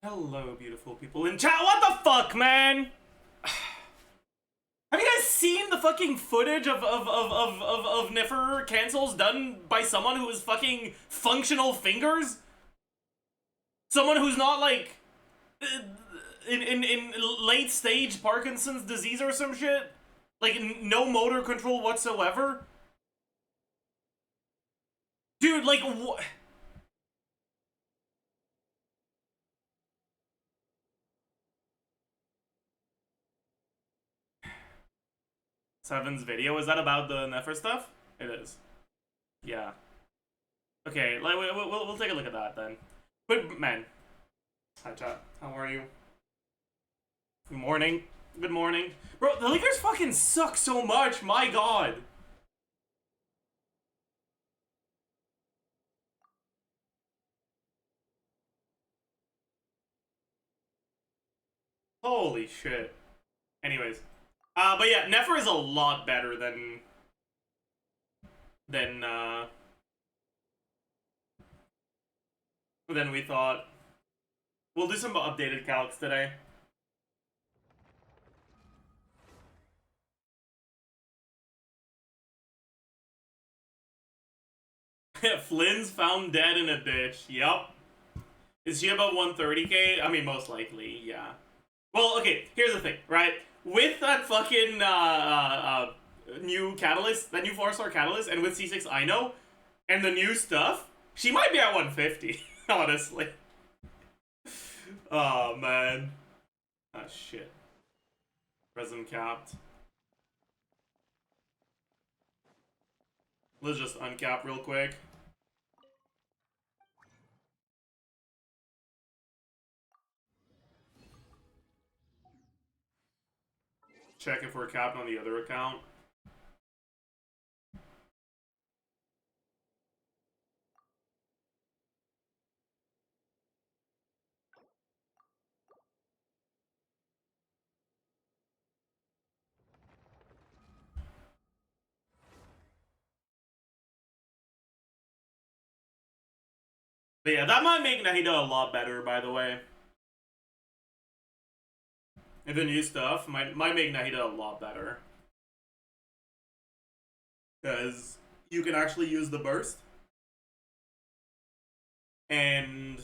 Hello, beautiful people in chat. What the fuck, man? Have you guys seen the fucking footage of Nefer cancels done by someone who has fucking functional fingers? Someone who's not like in late stage Parkinson's disease or some shit? Like no motor control whatsoever? Dude, like what? Seven's video, is that about the Nefer stuff? It is. Yeah. Okay, like we'll take a look at that then. But man, hi chat, how are you? Good morning. Good morning. Bro, the Lakers fucking suck so much, my god. Holy shit. Anyways. But yeah, Nefer is a lot better than than we thought. We'll do some updated calcs today. Flynn's found dead in a ditch. Yup. Is she about 130k? I mean, most likely, yeah. Well, okay, here's the thing, right? With that fucking new catalyst, that new 4-star catalyst, and with C6 I know, and the new stuff, she might be at 150, honestly. Oh, man. Ah, shit. Resin capped. Let's just uncap real quick. Check if we're capped on the other account. But yeah, that might make Nahida a lot better, by the way. And the new stuff might make Nahida a lot better. Because you can actually use the burst. And...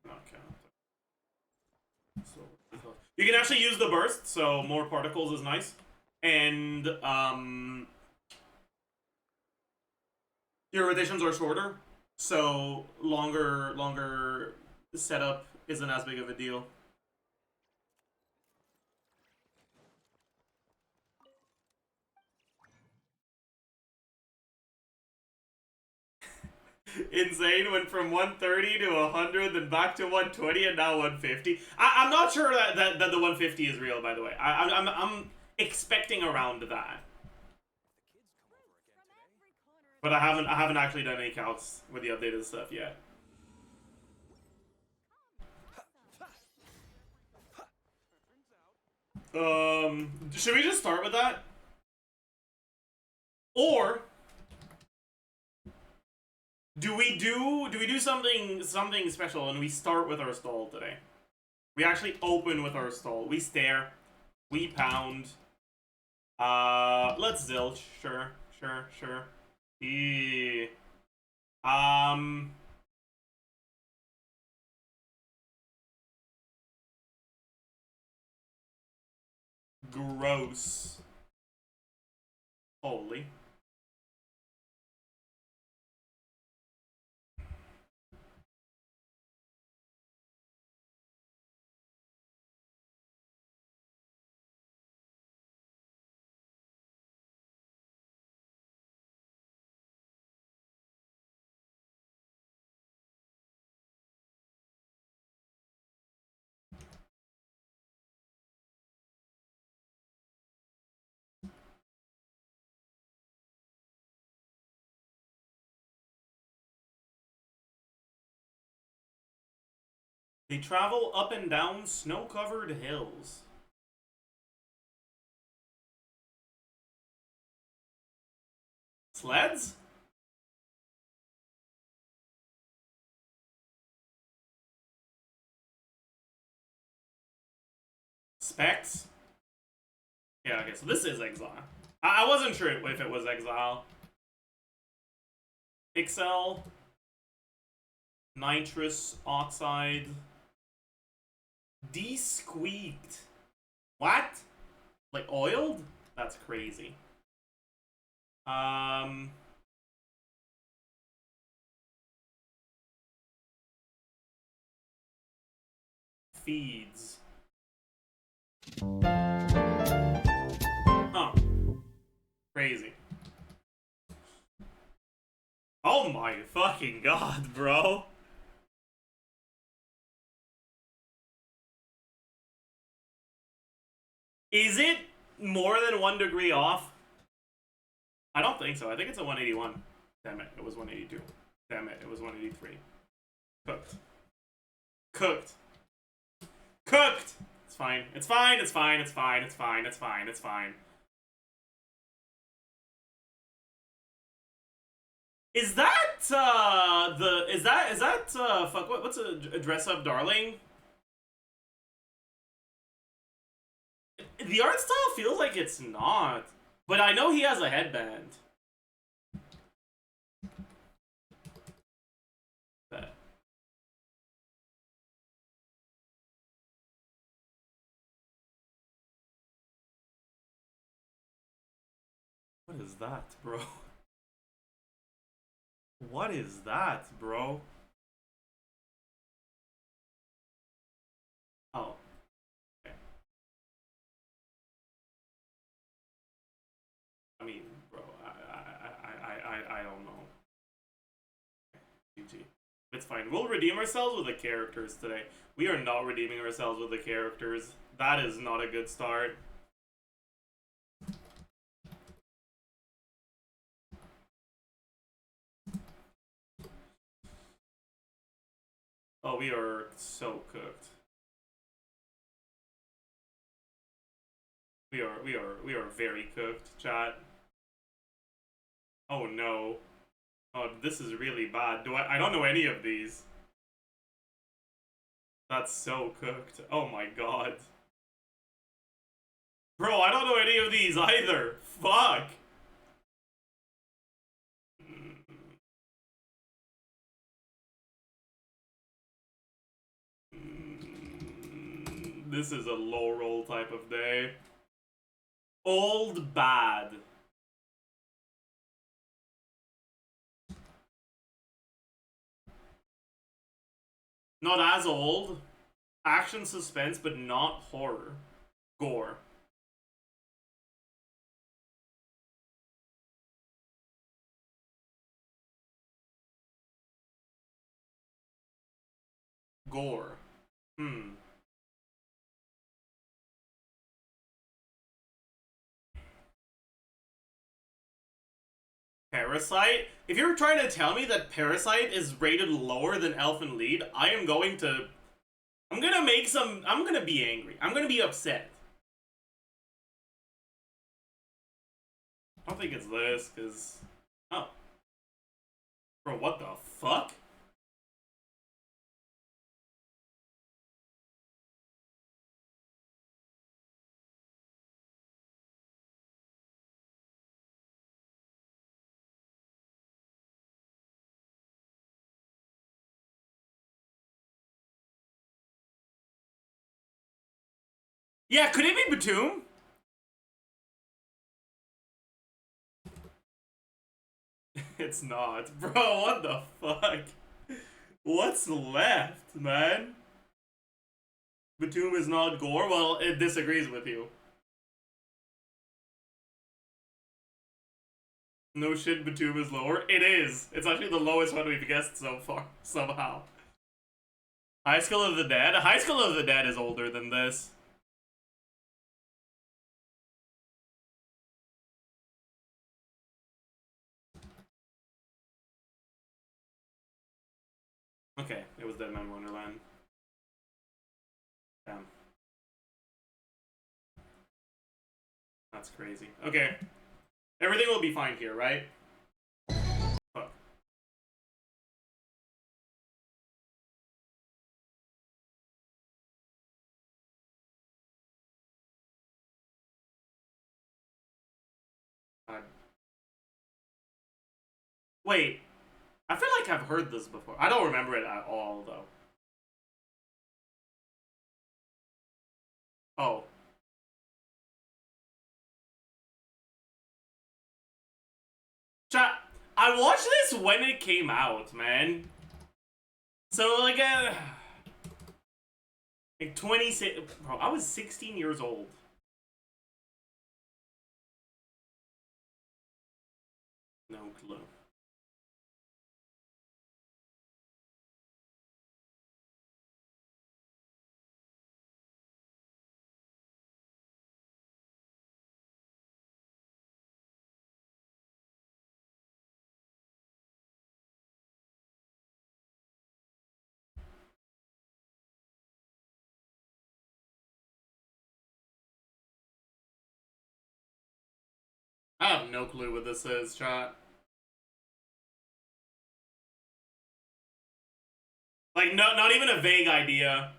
okay. So, you can actually use the burst, so more particles is nice. And, your rotations are shorter, so longer setup isn't as big of a deal. Insane went from 130 to 100, then back to 120, and now 150. I'm not sure that the 150 is real, by the way. I'm expecting around that. But I haven't actually done any counts with the updated stuff yet. Should we just start with that? Or do we do something special and we start with our stall today? We actually open with our stall. We stare. We pound. Let's zilch. Sure. Yeah. Gross. Holy. They travel up and down snow-covered hills. Sleds? Specs? Yeah, okay, so this is Exile. I wasn't sure if it was Exile. Excel. Nitrous oxide. De-squeaked. What? Like oiled? That's crazy. Feeds. Huh. Crazy. Oh my fucking god, bro. Is it more than 1 degree off? I don't think so. I think it's a 181. Damn it, it was 182. Damn it, it was 183. Cooked. Cooked. Cooked! It's fine. It's fine, it's fine, it's fine, it's fine, it's fine, it's fine. Is that, fuck, what's a dress up darling? The art style feels like it's not, but I know he has a headband. Bet. What is that, bro? What is that, bro? Oh. Okay. I mean, bro, I don't know. GG. It's fine. We'll redeem ourselves with the characters today. We are not redeeming ourselves with the characters. That is not a good start. Oh, we are so cooked. We are very cooked, chat. Oh no. Oh, this is really bad. I don't know any of these. That's so cooked. Oh my god. Bro, I don't know any of these either. Fuck. This is a low roll type of day. Old bad. Not as old. Action suspense, but not horror. Gore. Gore. Parasite? If you're trying to tell me that Parasite is rated lower than Elfen Lied, I am going to... I'm gonna be angry. I'm gonna be upset. I don't think it's this, because... Oh. Bro, what the fuck? Yeah, could it be Batum? It's not. Bro, what the fuck? What's left, man? Batum is not gore? Well, it disagrees with you. No shit, Batum is lower? It is! It's actually the lowest one we've guessed so far, somehow. High School of the Dead? High School of the Dead is older than this. Okay, it was Dead Man Wonderland. Damn. That's crazy. Okay. Everything will be fine here, right? Fuck. God. Wait, I feel like I've heard this before. I don't remember it at all, though. Oh. Chat, I watched this when it came out, man. So, like 26, bro, I was 16 years old. No clue. I have no clue what this is, chat. Like, no, not even a vague idea.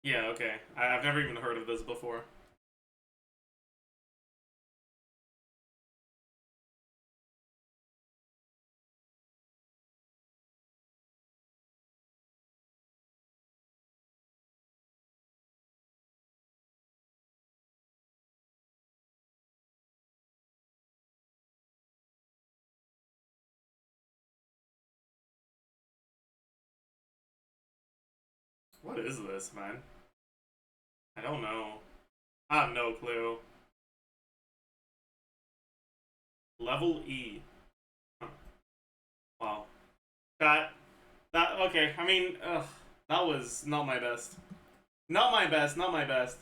Yeah, okay. I've never even heard of this before. What is this, man? I don't know. I have no clue. Level E. Huh. Wow. That, okay, I mean, ugh, that was not my best. Not my best, not my best.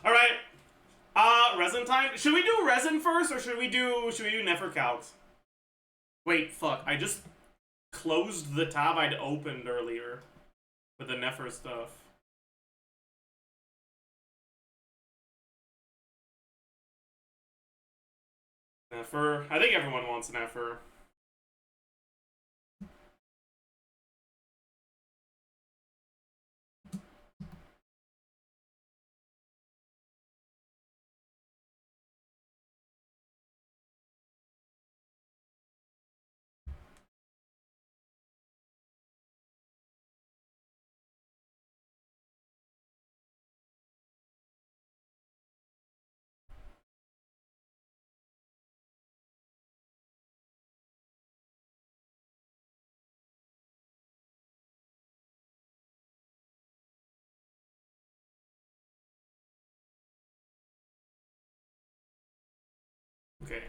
Alright, resin time? Should we do resin first, or should we do Nefer counts? Wait, fuck, I just closed the tab I'd opened earlier with the Nefer stuff. Nefer, I think everyone wants Nefer. Okay.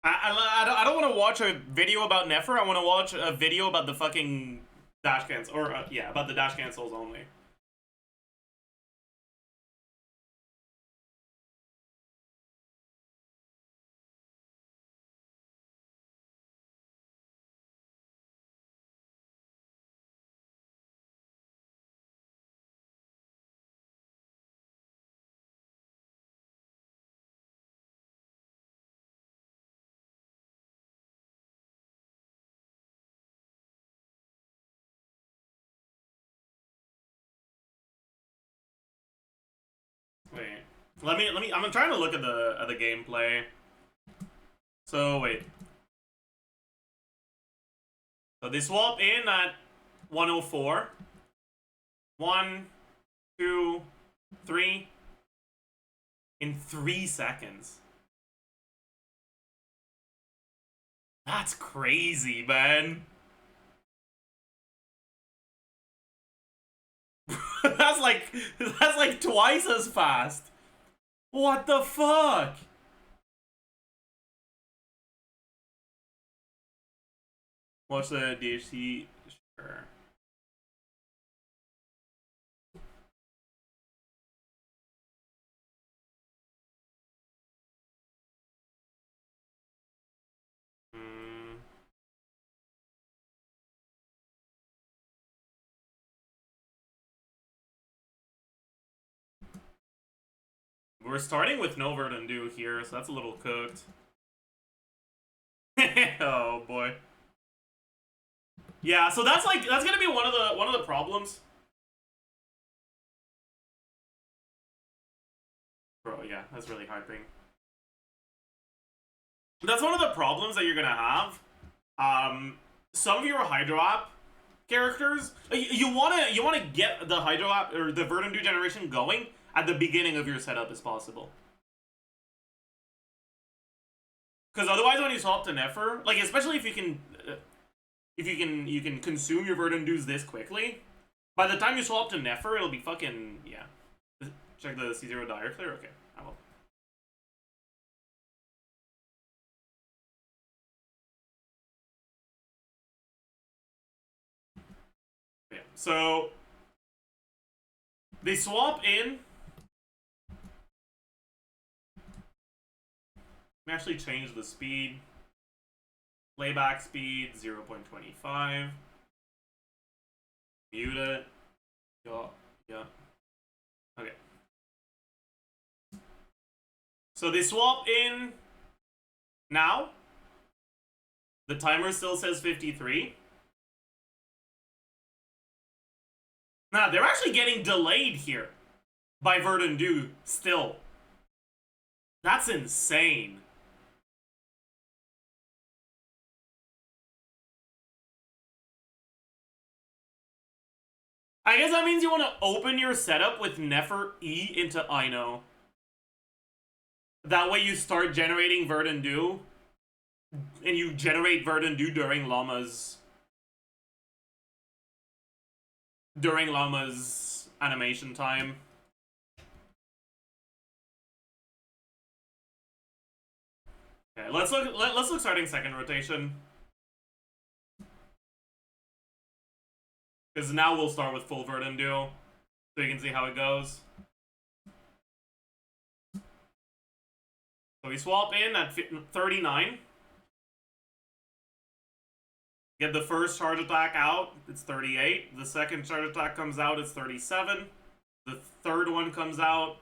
I don't want to watch a video about Nefer. I want to watch a video about the fucking dash cancel, or yeah, about the dash cancels only. Wait, let me. I'm trying to look at the gameplay. So wait. So they swap in at 104. 1, 2, 3. In 3 seconds. That's crazy, man. that's like twice as fast. What the fuck? Watch the DHC. Sure. We're starting with no Verdant Dew here, so that's a little cooked. Oh boy. Yeah, so that's gonna be one of the problems. Bro, yeah, that's really hyping. That's one of the problems that you're gonna have. Some of your Hydro App characters, you wanna get the Hydro App or the Verdant Dew generation going at the beginning of your setup as possible. Because otherwise, when you swap to Nefer, like especially if you can consume your Verdant Dews this quickly, by the time you swap to Nefer, it'll be fucking yeah. Check the C0 Dire Clear. Okay, I will. Yeah. So they swap in. Let me actually change the speed. Playback speed 0.25. Mute it. Yeah. Okay. So they swap in now. The timer still says 53. Nah, they're actually getting delayed here by Verdant Dew still. That's insane. I guess that means you want to open your setup with Nefer E into Ino. That way you start generating Verdant Dew. And you generate Verdant Dew during Llama's animation time. Okay, let's look starting second rotation. Because now we'll start with full Verdant Dew. So you can see how it goes. So we swap in at 39. Get the first charge attack out, it's 38. The second charge attack comes out, it's 37. The third one comes out,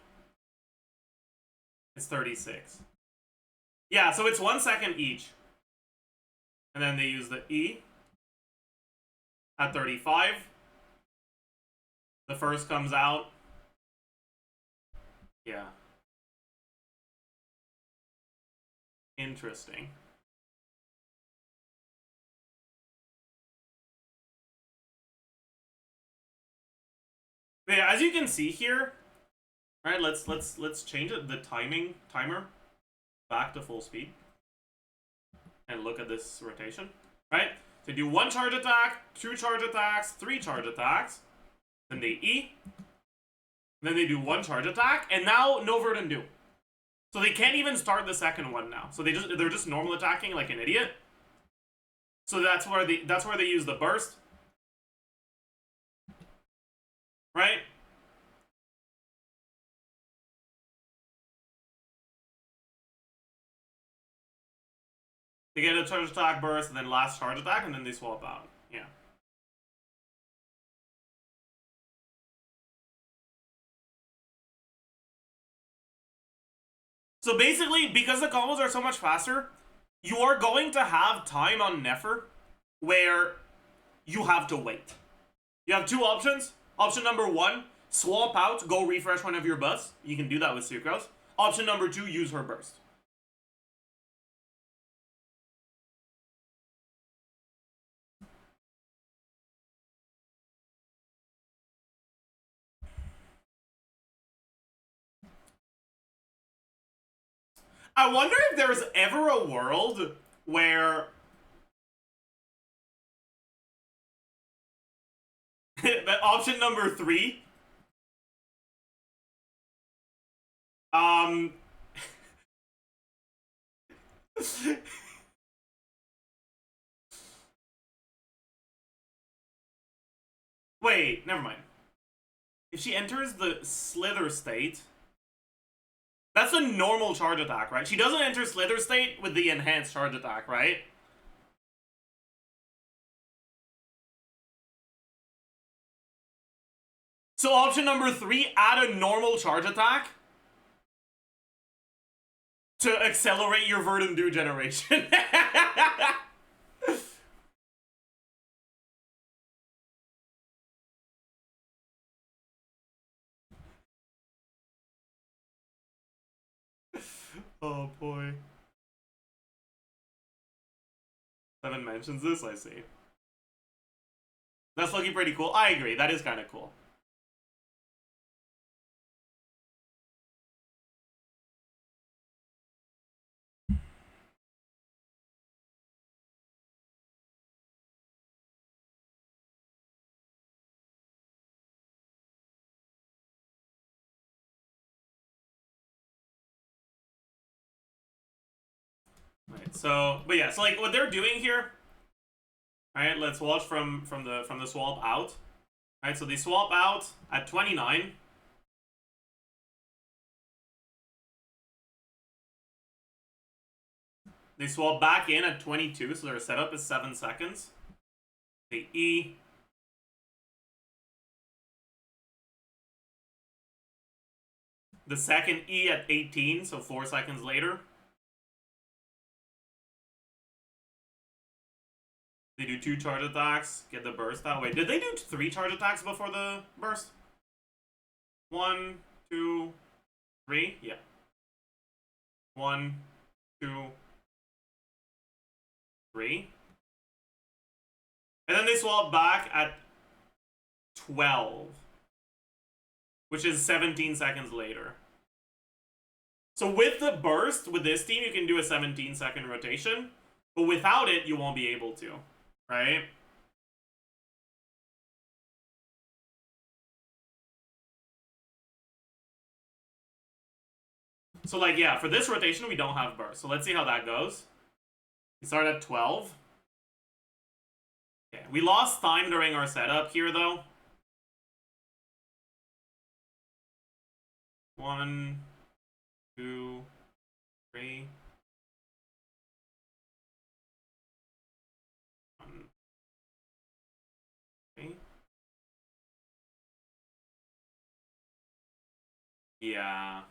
it's 36. Yeah, so it's 1 second each. And then they use the E at 35. The first comes out. Yeah. Interesting. But yeah, as you can see here, right? Let's change it, the timer back to full speed. And look at this rotation. Right? So do 1 charge attack, 2 charge attacks, 3 charge attacks. Then they E. Then they do 1 charge attack, and now no Verdant Dew. So they can't even start the second one now. So they're just normal attacking like an idiot. So that's where they use the burst. Right? They get a charge attack burst and then last charge attack, and then they swap out. Yeah. So basically, because the combos are so much faster, you are going to have time on Nefer where you have to wait. You have 2 options. Option number 1, swap out, go refresh one of your buffs. You can do that with Sucrose. Option number 2, use her burst. I wonder if there's ever a world where option number 3 wait, never mind. If she enters the Slither state, that's a normal charge attack, right? She doesn't enter Slither state with the enhanced charge attack, right? So option number 3, add a normal charge attack. to accelerate your Verdant Dew generation. Oh boy. 7 mentions this, I see. That's looking pretty cool. I agree, that is kind of cool. Right, so, but yeah, so like what they're doing here. Alright, let's watch from the swap out. Alright, so they swap out at 29. They swap back in at 22, so their setup is 7 seconds. They E. The second E at 18, so 4 seconds later. They do 2 charge attacks, get the burst that way. Did they do 3 charge attacks before the burst? 1, 2, 3? Yeah. 1, 2, 3. And then they swap back at 12. Which is 17 seconds later. So with the burst, with this team, you can do a 17-second rotation. But without it, you won't be able to. Right? So like, yeah, for this rotation, we don't have burst. So let's see how that goes. We start at 12. Okay, we lost time during our setup here, though. 1, 2, 3. 1, 3. Yeah.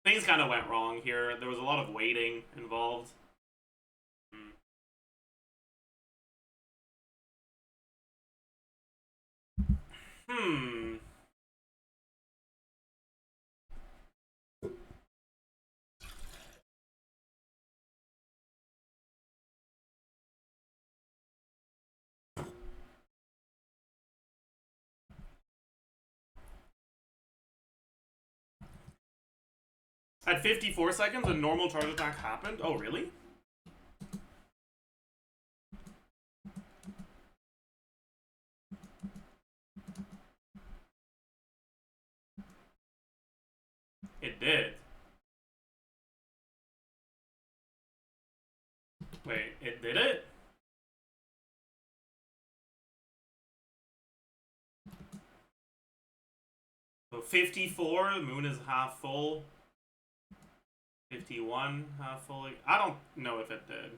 Things kind of went wrong here. There was a lot of waiting involved. At 54 seconds, a normal charge attack happened? Oh, really? It did. Wait, it did it? So 54, the moon is half full. 51, half full. I don't know if it did.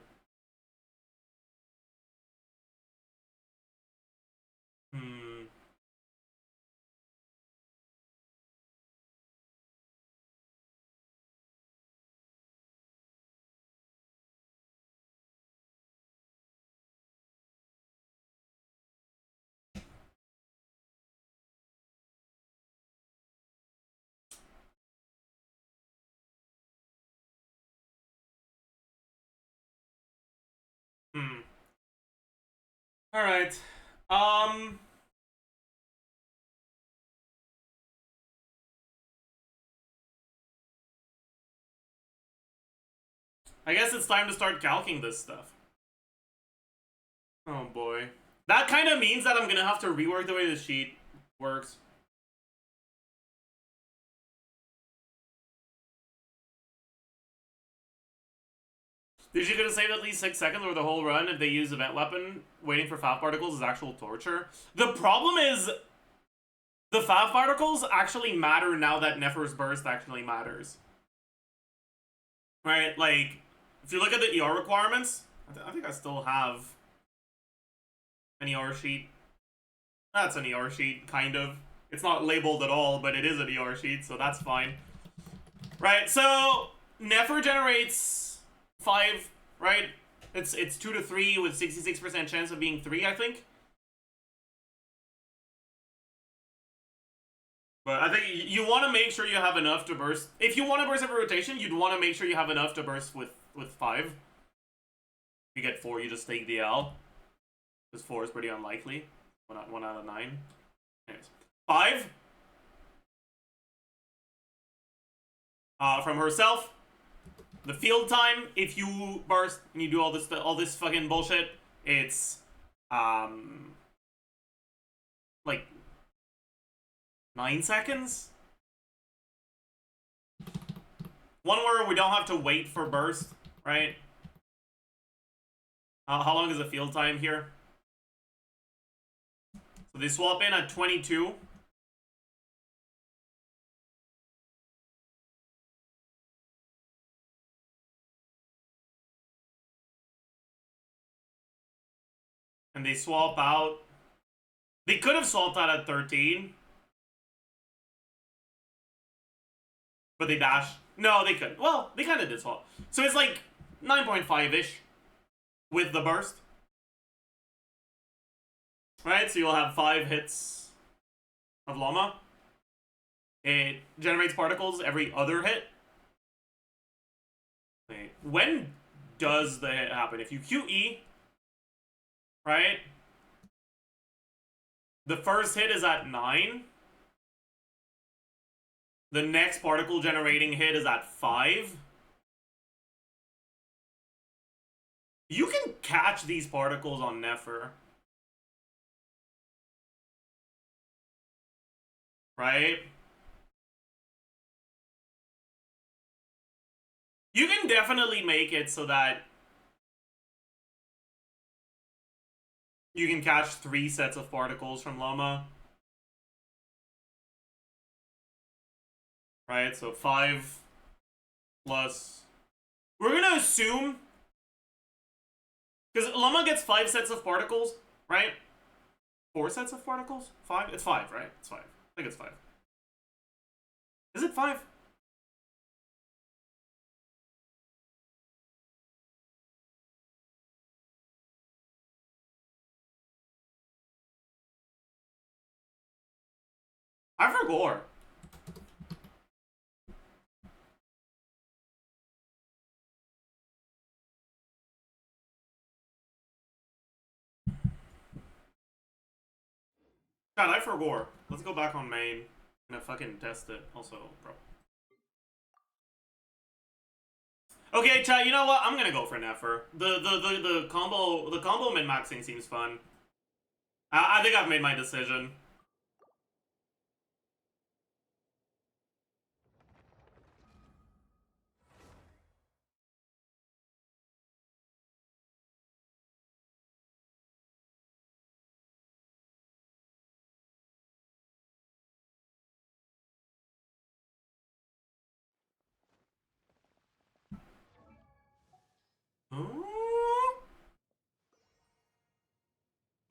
Alright. I guess it's time to start calcing this stuff. Oh boy. That kind of means that I'm gonna have to rework the way the sheet works. Is she gonna save at least 6 seconds or the whole run if they use event weapon? Waiting for FAF particles is actual torture. The problem is, the FAF particles actually matter now that Nefer's burst actually matters. Right, like, if you look at the ER requirements, I think I still have an ER sheet. That's an ER sheet, kind of. It's not labeled at all, but it is an ER sheet, so that's fine. Right, so Nefer generates 5, right? It's 2 to 3 with 66% chance of being 3, I think. But I think you want to make sure you have enough to burst. If you want to burst every rotation, you'd want to make sure you have enough to burst with 5. If you get 4, you just take the L. Because 4 is pretty unlikely. 1 out of 9. Anyways. 5. From herself. The field time, if you burst and you do all this fucking bullshit, it's like 9 seconds. One where we don't have to wait for burst, right? How long is the field time here? So they swap in at 22. And they swap out. They could have swapped out at 13. But they dashed. No, they couldn't. Well, they kind of did swap. So it's like 9.5-ish with the burst. Right, so you'll have 5 hits of Llama. It generates particles every other hit. Wait, when does the hit happen? If you QE, right? The first hit is at 9. The next particle generating hit is at 5. You can catch these particles on Nefer. Right? You can definitely make it so that you can catch 3 sets of particles from Llama. Right, so 5 plus... We're gonna assume... Because Llama gets 5 sets of particles, right? 4 sets of particles? 5? It's 5, right? It's 5. I think it's 5. Is it 5? I forgot. God, I forgot. Let's go back on main and fucking test it. Also, bro. Okay, chat. You know what? I'm gonna go for Nefer. The combo min maxing seems fun. I think I've made my decision.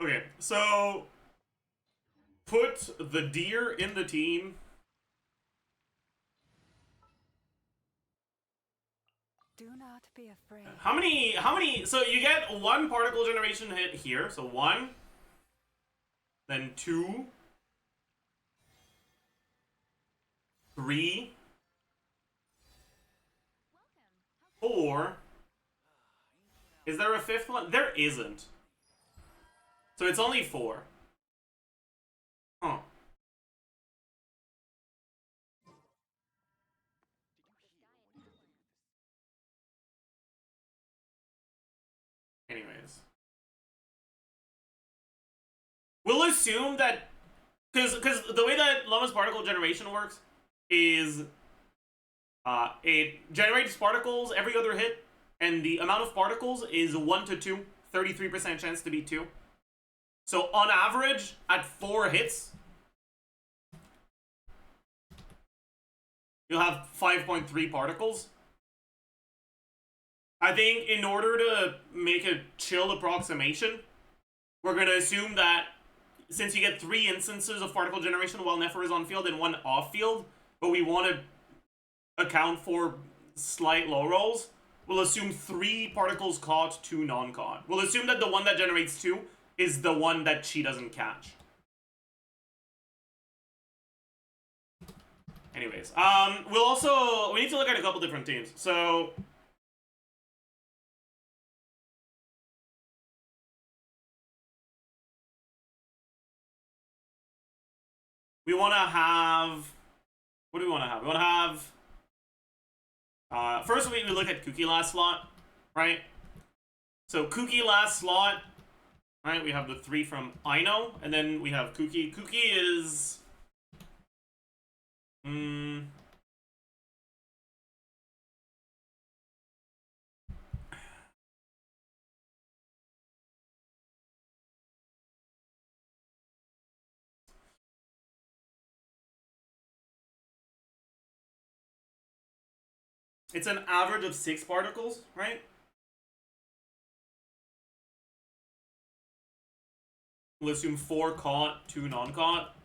Okay, so put the deer in the team. Do not be afraid. How many, so you get 1 particle generation hit here, so 1, then 2, 3, 4. Is there a 5th one? There isn't. So it's only 4. Huh. Anyways. We'll assume that... Because the way that Llama's particle generation works is... it generates particles every other hit, and the amount of particles is 1 to 2. 33% chance to be 2. So on average, at 4 hits, you'll have 5.3 particles. I think in order to make a chill approximation, we're going to assume that since you get 3 instances of particle generation while Nefer is on field and 1 off field, but we want to account for slight low rolls, we'll assume 3 particles caught, 2 non-caught. We'll assume that the one that generates 2 is the one that she doesn't catch. Anyways, we need to look at a couple different teams. So we want to have, what do we want to have? We want to have, first we look at Kuki last slot, right? So Kuki last slot, right? We have the 3 from Aino, and then we have Kuki. Kuki is, it's an average of 6 particles, right? We'll assume 4 caught, 2 non-caught.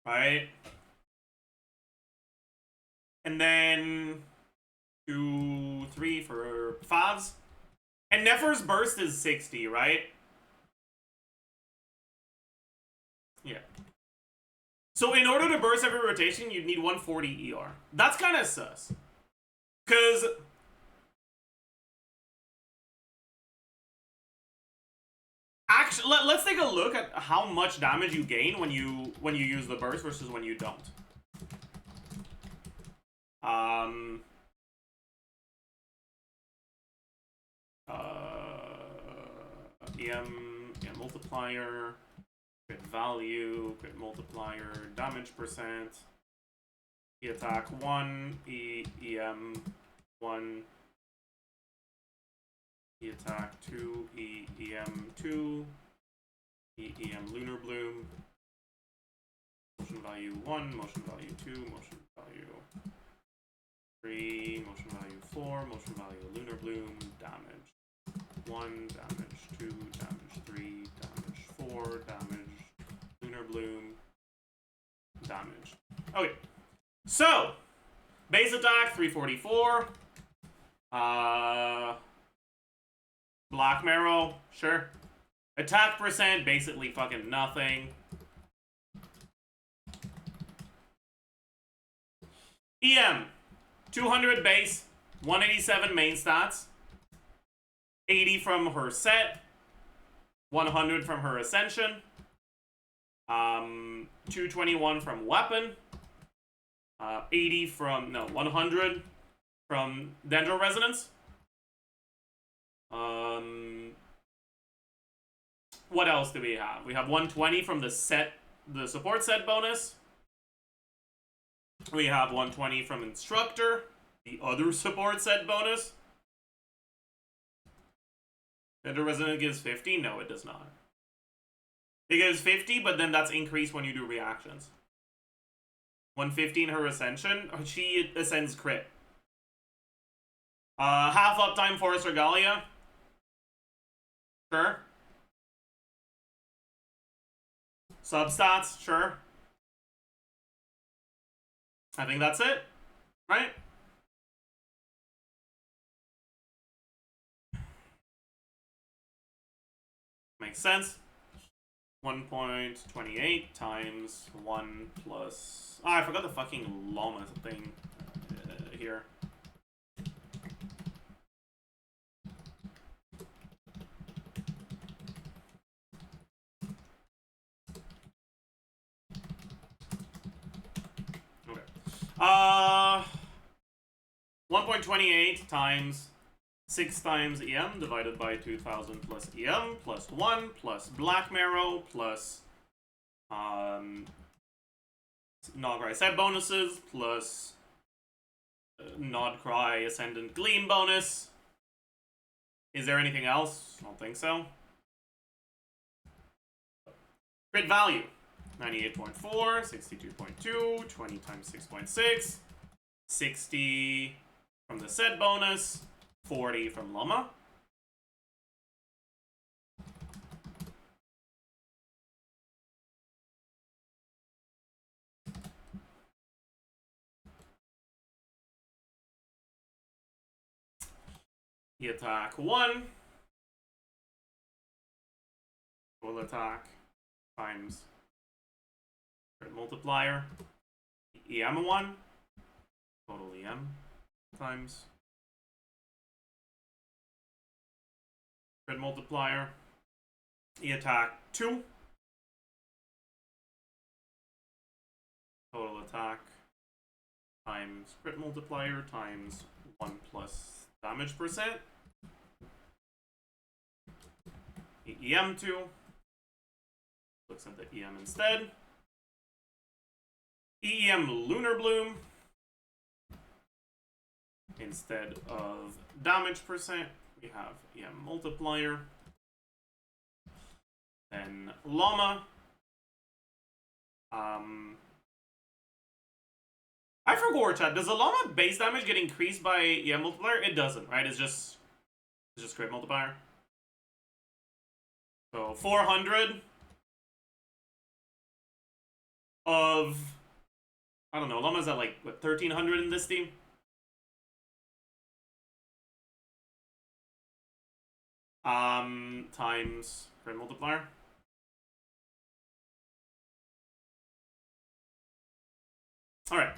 Right? And then 2, 3 for Favs. And Nefer's burst is 60, right? Yeah. So in order to burst every rotation, you'd need 140 ER. That's kind of sus. Because actually, let's take a look at how much damage you gain when you use the burst versus when you don't. EM multiplier, crit value, crit multiplier, damage percent, E attack 1, EM 1, E attack 2, EM 2, EM lunar bloom, motion value 1, motion value 2, motion value 3, motion value 4, motion value lunar bloom, damage 1, damage 2, damage 3, damage 4, damage lunar bloom, damage. Okay, so base attack 344, black marrow, sure. Attack percent, basically fucking nothing. EM 200 base, 187 main stats, 80 from her set, 100 from her ascension, 221 from weapon, 80 from, no, 100 from Dendro Resonance. What else do we have? We have 120 from the support set bonus. We have 120 from Instructor, the other support set bonus. Dendro Resonance gives 50? No, it does not. It gives 50, but then that's increased when you do reactions. 150 in her ascension, she ascends crit. Half uptime Forest Regalia. Sure. Substats, sure. I think that's it, right? Makes sense. 1.28 times 1 plus... Ah, I forgot the fucking llama thing here. Okay. 1.28 times 6 times EM divided by 2000 plus EM plus 1 plus Black Marrow plus Nograi set bonuses plus Nodcry Ascendant Gleam bonus. Is there anything else? I don't think so. Crit value 98.4, 62.2, 20 times 6.6, 60 from the set bonus, 40 from Llama. He attack 1. Will attack times crit multiplier. EM 1. Total EM times crit multiplier. He attack 2. Total attack times crit multiplier times 1 plus damage percent. EM 2. Looks at the EM instead. EM Lunar Bloom. Instead of damage percent, we have EM multiplier. Then Llama. I forgot, chat. Does the Llama base damage get increased by EM multiplier? It doesn't, right? It's just crit multiplier. So 400 of, I don't know, Llama's at like what, 1300 in this team. Times crit multiplier. All right.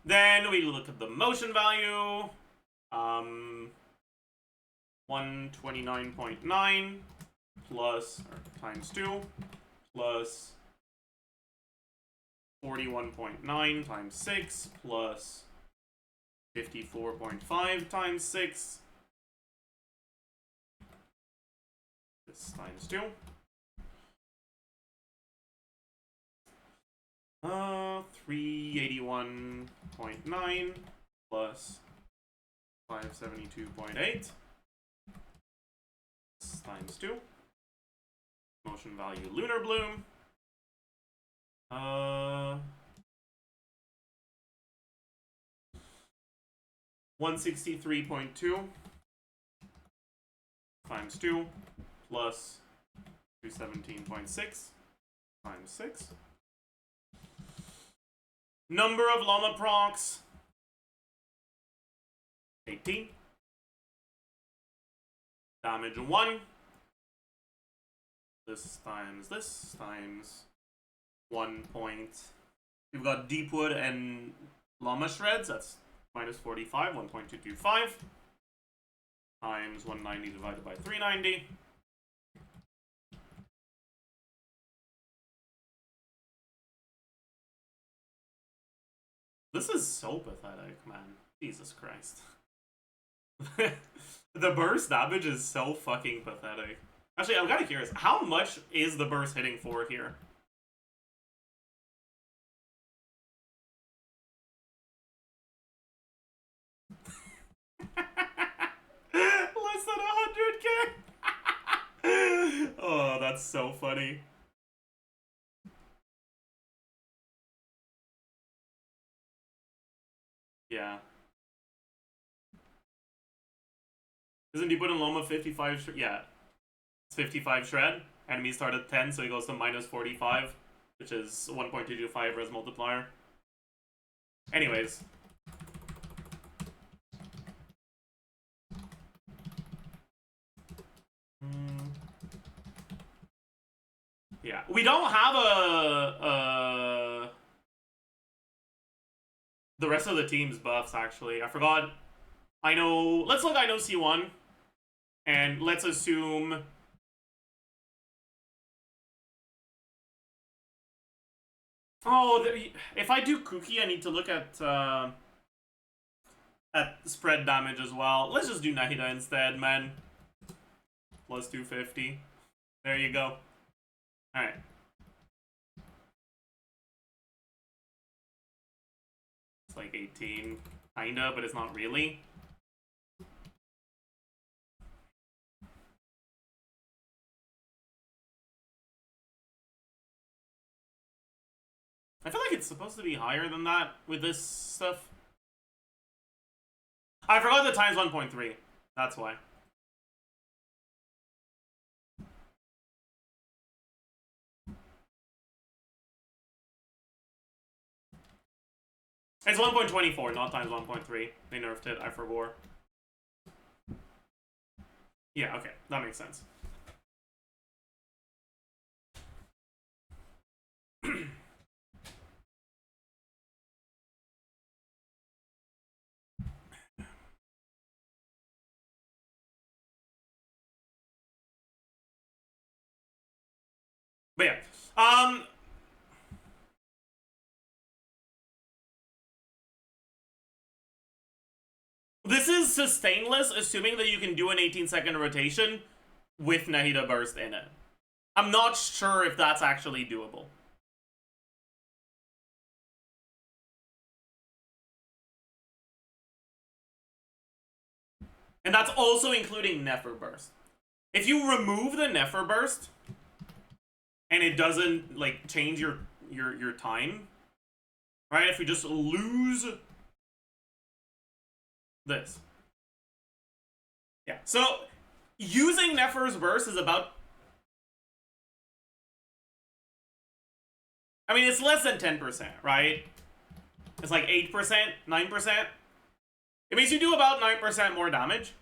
Then we look at the motion value. 129.9 plus, or times 2 plus 41.9 times 6 plus 54.5 times 6. This times 2. 381.9 plus 572.8 times 2. Motion value Lunar Bloom. 163.2 times 2 plus 217.6 times 6. Number of Llama procs, 18. Damage 1. This times 1 point. We've got Deepwood and Llama Shreds, that's minus 45, 1.225. Times 190 divided by 390. This is so pathetic, man. Jesus Christ. The burst damage is so fucking pathetic. Actually, I'm kind of curious. How much is the burst hitting for here? Less than 100k? Oh, that's so funny. Yeah. Isn't he put in Loma 55? Yeah. It's 55 shred. Enemy start at 10, so he goes to minus 45, which is 1.225 res multiplier. Anyways. Yeah. We don't have the rest of the team's buffs, actually. I forgot. I know. Let's look. I know C1. And let's assume. Oh, if I do Cookie, I need to look at spread damage as well. Let's just do Nahida instead, man. Plus 250. There you go. Alright. It's like 18. Kinda, but it's not really. I feel like it's supposed to be higher than that with this stuff. I forgot the times 1.3. That's why. It's 1.24, not times 1.3. They nerfed it, I forgot. Yeah, okay, that makes sense. But yeah, this is sustainless, assuming that you can do an 18-second rotation with Nahida Burst in it. I'm not sure if that's actually doable. And that's also including Nefer Burst. If you remove the Nefer Burst, and it doesn't, like, change your time, right? If we just lose this. Yeah, so using Nefer's Burst is about... I mean, it's less than 10%, right? It's like 8%, 9%. It means you do about 9% more damage.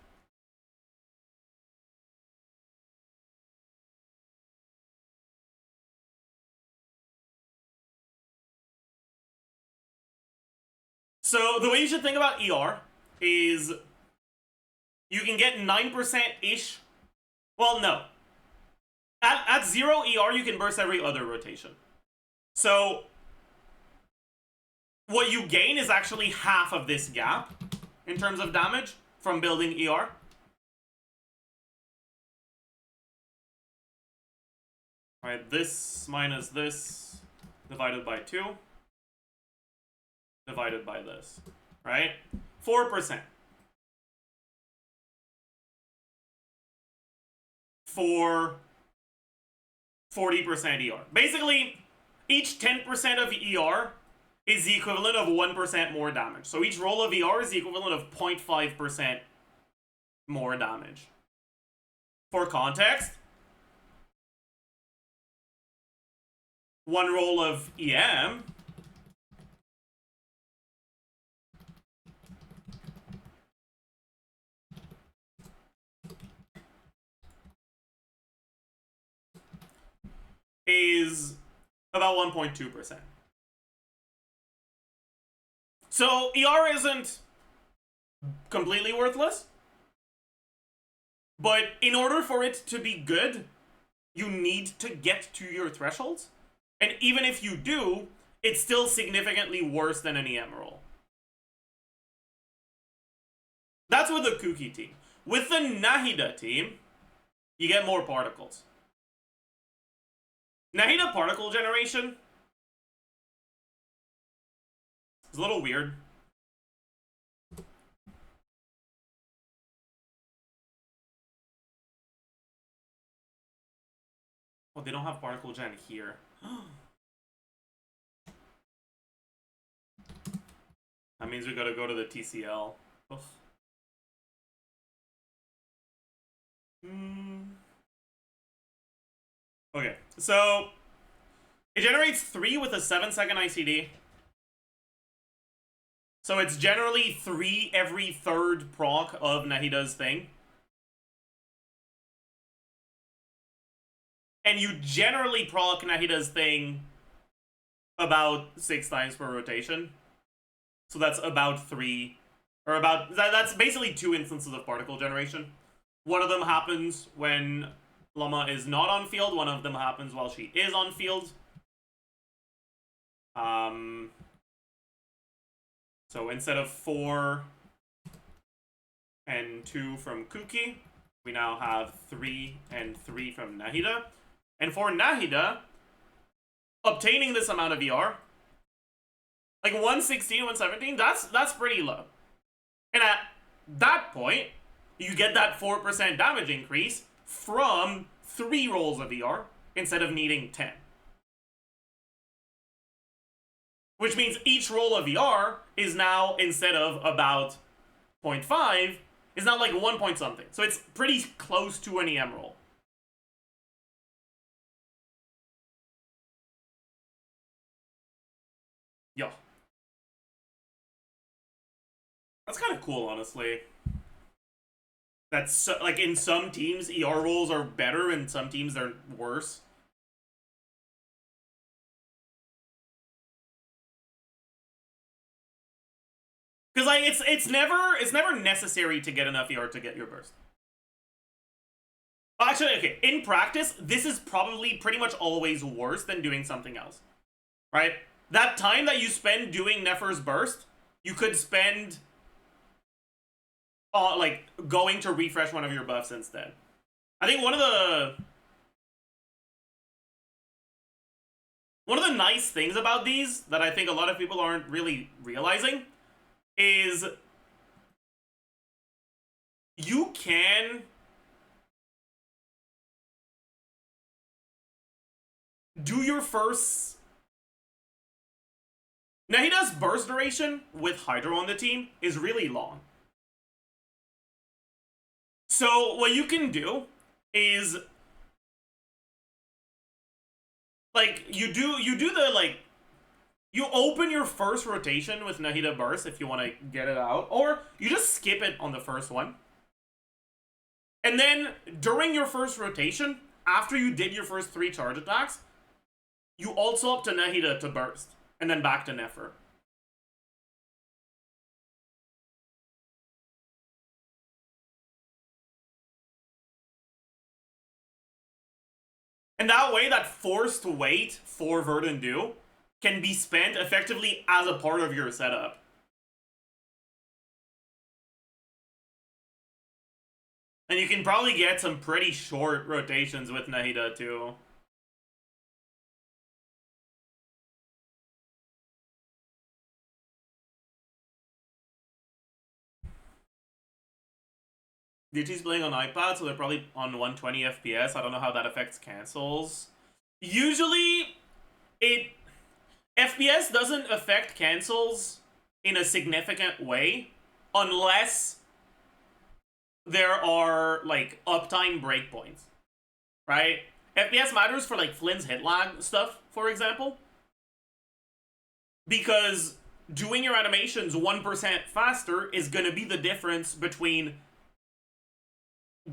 So the way you should think about ER is you can get 9%-ish. Well, no. At 0 ER, you can burst every other rotation. So what you gain is actually half of this gap in terms of damage from building ER. Alright, this minus this divided by 2 divided by this, right? 4%. For 40% ER. Basically, each 10% of ER is the equivalent of 1% more damage. So each roll of ER is the equivalent of 0.5% more damage. For context, one roll of EM is about 1.2%. So ER isn't completely worthless, but in order for it to be good, you need to get to your thresholds. And even if you do, it's still significantly worse than an EM roll. That's with the Kuki team. With the Nahida team, you get more particles. Nahida particle generation is a little weird. Oh, they don't have particle gen here. That means we gotta go to the TCL. Oof. Okay, so it generates 3 with a 7-second ICD. So it's generally 3 every third proc of Nahida's thing. And you generally proc Nahida's thing about 6 times per rotation. So that's about 3. Or about... That's basically 2 instances of particle generation. One of them happens when Llama is not on field. One of them happens while she is on field. So instead of 4 and 2 from Kuki, we now have 3 and 3 from Nahida. And for Nahida, obtaining this amount of ER, like 116, 117, that's pretty low. And at that point, you get that 4% damage increase from 3 rolls of ER instead of needing 10. Which means each roll of ER is now, instead of about 0.5, is now like 1 point something. So it's pretty close to an EM roll. Yeah. That's kind of cool, honestly. That's so, like in some teams, ER rolls are better, and some teams they're worse. Because like it's never necessary to get enough ER to get your burst. Actually, okay, in practice, this is probably pretty much always worse than doing something else, right? That time that you spend doing Nefer's burst, you could spend like going to refresh one of your buffs instead. I think one of the nice things about these that I think a lot of people aren't really realizing is you can do your first... Nahida's burst duration with Hydro on the team is really long. So what you can do is like you do the like you open your first rotation with Nahida burst if you want to get it out, or you just skip it on the first one. And then during your first rotation, after you did your first 3 charge attacks, you also up to Nahida to burst, and then back to Nefer. And that way, that forced wait for Verdant Do can be spent effectively as a part of your setup. And you can probably get some pretty short rotations with Nahida too. DT's playing on iPad, so they're probably on 120 FPS. I don't know how that affects cancels. Usually, FPS doesn't affect cancels in a significant way unless there are, like, uptime breakpoints, right? FPS matters for, like, Flynn's hit lag stuff, for example, because doing your animations 1% faster is going to be the difference between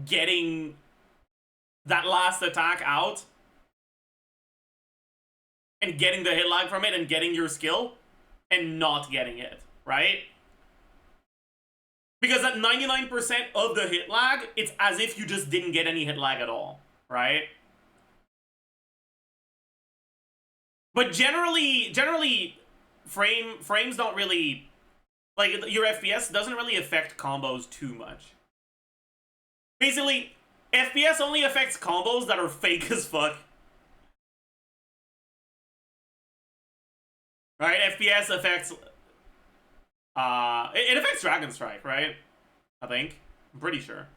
getting that last attack out and getting the hit lag from it and getting your skill and not getting it, right? Because at 99% of the hit lag, it's as if you just didn't get any hit lag at all, right? But generally frames don't really, like, your FPS doesn't really affect combos too much. Basically, FPS only affects combos that are fake as fuck. Right? FPS affects... it affects Dragon Strike, right? I think. I'm pretty sure.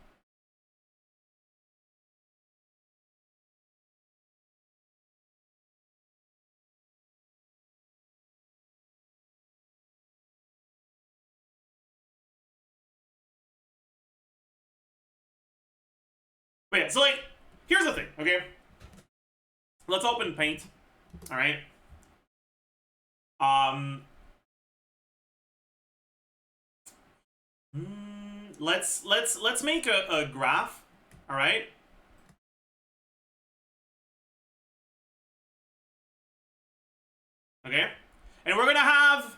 But yeah, so like, here's the thing, okay? Let's open Paint, alright? Let's make a graph, alright? Okay? And we're gonna have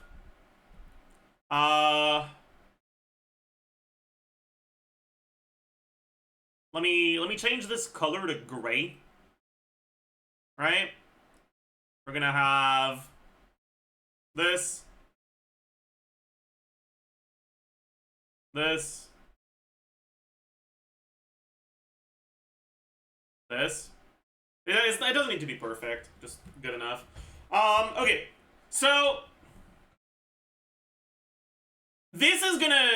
let me change this color to gray. Right? We're gonna have this, this, this. It doesn't need to be perfect, just good enough. Okay, so this is gonna,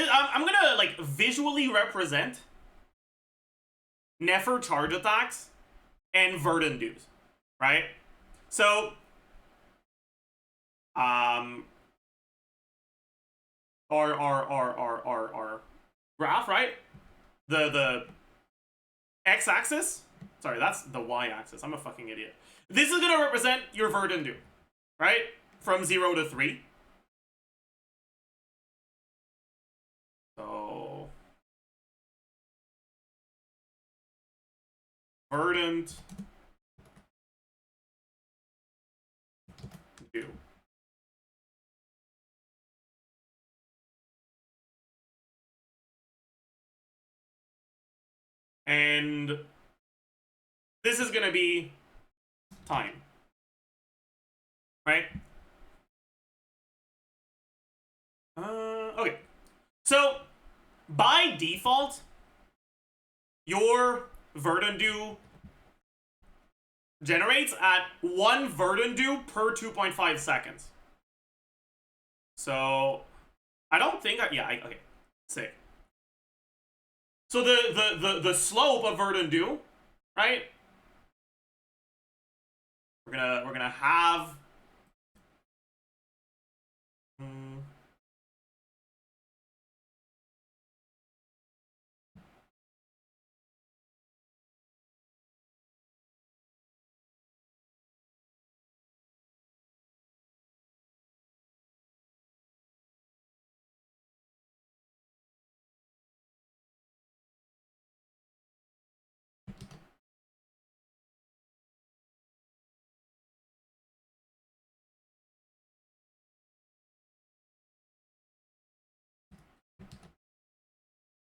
I'm gonna like visually represent Nefer charge attacks and Verdant Do's, right? So, our graph, right? The x-axis, sorry, that's the y-axis. I'm a fucking idiot. This is gonna represent your Verdant Do, right? From 0 to 3. So verdant do. And this is gonna be time, right? Okay. So by default, your verdant do generates at 1 verdant do per 2.5 seconds. So I don't think okay. Sick. So the slope of verdant do, right? We're gonna have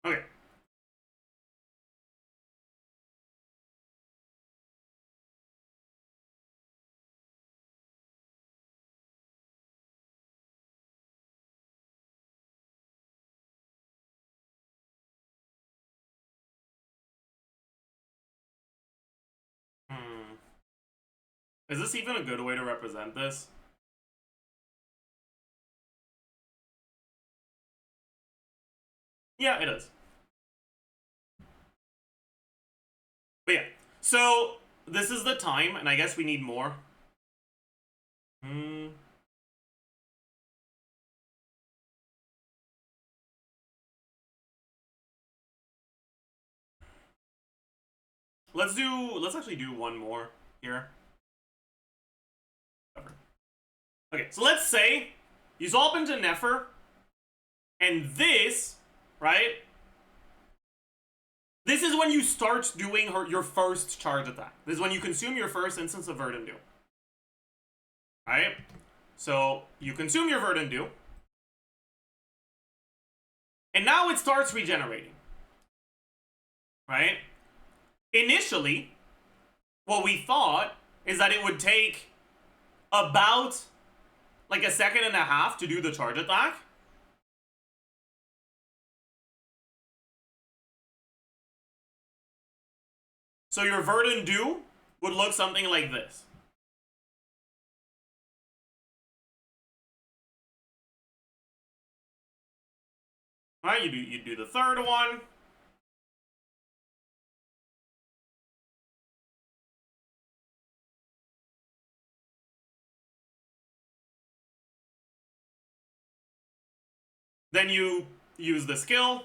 okay. Is this even a good way to represent this? Yeah, it is. But yeah, so this is the time, and I guess we need more. Let's actually do one more here. Okay, so let's say you swap into Nefer, and this, right? This is when you start doing your first charge attack. This is when you consume your first instance of verdant do. Right? So you consume your verdant do, and now it starts regenerating. Right? Initially, what we thought is that it would take about like 1.5 seconds to do the charge attack. So your verdant do would look something like this. Alright, you do the third one. Then you use the skill.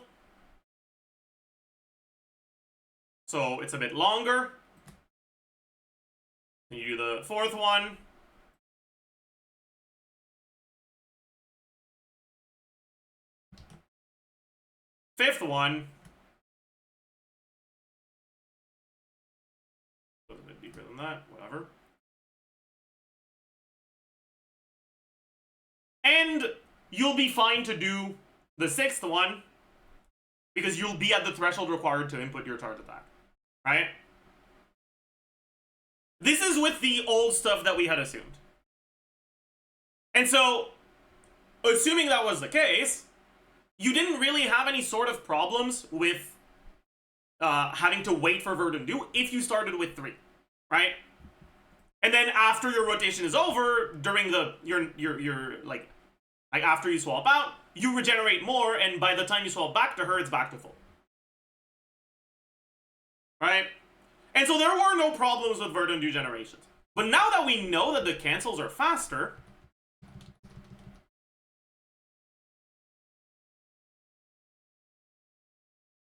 So it's a bit longer. And you do the fourth one. Fifth one. Goes a bit deeper than that, whatever. And you'll be fine to do the sixth one, because you'll be at the threshold required to input your charge attack. Right? This is with the old stuff that we had assumed. And so, assuming that was the case, you didn't really have any sort of problems with having to wait for verdant do if you started with 3, right? And then after your rotation is over, during your like after you swap out, you regenerate more, and by the time you swap back to her, it's back to full. Right? And so there were no problems with verdant do generations. But now that we know that the cancels are faster,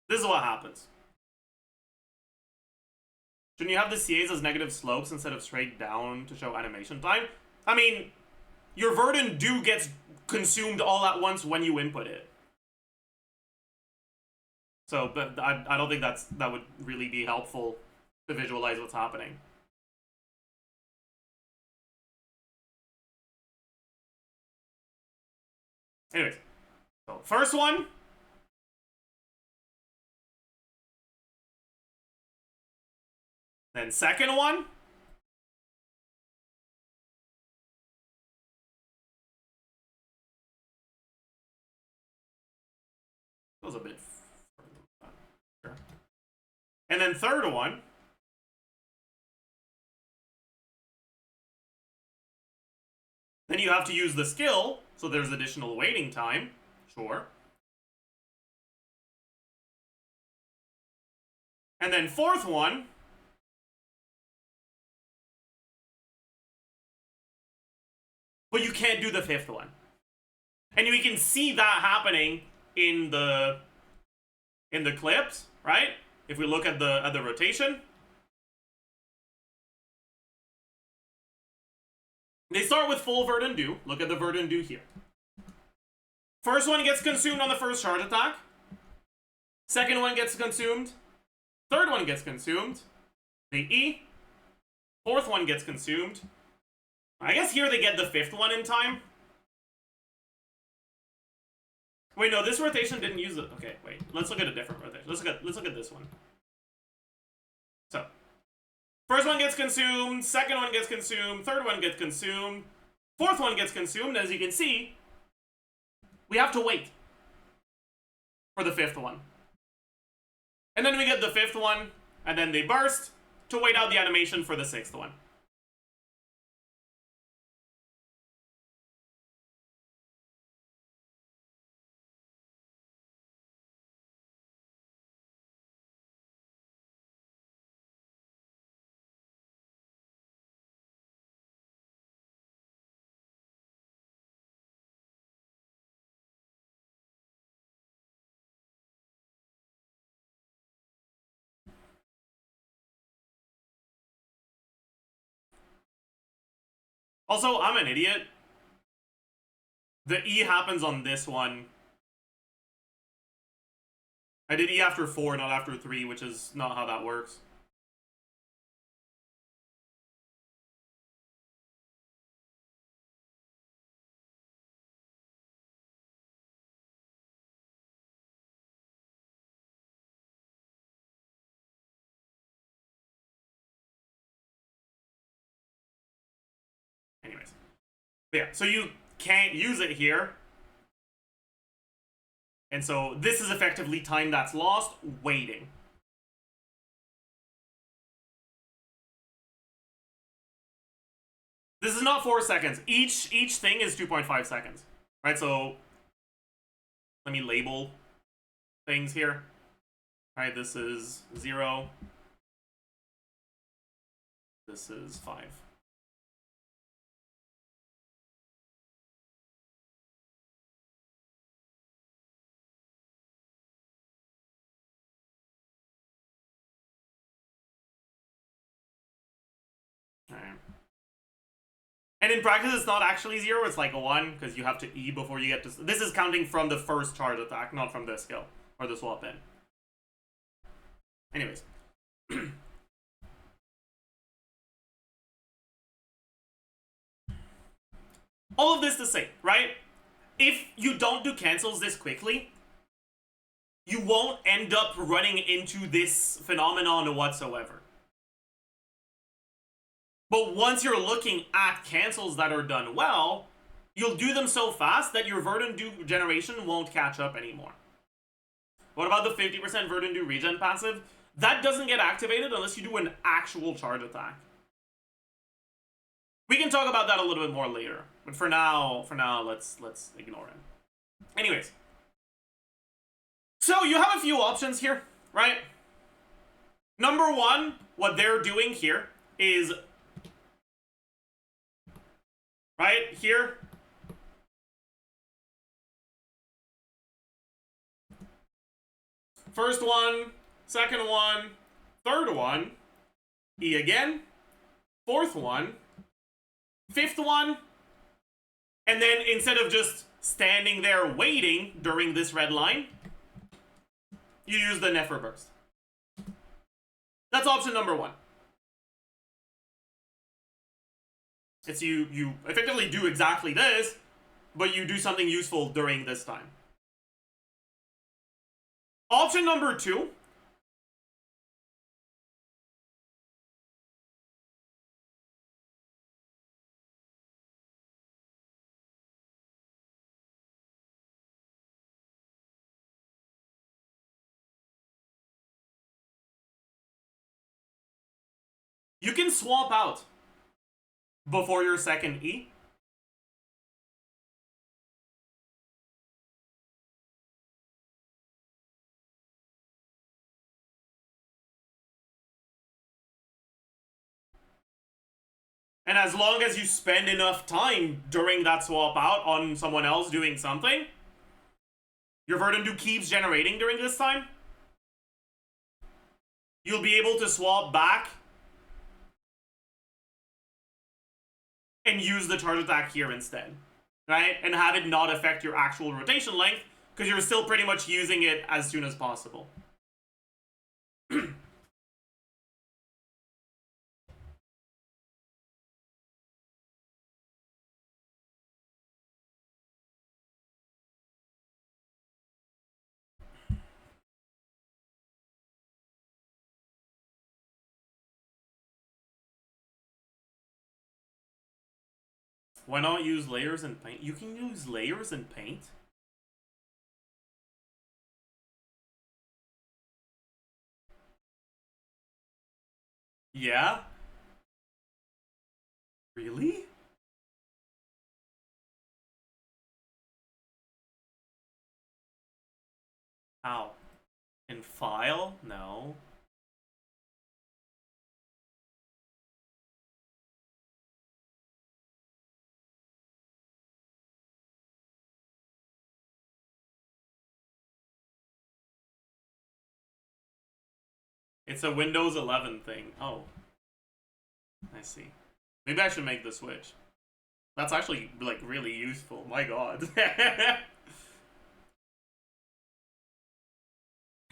this is what happens. Shouldn't you have the CAs as negative slopes instead of straight down to show animation time? I mean, your verdant do gets consumed all at once when you input it. So, but I don't think that would really be helpful to visualize what's happening. Anyways, so first one. Then second one. That was a bit sure. And then third one. Then you have to use the skill, so there's additional waiting time. Sure. And then fourth one. But you can't do the fifth one. And we can see that happening in the clips, right? If we look at the rotation. They start with full verdant dew. Look at the verdant dew here. First one gets consumed on the first charge attack. Second one gets consumed. Third one gets consumed. They E. Fourth one gets consumed. I guess here they get the fifth one in time. Wait, no, this rotation didn't use it. Okay, wait. Let's look at a different rotation. Let's look at this one. So, first one gets consumed, second one gets consumed, third one gets consumed, fourth one gets consumed. As you can see, we have to wait for the fifth one. And then we get the fifth one, and then they burst to wait out the animation for the sixth one. Also, I'm an idiot. The E happens on this one. I did E after 4, not after 3, which is not how that works. Anyways. But yeah, so you can't use it here. And so this is effectively time that's lost waiting. This is not 4 seconds. Each thing is 2.5 seconds. Right, so let me label things here. Alright, this is 0. This is 5. And in practice, it's not actually 0, it's like a 1, because you have to E before you get to... This is counting from the first charge attack, not from the skill, or the swap in. Anyways. All of this to say, right? If you don't do cancels this quickly, you won't end up running into this phenomenon whatsoever. But once you're looking at cancels that are done well, you'll do them so fast that your verdant dew generation won't catch up anymore. What about the 50% verdant dew regen passive? That doesn't get activated unless you do an actual charge attack. We can talk about that a little bit more later, but for now, let's ignore it. Anyways, so you have a few options here, right? Number one, what they're doing here is, right here, first one, second one, third one, E again, fourth one, fifth one, and then instead of just standing there waiting during this red line, you use the Nefer burst. That's option number one. It's you effectively do exactly this, but you do something useful during this time. Option number two. You can swap out before your second E. And as long as you spend enough time during that swap out on someone else doing something, your Verdundu keeps generating during this time, you'll be able to swap back and use the charge attack here instead, right? And have it not affect your actual rotation length, because you're still pretty much using it as soon as possible. Why not use layers in paint? You can use layers in paint? Yeah? Really? How? In file? No. It's a Windows 11 thing. Oh. I see. Maybe I should make the switch. That's actually, like, really useful. My god.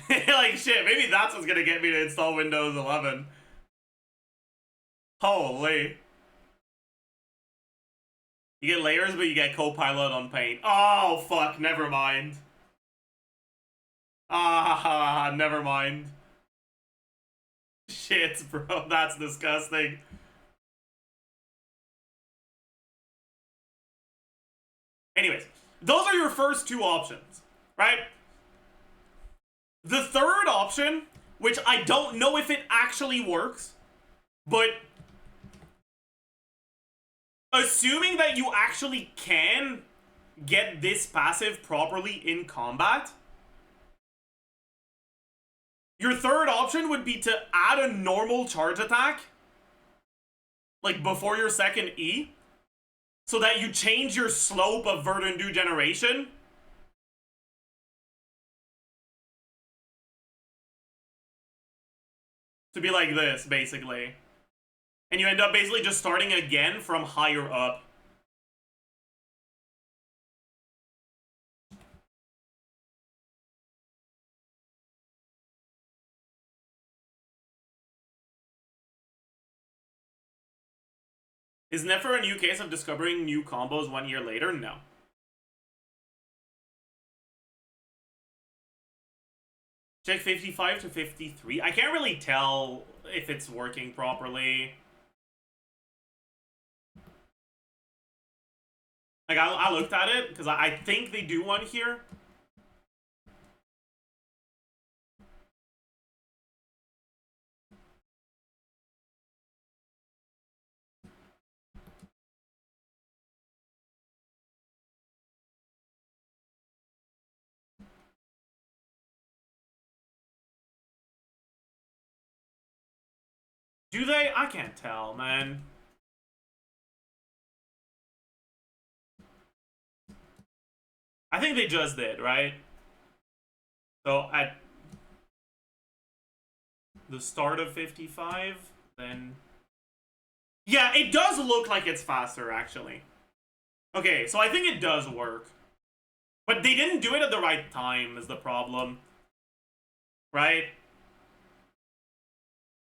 Like, shit, maybe that's what's gonna get me to install Windows 11. Holy. You get layers, but you get Copilot on Paint. Oh, fuck, never mind. Ah, never mind. Shit, bro, that's disgusting. Anyways, those are your first two options, right? The third option, which I don't know if it actually works, but assuming that you actually can get this passive properly in combat, your third option would be to add a normal charge attack, like before your second E, so that you change your slope of Verdundu generation to be like this, basically. And you end up basically just starting again from higher up. Is Nefer a new case of discovering new combos 1 year later? No. Check 55 to 53. I can't really tell if it's working properly. Like, I looked at it, because I think they do one here. Do they? I can't tell, man. I think they just did, right? So at the start of 55, then... Yeah, it does look like it's faster, actually. Okay, so I think it does work. But they didn't do it at the right time, is the problem. Right?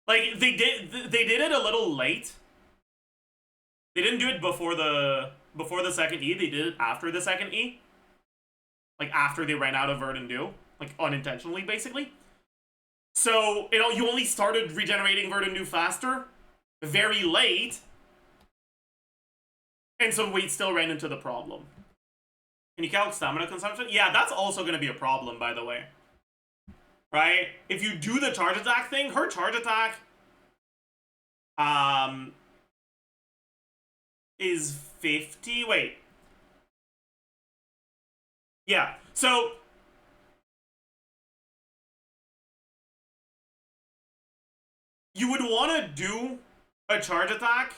Like, they did it a little late. They didn't do it before the second E, they did it after the second E. Like, after they ran out of Verdant Dew. Like, unintentionally, basically. So, you only started regenerating Verdant Dew faster, very late, and so we still ran into the problem. Can you count stamina consumption? Yeah, that's also going to be a problem, by the way. Right? If you do the charge attack thing, her charge attack is 50. Wait. Yeah. So you would want to do a charge attack.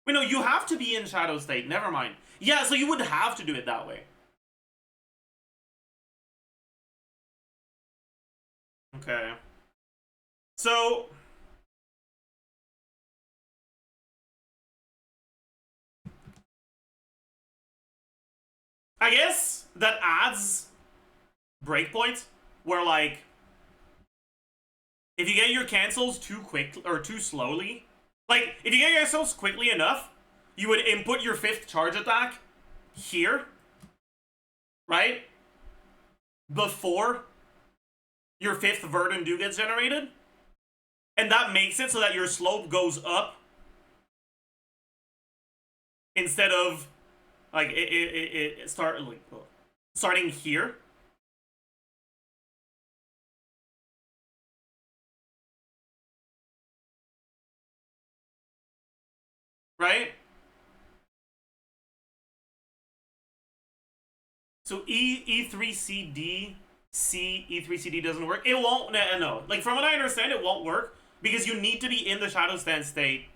Wait, no, you have to be in Shadow State. Never mind. Yeah, so you would have to do it that way. Okay. So I guess that adds breakpoints where, like, if you get your cancels too quick or too slowly, like, if you get your cancels quickly enough, you would input your 5th charge attack here, right? Before your 5th Verdant Dew gets generated. And that makes it so that your slope goes up instead of, like, starting here. Right? So E3CD E3CD doesn't work. It won't. No. Like, from what I understand, it won't work because you need to be in the Shadow Stand state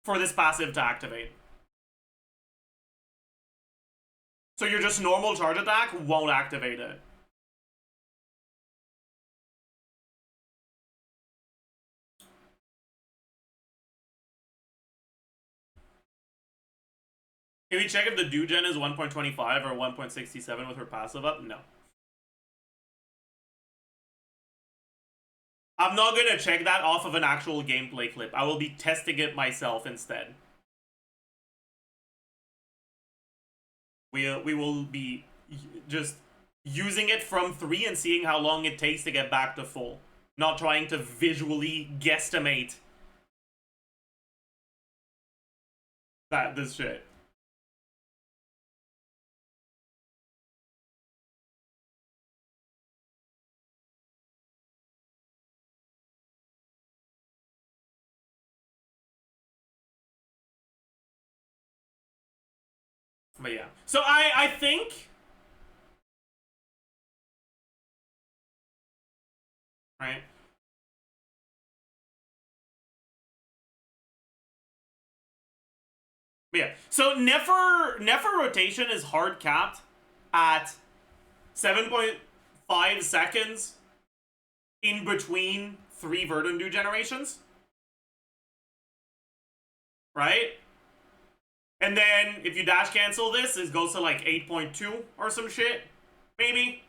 for this passive to activate. So your just normal charge attack won't activate it. Can we check if the Dew Gen is 1.25 or 1.67 with her passive up? No. I'm not gonna check that off of an actual gameplay clip. I will be testing it myself instead. We will be just using it from 3 and seeing how long it takes to get back to full. Not trying to visually guesstimate this shit. But yeah. So I think, right? But yeah. So Nefer rotation is hard capped at 7.5 seconds in between 3 Verdant Dew generations. Right? And then if you dash cancel this, it goes to like 8.2 or some shit. Maybe.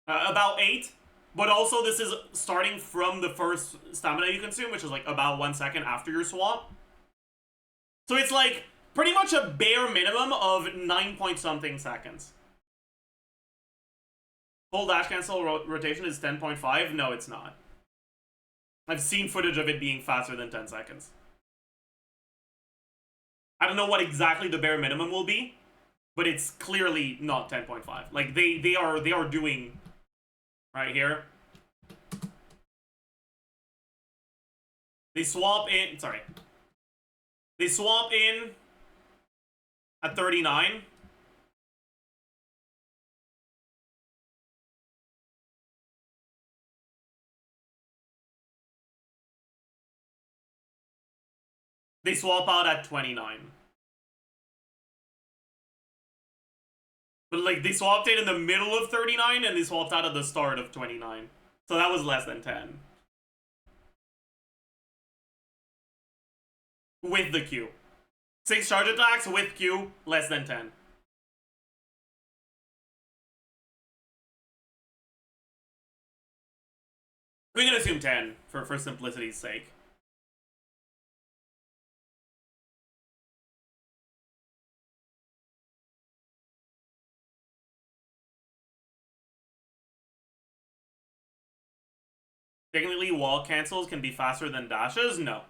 About 8. But also this is starting from the first stamina you consume, which is like about 1 second after your swap. So it's like pretty much a bare minimum of 9 point something seconds. Full dash cancel rotation is 10.5. No, it's not. I've seen footage of it being faster than 10 seconds. I don't know what exactly the bare minimum will be, but it's clearly not 10.5. Like they are doing right here. They swap in, sorry. They swap in at 39. They swap out at 29. But like they swapped it in the middle of 39 and they swapped out at the start of 29. So that was less than 10. With the Q. 6 charge attacks with Q, less than 10. We can assume 10 for simplicity's sake. Technically, wall cancels can be faster than dashes? No.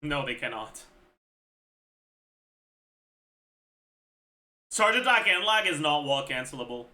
No, they cannot. Charge attack and lag is not wall cancelable.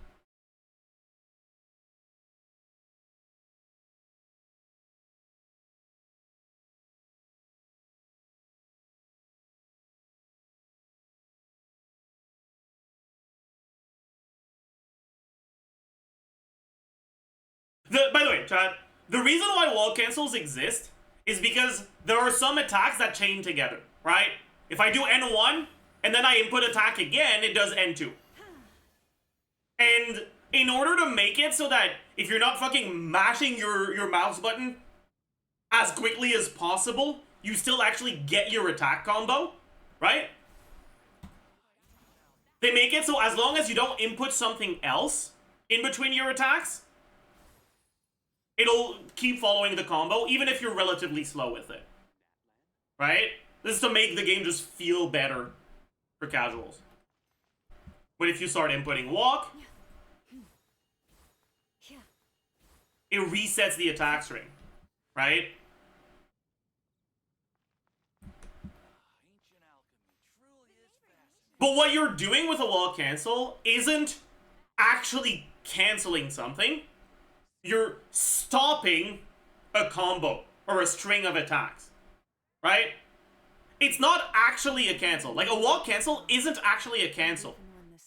By the way, chat, the reason why wall cancels exist is because there are some attacks that chain together, right? If I do N1 and then I input attack again, it does N2. And in order to make it so that if you're not fucking mashing your mouse button as quickly as possible, you still actually get your attack combo, right? They make it so as long as you don't input something else in between your attacks, it'll keep following the combo, even if you're relatively slow with it. Right? This is to make the game just feel better for casuals. But if you start inputting walk, it resets the attack string. Right? But what you're doing with a wall cancel isn't actually canceling something. You're stopping a combo or a string of attacks, right? It's not actually a cancel. Like, a wall cancel isn't actually a cancel.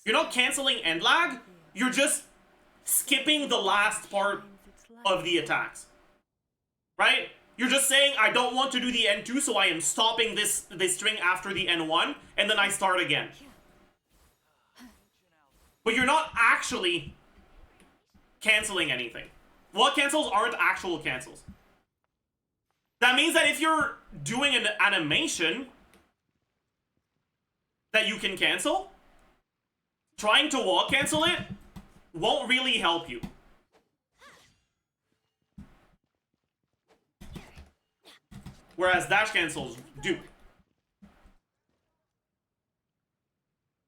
You're not canceling end lag, you're just skipping the last part of the attacks, right? You're just saying, I don't want to do the N2, so I am stopping this string after the N1, and then I start again. But you're not actually canceling anything. Wall cancels aren't actual cancels. That means that if you're doing an animation that you can cancel, trying to wall cancel it won't really help you. Whereas dash cancels do.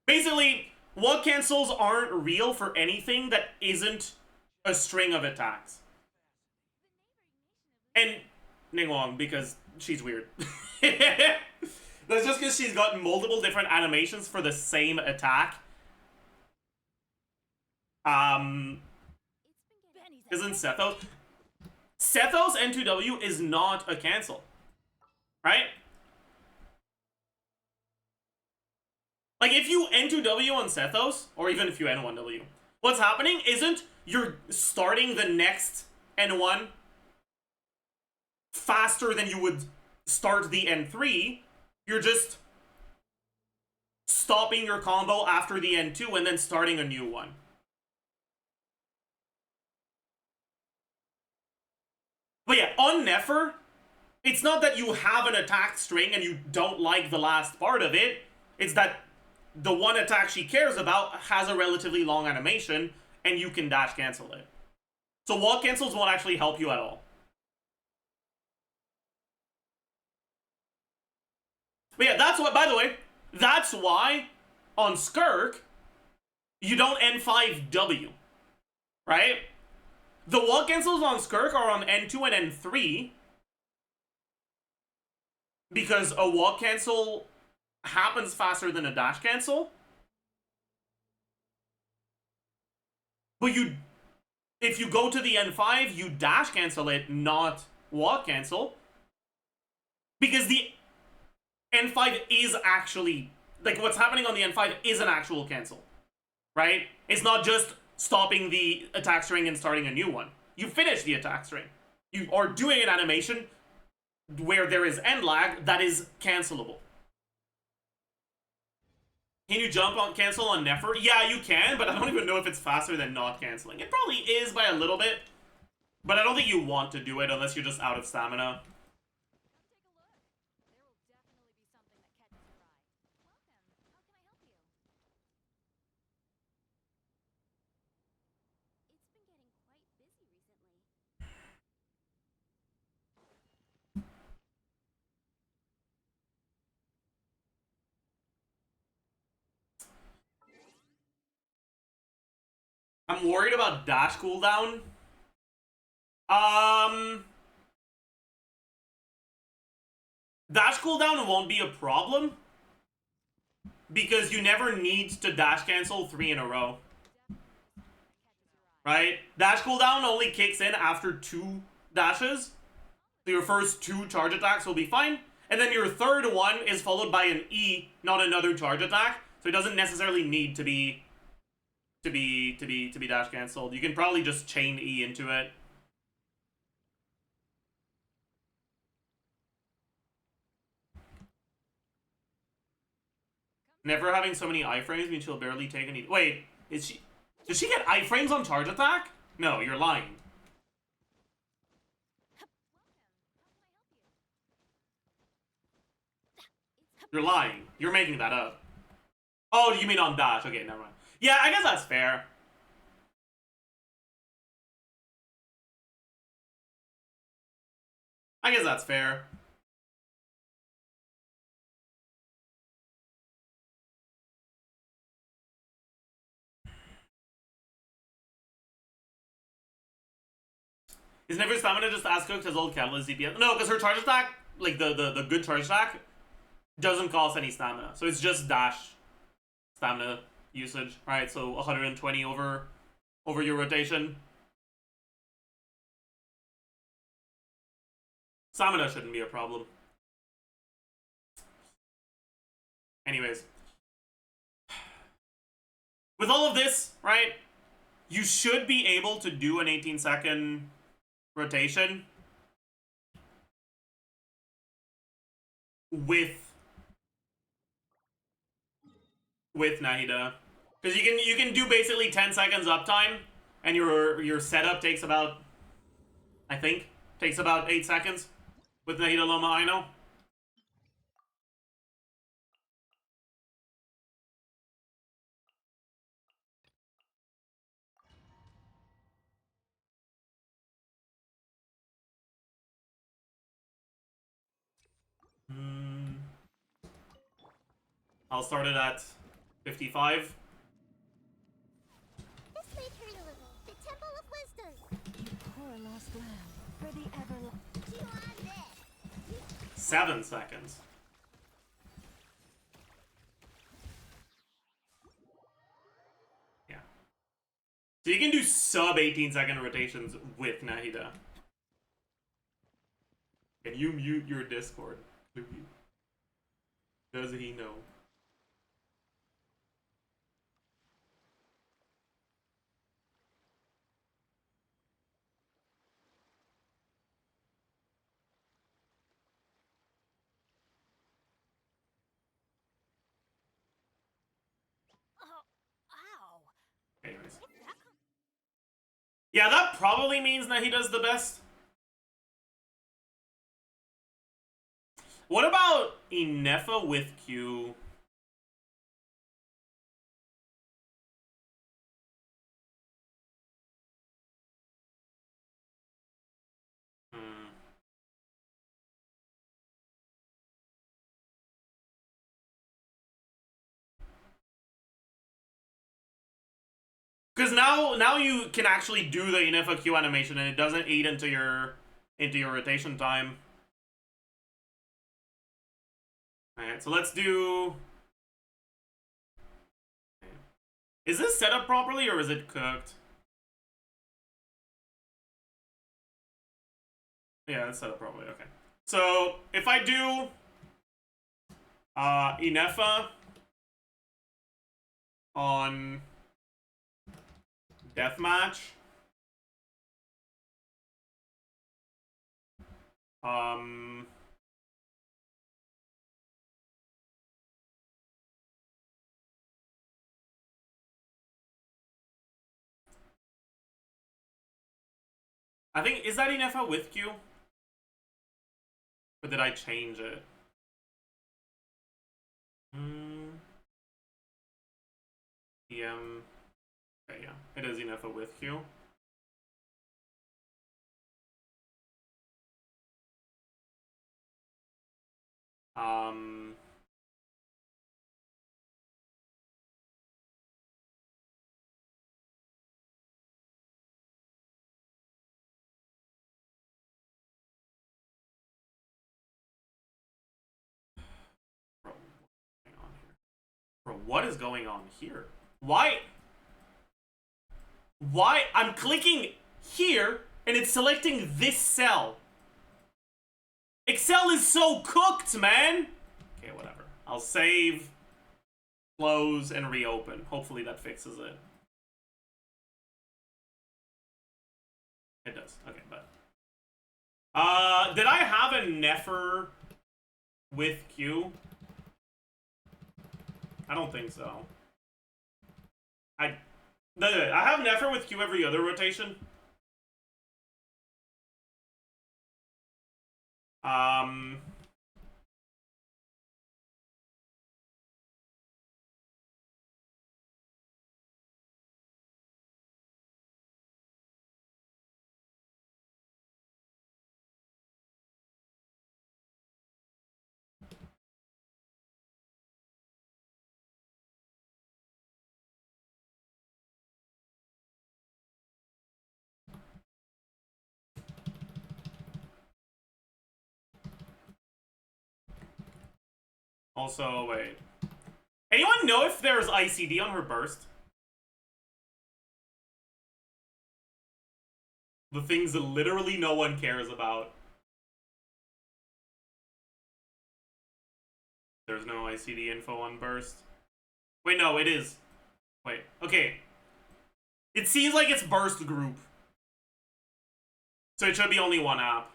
Basically, wall cancels aren't real for anything that isn't a string of attacks. And Ningguang, because she's weird. That's just because she's got multiple different animations for the same attack. Isn't Sethos? Sethos N2W is not a cancel. Right? Like, if you N2W on Sethos, or even if you N1W, what's happening isn't you're starting the next N1 faster than you would start the N3. You're just stopping your combo after the N2 and then starting a new one. But yeah, on Nefer, it's not that you have an attack string and you don't like the last part of it. It's that the one attack she cares about has a relatively long animation and you can dash cancel it. So wall cancels won't actually help you at all. But yeah, that's what, by the way, that's why on Skirk, you don't N5W, right? The wall cancels on Skirk are on N2 and N3 because a wall cancel happens faster than a dash cancel. But if you go to the N5, you dash cancel it, not wall cancel. Because the N5 is actually, like, what's happening on the N5 is an actual cancel, right? It's not just stopping the attack string and starting a new one. You finish the attack string. You are doing an animation where there is end lag that is cancelable. Can you jump on cancel on Nefer? Yeah, you can, but I don't even know if it's faster than not canceling. It probably is by a little bit, but I don't think you want to do it unless you're just out of stamina. I'm worried about dash cooldown. Dash cooldown won't be a problem because you never need to dash cancel 3 in a row. Right? Dash cooldown only kicks in after 2 dashes. So your first 2 charge attacks will be fine. And then your third one is followed by an E, not another charge attack. So it doesn't necessarily need to be dash cancelled. You can probably just chain E into it. Never having so many iframes means she'll barely take any. Wait, does she get iframes on charge attack? No, you're lying. You're lying. You're making that up. Oh, you mean on dash? Okay, never mind. Yeah, I guess that's fair. I guess that's fair. Is Nefer stamina just as cooked as old Catalyst DPS? No, because her charge attack, like the good charge attack, doesn't cost any stamina. So it's just dash stamina usage. Right, so 120 over your rotation. Stamina shouldn't be a problem. Anyways. With all of this, right, you should be able to do an 18-second rotation with Nahida. Because you can do basically 10 seconds uptime, and your setup takes about, I think, takes about 8 seconds with Nahida Loma Aino. I'll start it at 55. This may hurt a little. The Temple of Wisdom. Poor lost lamb, for the everlasting. 7 seconds. Yeah. So you can do sub 18-second rotations with Nahida. Can you mute your Discord? Does he know? Ow. Anyways. Yeah, that probably means Nahida's the best. What about Nefer with Q? Because now you can actually do the Nefer Q animation and it doesn't eat into your rotation time. Alright, so let's do... Is this set up properly or is it cooked? Yeah, it's set up properly, okay. So, if I do... Inefa on Deathmatch. I think, is that Inefa with Q? Or did I change it? Okay, yeah. It is Inefa with Q. what is going on here? Why? Why? I'm clicking here, and it's selecting this cell. Excel is so cooked, man! Okay, whatever. I'll save, close, and reopen. Hopefully that fixes it. It does. Okay, but... did I have a Nefer with Q? I don't think so. I have Nefer with Q every other rotation. Also, wait. Anyone know if there's ICD on her burst? The things that literally no one cares about. There's no ICD info on burst. Wait, no, it is. Wait, okay. It seems like it's burst group. So it should be only one app.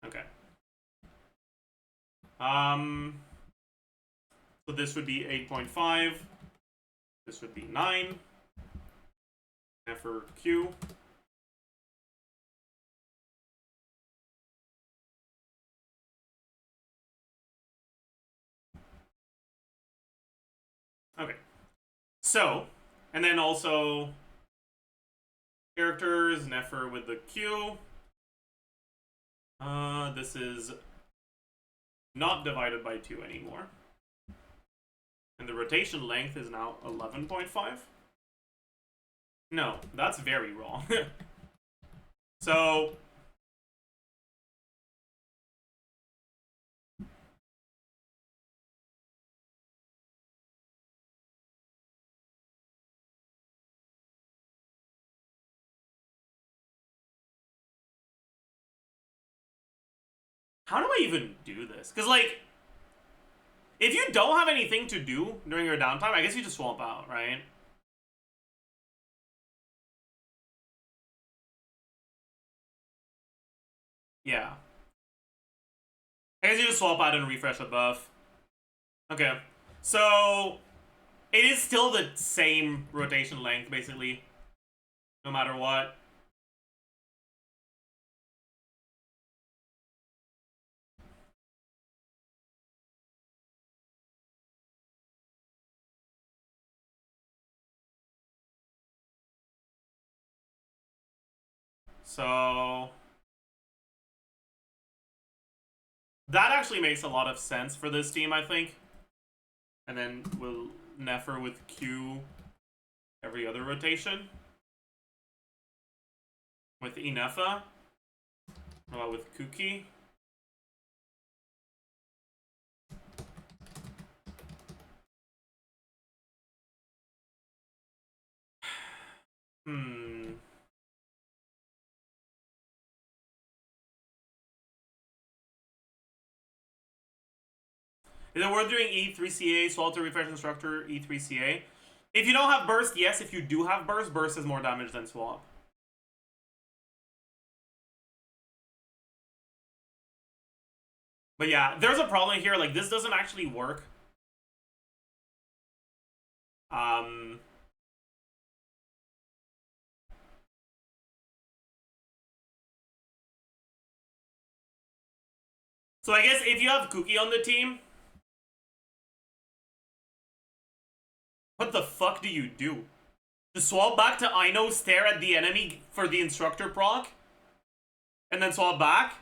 Okay. So this would be 8.5. This would be 9. Nefer Q. Okay. So, and then also characters, Nefer with the Q. This is not divided by 2 anymore. And the rotation length is now 11.5. No, that's very wrong. So... how do I even do this? Because, like, if you don't have anything to do during your downtime, I guess you just swap out, right? Yeah. I guess you just swap out and refresh the buff. Okay. So, it is still the same rotation length, basically. No matter what. So... that actually makes a lot of sense for this team, I think. And then we'll Nefer with Q every other rotation. With Inefa. With Kuki. Is it worth doing E3CA, swap to refresh instructor, E3CA? If you don't have burst, yes. If you do have burst, burst is more damage than swap. But yeah, there's a problem here. Like, this doesn't actually work. So I guess if you have Cookie on the team, what the fuck do you do? Just swap back to Ino, stare at the enemy for the instructor proc? And then swap back?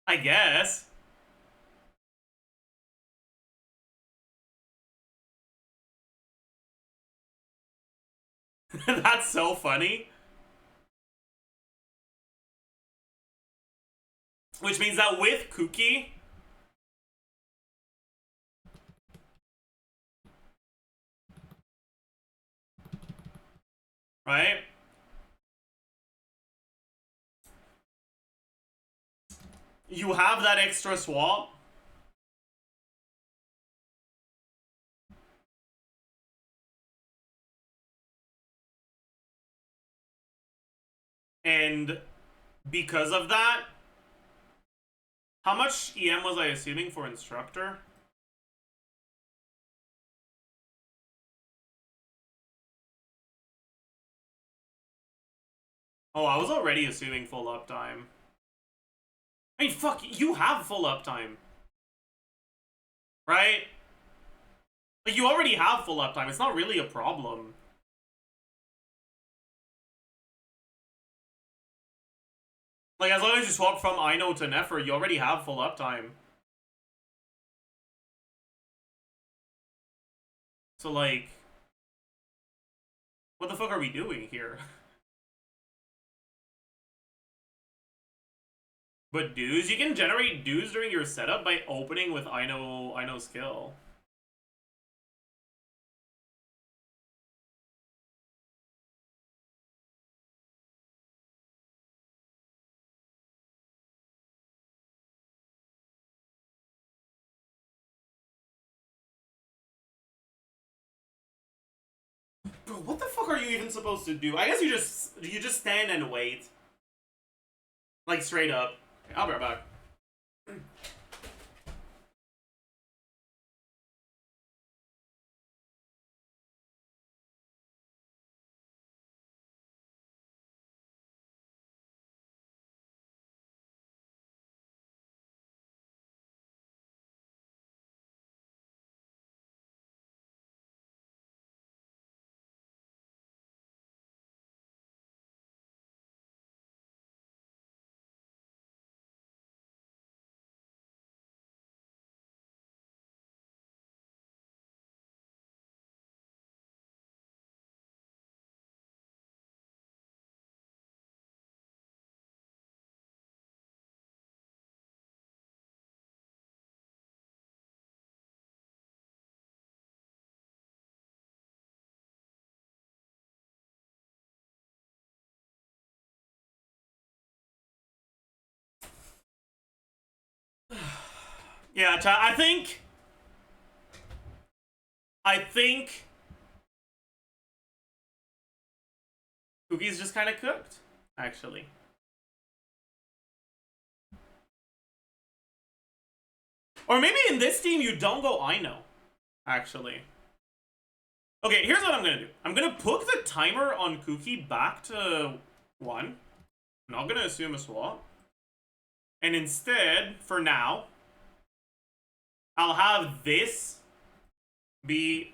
I guess. That's so funny. Which means that with Cookie... right? You have that extra swap. And because of that, how much EM was I assuming for instructor? Oh, I was already assuming full uptime. I mean, fuck, you have full uptime. Right? Like, you already have full uptime. It's not really a problem. Like, as long as you swap from Ino to Nefer, you already have full uptime. So, like, what the fuck are we doing here? But dues? You can generate dues during your setup by opening with Ino skill. Bro, what the fuck are you even supposed to do? I guess you just stand and wait. Like, straight up. I'll be right back. Yeah, I think Cookie's just kind of cooked, actually. Or maybe in this team you don't go Ino, actually. Okay, here's what I'm gonna do. I'm gonna put the timer on Cookie back to 1. I'm not gonna assume a swap. And instead, for now, I'll have this be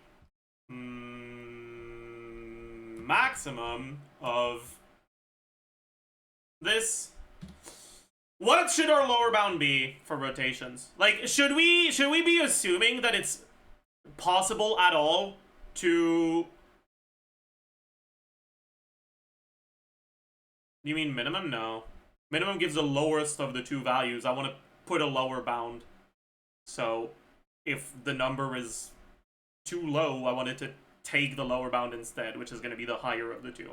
maximum of this. What should our lower bound be for rotations? Like, should we be assuming that it's possible at all to... You mean minimum? No. Minimum gives the lowest of the two values. I want to put a lower bound. So, if the number is too low, I want it to take the lower bound instead, which is going to be the higher of the two.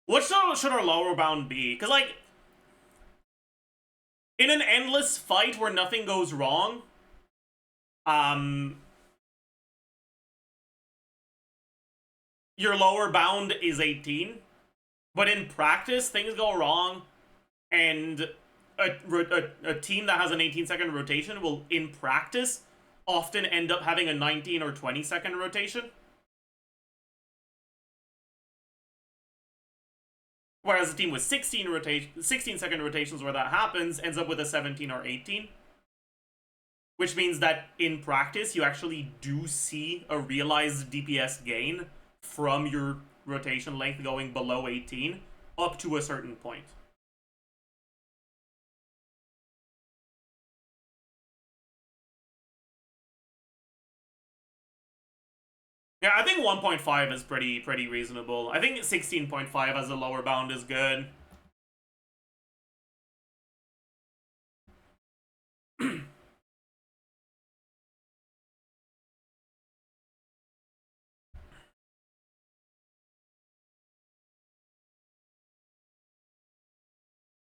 What should our lower bound be? Because, like, in an endless fight where nothing goes wrong, your lower bound is 18. But in practice, things go wrong, and a team that has an 18-second rotation will, in practice, often end up having a 19 or 20-second rotation. Whereas a team with 16-second rotations where that happens ends up with a 17 or 18. Which means that in practice, you actually do see a realized DPS gain from your rotation length going below 18 up to a certain point. Yeah, I think 1.5 is pretty reasonable. I think 16.5 as a lower bound is good.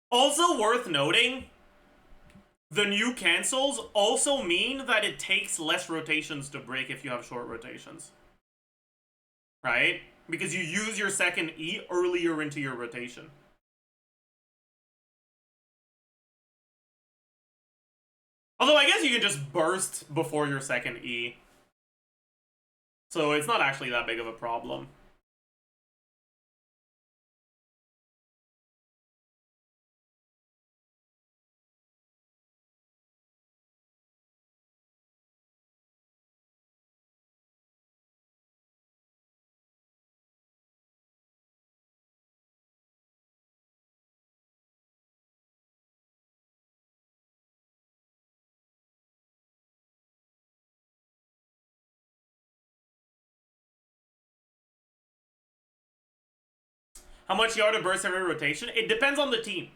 Also worth noting, the new cancels also mean that it takes less rotations to break if you have short rotations. Right? Because you use your second E earlier into your rotation. Although I guess you can just burst before your second E. So it's not actually that big of a problem. How much yard to burst every rotation? It depends on the team.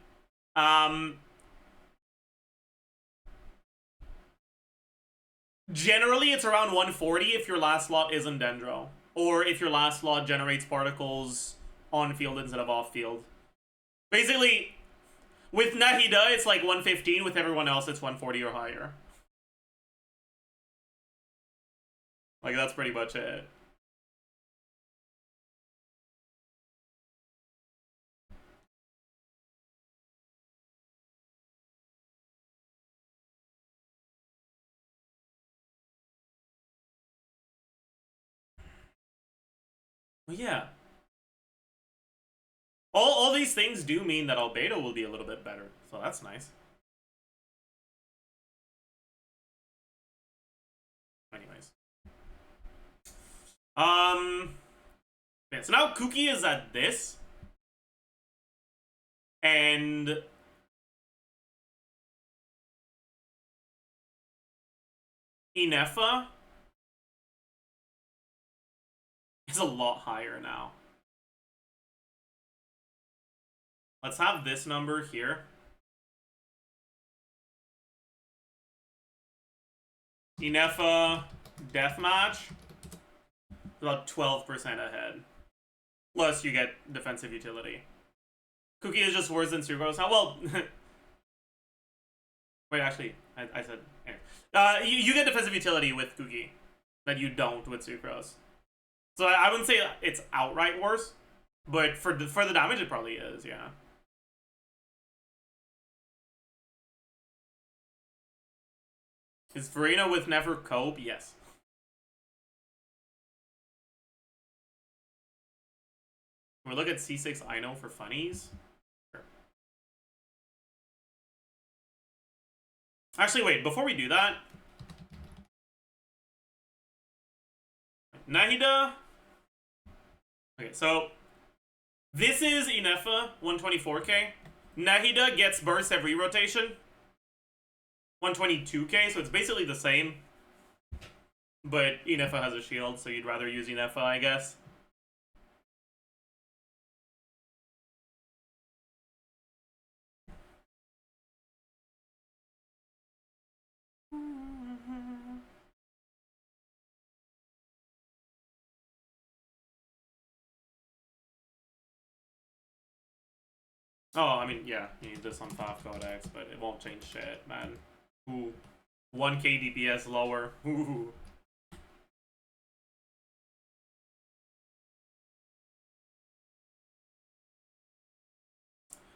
Generally, it's around 140 if your last slot isn't Dendro. Or if your last slot generates particles on field instead of off field. Basically, with Nahida, it's like 115. With everyone else, it's 140 or higher. Like, that's pretty much it. Well, yeah. All these things do mean that Albedo will be a little bit better. So that's nice. Anyways. Yeah, so now Kuki is at this. And Inefa is a lot higher now. Let's have this number here. Inefa deathmatch, about 12% ahead. Plus you get defensive utility. Kuki is just worse than Sucrose. Well, wait, actually, I said, anyway. You get defensive utility with Kuki that you don't with Sucrose. So I wouldn't say it's outright worse, but for the damage it probably is, yeah. Is Farina with Nefer cope? Yes. Can we look at C6 Ino for funnies? Sure. Actually, wait, before we do that, Nahida. Okay, so this is Inefa 124k. Nahida gets burst every rotation. 122k, so it's basically the same. But Inefa has a shield, so you'd rather use Inefa, I guess. Oh, I mean, yeah, you need this on 5 codex, but it won't change shit, man. Ooh. 1k DPS lower. Ooh.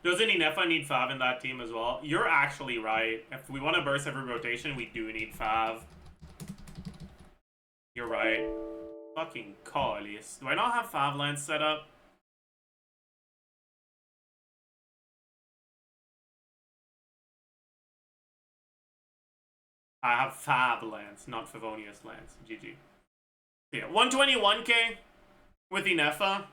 Doesn't Inefa need Fav in that team as well? You're actually right. If we want to burst every rotation, we do need Fav. You're right. Fucking Colis. Do I not have Fav Lance set up? I have Fab Lance, not Favonius Lance. GG. Yeah, 121k with Inefa.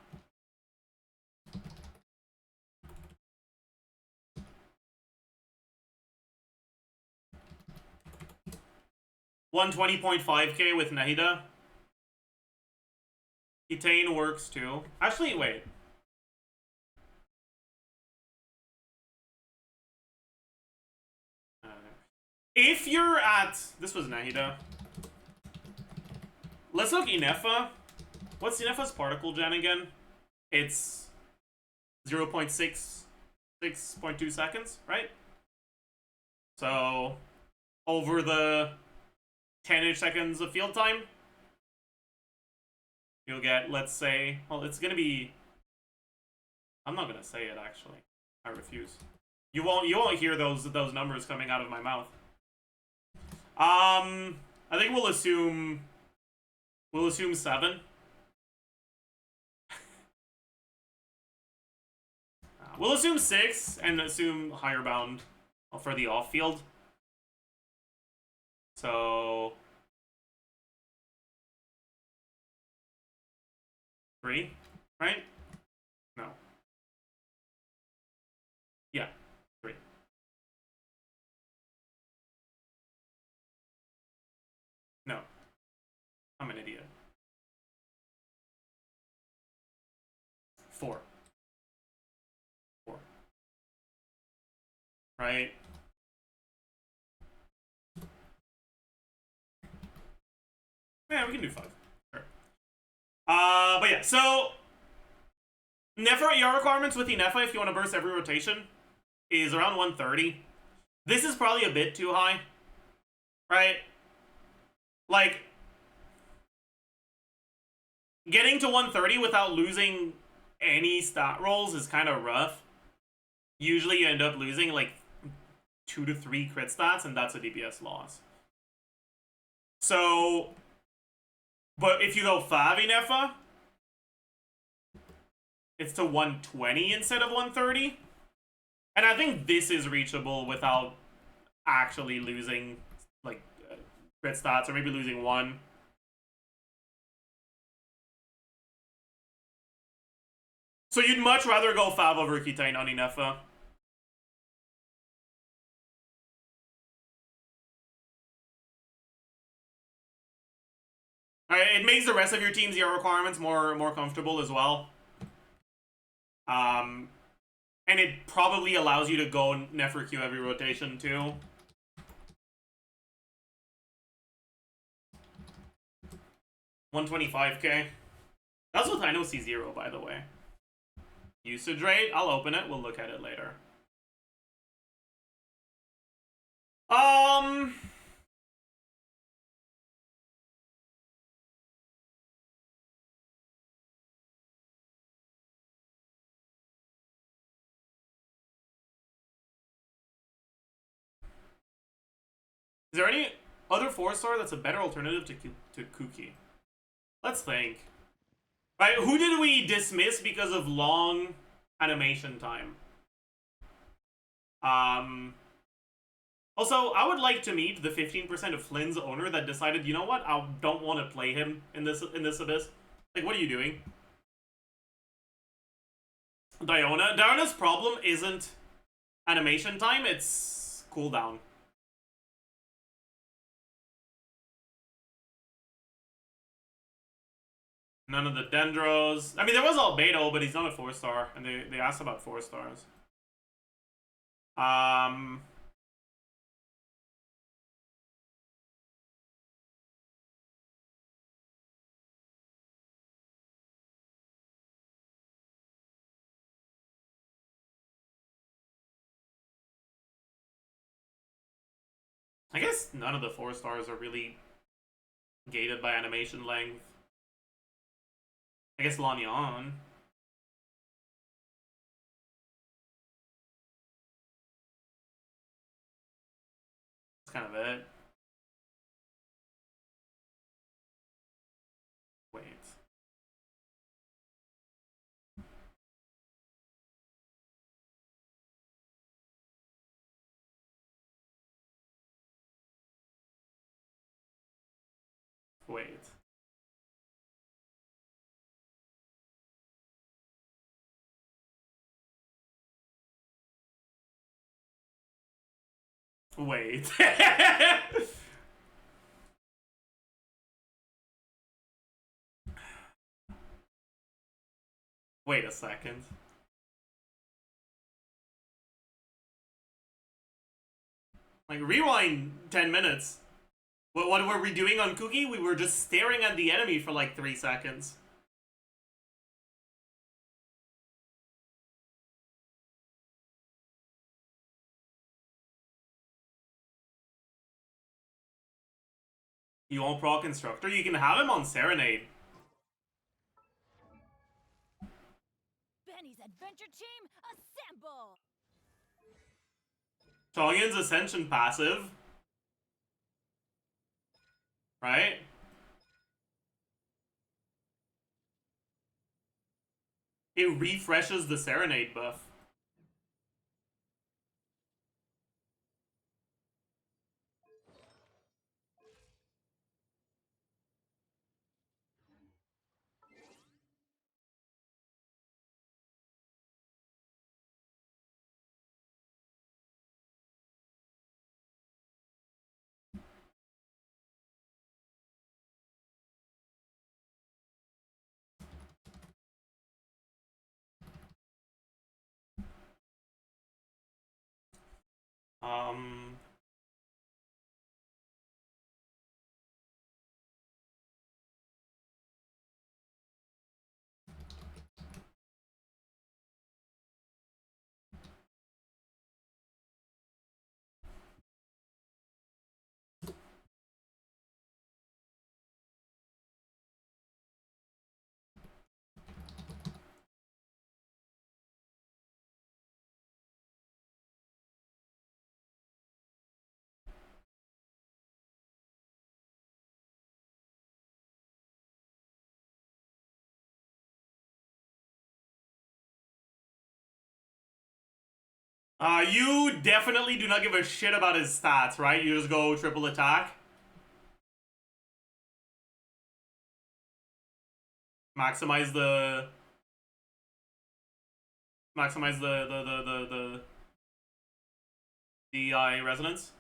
$120.5k with Nahida. Etane works too. Actually, wait. If you're at... This was Nahida. Let's look Inefa. What's Inefa's particle gen again? It's 0.6 6.2 seconds, right? So, over the 10-ish seconds of field time, you'll get, let's say, well, it's gonna be, I'm not gonna say it actually. I refuse. You won't hear those numbers coming out of my mouth. I think we'll assume 7. We'll assume 6 and assume higher bound for the off field. So 3, right? No. Yeah, 3. No. I'm an idiot. 4. Right? Yeah, we can do 5. Sure. But yeah, so Nefer ER requirements with the Nefer, if you want to burst every rotation, is around 130. This is probably a bit too high. Right? Like, getting to 130 without losing any stat rolls is kind of rough. Usually you end up losing like 2 to 3 crit stats, and that's a DPS loss. So, but if you go 5 in Nefer, it's to 120 instead of 130. And I think this is reachable without actually losing like crit stats, or maybe losing 1. So you'd much rather go 5 over Kitain on Nefer. It makes the rest of your team's ER requirements more comfortable as well. And it probably allows you to go Nefer Q every rotation too. $125k. That's what I know C0, by the way. Usage rate, I'll open it, we'll look at it later. Is there any other 4-star that's a better alternative to Kuki? Let's think. Right, who did we dismiss because of long animation time? Also, I would like to meet the 15% of Flynn's owner that decided, you know what, I don't want to play him in this abyss. Like, what are you doing? Diona's problem isn't animation time, it's cooldown. None of the Dendros. I mean, there was Albedo, but he's not a 4-star, and they asked about 4 stars. I guess none of the 4 stars are really gated by animation length. I guess Lanyan. That's kind of it. Wait. Wait. Wait. Wait a second. Like, rewind 10 minutes. What were we doing on Kuki? We were just staring at the enemy for like 3 seconds. You won't proc Instructor? You can have him on Serenade. Benny's adventure team, assemble! Chongyun's Ascension passive. Right? It refreshes the Serenade buff. Um... You definitely do not give a shit about his stats, right? You just go triple attack. Maximize the DI resonance.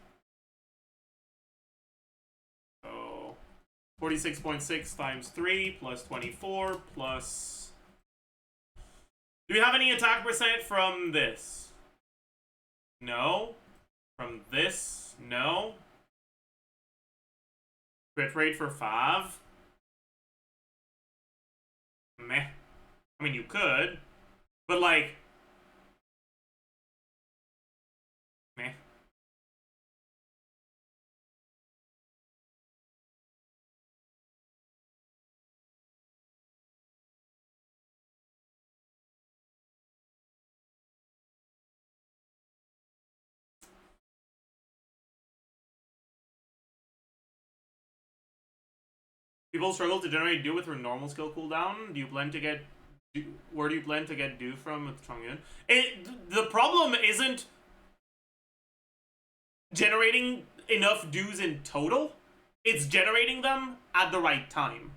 So 46.6 times 3 plus 24 plus... Do we have any attack percent from this? No. From this? No. Crit rate for 5? Meh. I mean, you could. But, like... Meh. People struggle to generate do with her normal skill cooldown. Do you plan to get... Where do you plan to get do from with Chongyun? The problem isn't generating enough dues in total. It's generating them at the right time.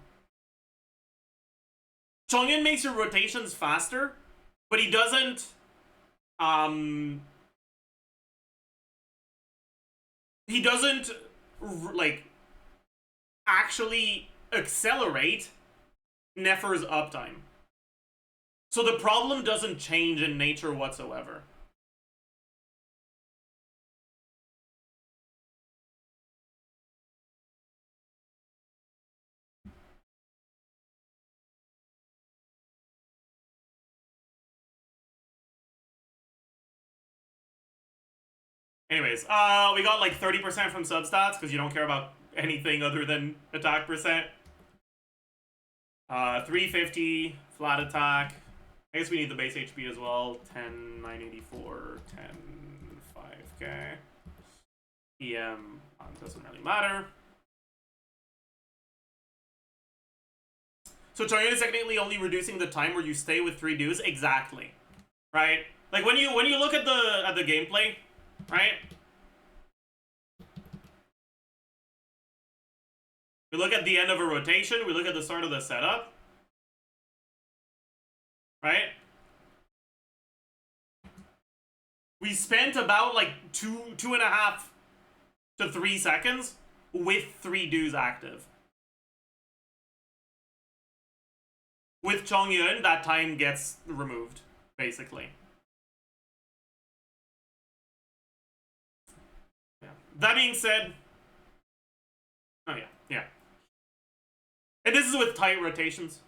Chongyun makes your rotations faster, but he doesn't... He doesn't, like, actually accelerate Nefer's uptime. So the problem doesn't change in nature whatsoever. Anyways, we got like 30% from substats because you don't care about anything other than attack percent. 350 flat attack. I guess we need the base HP as well. 10, 984, 10, 5k. EM doesn't really matter. So Chongyun is technically only reducing the time where you stay with 3 dues. Exactly, right? Like when you look at the gameplay, right? We look at the end of a rotation. We look at the start of the setup, right? We spent about like two and a half to 3 seconds with 3 dues active. With Chongyun, that time gets removed, basically. Yeah. That being said, oh yeah. And this is with tight rotations.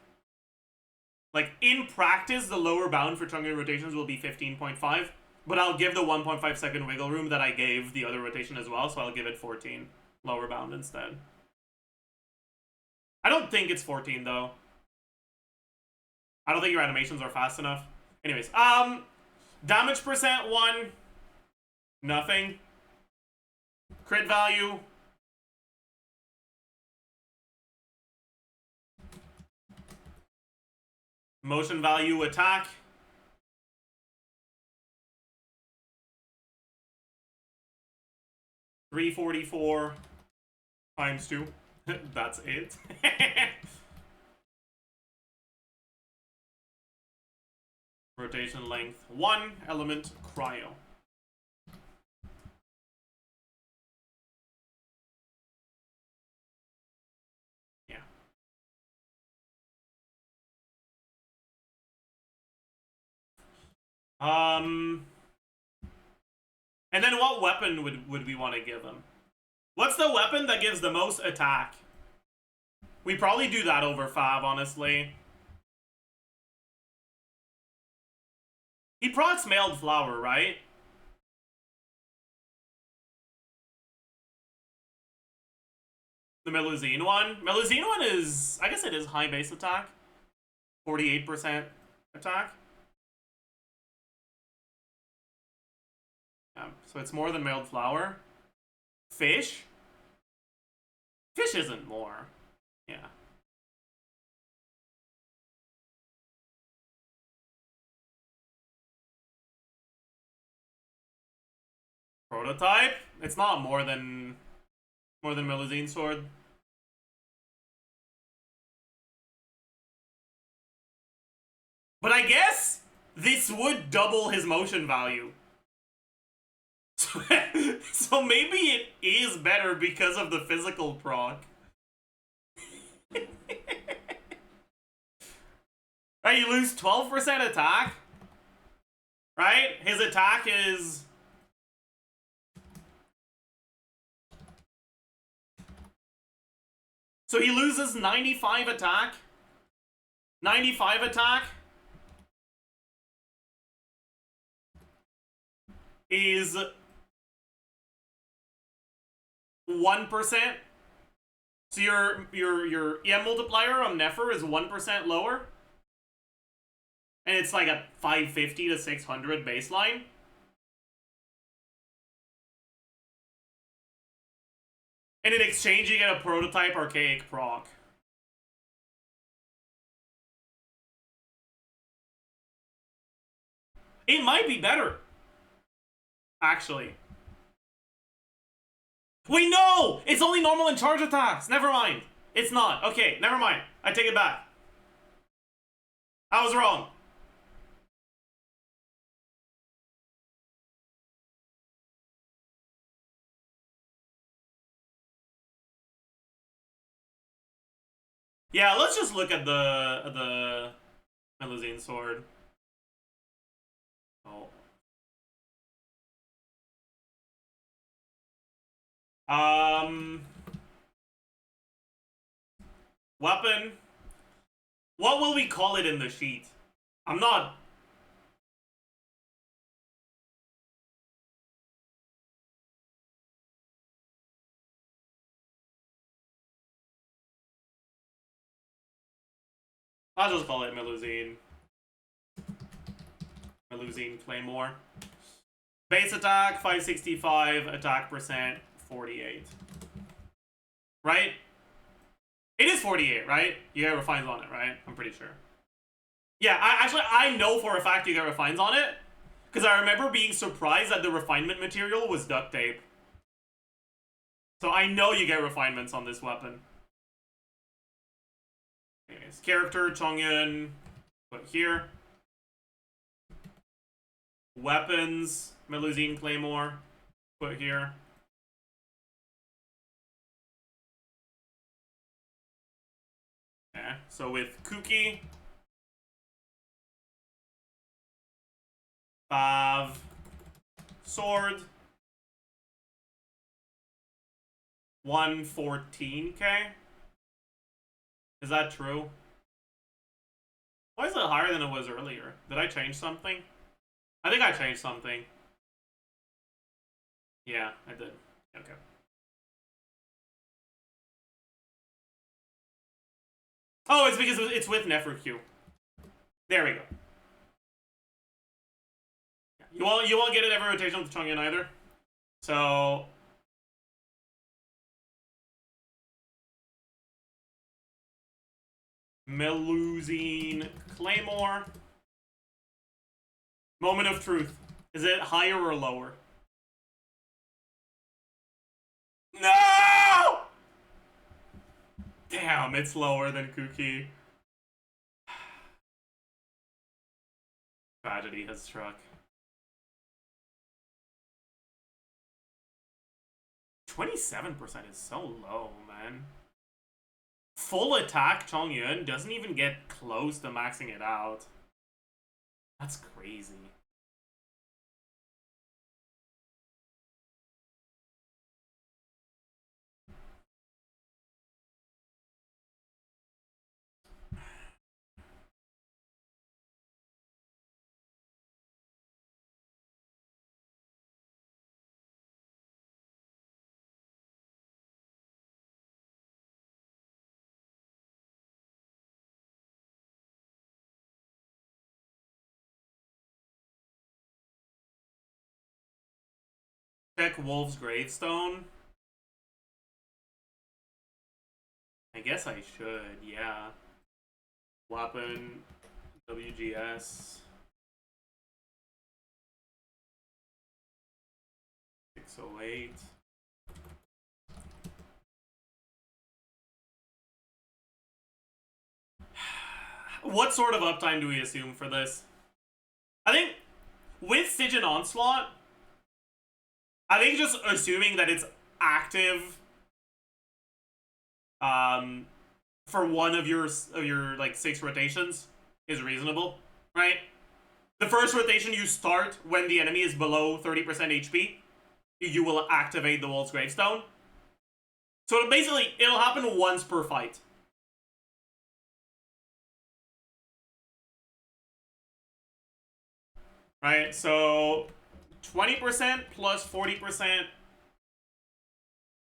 Like, in practice, the lower bound for Chongyun rotations will be 15.5, but I'll give the 1.5 second wiggle room that I gave the other rotation as well, so I'll give it 14 lower bound instead. I don't think it's 14 though. I don't think your animations are fast enough. Anyways, damage percent 1. Nothing. Crit value. Motion value attack. $344 times 2. That's it. Rotation length 1. Element cryo. Yeah. And then what weapon would we want to give him? What's the weapon that gives the most attack? We probably do that over 5, honestly. He procs Mailed Flower, right? The Melusine one? Melusine one is... I guess it is high base attack. 48% attack. Yeah, so it's more than Mailed Flower. Fish? Fish isn't more. Yeah. Prototype? It's not more than Melusine Sword. But I guess this would double his motion value. So maybe it is better because of the physical proc. Right, you lose 12% attack. Right? His attack is... So he loses 95 attack. 95 attack is 1%. So your EM multiplier on Nefer is 1% lower. And it's like a 550 to 600 baseline. And in exchange, you get a prototype archaic proc. It might be better. Actually. Wait, no! It's only normal and charge attacks! Never mind. It's not. Okay, never mind. I take it back. I was wrong. Yeah, let's just look at the Melusine Sword. Oh. Weapon. What will we call it in the sheet? I'm not... I'll just call it Melusine. Melusine Claymore. Base attack, 565. Attack percent, 48. Right? It is 48, right? You get refines on it, right? I'm pretty sure. Yeah, I know for a fact you get refines on it. Because I remember being surprised that the refinement material was duct tape. So I know you get refinements on this weapon. Anyways, character, Chongyun, put here. Weapons, Melusine Claymore, put here. Okay, so with Kuki, 5 sword, 114k. Is that true? Why is it higher than it was earlier? Did I change something? I think I changed something. Yeah, I did. Okay. Oh, it's because it's with Nefer Q. There we go. You won't get it every rotation with Chongyun either. So Melusine Claymore. Moment of truth. Is it higher or lower? No! Damn, it's lower than Kuki. Tragedy has struck. 27% is so low, man. Full attack Chongyun doesn't even get close to maxing it out. That's crazy. Check Wolf's Gravestone. I guess I should, yeah. Weapon, WGS. 608. What sort of uptime do we assume for this? I think with Stygian Onslaught, I think just assuming that it's active for one of your like 6 rotations is reasonable, right? The first rotation you start when the enemy is below 30% HP, you will activate the Wolf's Gravestone. So basically, it'll happen once per fight. Right, so 20% plus 40%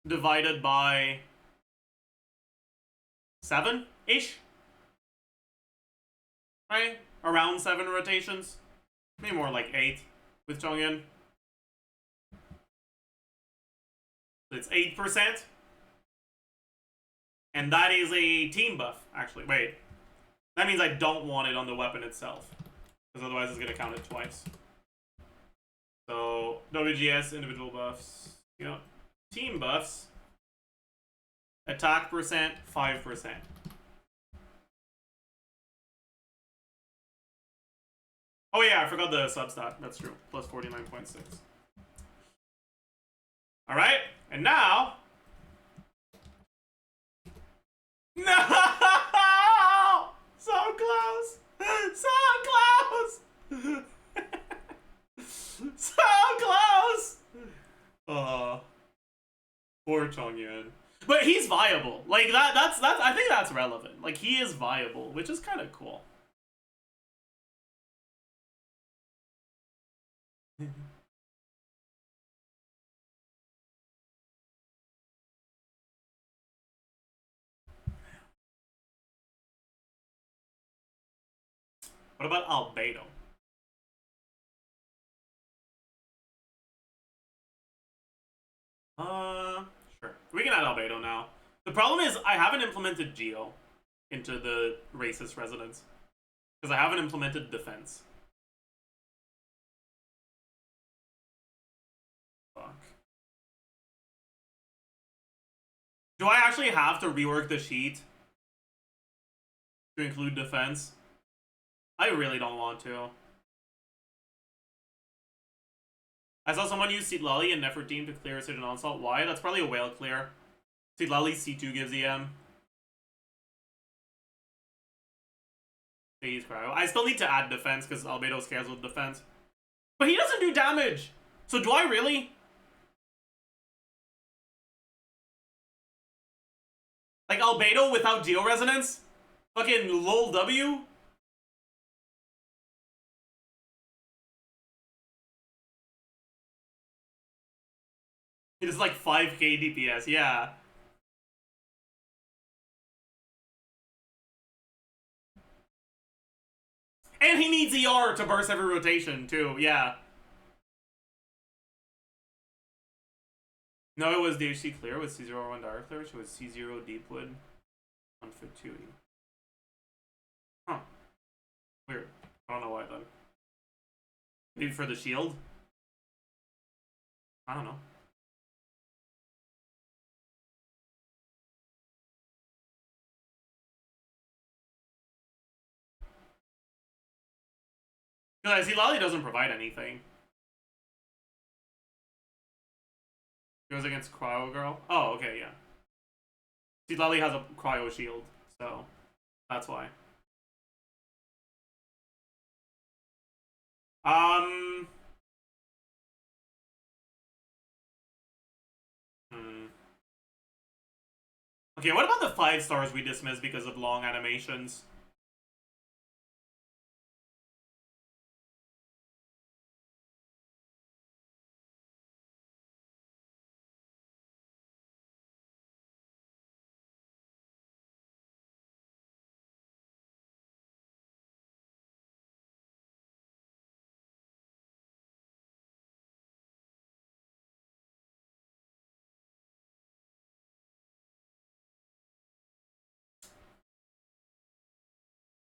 divided by 7-ish? Right? Around 7 rotations. Maybe more like 8 with Chongyun. It's 8%. And that is a team buff, actually. Wait. That means I don't want it on the weapon itself. Because otherwise it's going to count it twice. So, WGS, individual buffs. You know, team buffs. Attack percent, 5%. Oh yeah, I forgot the substat. That's true. Plus 49.6. Alright, and now... No! So close! So close! So close! Oh. Poor Chongyun. But he's viable. Like, that's I think that's relevant. Like, he is viable, which is kind of cool. What about Albedo? Sure. We can add Albedo now. The problem is I haven't implemented Geo into the racist residence. Because I haven't implemented defense. Fuck. Do I actually have to rework the sheet to include defense? I really don't want to. I saw someone use Seedlally and Nefer team to clear a Stygian Onslaught. Why? That's probably a whale clear. Seedlally C2 gives EM. He's cryo. I still need to add defense because Albedo scares with defense. But he doesn't do damage! So do I really? Like Albedo without Geo Resonance? Fucking lol W? He does like 5k DPS, yeah. And he needs ER to burst every rotation, too, yeah. No, it was DHC clear with C01 Direct Clear, which was C0 Deepwood on Fituity. Huh. Weird. I don't know why then. Maybe for the shield? I don't know. Because I see Lally doesn't provide anything. Goes against Cryo Girl. Oh, okay, yeah. See, Lally has a Cryo Shield, so that's why. Okay, what about the 5 stars we dismissed because of long animations?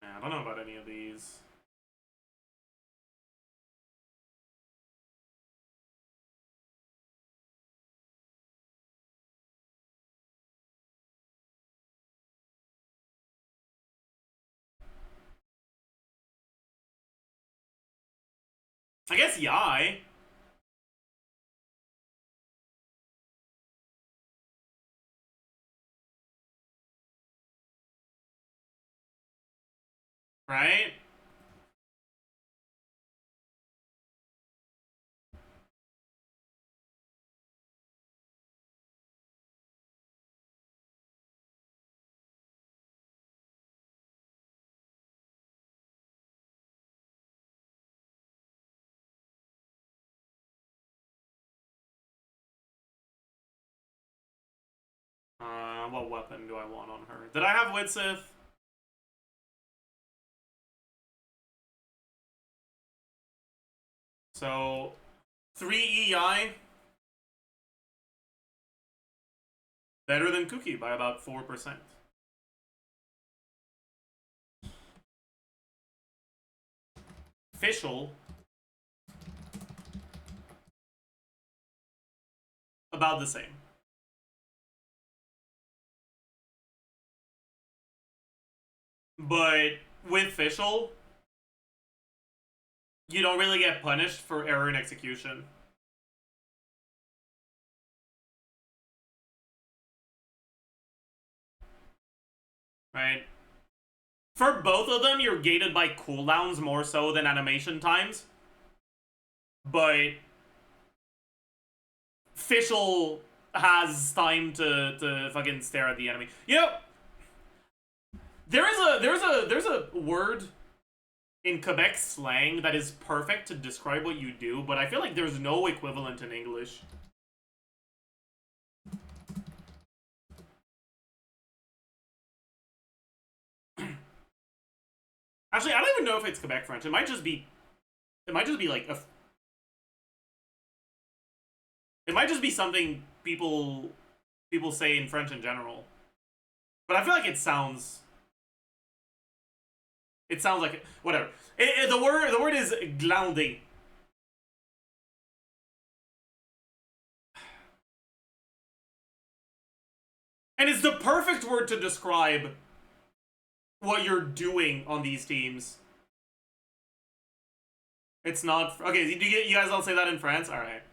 Yeah, I don't know about any of these. I guess Yai. Right? What weapon do I want on her? Did I have Widsith? So, 3 EI. Better than Cookie by about 4%. Official. About the same. But with Fischl, you don't really get punished for error in execution. Right? For both of them, you're gated by cooldowns more so than animation times. But Fischl has time to fucking stare at the enemy. You know, there's a word in Quebec slang that is perfect to describe what you do, but I feel like there's no equivalent in English. Actually, I don't even know if it's Quebec French. It might just be like a. It might just be something people say in French in general. But I feel like it sounds. It sounds like whatever. The word is glander. And it's the perfect word to describe what you're doing on these teams. It's not okay. You guys don't say that in France, all right?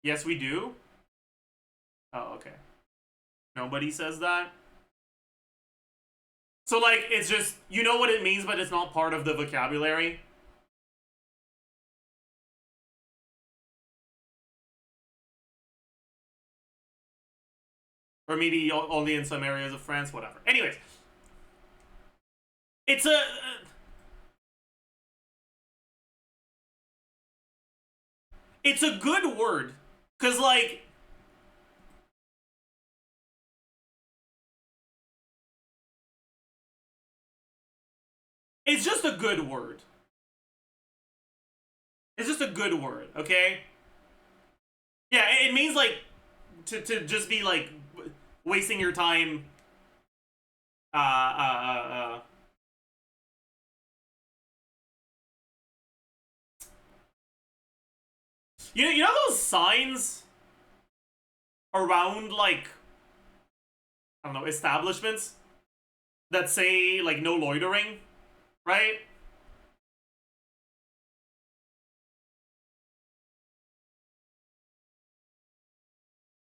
Yes, we do. Oh, okay. Nobody says that. So like, it's just you know what it means, but it's not part of the vocabulary. Or maybe only in some areas of France, whatever. Anyways. It's a... It's a good word Cause like it's just a good word. It's just a good word, okay? Yeah, it means like to just be like wasting your time. Uh, uh, uh, uh. You know those signs around like I don't know establishments that say like no loitering, right?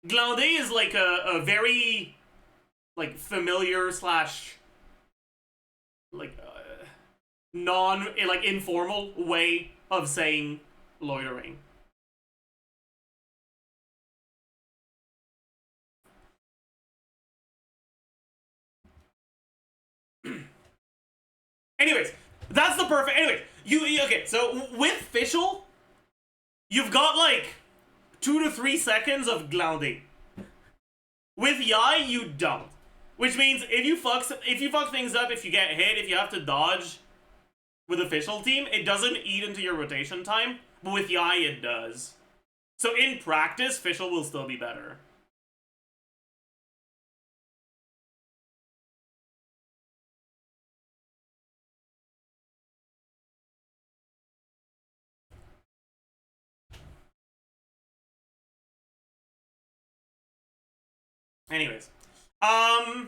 Glander is like a very like familiar slash like non like informal way of saying loitering. Anyways, that's the perfect. Anyways, okay? So with Fischl, you've got like 2 to 3 seconds of Glander. With Yai, you don't. Which means if you fuck things up, if you get hit, if you have to dodge with official team, it doesn't eat into your rotation time. But with Yai, it does. So in practice, Fischl will still be better. Anyways, I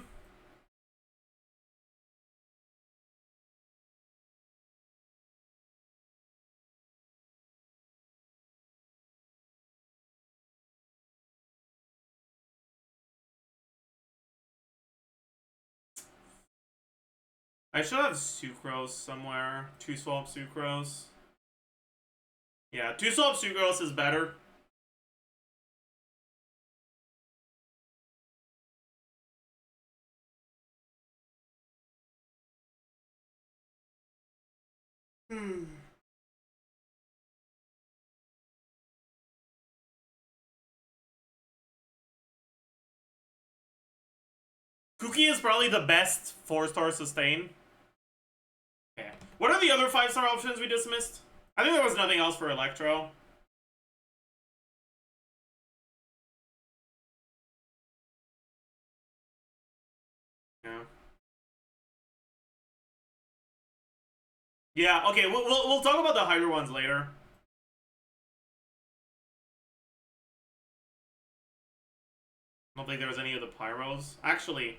should have Sucrose somewhere. 2-swap Sucrose. Yeah, 2-swap Sucrose is better. Cookie is probably the best 4-star sustain. Okay. What are the other 5-star options we dismissed? I think there was nothing else for Electro. Yeah. Yeah, okay, we'll talk about the higher ones later. I don't think there was any of the Pyros. Actually,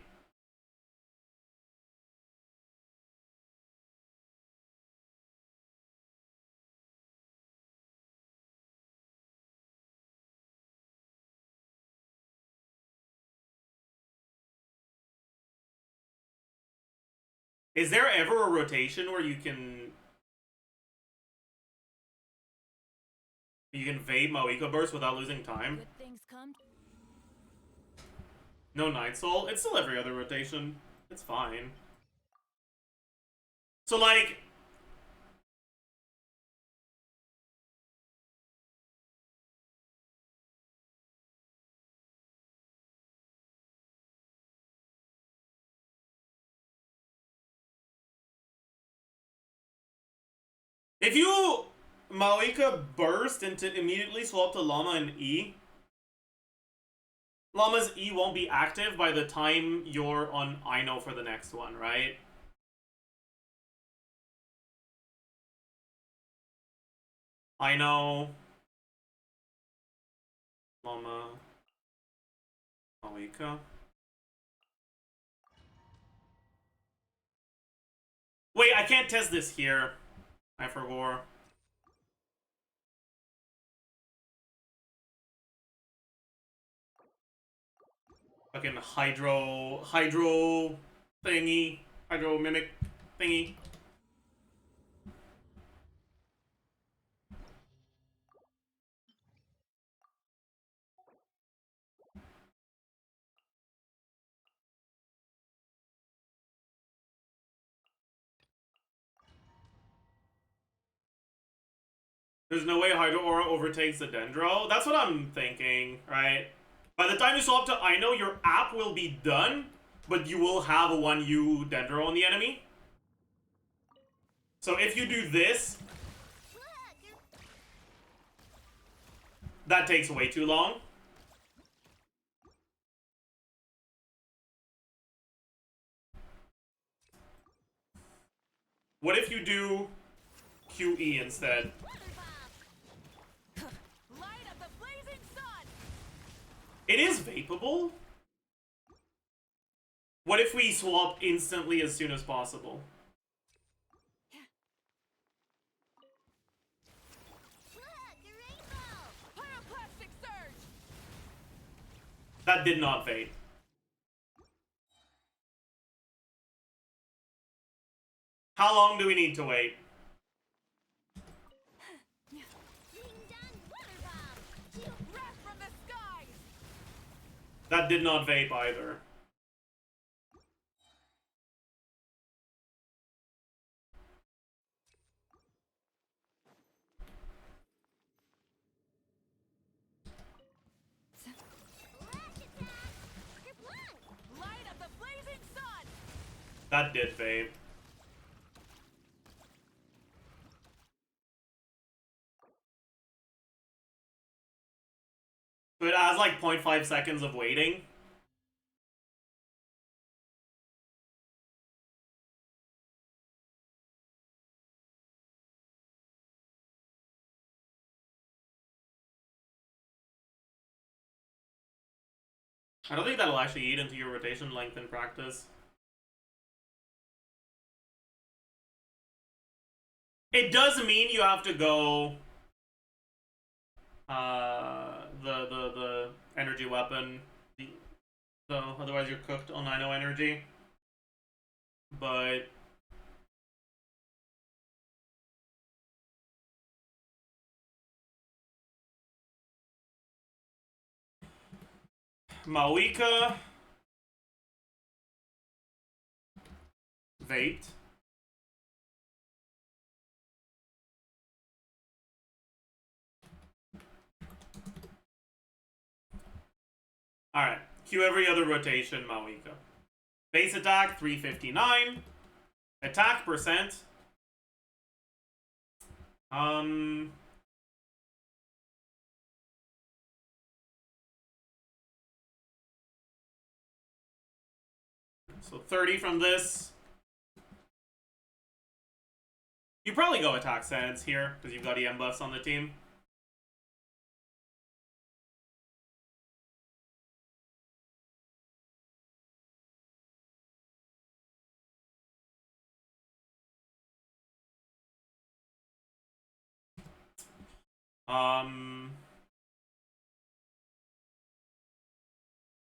is there ever a rotation where you can vape Moeco Burst without losing time? Good things come. No Night Soul? It's still every other rotation. It's fine. So like if you Moeco Burst into immediately swap to Llama and E, Llama's E won't be active by the time you're on Ino for the next one, right? Ino, Llama, Moeco. Wait, I can't test this here. I forgot. Fucking hydro thingy, hydro mimic thingy. There's no way Hydro Aura overtakes the Dendro. That's what I'm thinking, right? By the time you swap to I know, your app will be done, but you will have a 1U Dendro on the enemy. So if you do this, that takes way too long. What if you do QE instead? Light of the blazing sun. It is vapeable. What if we swap instantly as soon as possible? Pyroclastic surge. That did not vape. How long do we need to wait? Wrath from the skies. That did not vape either. Light of the blazing sun. That did vape. So it has like 0.5 seconds of waiting. I don't think that'll actually eat into your rotation length in practice. It does mean you have to go the energy weapon, so otherwise you're cooked on 9 energy. But Mawika vaped. Alright, cue every other rotation, Mawika. Base attack, 359. Attack percent. So 30 from this. You probably go attack sense here, because you've got EM buffs on the team.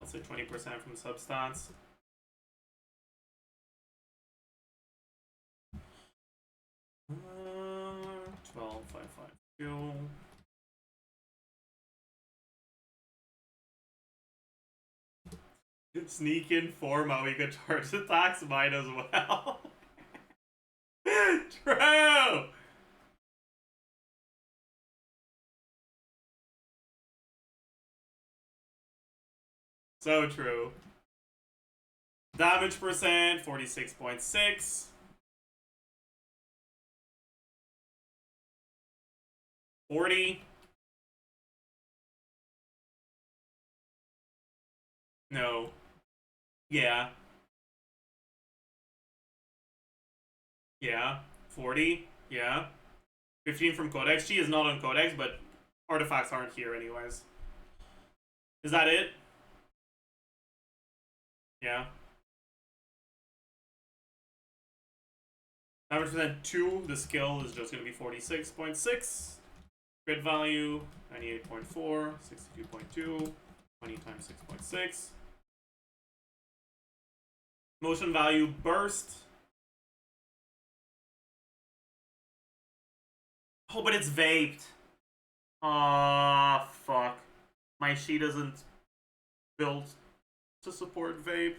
Let's say 20% from substats. Uh, 12, 5, 5, 2. Sneak in 4 Mawika charge attacks, might as well. True! So true. Damage percent, 46.6. 40. No. Yeah. Yeah. 40. Yeah. 15 from Codex. She is not on Codex, but artifacts aren't here anyways. Is that it? Yeah. Damage percent 2. The skill is just going to be 46.6. Crit value, 98.4. 62.2. 20 times 6.6. Motion value burst. Oh, but it's vaped. Ah, fuck. My sheet isn't built to support vape.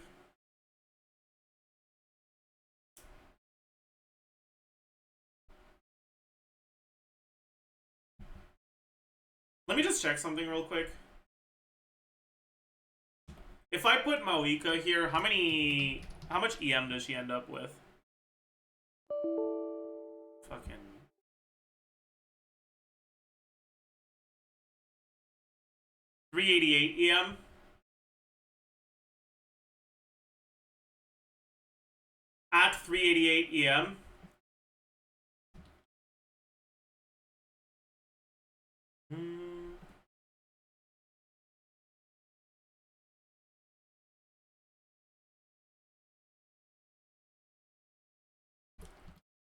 Let me just check something real quick. If I put Maoika here, how much EM does she end up with? Fucking 388 EM. At 388 EM.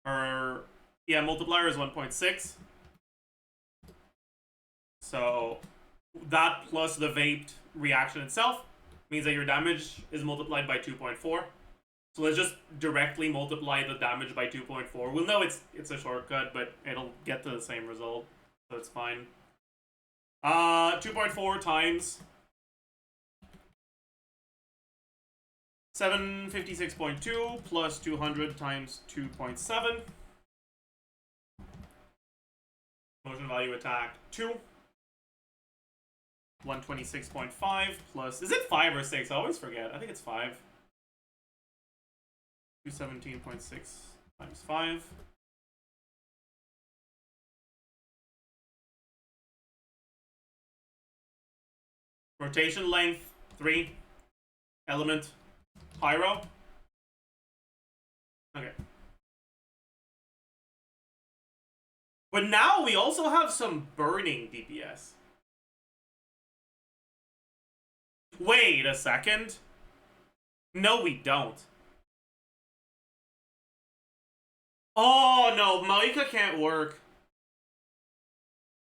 Her multiplier is 1.6. So that plus the vaped reaction itself means that your damage is multiplied by 2.4. So let's just directly multiply the damage by 2.4. We'll know it's a shortcut, but it'll get to the same result, so it's fine. 2.4 times 756.2 plus 200 times 2.7. Motion value attack 2. 126.5 plus... Is it 5 or 6? I always forget. I think it's 5. 217.6 times 5. Rotation length 3. Element pyro. Okay. But now we also have some burning DPS. Wait a second. No, we don't. Oh no, Maoika can't work.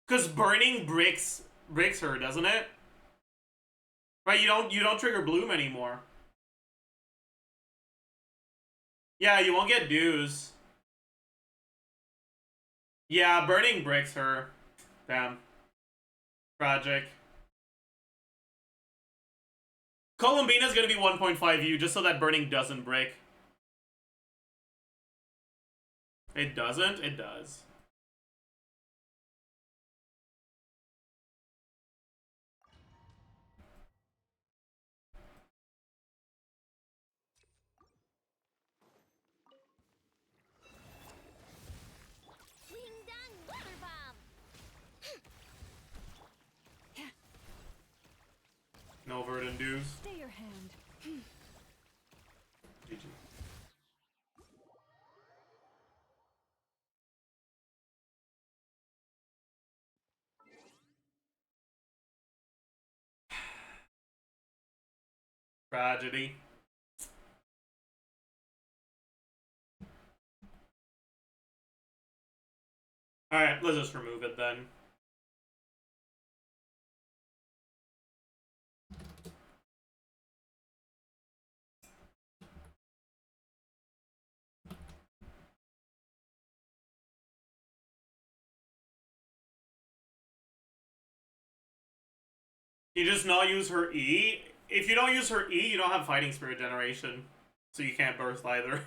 Cause burning bricks her, doesn't it? Right, you don't trigger bloom anymore. Yeah, you won't get dues. Yeah, burning bricks her. Damn. Tragic. Columbina's gonna be 1.5 U just so that burning doesn't break. It doesn't? It does. No verdant dues. Stay your hand. GG. Tragedy. Alright, let's just remove it then. You just not use her E. If you don't use her E, you don't have fighting spirit generation. So you can't burst either.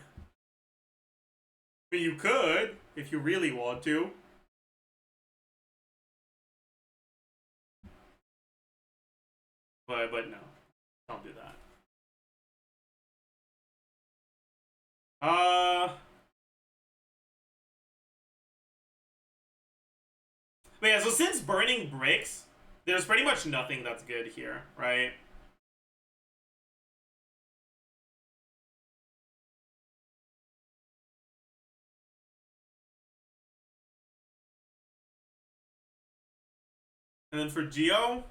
But you could, if you really want to. But no. Don't do that. But yeah, so since burning bricks, there's pretty much nothing that's good here, right? And then for Geo,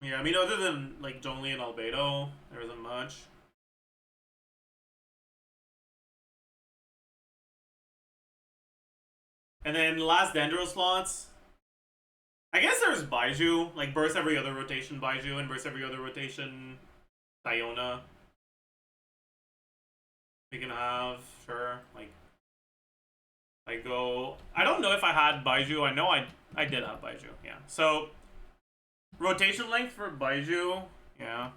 yeah, I mean, other than like Zhongli and Albedo, there isn't much. And then last Dendro slots, I guess there's Baiju, like burst every other rotation Baiju and burst every other rotation Diona. We can have, sure, like, I don't know if I had Baiju. I know I did have Baiju, yeah. So, rotation length for Baiju, yeah.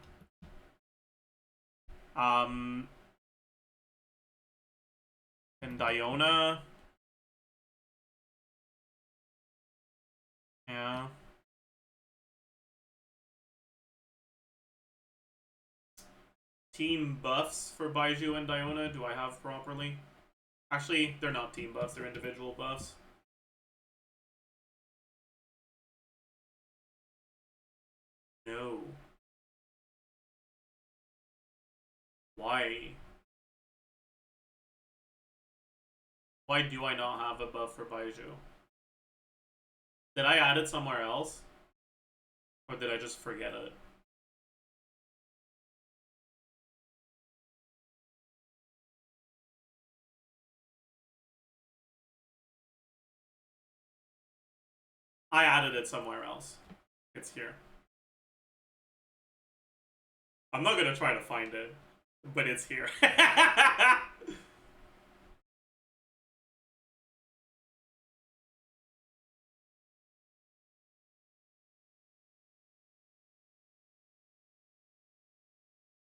And Diona, Yeah. Team buffs for Baiju and Diona, do I have properly? Actually, they're not team buffs, they're individual buffs. No. Why? Why do I not have a buff for Baiju? Did I add it somewhere else? Or did I just forget it? I added it somewhere else. It's here. I'm not gonna try to find it, but it's here.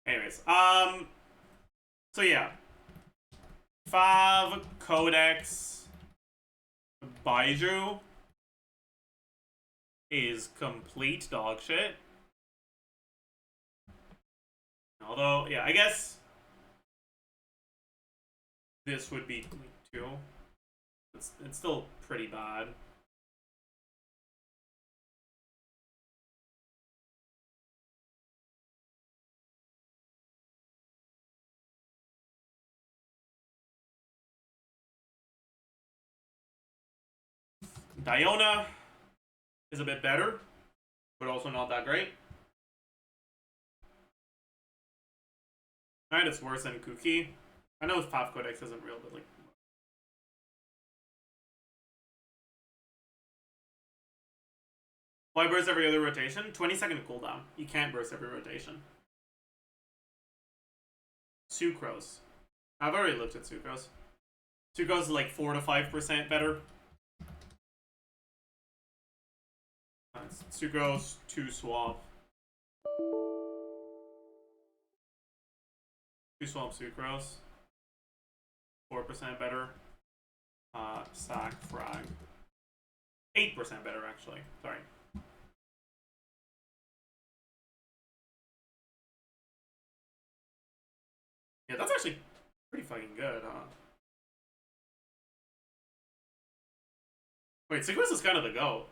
Anyways, so yeah. Fav, Codex, Baiju is complete dog shit. Although, yeah, I guess this would be too. It's still pretty bad. Diona is a bit better, but also not that great. And it's worse than Kuki. I know Fav Codex isn't real, but like. Why burst every other rotation? 20-second cooldown. You can't burst every rotation. Sucrose. I've already looked at Sucrose. Sucrose is like 4 to 5% better. Sucrose, 2 swap. 2 swap Sucrose. 4% better. Sac frag. 8% better actually. Sorry. Yeah, that's actually pretty fucking good, huh? Wait, Sucrose is kind of the GOAT.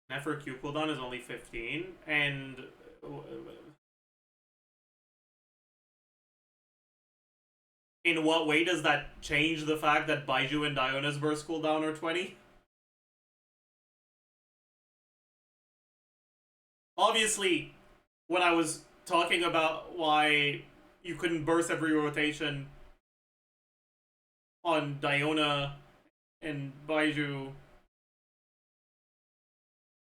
Nefer Q cooldown is only 15, and in what way does that change the fact that Baiju and Diona's burst cooldown are 20? Obviously, when I was talking about why you couldn't burst every rotation on Diona and Baiju,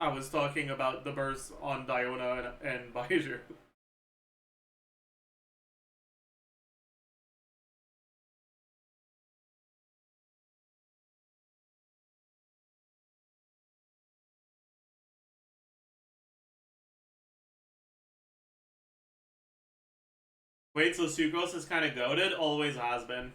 I was talking about the burst on Diona and Baiju. Wait, so Sucrose is kind of goated? Always has been.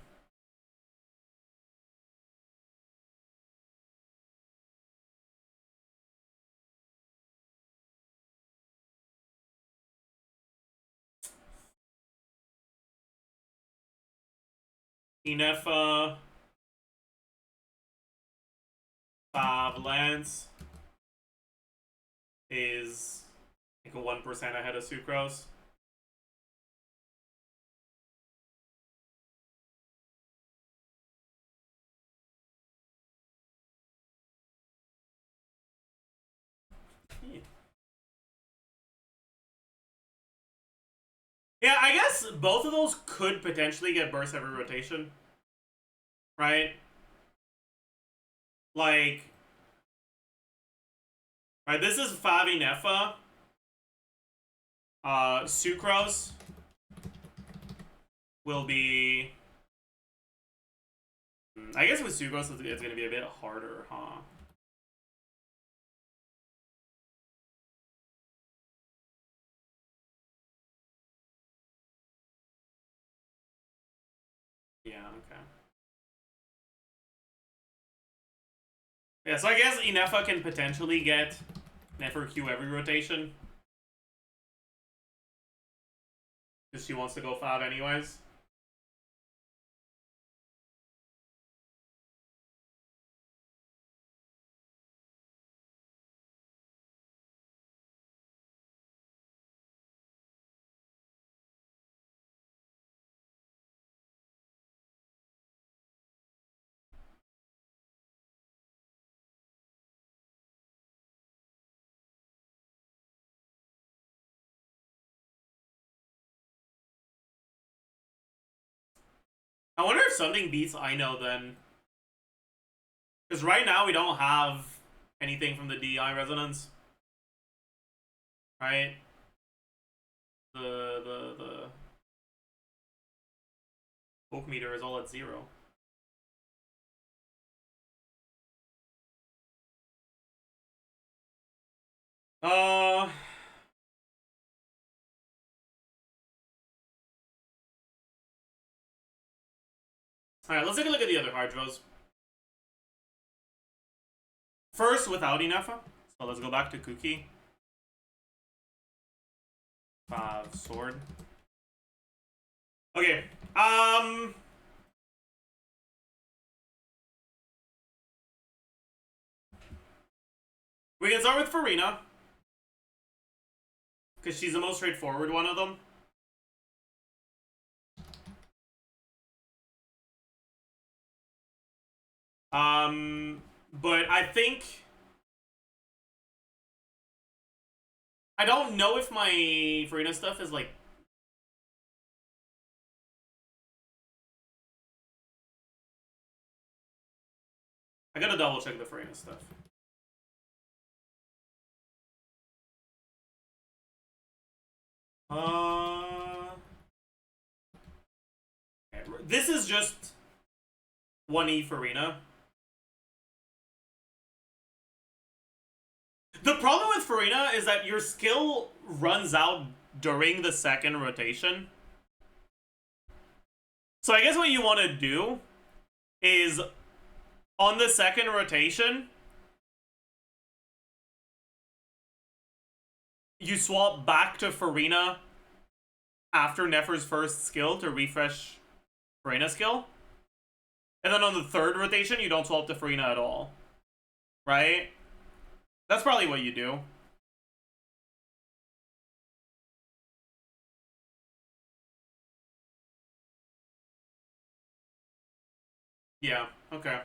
Nefer, Fav, Lance is like a 1% ahead of Sucrose. Yeah, I guess both of those could potentially get burst every rotation. Right? Like, right, this is Favi Nefa. Sucrose will be. I guess with Sucrose, it's going to be a bit harder, huh? Yeah, okay. Yeah, so I guess Nefer can potentially get Nefer Q every rotation. Because she wants to go 5 anyways. I wonder if something beats I know then. Because right now we don't have anything from the DI resonance. Right? The poke meter is all at 0. Alright, let's take a look at the other hydros. First, without Nefer. So let's go back to Kuki. 5 sword. Okay. We can start with Farina. Because she's the most straightforward one of them. But I think... I don't know if my Farina stuff is like... I gotta double check the Farina stuff. This is just 1E Farina. The problem with Farina is that your skill runs out during the second rotation. So I guess what you want to do is on the second rotation, you swap back to Farina after Nefer's first skill to refresh Farina's skill. And then on the third rotation, you don't swap to Farina at all. Right? That's probably what you do. Yeah, okay.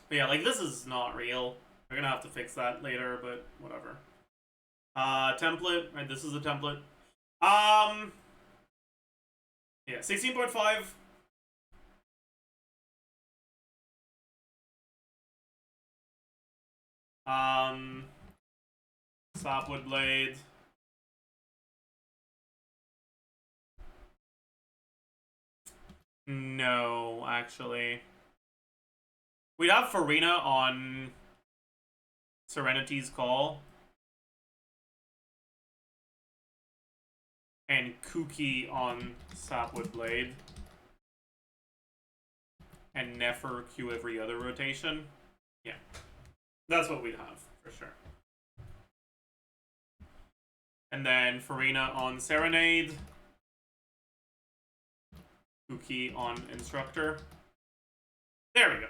But yeah, like, this is not real. We're gonna have to fix that later, but whatever. Template. Right, this is a template. Yeah, 16.5. Sapwood blade. No, actually. We'd have Farina on Serenity's Call. And Kuki on Sapwood Blade. And Nefer Q every other rotation. Yeah. That's what we'd have, for sure. And then Farina on Serenade. Kuki on Instructor. There we go.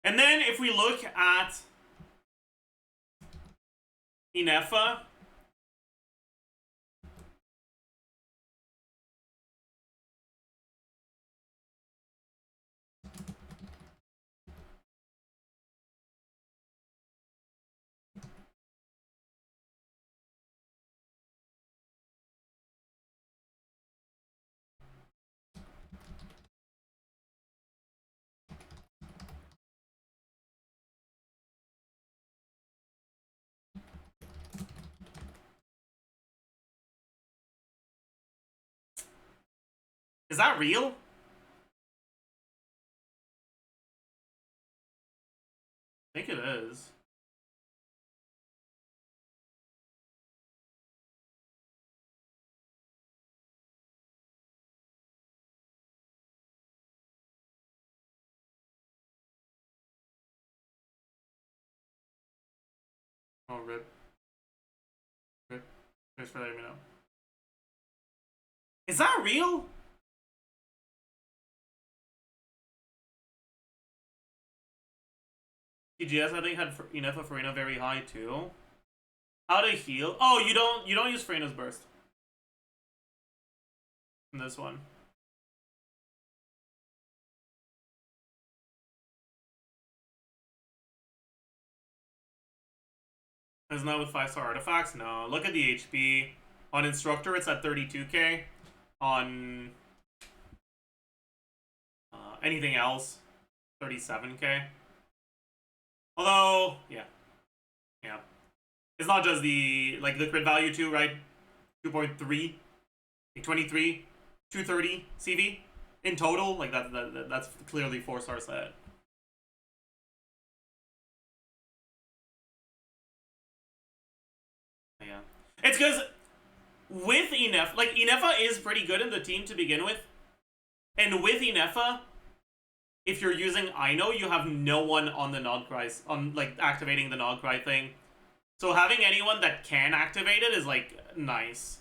And then if we look at Nefer, Is that real? I think it is. Oh, rip. Rip. Thanks for letting me know. Is that real? TGS I think had enough of Farina very high too. How to heal? Oh, you don't use Farina's burst in this one. Isn't that with 5-star artifacts? No. Look at the HP. On Instructor, it's at 32k. On anything else, 37k. Although, yeah. It's not just the crit value too, right? 2.3, like 23, 230 CV in total. Like that's clearly 4-star set. Yeah, it's because with Nefer, like Nefer is pretty good in the team to begin with, and with Nefer, if you're using Ino, you have no one on the Nod Cry, on like activating the Nod Cry thing. So having anyone that can activate it is like nice.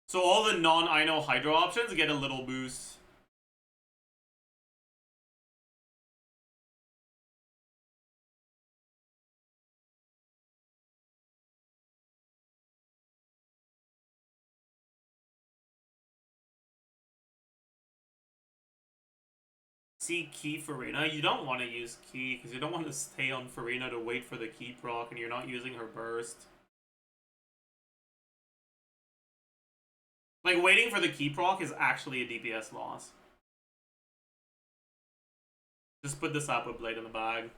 So all the non-Ino Hydro options get a little boost. See Key Farina. You don't want to use Key because you don't want to stay on Farina to wait for the Key proc and you're not using her burst. Like, waiting for the Key proc is actually a DPS loss. Just put the Sapo Blade in the bag.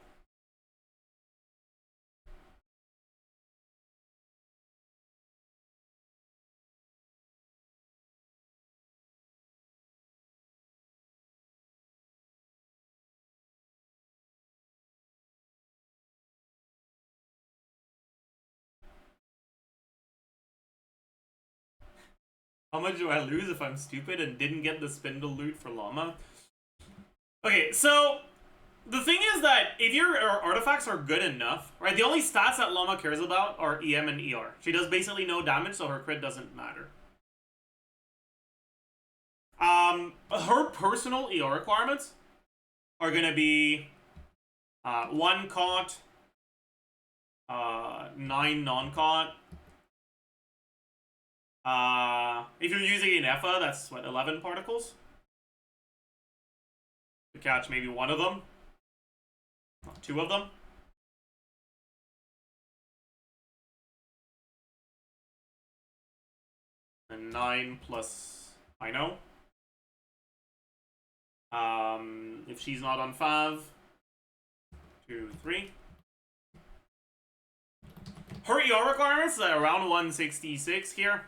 How much do I lose if I'm stupid and didn't get the Spindle loot for Llama? Okay, so the thing is that if your artifacts are good enough, right, the only stats that Llama cares about are EM and ER. She does basically no damage, so her crit doesn't matter. Her personal ER requirements are gonna be 1 caught, 9 non-caught. If you're using an Nefer, that's what, 11 particles? To catch maybe one of them. 2 of them. And 9 plus I know. If she's not on 5, 2, 3. Her ER requirements are around 166 here.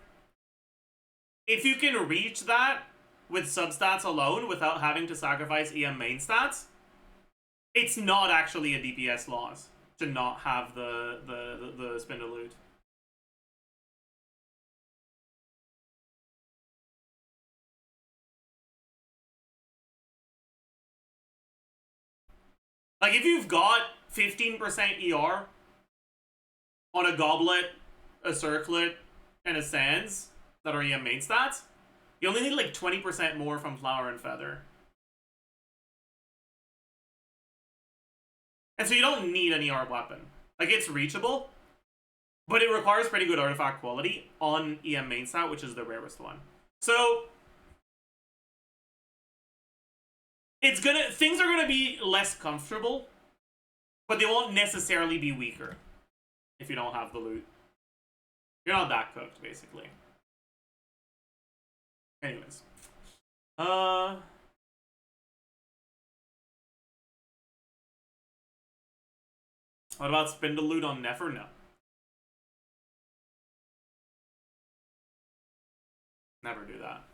If you can reach that with substats alone without having to sacrifice EM main stats, it's not actually a DPS loss to not have the Spindle loot. Like, if you've got 15% ER on a Goblet, a Circlet, and a Sands that are EM main stats, you only need like 20% more from Flower and Feather. And so you don't need an ER weapon. Like, it's reachable, but it requires pretty good artifact quality on EM main stat, which is the rarest one. So things are gonna be less comfortable, but they won't necessarily be weaker if you don't have the loot. You're not that cooked, basically. Anyways. What about Spindle loot on Nefer? No. Never do that.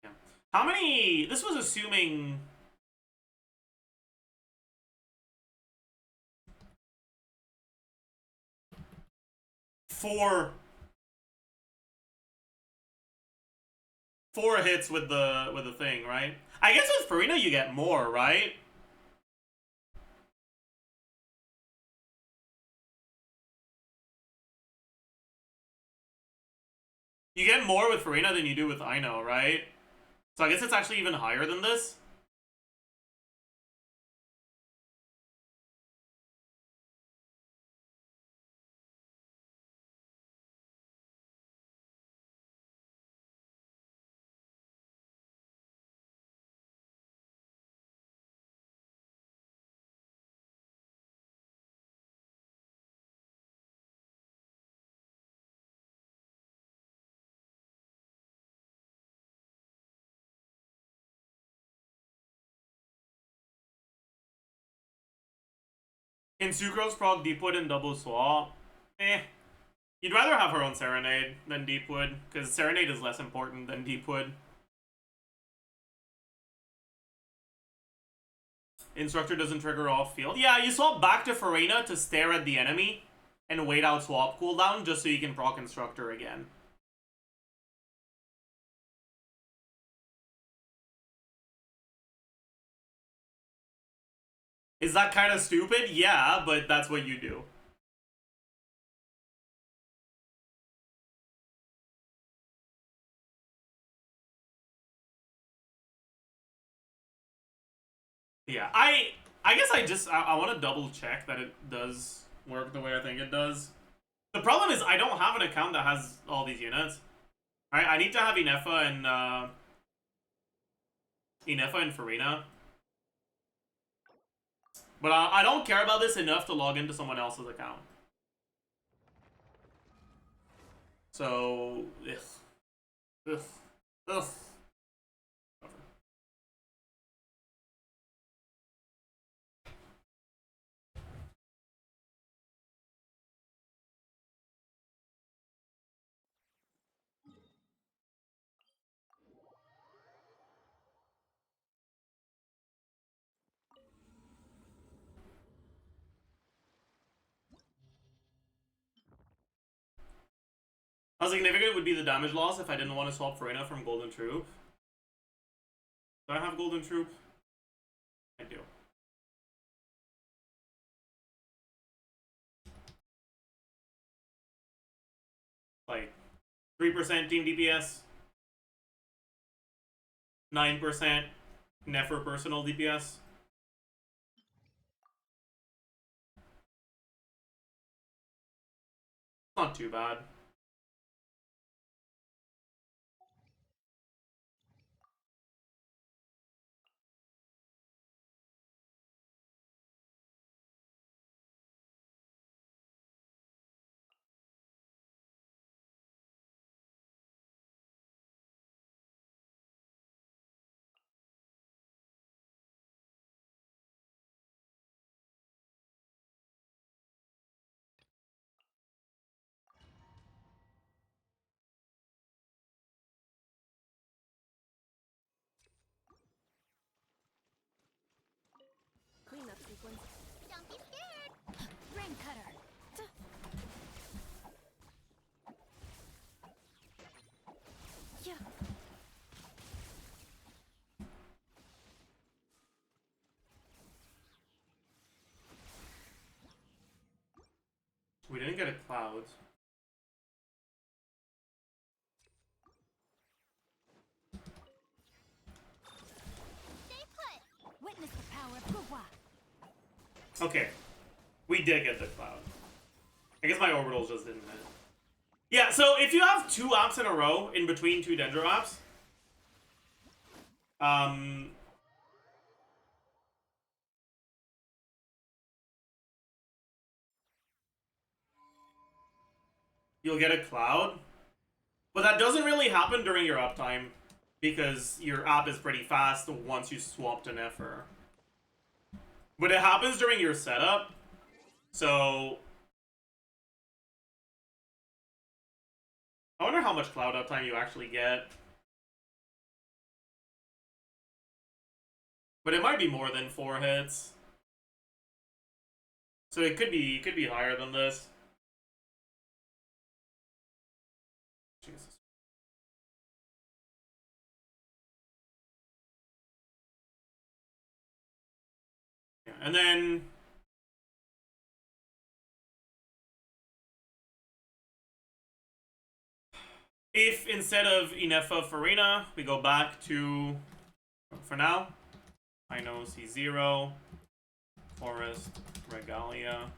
Yeah. How many... This was assuming... Four hits with the thing, right? I guess with Farina you get more, right? You get more with Farina than you do with Ino, right? So I guess it's actually even higher than this. In Sucrose proc Deepwood and double swap. You'd rather have her own Serenade than Deepwood, because Serenade is less important than Deepwood. Instructor doesn't trigger off field. Yeah, you swap back to Farina to stare at the enemy and wait out swap cooldown just so you can proc Instructor again. Is that kind of stupid? Yeah, but that's what you do. Yeah, I guess I want to double check that it does work the way I think it does. The problem is I don't have an account that has all these units. Alright, I need to have Inefa and Farina. But I don't care about this enough to log into someone else's account. So, ugh. How significant would be the damage loss if I didn't want to swap Farina from Golden Troop? Do I have Golden Troop? I do. Like, 3% team DPS, 9% Nefer personal DPS. Not too bad. Cleanup sequence. Don't be scared. Rain cutter. Yeah. We didn't get a cloud. Stay put. Witness the power of Guwa. Okay. We did get the cloud. I guess my orbitals just didn't hit. Yeah, so if you have 2 apps in a row in between 2 Dendro apps, you'll get a cloud. But that doesn't really happen during your uptime, because your app is pretty fast once you swap to Nefer. But it happens during your setup. So I wonder how much cloud uptime you actually get. But it might be more than 4 hits. So it could be higher than this. Jesus. Yeah, and then if instead of Nefer Farina, we go back to, for now, I know C0, Forest, Regalia,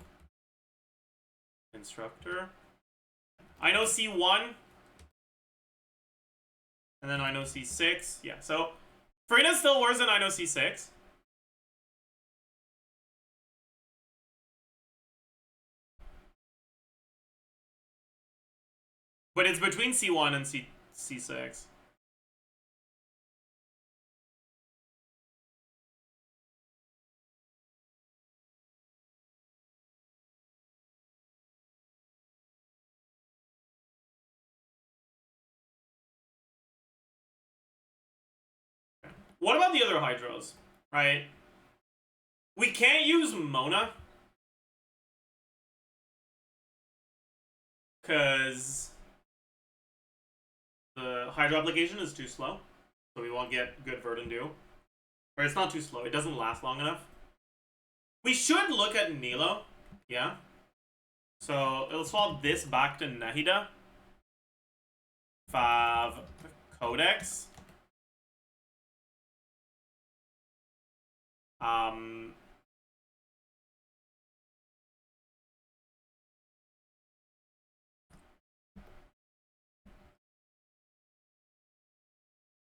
Instructor. I know C1, and then I know C6. Yeah, so Farina's still worse than I know C6. But it's between C1 and C6. What about the other hydros, right? We can't use Mona. Because the hydro application is too slow. So we won't get good Verdant Dew. Or it's not too slow, it doesn't last long enough. We should look at Nilo. Yeah. So it'll swap this back to Nahida. Fav Codex.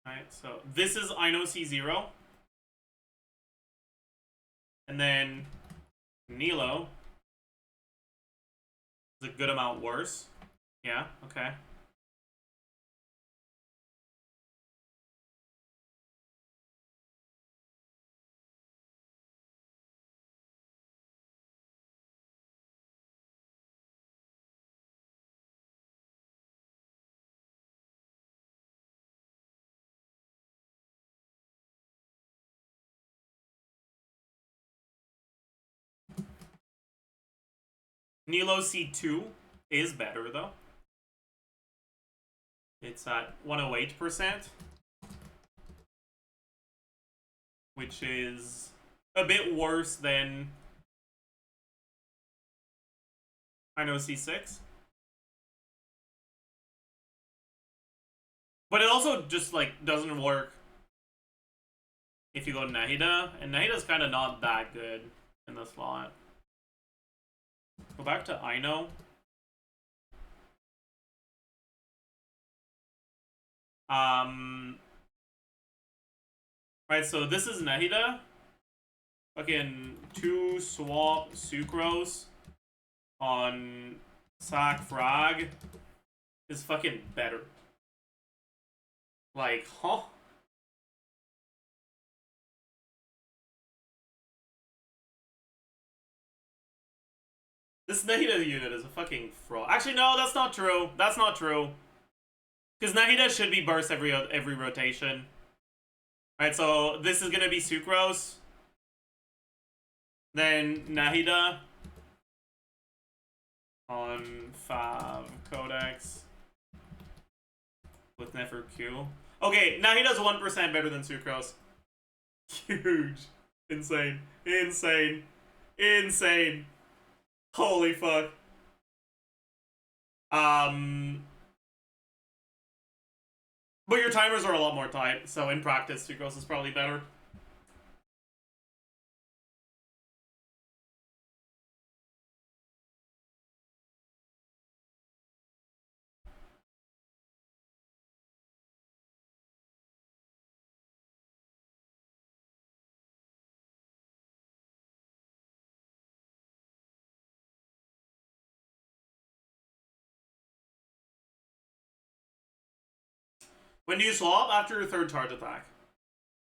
Alright, so this is Ino C0. And then Nilo is a good amount worse. Yeah, okay. Nilo C2 is better though. It's at 108%, which is a bit worse than I know C6. But it also just like doesn't work if you go Nahida, and Nahida's kind of not that good in the slot. Go back to Ino. Right, so this is Nahida. Fucking 2 swap sucrose on Sac Frag is fucking better. Like, huh? This Nahida unit is a fucking fraud. Actually, no, that's not true. That's not true. Because Nahida should be burst every rotation. Alright, so this is gonna be Sucrose. Then Nahida on Fav Codex with Nefer Q. Okay, Nahida's 1% better than Sucrose. Huge. Insane. Insane. Insane. Holy fuck. But your timers are a lot more tight, so in practice, Sucrose is probably better. When do you swap? After your 3rd charge attack.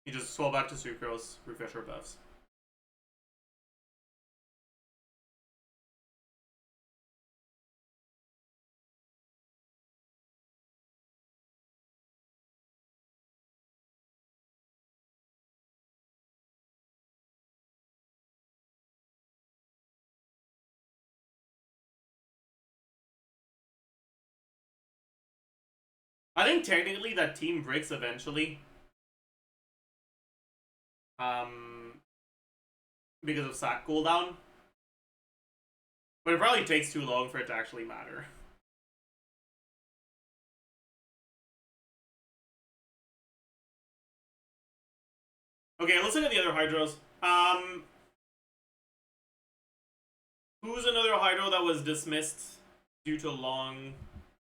You just swap back to Sucrose, refresh your buffs. I think technically that team breaks eventually. Because of sack cooldown. But it probably takes too long for it to actually matter. Okay, let's look at the other Hydros. Who's another Hydro that was dismissed due to long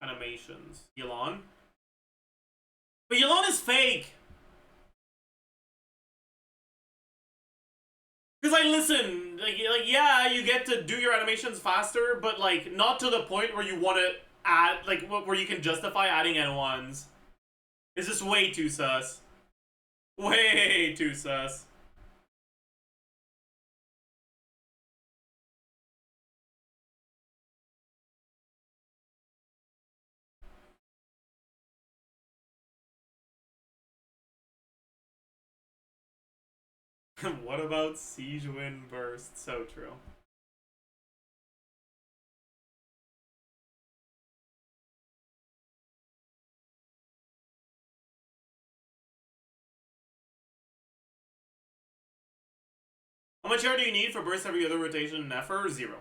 animations? Yelan? But Yelan is fake! Because, like, listen, like, yeah, you get to do your animations faster, but, like, not to the point where you want to add, like, where you can justify adding N1s. It's just way too sus. Way too sus. What about Siege Wind Burst? So true. How much air do you need for burst every other rotation? Nefer? 0.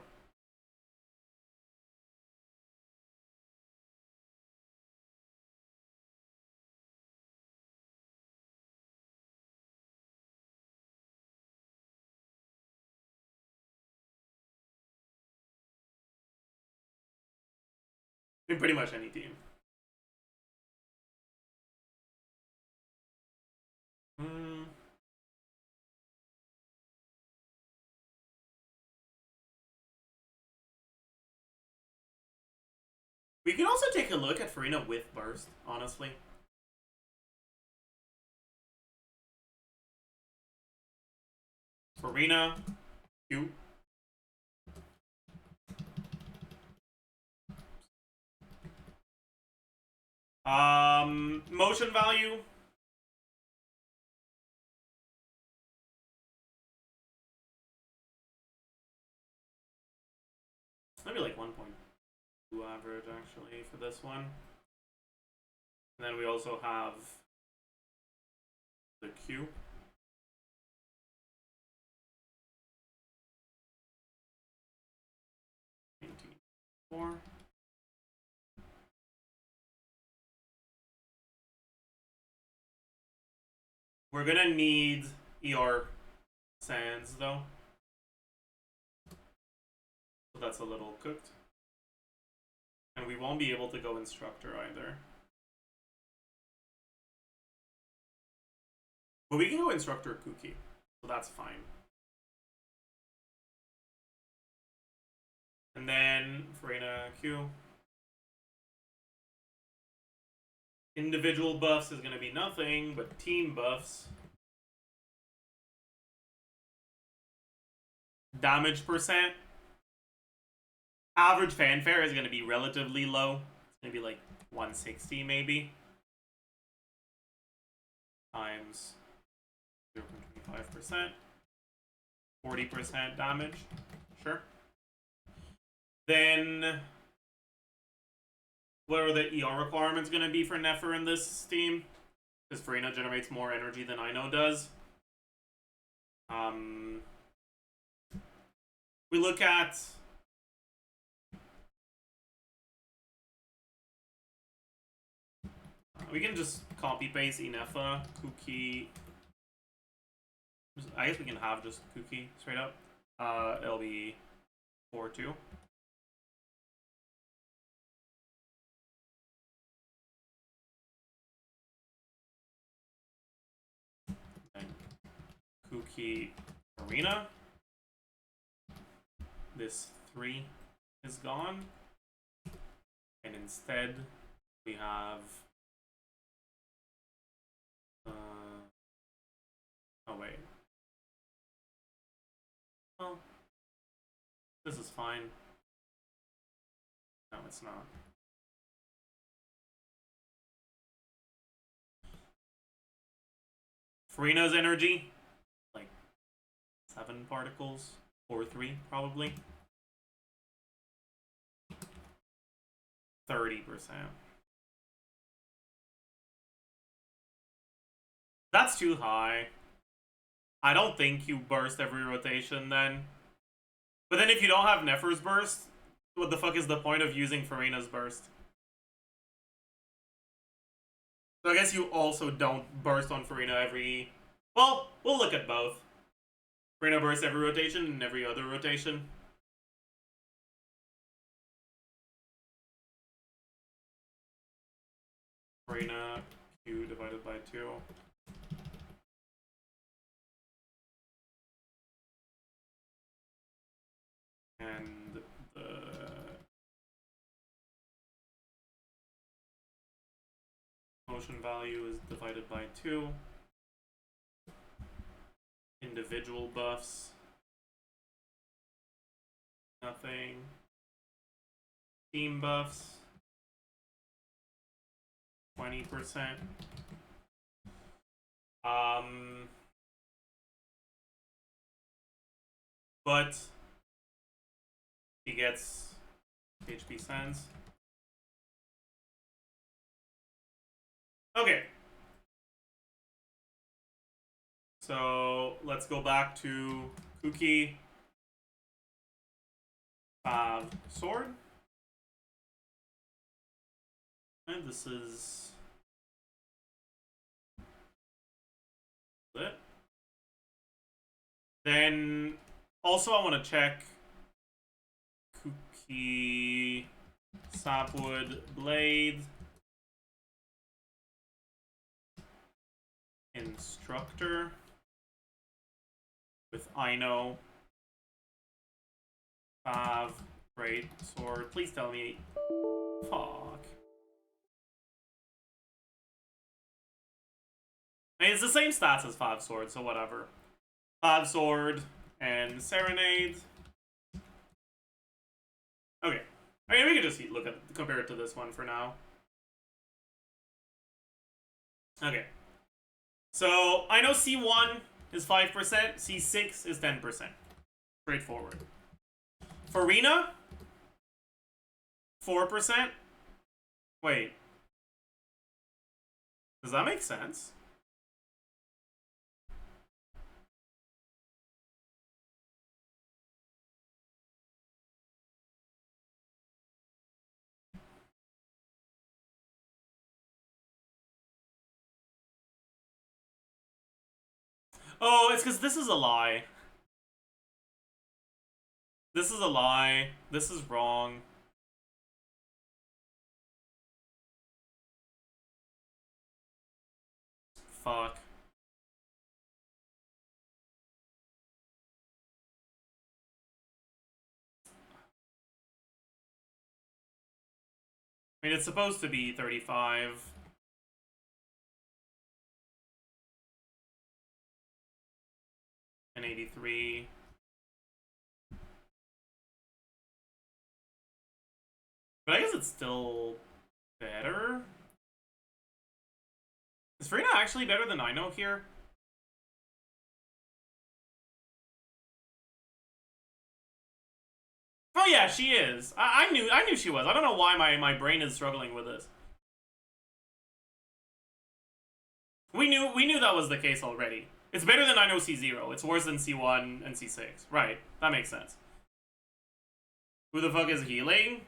In pretty much any team. We can also take a look at Farina with burst, honestly. Farina, Q. Motion value. Maybe like 1.2 average actually for this one. And then we also have the Q. Four. We're gonna need ER sands though. So that's a little cooked. And we won't be able to go instructor either. But we can go instructor Kuki. So that's fine. And then Farina Q. Individual buffs is going to be nothing, but team buffs. Damage percent. Average fanfare is going to be relatively low. It's going to be like 160 maybe. Times 0.25%. 40% damage. Sure. Then what are the ER requirements going to be for Nefer in this team? Because Farina generates more energy than I know does. We look at we can just copy paste Inefa, Kuki. I guess we can have just Kuki straight up. It'll be 4-2. And Kuki Arena. This 3 is gone. And instead we have oh wait. Oh. This is fine. No, it's not. Farina's energy, like 7 particles, or 3 probably. 30%. That's too high. I don't think you burst every rotation then. But then if you don't have Nefer's burst, what the fuck is the point of using Farina's burst? So I guess you also don't burst on Farina every... Well, we'll look at both. Farina burst every rotation and every other rotation. Farina Q divided by 2. And the motion value is divided by 2. Individual buffs. Nothing. Team buffs. 20%. But he gets HP sense. Okay. So let's go back to Kuki. Sword. And this is it. Then also I want to check Kuki Sapwood Blade. Instructor with Ino. Great sword. Please tell me. Fuck. I mean, it's the same stats as 5 sword, so whatever. 5 sword and Serenade. Okay. I mean, we can just compare it to this one for now. Okay. So I know C1 is 5%, C6 is 10%. Straightforward. Farina, 4%. Wait. Does that make sense? Oh, it's because this is a lie. This is a lie. This is wrong. Fuck. I mean, it's supposed to be 35. And 83. But I guess it's still better. Is Farina actually better than I know here? Oh yeah, she is. I knew she was. I don't know why my brain is struggling with this. We knew that was the case already. It's better than I know C0. It's worse than C1 and C6. Right. That makes sense. Who the fuck is healing?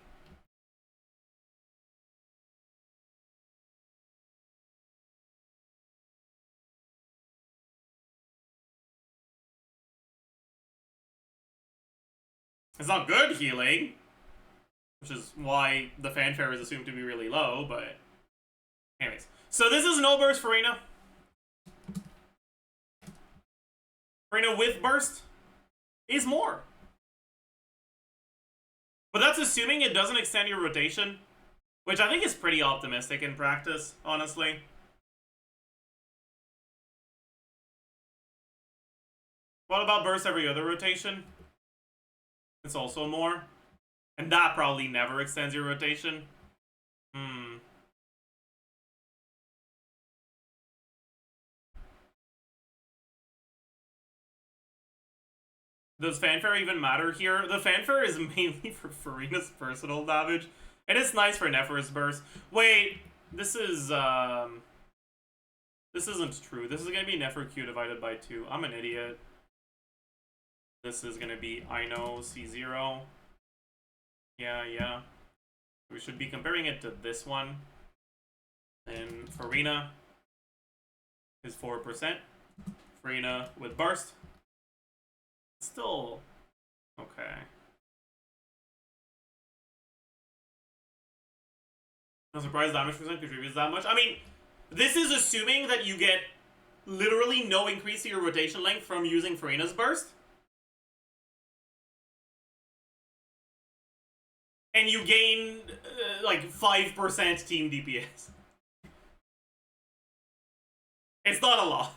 It's not good healing, which is why the fanfare is assumed to be really low, but anyways. So this is no burst Farina. Farina with burst is more. But that's assuming it doesn't extend your rotation, which I think is pretty optimistic in practice, honestly. What about burst every other rotation? It's also more. And that probably never extends your rotation. Does fanfare even matter here? The fanfare is mainly for Farina's personal damage. And it's nice for Nefer's burst. Wait, this is This isn't true. This is gonna be Nefer Q divided by 2. I'm an idiot. This is gonna be I know C0. Yeah. We should be comparing it to this one. And Farina is 4%. Farina with burst. Still okay. I'm surprised damage percent contributes that much. I mean, this is assuming that you get literally no increase to your rotation length from using Farina's burst. And you gain like 5% team DPS. It's not a lot.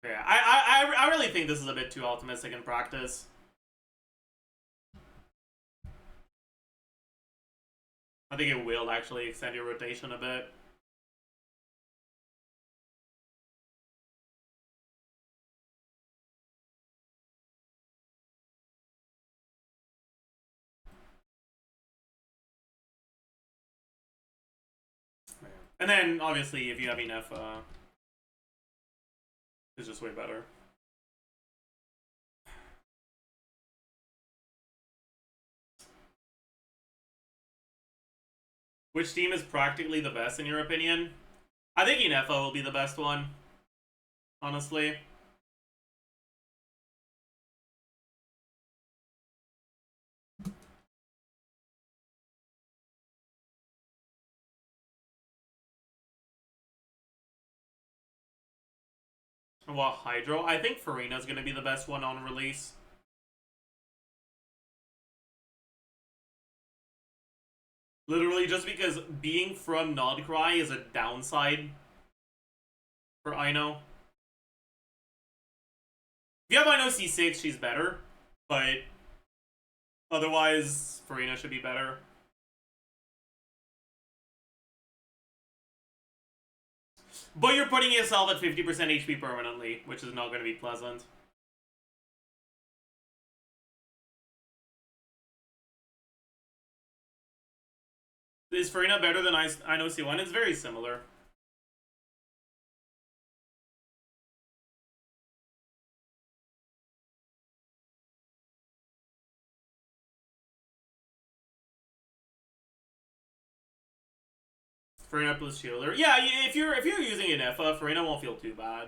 Yeah, I really think this is a bit too optimistic in practice. I think it will actually extend your rotation a bit. And then, obviously, if you have enough, it's just way better. Which team is practically the best in your opinion? I think Nefer will be the best one, honestly. What, Hydro? I think Farina's gonna be the best one on release. Literally just because being from Nodcry is a downside for Ino. If you have Ino C6, she's better, but otherwise, Farina should be better. But you're putting yourself at 50% HP permanently, which is not going to be pleasant. Is Farina better than I know C1? It's very similar. Farina plus Shielder. Yeah, if you're using an Nefer, Farina won't feel too bad.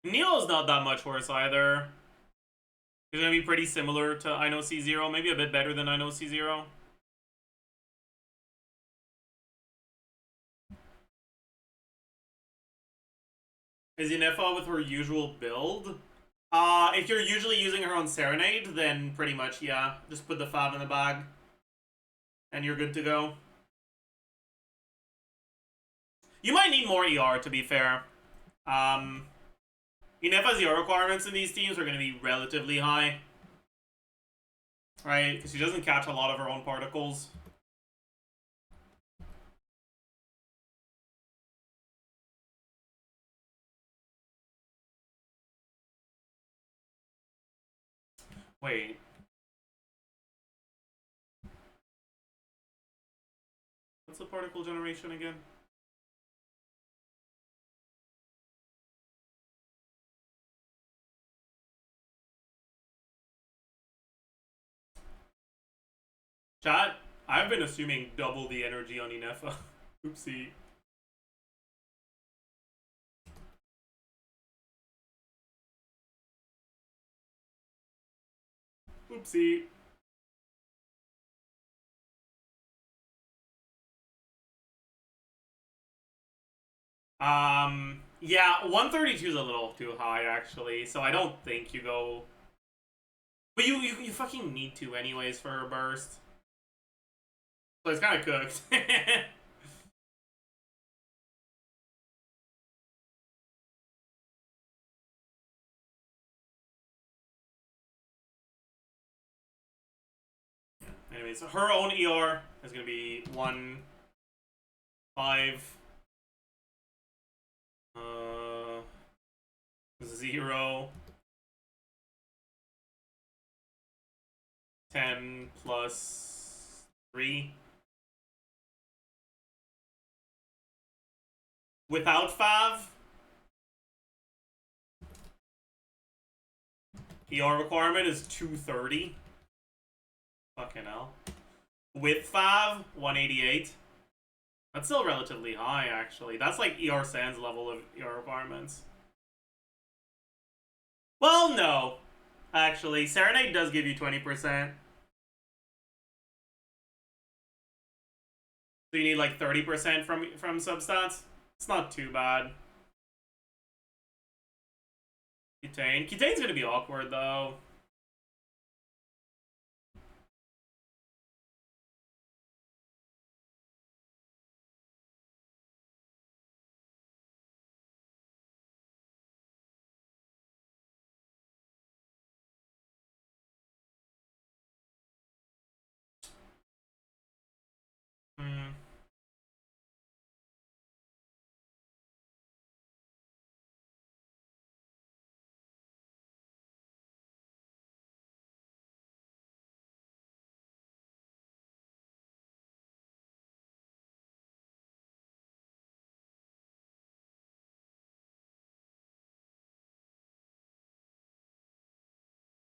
Neil's not that much worse either. He's gonna be pretty similar to I know C0, maybe a bit better than I know C0. Is Nefer with her usual build? If you're usually using her on Serenade, then pretty much, yeah. Just put the Fab in the bag. And you're good to go. You might need more ER, to be fair. Nefer's ER requirements in these teams are going to be relatively high. Right? Because she doesn't catch a lot of her own particles. Wait. What's the particle generation again? Chat, I've been assuming double the energy on Nefer. Oopsie. Oopsie. Yeah, 132 is a little too high, actually, so I don't think you go... But you fucking need to anyways for her burst. So it's kind of cooked. Wait, so her own ER is gonna be 1, 5, 0, 10 plus 3. Without 5, ER requirement is 230. Fucking hell. With 5, 188. That's still relatively high, actually. That's like ER Sans level of ER requirements. Well, no. Actually, Serenade does give you 20%. So you need like 30% from substats. It's not too bad. Cutane. Cutane's gonna be awkward though.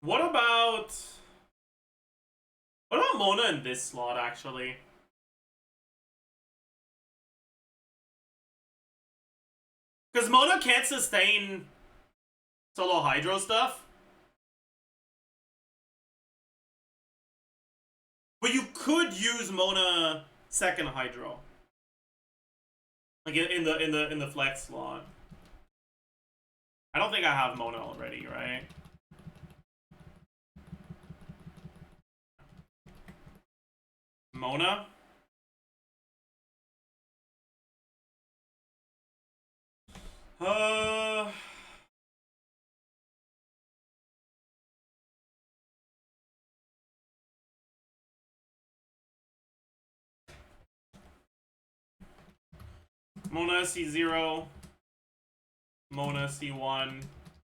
What about Mona in this slot actually? Because Mona can't sustain solo Hydro stuff. But you could use Mona second Hydro. Like in the flex slot. I don't think I have Mona already, right? Mona? Mona C0, Mona C1,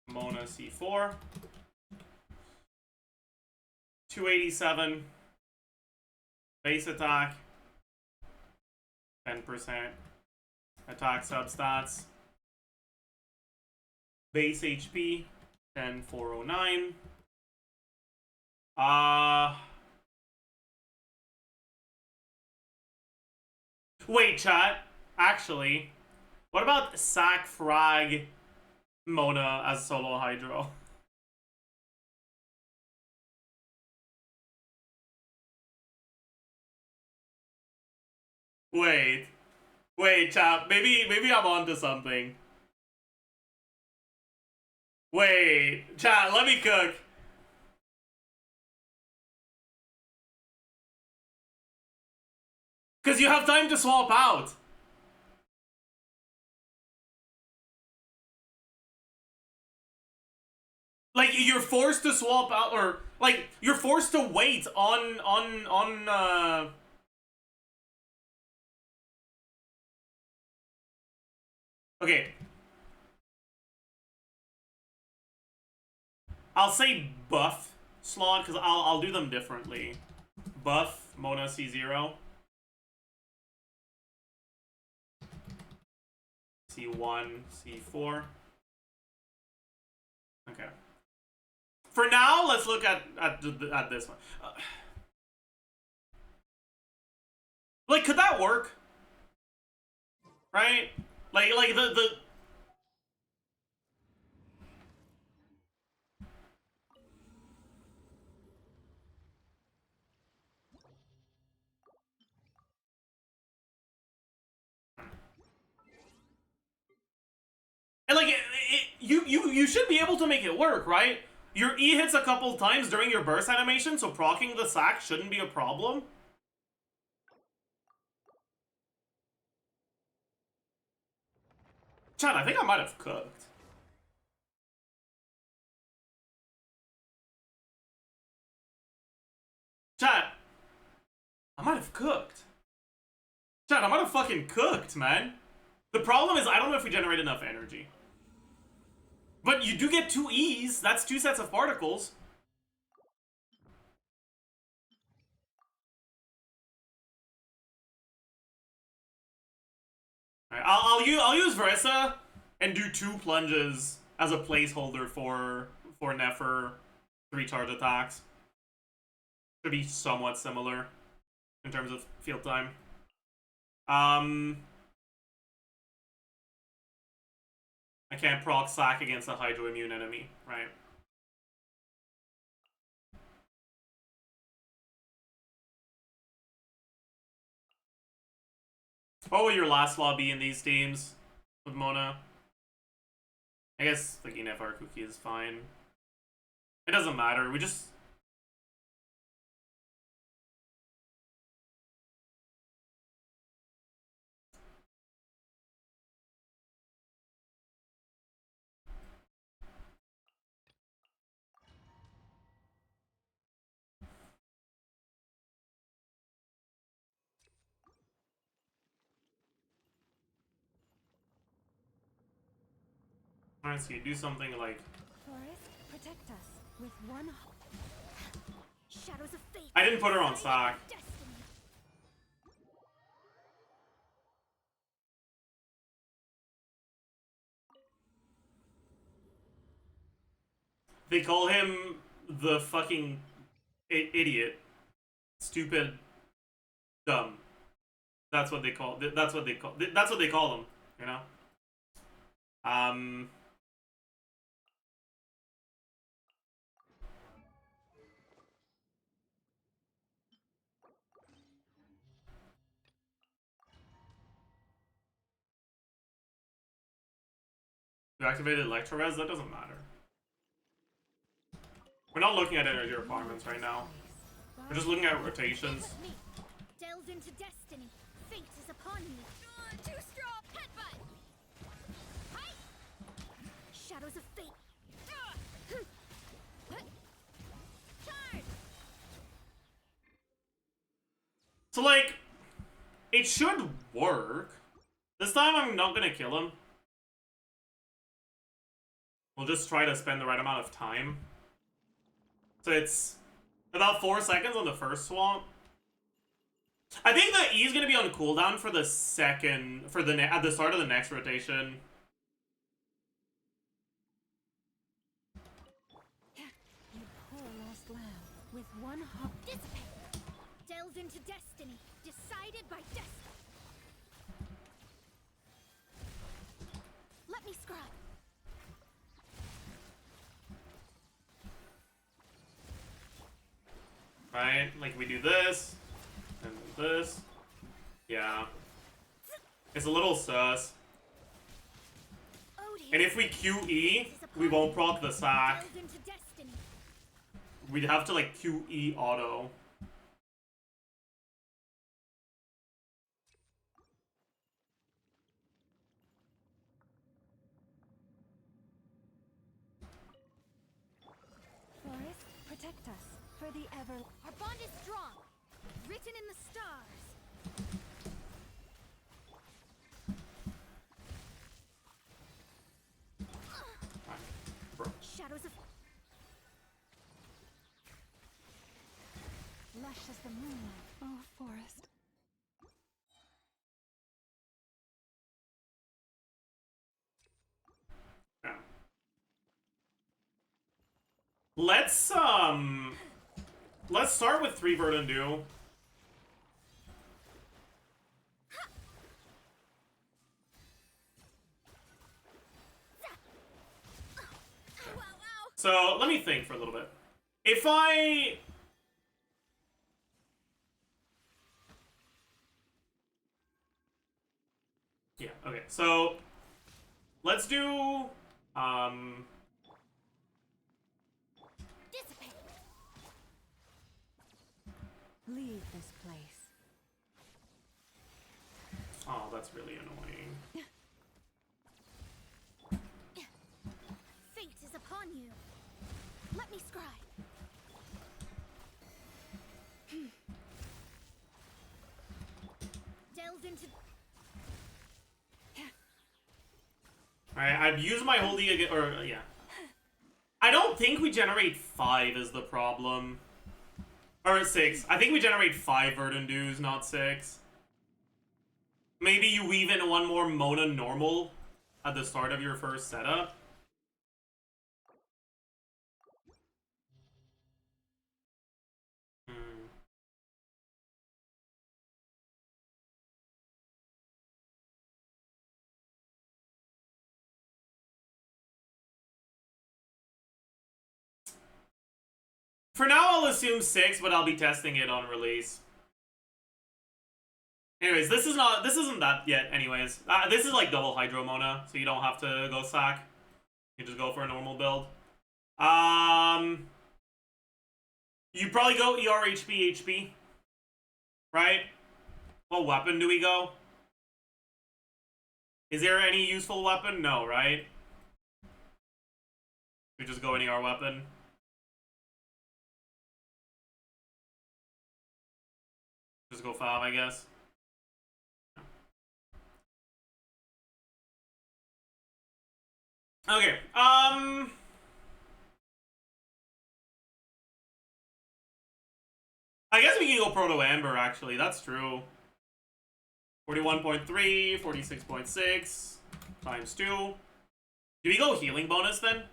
Mona C4, 287, base attack, 10%, attack substats, base HP, 10409. Wait, chat. Actually, what about Sack Frag Mona as solo Hydro? Wait, chat. Maybe I'm onto something. Wait, chat. Let me cook. Cause you have time to swap out. Like, you're forced to swap out, or, like, you're forced to wait on Okay. I'll say buff slot, because I'll do them differently. Buff, Mona C0. C1, C4. Okay. For now, let's look at this one. Like, could that work? Right? Like the and like you should be able to make it work, right? Your E hits a couple times during your burst animation, so proccing the sack shouldn't be a problem. Chat, I think I might have cooked. Chat, Chad, I'm out fucking cooked, man. The problem is I don't know if we generate enough energy. But you do get 2 E's. That's 2 sets of particles. Alright, I'll use Versa and do 2 plunges as a placeholder for Nefer 3 charge attacks. Should be somewhat similar in terms of field time. I can't proc sack against a hydro immune enemy, right? What will your last law be in these teams with Mona? I guess like Nefer cookie is fine. It doesn't matter. We just honestly do something like Forest, protect us with one. Shadows of fate. I didn't put her on sack. Destiny. They call him the fucking idiot, stupid, dumb. That's what they call. That's what they call. That's what they call them. You know. You activated Electro Res. That doesn't matter. We're not looking at energy requirements right now. We're just looking at rotations. Let me delve into destiny. Fate is upon me. Too strong. Headbutt. Hi. Shadows of fate. Charge. So like, it should work. This time I'm not gonna kill him. We'll just try to spend the right amount of time. So it's about 4 seconds on the first swamp. I think the E is gonna be on cooldown for the second, for the at the start of the next rotation. You poor lost lamb with one hop. Dissipate. Delve into destiny. Decided by destiny. Let me scrub. Right? Like we do this, and this. Yeah. It's a little sus. And if we QE, we won't proc the sack. Delve into destiny. We'd have to like QE auto. Forest, protect us for the ever. Our bond is strong. Written in the stars. Bro. Shadows of Lush as the moonlight. Oh, forest. Yeah. Let's start with 3 Verdant Dew. So let me think for a little bit. If I yeah, okay. So let's do dissipate. Leave this place. oh, that's really annoying. Fate is upon you. Let me scribe. Delve delved into. Alright, I've used my holdie again, or, yeah. I don't think we generate 5 is the problem. Or 6. I think we generate 5 Verdant Dews, not 6. Maybe you weave in one more Mona normal at the start of your first setup. For now, I'll assume 6, but I'll be testing it on release. Anyways, this isn't that yet, anyways. This is like double Hydro Mona, so you don't have to go sack. You just go for a normal build. You probably go ER, HP, HP. Right? What weapon do we go? Is there any useful weapon? No, right? We just go an ER weapon. Just go 5, I guess. Okay, I guess we can go Proto Amber, actually. That's true. 41.3, 46.6 times 2. Do we go healing bonus then?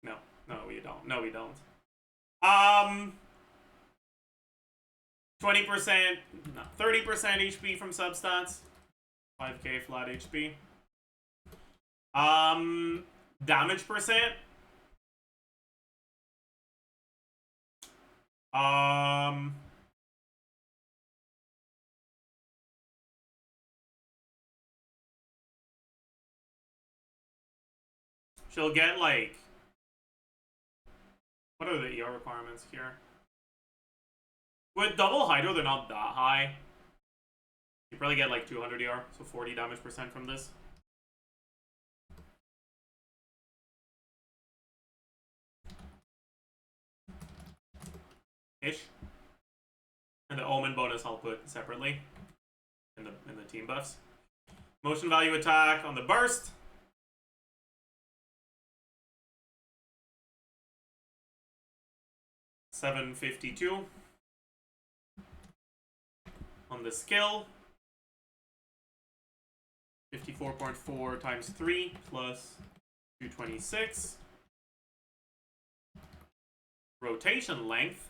No. No, we don't. No, we don't. 20%, no, 30% HP from substats. 5k flat HP. Damage percent. She'll get like, what are the ER requirements here? With double Hydro, they're not that high. You probably get like 200 ER, so 40 damage percent from this. Ish. And the Omen bonus I'll put separately in the team buffs. Motion value attack on the burst. $752 on the skill. 54.4 times 3 plus 226. Rotation length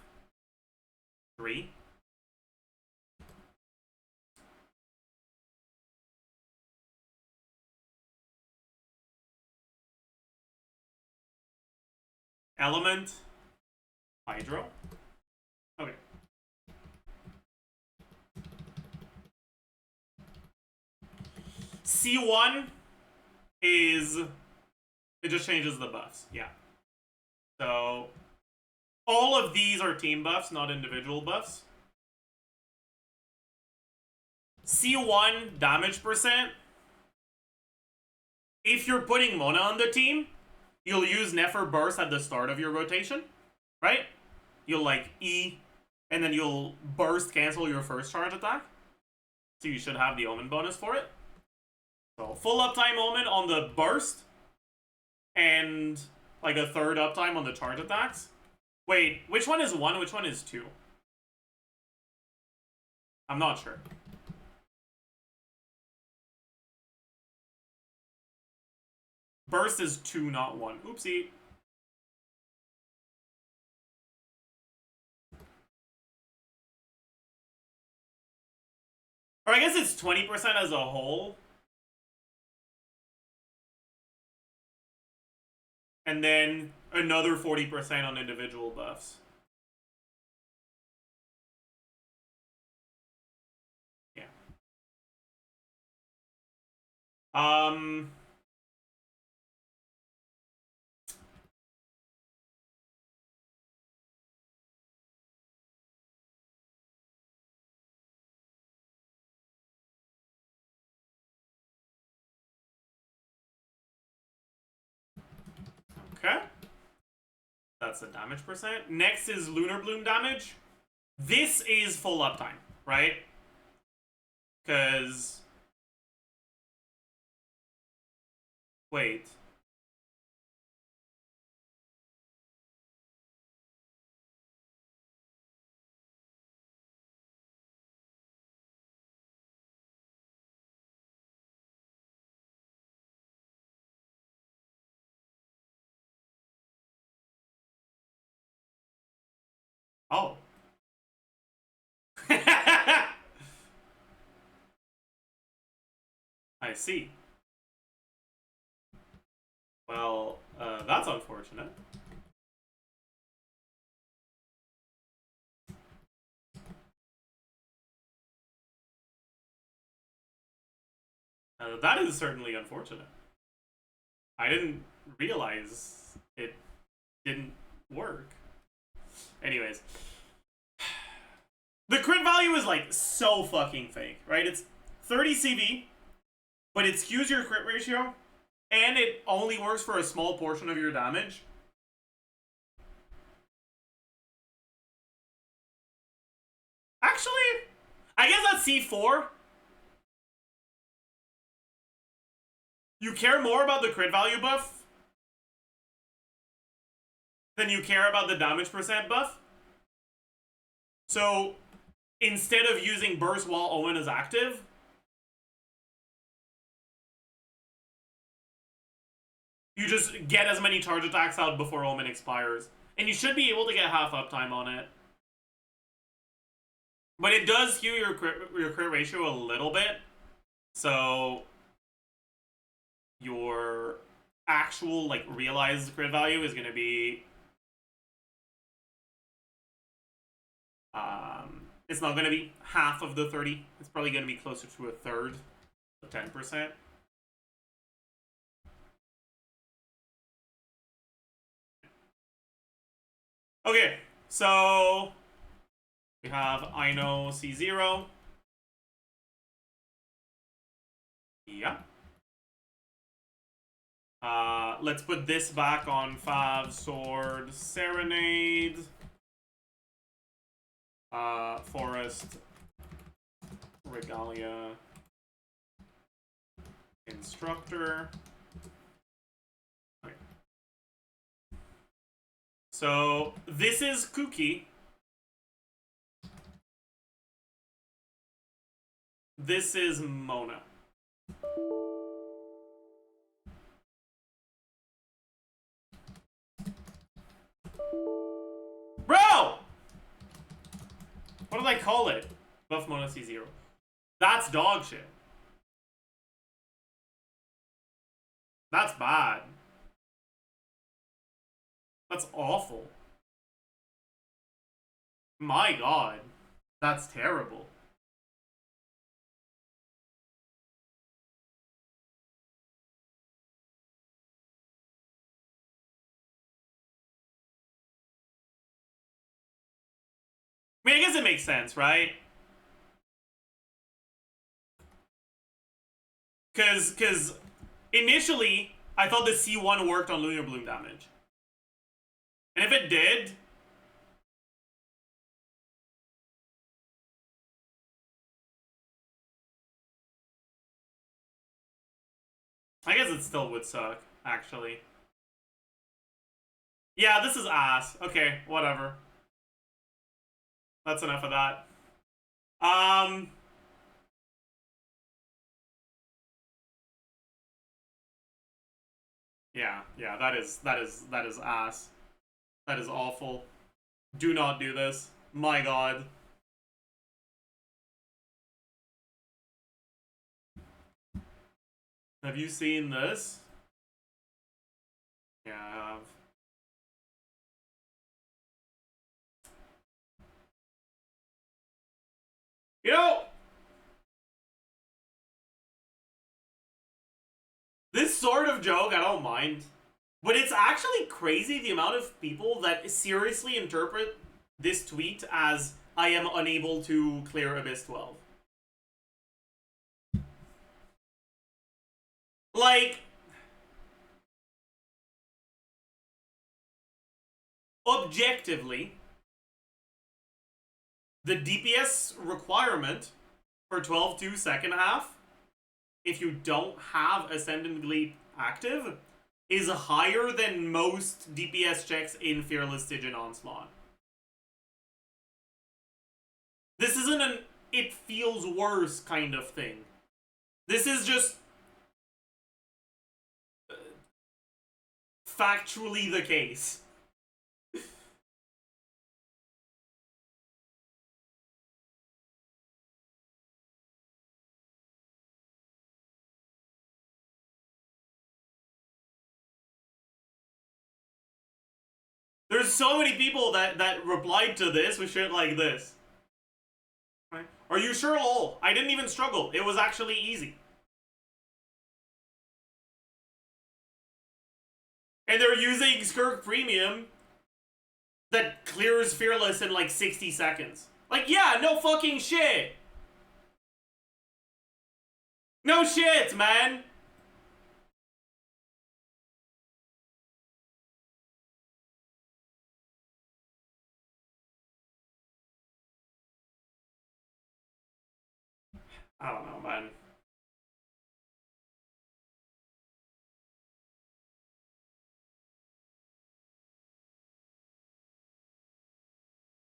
3. Element Hydro. Okay. C1 is, it just changes the buffs. Yeah. So all of these are team buffs, not individual buffs. C1 damage percent. If you're putting Mona on the team, you'll use Nefer burst at the start of your rotation, right? You'll like E, and then you'll burst cancel your first charge attack. So you should have the Omen bonus for it. So full uptime Omen on the burst, and like a third uptime on the charge attacks. Wait, which one is 1? Which one is 2? I'm not sure. Burst is 2, not 1. Oopsie. Or I guess it's 20% as a whole. And then another 40% on individual buffs. Yeah. Okay. That's the damage percent. Next is Lunar Bloom damage. This is full uptime, right? Because... Wait. Oh. I see. Well, that's unfortunate. That is certainly unfortunate. I didn't realize it didn't work. Anyways. The crit value is like so fucking fake, right? It's 30 CV, but it skews your crit ratio, and it only works for a small portion of your damage. Actually, I guess that's C4. You care more about the crit value buff than you care about the damage percent buff. So, instead of using burst while Owen is active, you just get as many charge attacks out before Omen expires. And you should be able to get half uptime on it. But it does skew your crit ratio a little bit. So your actual like realized crit value is going to be it's not going to be half of the 30. It's probably going to be closer to a third of 10%. Okay, so we have Ino C0. Yeah. Let's put this back on Fav Sword Serenade. Forest Regalia Instructor. Okay. So this is Kuki. This is Mona. Bro! What did I call it? Buff Mona C0. That's dog shit. That's bad. That's awful. My god. That's terrible. I mean, I guess it makes sense, right? Because initially, I thought the C1 worked on Lunar Bloom damage. And if it did... I guess it still would suck, actually. Yeah, this is ass. Okay, whatever. That's enough of that. Yeah, that is ass. That is awful. Do not do this. My god. Have you seen this? Yeah, I have. You know, this sort of joke, I don't mind. But it's actually crazy the amount of people that seriously interpret this tweet as I am unable to clear Abyss 12. Like, objectively, the DPS requirement for 12-2 second half, if you don't have Ascendant Gleep active, is higher than most DPS checks in Fearless Stygian Onslaught. This isn't an it feels worse kind of thing. This is just factually the case. There's so many people that replied to this with shit like this. Right? Are you sure, lol? I didn't even struggle. It was actually easy. And they're using Skirk Premium that clears Fearless in like 60 seconds. Like, yeah, no fucking shit. No shit, man. I don't know, man.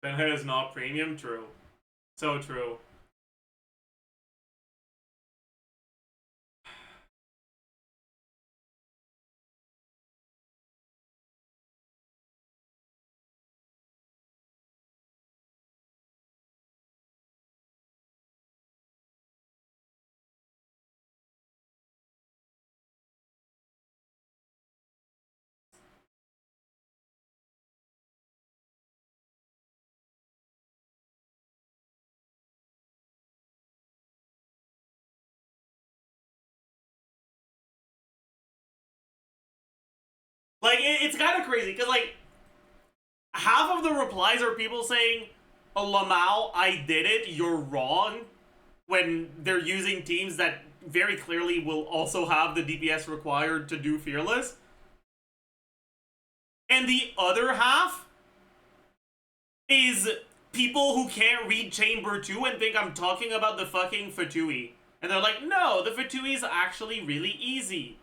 Benhead is not premium? True. So true. Like, it's kind of crazy, because, like, half of the replies are people saying, oh, Lamau, I did it, you're wrong, when they're using teams that very clearly will also have the DPS required to do Fearless. And the other half is people who can't read Chamber 2 and think I'm talking about the fucking Fatui. And they're like, no, the Fatui is actually really easy.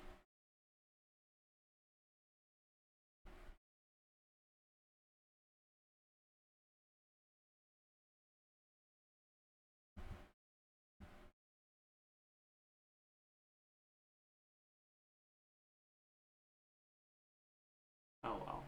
Oh, well.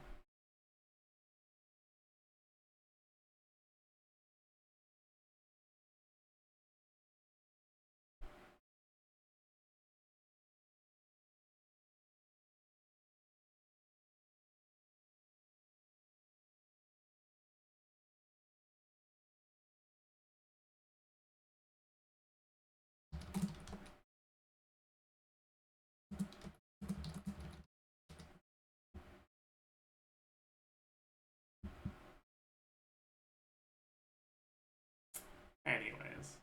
Anyways.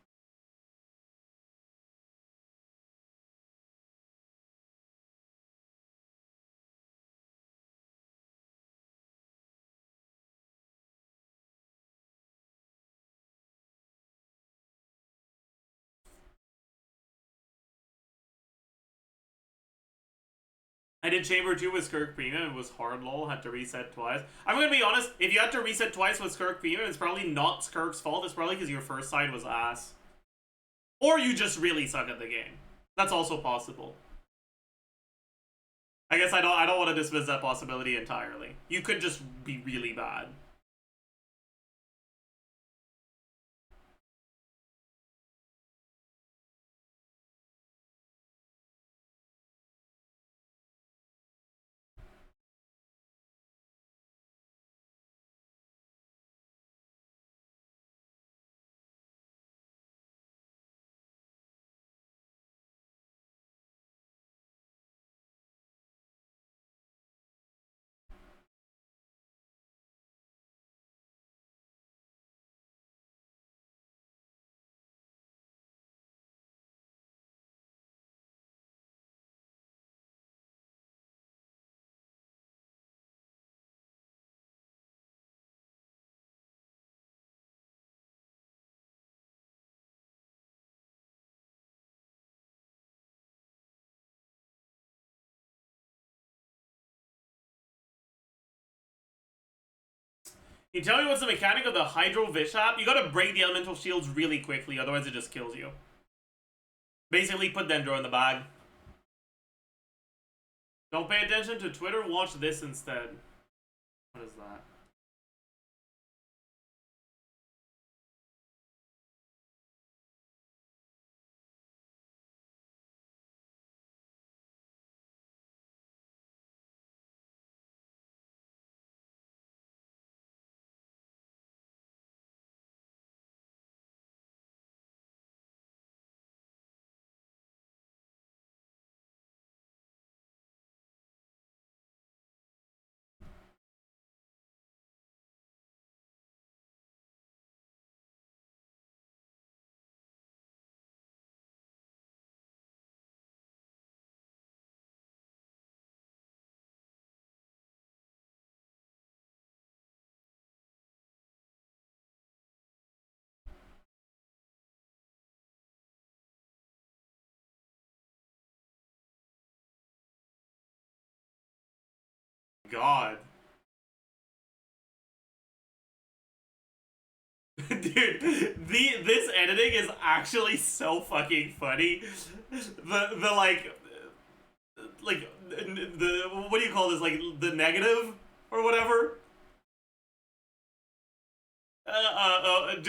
I did Chamber 2 with Skirk Premium. It was hard, lol. Had to reset twice. I'm gonna be honest, if you had to reset twice with Skirk Premium, it's probably not Skirk's fault. It's probably because your first side was ass. Or you just really suck at the game. That's also possible. I guess I don't want to dismiss that possibility entirely. You could just be really bad. Can you tell me what's the mechanic of the Hydro Bishop? You gotta break the elemental shields really quickly, otherwise it just kills you. Basically, put Dendro in the bag. Don't pay attention to Twitter, watch this instead. What is that? God. Dude, this editing is actually so fucking funny. The like the what do you call this? Like the negative or whatever. Like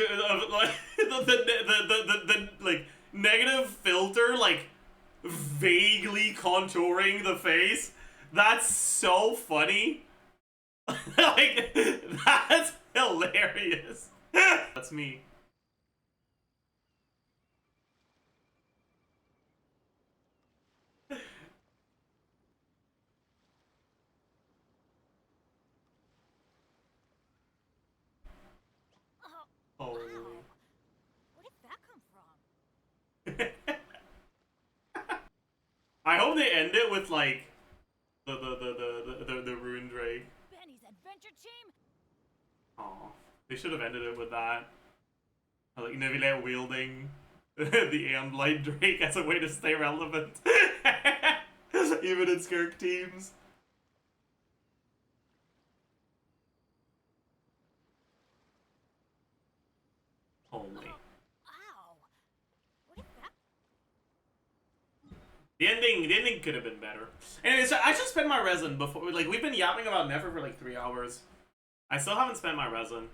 the like negative filter like vaguely contouring the face. That's so funny. Like that's hilarious. That's me. Oh, Holy. wow. Where did that come from? I hope they end it with like the Rune Drake. Benny's adventure team? Aw. They should have ended it with that. Like Neville wielding the Aeon Light Drake as a way to stay relevant. Even in Skirk teams. Holy. Wow. Where did that? The ending could have been better. Anyways, so I should spend my resin before. Like we've been yapping about Nefer for like 3 hours. I still haven't spent my resin.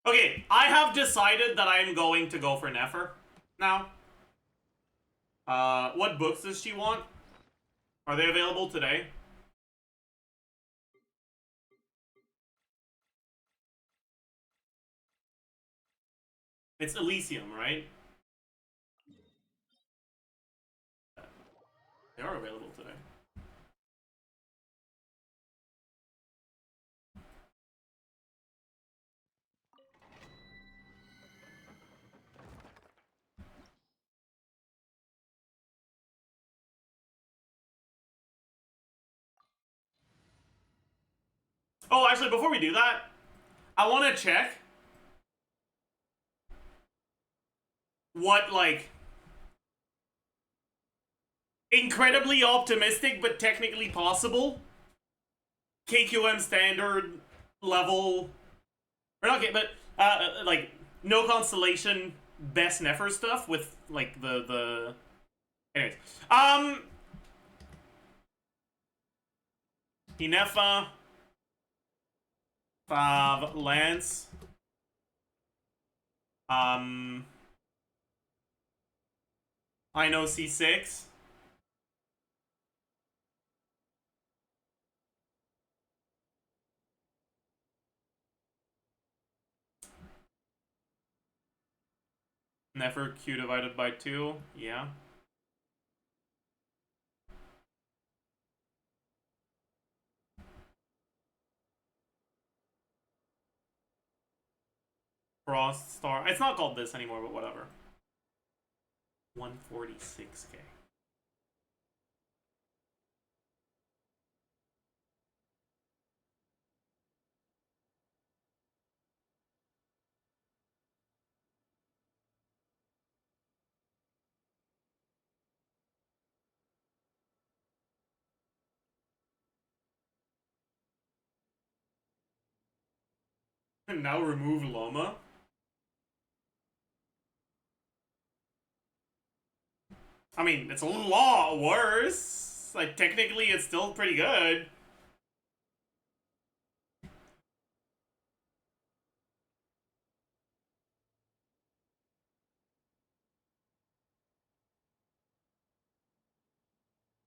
Okay, I have decided that I am going to go for Nefer now. What books does she want? Are they available today? It's Elysium, right? They are available today. Oh, actually, before we do that, I want to check what, like, incredibly optimistic but technically possible KQM standard level, or not, but, like, no constellation best Nefer stuff with, like, the anyways. Inefa, Fav, Lance, I know C6. Nefer Q divided by 2, yeah. Frost Star. It's not called this anymore, but whatever. 146k. Now remove llama. I mean, it's a lot worse. Like, technically, it's still pretty good.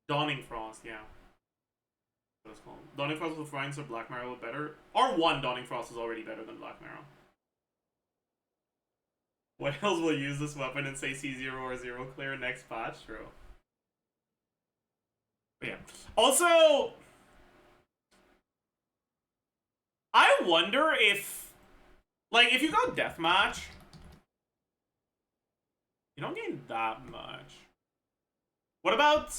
Dawning Frost, yeah. What it's called. Dawning Frost with Rhymes or Black Marrow better? R1 Dawning Frost is already better than Black Marrow. Whales will use this weapon and say C0 or 0 clear next patch? True. But yeah. Also, I wonder if, like, if you go deathmatch, you don't gain that much. What about...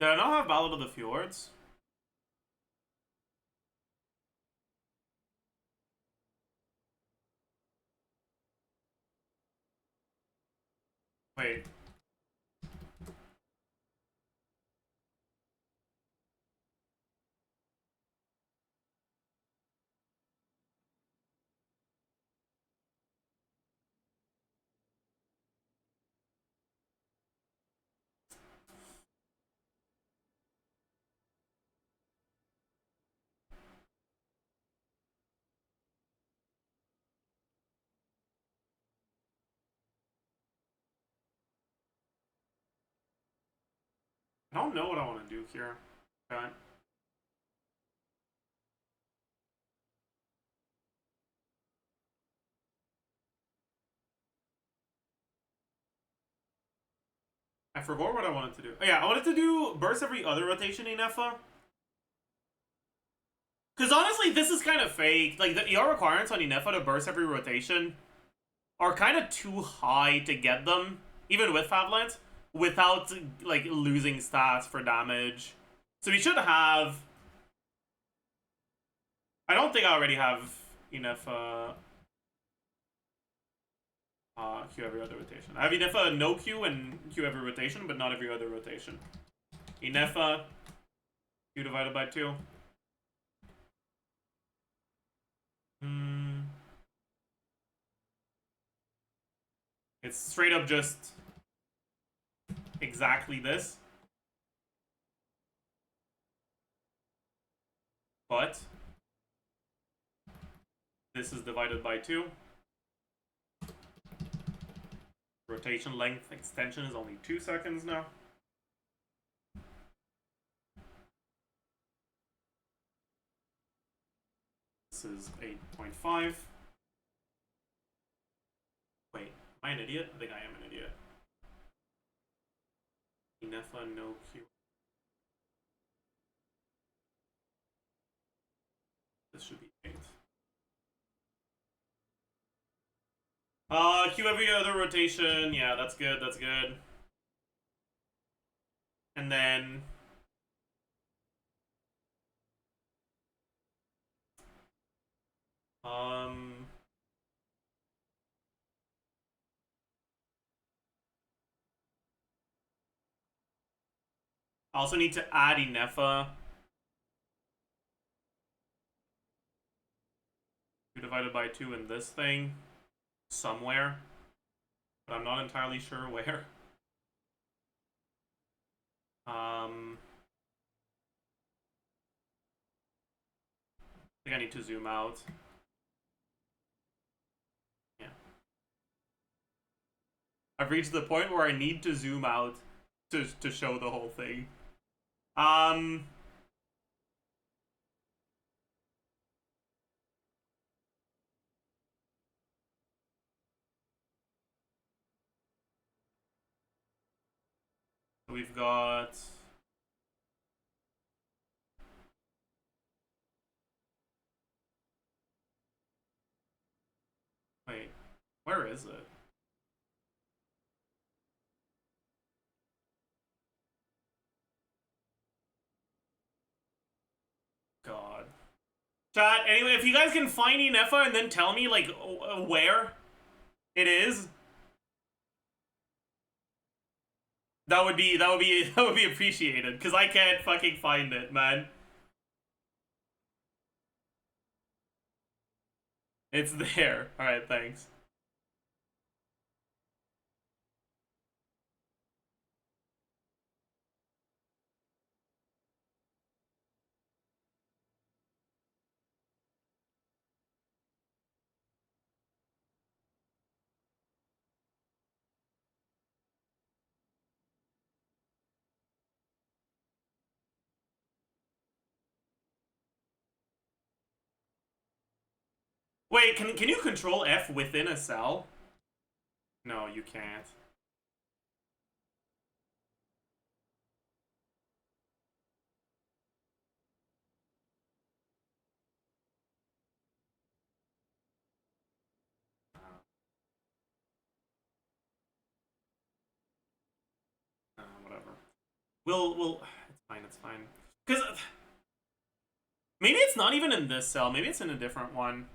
Did I not have Ballad of the Fjords? Wait. I don't know what I want to do here. Okay. I forgot what I wanted to do. Oh, yeah, I wanted to do burst every other rotation in Nefer. Because honestly, this is kind of fake. Like, your requirements on Nefer to burst every rotation are kind of too high to get them, even with Favlance, without, like, losing stats for damage. So we should have... I don't think I already have enough Q every other rotation. I have enough no Q and Q every rotation, but not every other rotation. Enough Q divided by 2. It's straight up just exactly this. But this is divided by 2. Rotation length extension is only 2 seconds now. This is 8.5. Wait, am I an idiot? I think I am an idiot. Nefa no Q. This should be 8. Q every other rotation. Yeah, that's good, that's good. And then... I also need to add Inefa. 2 divided by 2 in this thing. Somewhere. But I'm not entirely sure where. I think I need to zoom out. Yeah. I've reached the point where I need to zoom out to show the whole thing. We've got... Wait, where is it? God. Chat, anyway, if you guys can find Nefer and then tell me, like, where it is, that would be appreciated, because I can't fucking find it, man. It's there. Alright, thanks. Wait, can you control F within a cell? No, you can't. Whatever. We'll. It's fine. It's fine. Because maybe it's not even in this cell. Maybe it's in a different one.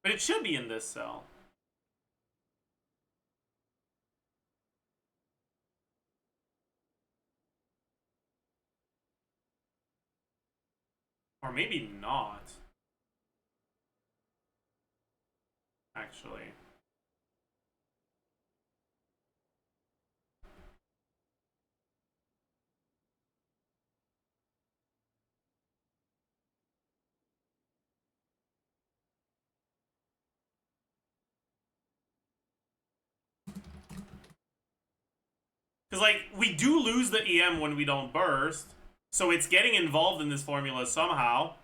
But it should be in this cell. Or maybe not. Actually. Because, like, we do lose the EM when we don't burst. So it's getting involved in this formula somehow.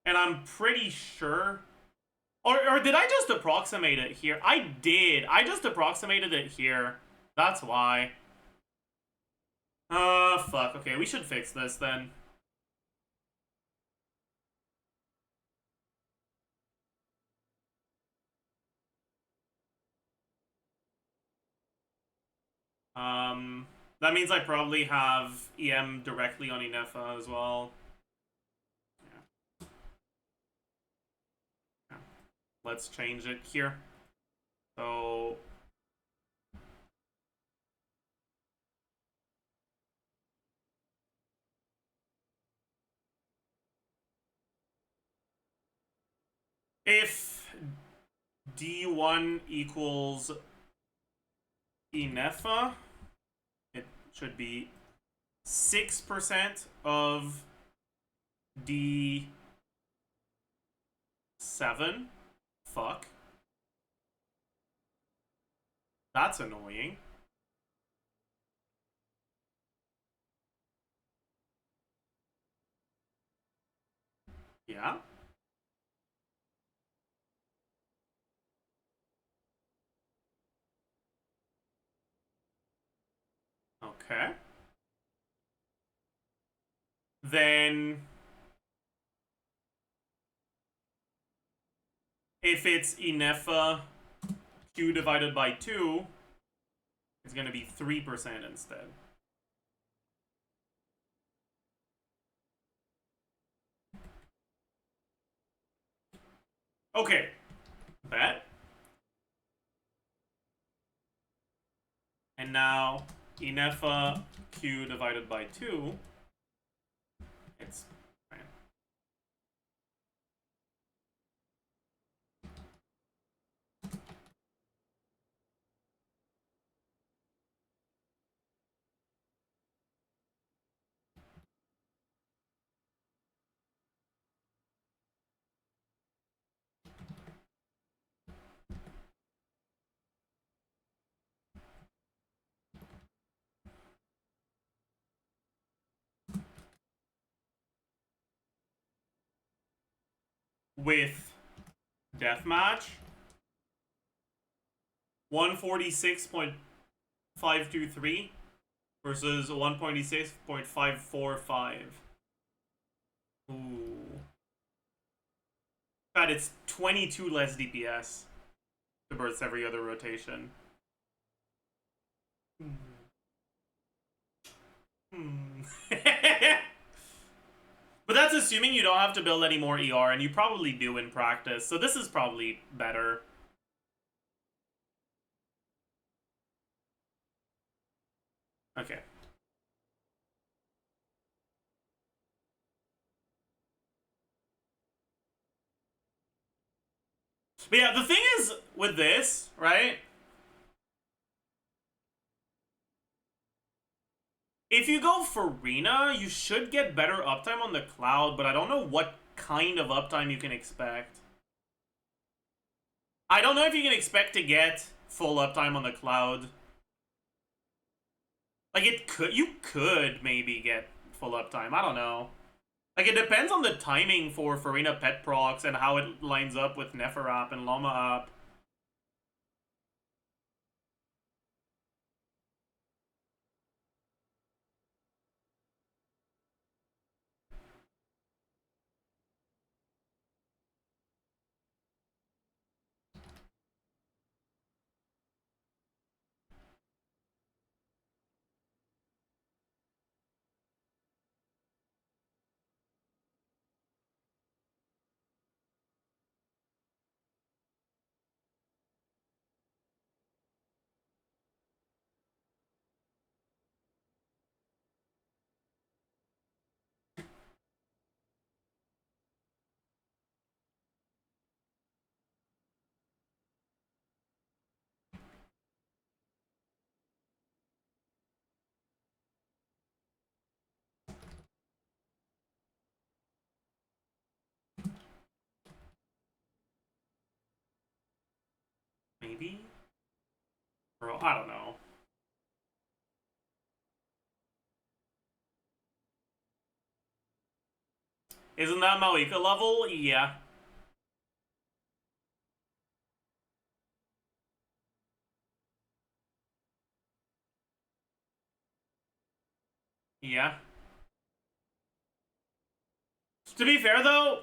And I'm pretty sure... Or did I just approximate it here? I did. I just approximated it here. That's why. Fuck. Okay, we should fix this then. That means I probably have EM directly on Inefa as well. Yeah. Yeah. Let's change it here. So... if D1 equals Inefa, it should be 6% of D7. Fuck. That's annoying. Yeah. Okay. Then if it's Inefa Q divided by 2, it's going to be 3% instead. Okay. Bet. And now Inefa Q divided by 2, it's with deathmatch 146.523 versus 126.545. Ooh. God, it's 22 less DPS. to burst every other rotation. But that's assuming you don't have to build any more ER, and you probably do in practice, so this is probably better. Okay. But yeah, the thing is with this, right? If you go Farina, you should get better uptime on the Cloud, but I don't know what kind of uptime you can expect. I don't know if you can expect to get full uptime on the Cloud. Like, you could maybe get full uptime. I don't know. Like, it depends on the timing for Farina pet procs and how it lines up with Nefer app and Llama app. Maybe? Bro, I don't know. Isn't that Malika level? Yeah. Yeah. To be fair, though,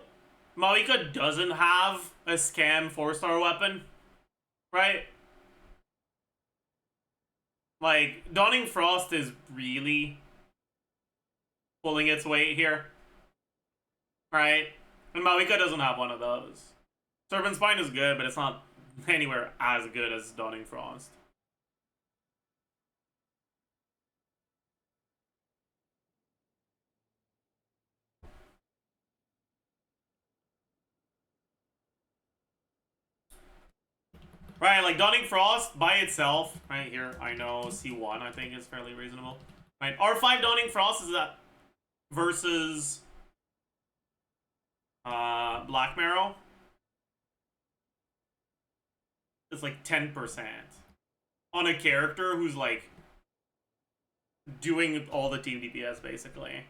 Malika doesn't have a scam 4-star weapon, right? Like, Dawning Frost is really pulling its weight here, right? And Malika doesn't have one of those. Serpent Spine is good, but it's not anywhere as good as Dawning Frost. Right, like Dawning Frost by itself, right here, I know C1 I think is fairly reasonable. Right, R5 Dawning Frost is that versus Black Marrow. It's like 10% on a character who's like doing all the team DPS basically.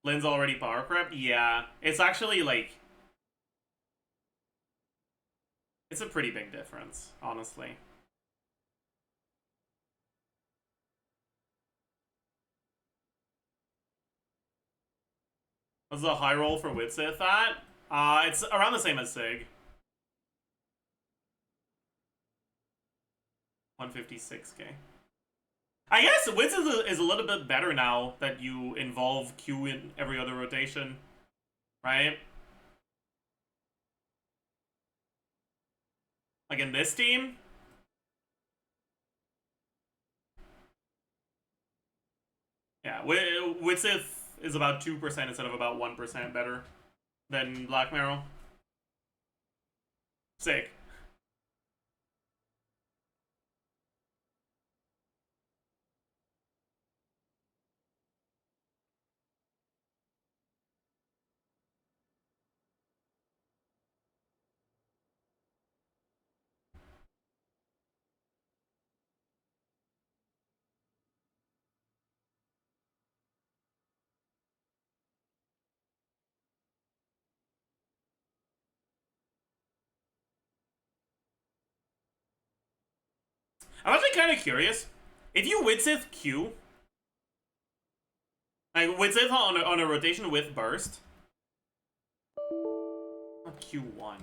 Lynn's already power prep? Yeah. It's actually like it's a pretty big difference, honestly. What's the high roll for Witsith at? It's around the same as Sig. 156k. I guess Witsith is a little bit better now that you involve Q in every other rotation, right? Like in this team? Yeah, Witsith is about 2% instead of about 1% better than Black Marrow. Sick. I'm actually kind of curious. If you Witsith Q, Like, with it on a rotation with burst. Not Q1.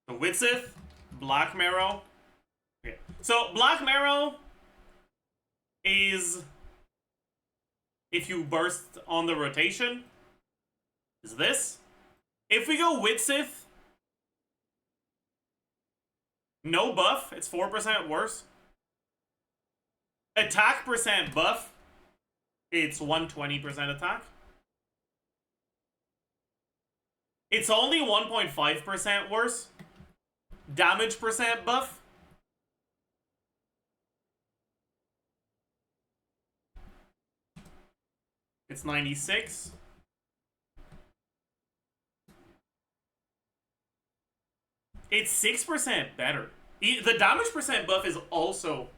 So Widsith, Black Marrow. Okay. So Black Marrow is if you burst on the rotation. Is this? If we go Widsith, no buff, it's 4% worse. Attack percent buff, it's 120% attack. It's only 1.5% worse. Damage percent buff, it's 96. It's 6% better. The damage percent buff is also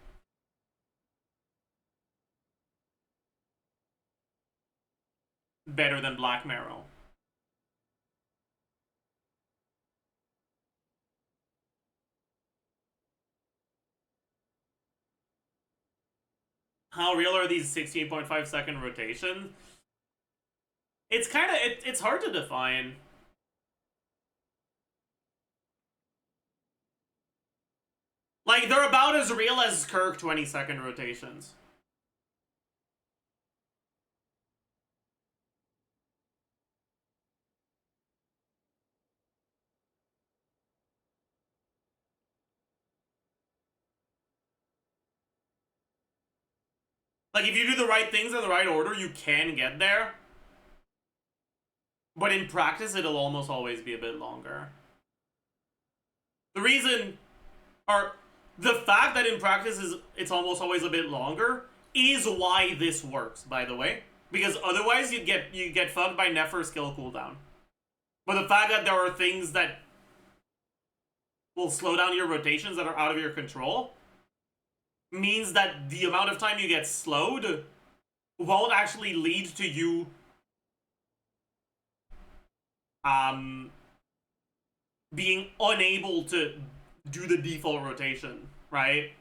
better than Black Marrow. How real are these 16.5 second rotations? It's kind of, it's hard to define. Like, they're about as real as Kirk 20-second rotations. Like, if you do the right things in the right order, you can get there. But in practice, it'll almost always be a bit longer. The reason, or the fact that in practice it's almost always a bit longer is why this works, by the way. Because otherwise you get fucked by Nefer skill cooldown. But the fact that there are things that will slow down your rotations that are out of your control means that the amount of time you get slowed won't actually lead to you being unable to do the default rotation, right?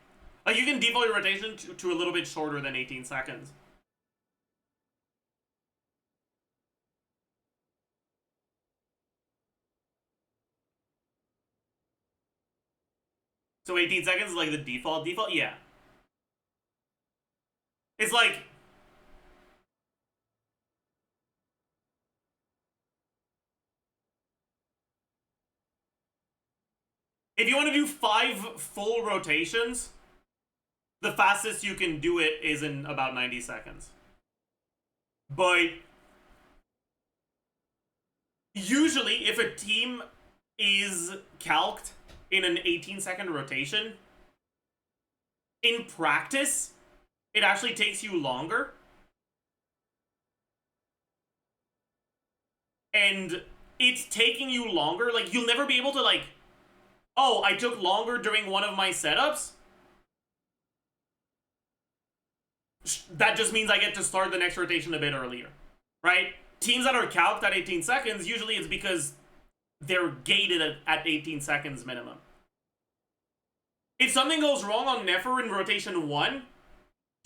Like, you can default your rotation to a little bit shorter than 18 seconds. So 18 seconds is like the default? Yeah. It's like, if you want to do 5 full rotations, the fastest you can do it is in about 90 seconds. But usually, if a team is calced in an 18-second rotation, in practice, it actually takes you longer. And it's taking you longer. Like, you'll never be able to, like, oh, I took longer during one of my setups. That just means I get to start the next rotation a bit earlier, right? Teams that are calced at 18 seconds, usually it's because they're gated at 18 seconds minimum. If something goes wrong on Nefer in rotation 1,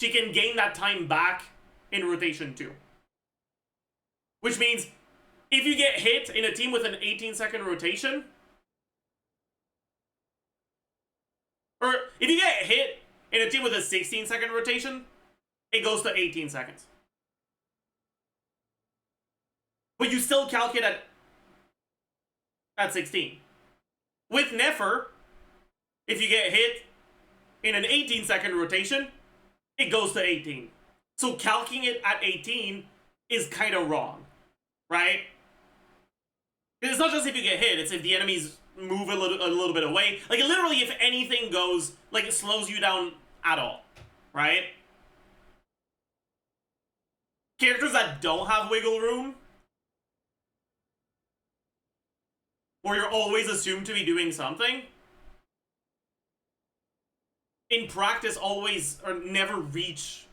she can gain that time back in rotation 2. Which means, if you get hit in a team with an 18-second rotation, or if you get hit in a team with a 16-second rotation, it goes to 18 seconds. But you still calculate at 16. With Nefer, if you get hit in an 18-second rotation, it goes to 18. So calculating it at 18 is kind of wrong, right? It's not just if you get hit, it's if the enemies move a little bit away. Like, literally, if anything goes, like, it slows you down at all, right? Characters that don't have wiggle room, or you're always assumed to be doing something, in practice always or never reach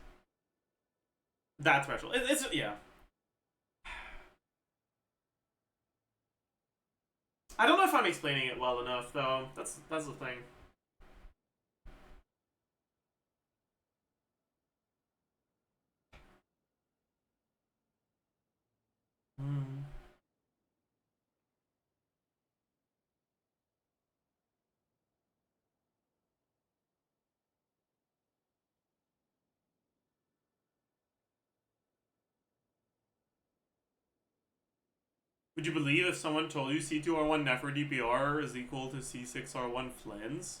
that threshold. It's yeah. I don't know if I'm explaining it well enough, though. That's the thing. Would you believe if someone told you C2R1 Nefer DPR is equal to C6R1 Flins?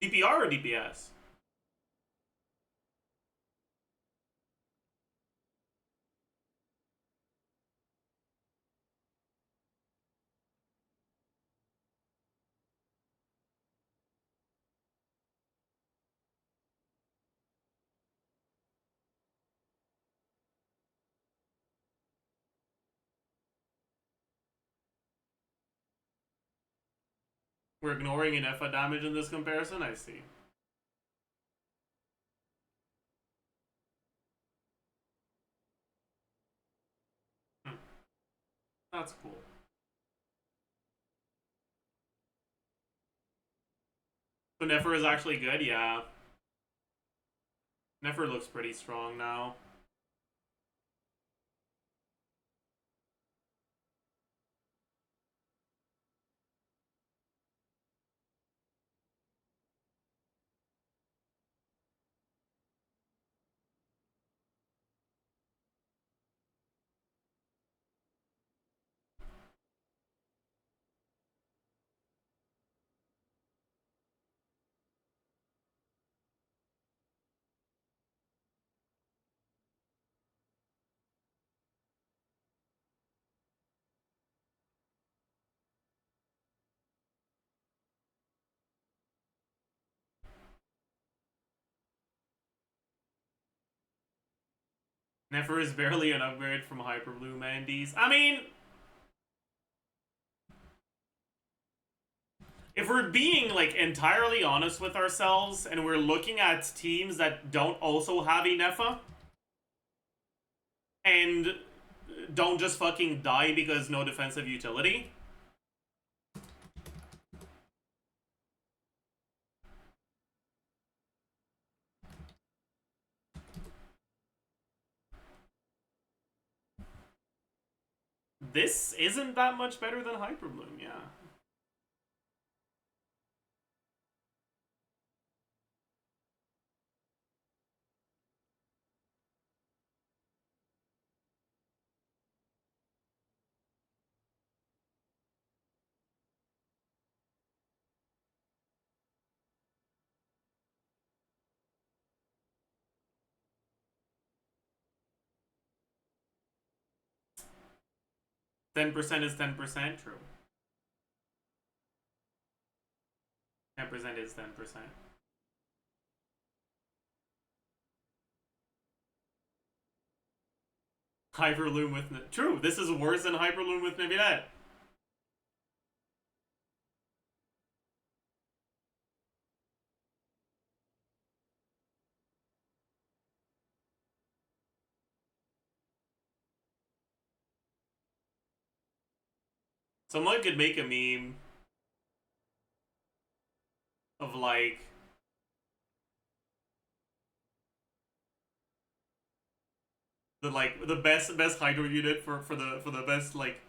DPR or DPS? We're ignoring an FA damage in this comparison? I see. That's cool. So Nefer is actually good? Yeah. Nefer looks pretty strong now. Nefer is barely an upgrade from Hyperblue Mandies. I mean, if we're being like entirely honest with ourselves and we're looking at teams that don't also have a Nefa and don't just fucking die because no defensive utility, this isn't that much better than Hyperbloom, yeah. %10 is 10%, true. 10% is 10%. Hyperloom with... True, this is worse than Hyperloom with Nevilet. Someone could make a meme of like... the best Hydro unit for the best like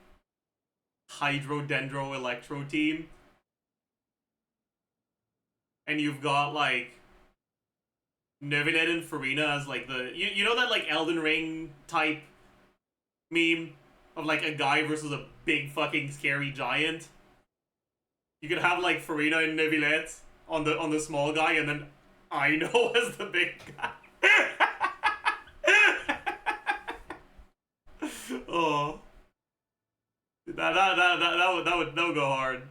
Hydro Dendro Electro team. And you've got like Nevilet and Farina as like the you know that like Elden Ring type meme of like a guy versus a big fucking scary giant. You could have like Farina and Nevilet on the small guy, and then I know as the big guy. Oh, that would go hard.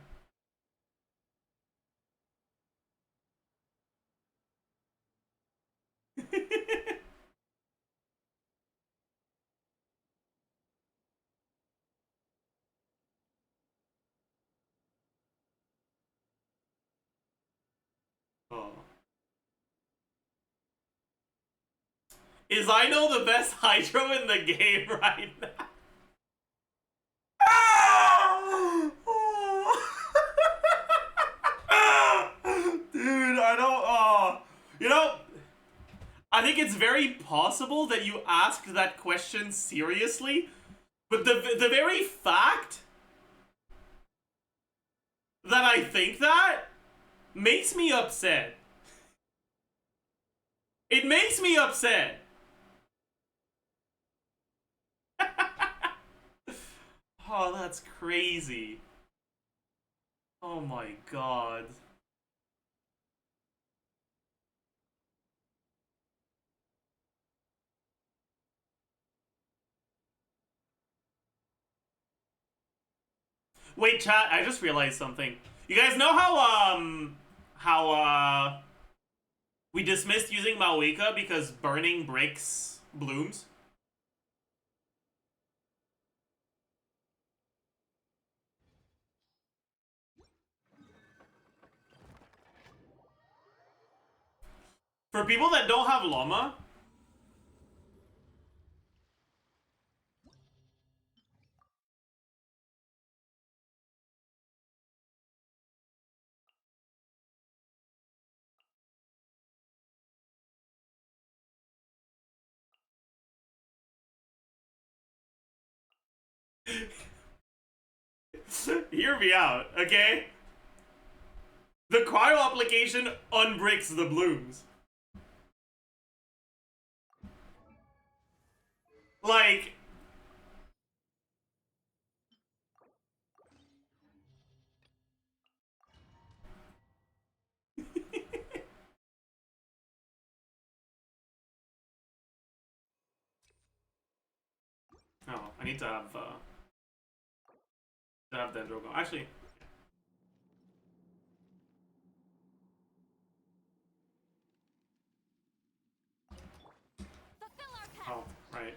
Oh. Is I know the best Hydro in the game right now? Dude, I don't. You know, I think it's very possible that you asked that question seriously, but the very fact that I think that makes me upset. It makes me upset. Oh, that's crazy. Oh my god. Wait, chat, I just realized something. You guys know how we dismissed using Malwika because burning breaks blooms? For people that don't have Llama, hear me out, okay? The cryo application unbricks the blooms. Like, oh, I need to have Dendro go. Actually, Fulfill our pact. oh, right.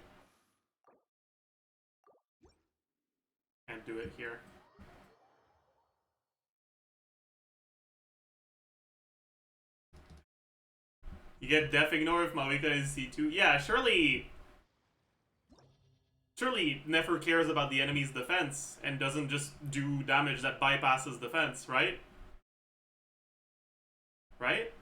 Can't do it here. You get Def Ignore if Malika is C2. Yeah, surely Nefer cares about the enemy's defense and doesn't just do damage that bypasses defense, right? Right?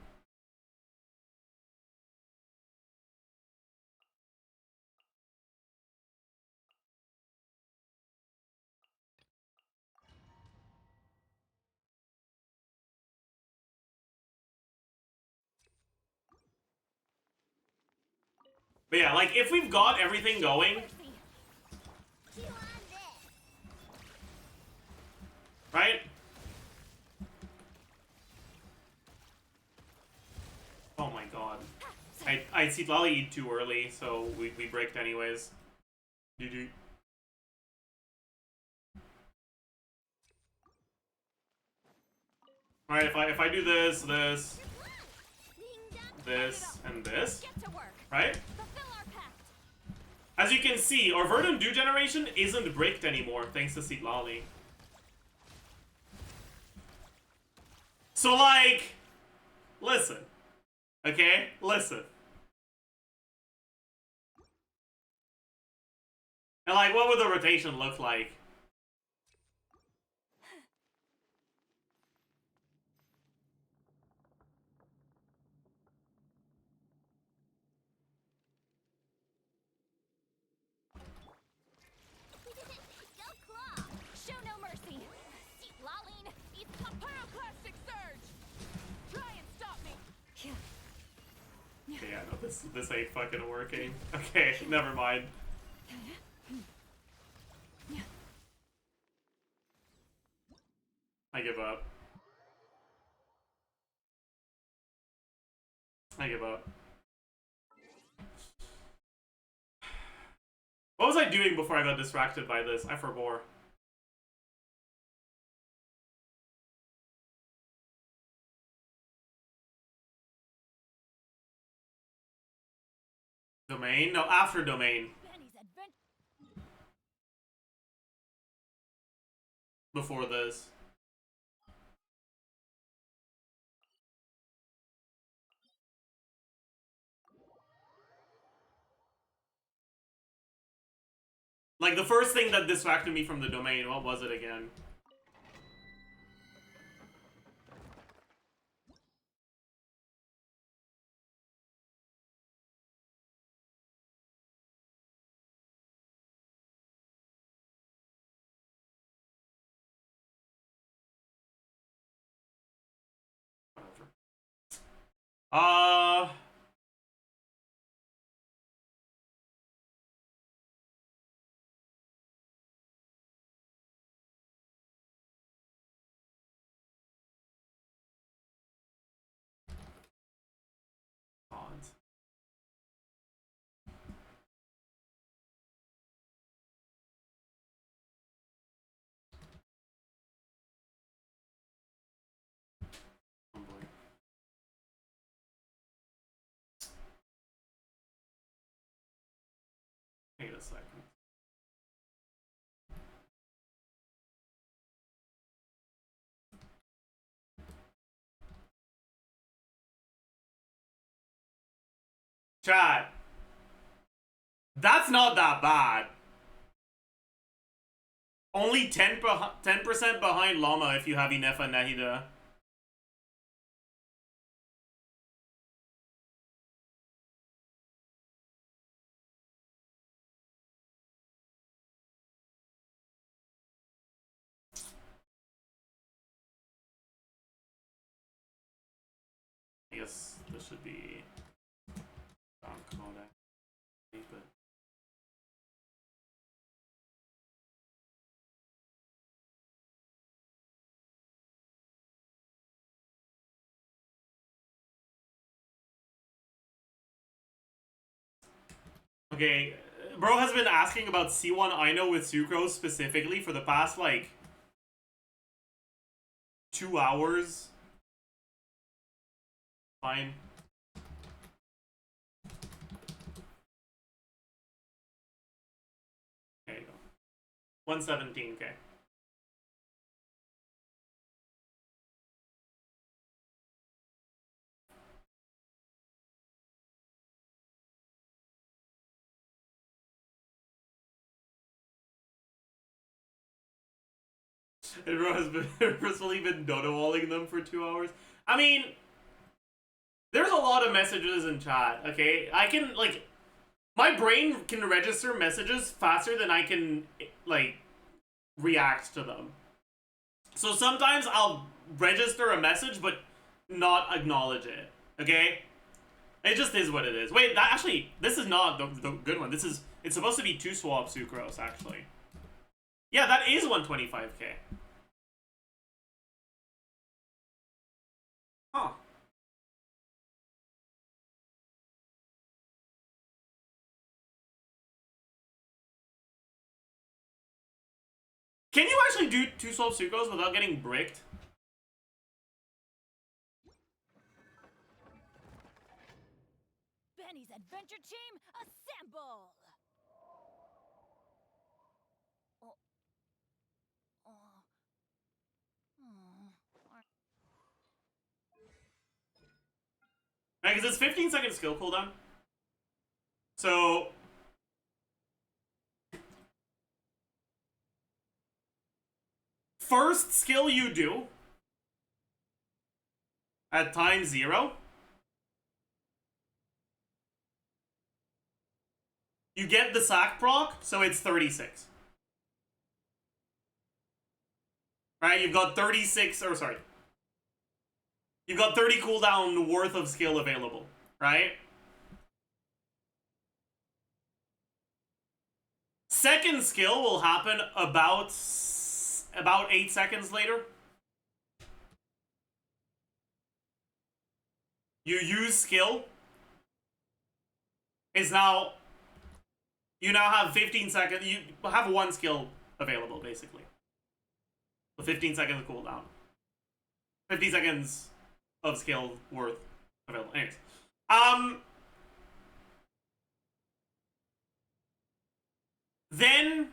But yeah, like, if we've got everything going, Mercy. Chew on this. right? Oh my god. I see Lolly eat too early, so we bricked anyways. GG. Alright, if I do this, this, this, and this, Get to work. right? Fulfill our pact. As you can see, our Verdant Dew generation isn't bricked anymore, thanks to Sitlali. So, like, listen. Okay? Listen. And, like, what would the rotation look like? Go claw. Show no mercy. Seat Laline. Eat pyroclastic surge. Try and stop me. Okay, yeah, no, this ain't fucking working. Okay, never mind. I give up. I give up. What was I doing before I got distracted by this? I forbore. Domain? No, after domain. Benny's adventure. Before this. Like, the first thing that distracted me from the domain, what was it again? Whatever. a second. Chat. That's not that bad. Only 10% behind Llama if you have Nefer Nahida. I guess this should be but okay, bro has been asking about C1 Ino with Sucrose specifically for the past like 2 hours. Fine. There you go. 117k. Bro has been purposefully been dodo-walling them for 2 hours. I mean, there's a lot of messages in chat, okay? I can, like, my brain can register messages faster than I can, like, react to them. So sometimes I'll register a message, but not acknowledge it, okay? It just is what it is. Wait, that actually, this is not the good one. It's supposed to be 2 swap Sucrose, actually. Yeah, that is 125k. Huh. Can you actually do 2 swap Sucrose without getting bricked? Benny's adventure team, assemble! Oh. Right, because it's 15-second skill cooldown. So first skill you do at time 0, you get the sack proc, so it's 36. Right, you've got 36, or sorry. You've got 30 cooldown worth of skill available, right? Second skill will happen about 8 seconds later. You use skill. You now have 15 seconds. You have 1 skill available, basically. So 15 seconds of cooldown. 50 seconds of skill worth available. Anyways. Then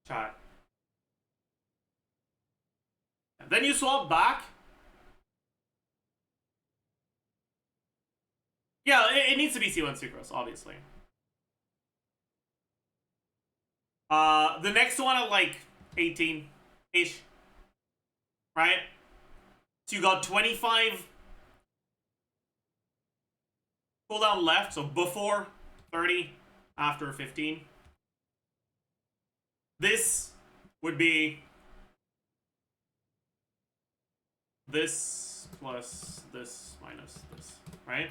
chat. Then you swap back. Yeah, it needs to be C1 Sucrose, obviously. The next one at like 18-ish. Right? So you got 25 cooldown left, so before 30, after 15. This would be this plus this minus this, right?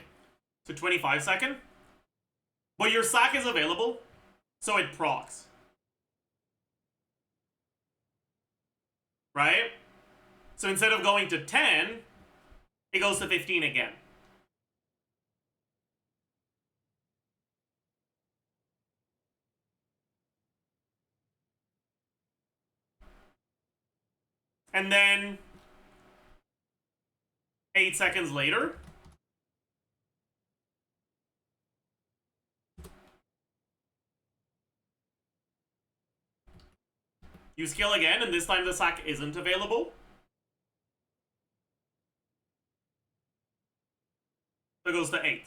So 25 second. But your sack is available, so it procs. Right? So instead of going to 10, it goes to 15 again. And then 8 seconds later, You skill again, and this time the sack isn't available. So it goes to 8.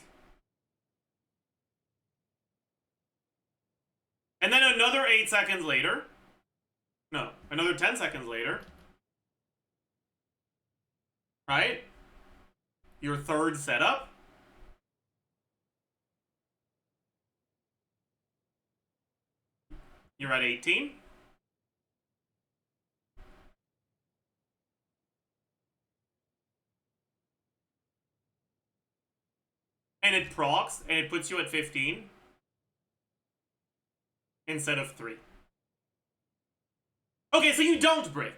And then another 8 seconds later. No, another 10 seconds later. Right? Your third setup. You're at 18. And it procs, and it puts you at 15. Instead of 3. Okay, so you don't break.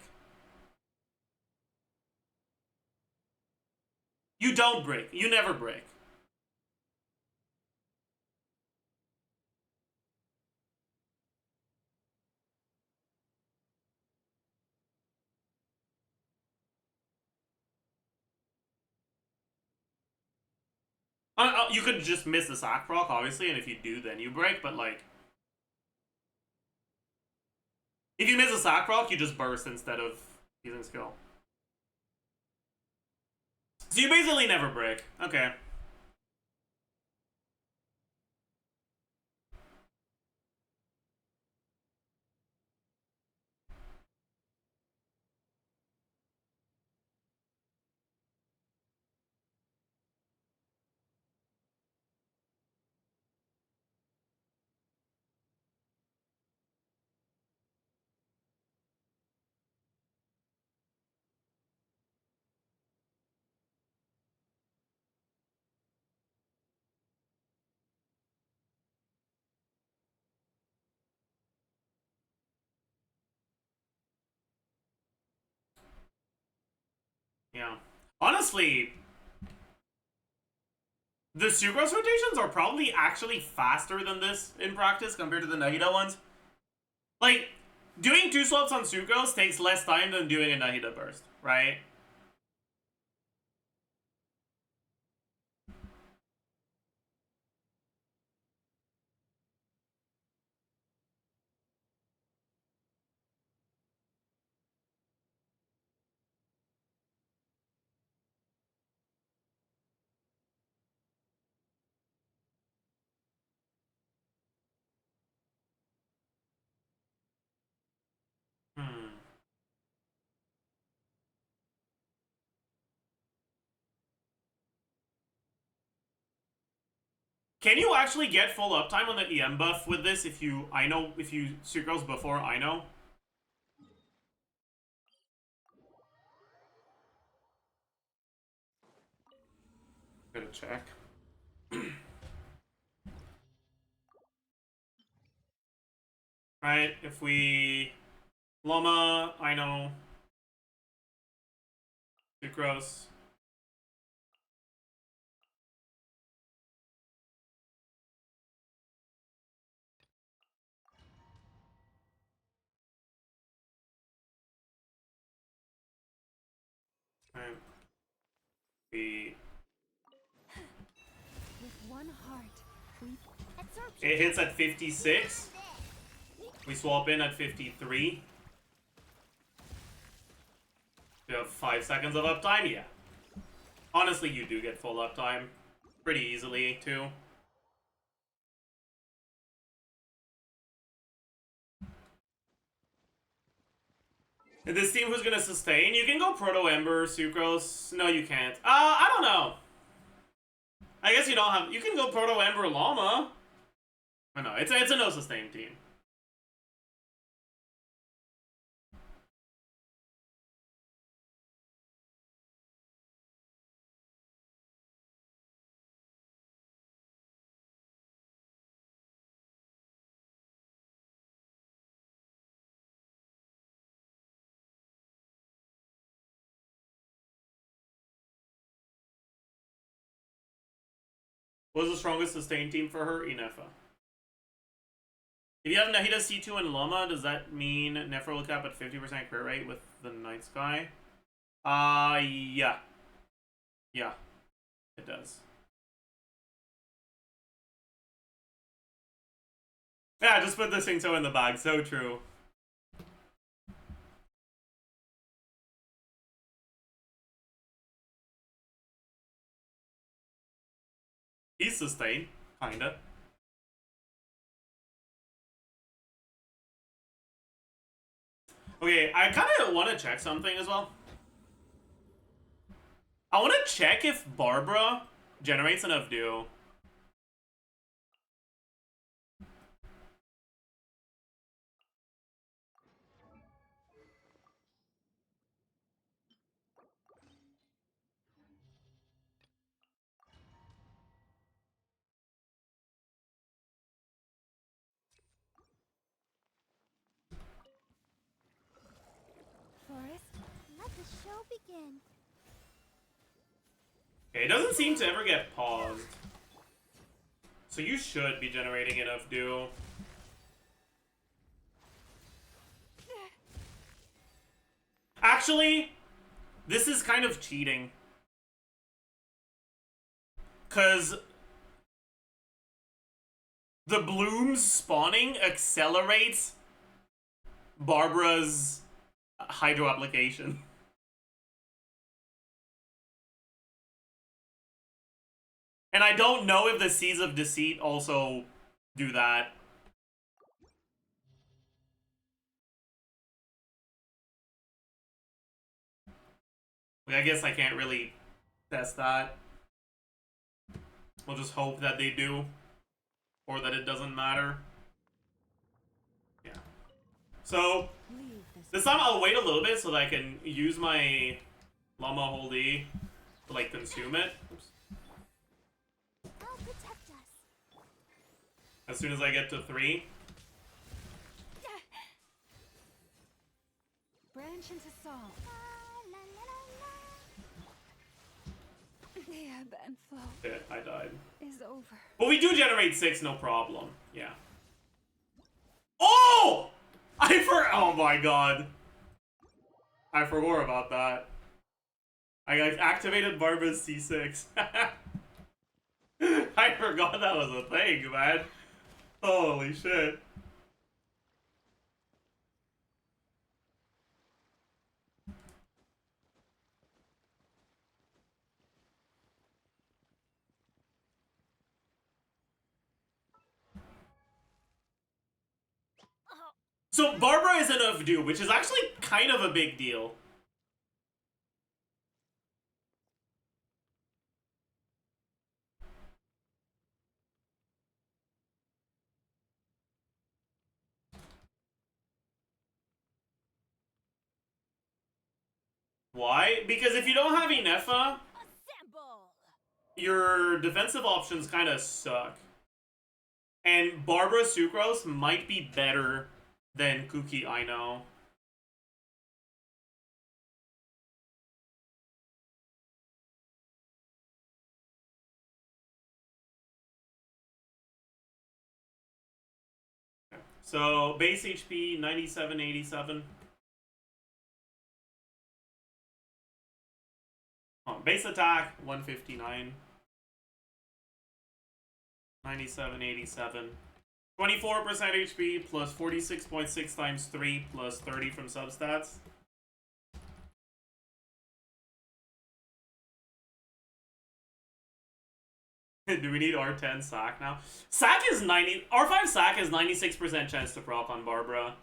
You don't break. You never break. You could just miss the sack proc, obviously, and if you do, then you break, but like... If you miss a sack proc, you just burst instead of using skill. So you basically never break. Okay. Yeah. Honestly, the Sucrose rotations are probably actually faster than this in practice compared to the Nahida ones. Like, doing 2 swaps on Sucrose takes less time than doing a Nahida burst, right? Hmm. Can you actually get full uptime on the EM buff with this if you Sucrose before I know? Gonna check. Right, if we Llama, I know. Sucrose. Right. We With one heart, we It hits at 56. We swap in at 53. We have 5 seconds of uptime? Yeah. Honestly, you do get full uptime. Pretty easily, too. This team who's gonna sustain? You can go Proto Ember, Sucrose. No, you can't. I don't know. I guess you don't have... You can go Proto Ember Llama. I know, it's a no sustain team. What was the strongest sustain team for her? Nefer. If you have Nahida, C2, and Llama, does that mean Nefer will cap at 50% crit rate with the Night Sky? Yeah. Yeah, it does. Yeah, just put the Singto in the bag. So true. He's sustained, kinda. Okay, I kinda wanna check something as well. I wanna check if Barbara generates enough dew. Forest, let the show begin. Okay, it doesn't seem to ever get paused. So you should be generating enough dew. Actually, this is kind of cheating. Because the blooms spawning accelerates Barbara's hydro application. And I don't know if the Seas of Deceit also do that. I guess I can't really test that. We'll just hope that they do. Or that it doesn't matter. Yeah. So, this time I'll wait a little bit so that I can use my Llama Holdie to, like, consume it. Oops. I'll protect us. As soon as I get to 3. Branch into salt. The ebb and flow Shit, I died. is over. But we do generate 6, no problem. Yeah. Oh! Oh my god. I forgot about that. I activated Barbara's C6. I forgot that was a thing, man. Holy shit. So Barbara is enough dew, which is actually kind of a big deal. Why? Because if you don't have Nefer, your defensive options kind of suck. And Barbara Sucrose might be better than Kuki I know. So, base HP, 9787. Oh, base attack, 159. 9787. 24% HP plus 46.6 times 3 plus 30 from substats. Do we need R10 sack now? Sack is 90. R5 sack is 96% chance to proc on Barbara.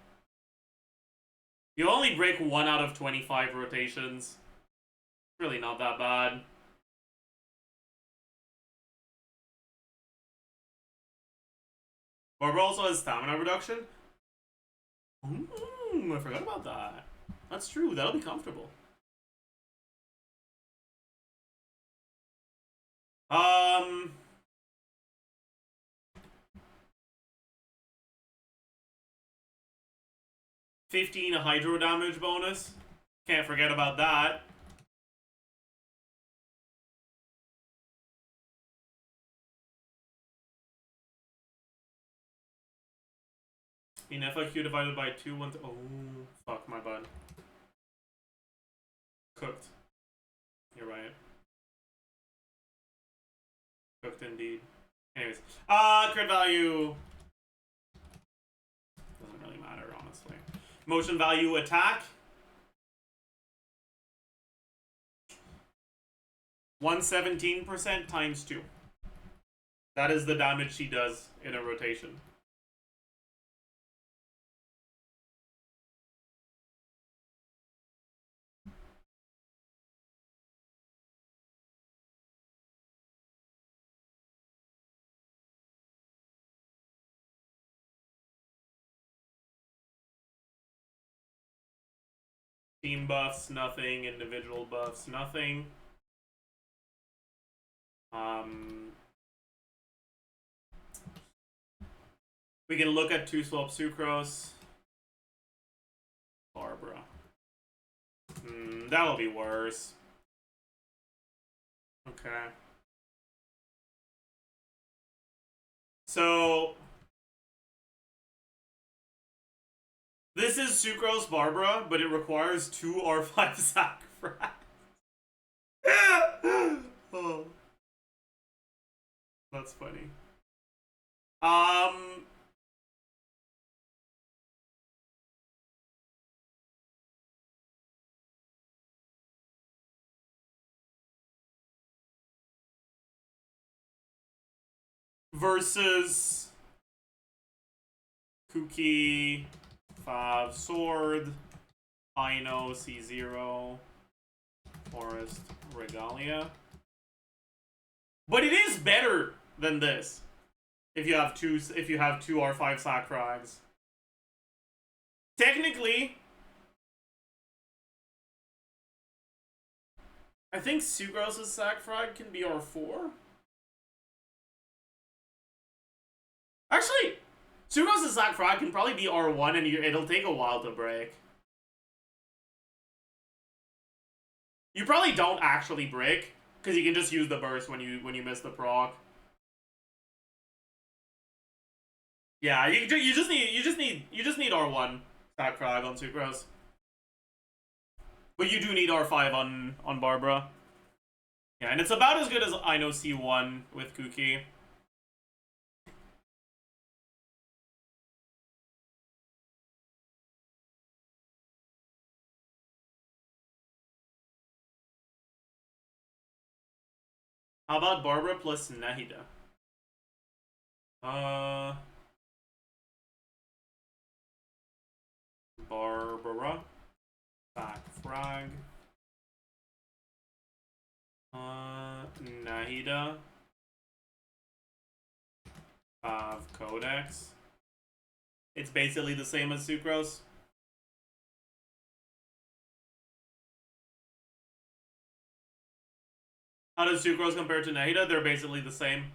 You only break 1 out of 25 rotations. Really not that bad. Barbara also has stamina reduction. I forgot about that. That's true. That'll be comfortable. 15 hydro damage bonus. Can't forget about that. Nefer Q divided by 2, 1. Oh, fuck my bud. Cooked. You're right. Cooked indeed. Anyways, crit value doesn't really matter, honestly. Motion value attack. 117% times 2. That is the damage she does in a rotation. Team buffs, nothing. Individual buffs, nothing. We can look at 2-swap Sucrose. Barbara. That'll be worse. Okay. So this is Sucrose Barbara, but it requires 2 R5 sacrifice. Oh. That's funny. Versus Kuki, 5 Sword, Ino, C0, Forest, Regalia. But it is better than this. If you have two R5 sac frags. Technically, I think Sucrose's sac frag can be R4. Actually, Sucrose's sac frag can probably be R1 and it'll take a while to break. You probably don't actually break, because you can just use the burst when you miss the proc. Yeah, you just need R1 sac frag on Sucrose. But you do need R5 on Barbara. Yeah, and it's about as good as I know C1 with Kuki. How about Barbara plus Nahida? Barbara. Back frag. Nahida. Codex. It's basically the same as Sucrose. How does Sucrose compare to Nahida? They're basically the same.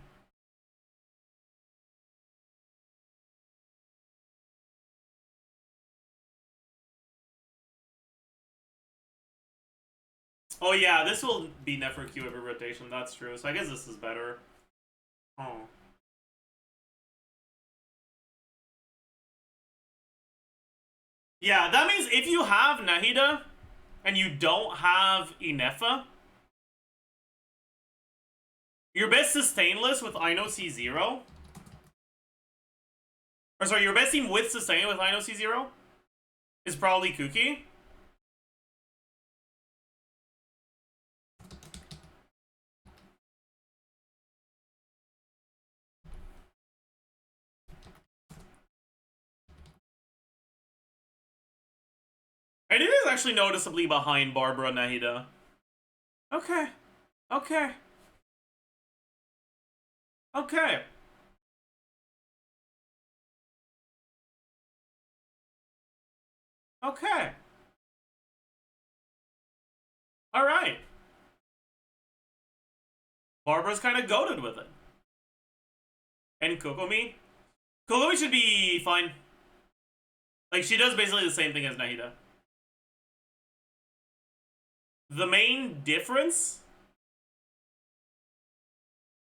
Oh yeah, this will be Nefer Q every rotation, that's true. So I guess this is better. Oh. Yeah, that means if you have Nahida and you don't have Inefa, your best sustainless with Ino C0. Or sorry, your best team with sustain with Ino C0 is probably Kuki. And it is actually noticeably behind Barbara Nahida. Okay. Okay. Okay. Okay. Alright. Barbara's kind of goated with it. And Kokomi? Kokomi should be fine. Like, she does basically the same thing as Nahida. The main difference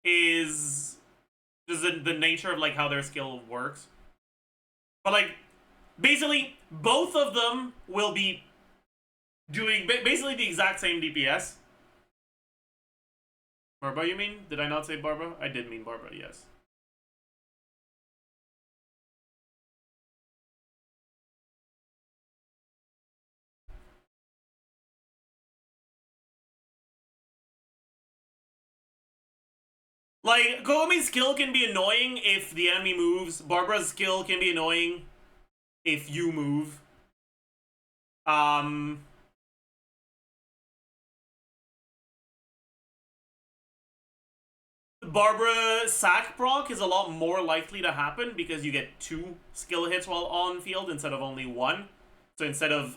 is just the nature of, like, how their skill works. But, like, basically, both of them will be doing basically the exact same DPS. Barbara, you mean? Did I not say Barbara? I did mean Barbara, yes. Like, Kogomi's skill can be annoying if the enemy moves. Barbara's skill can be annoying if you move. Barbara sack proc is a lot more likely to happen because you get 2 skill hits while on field instead of only 1. So instead of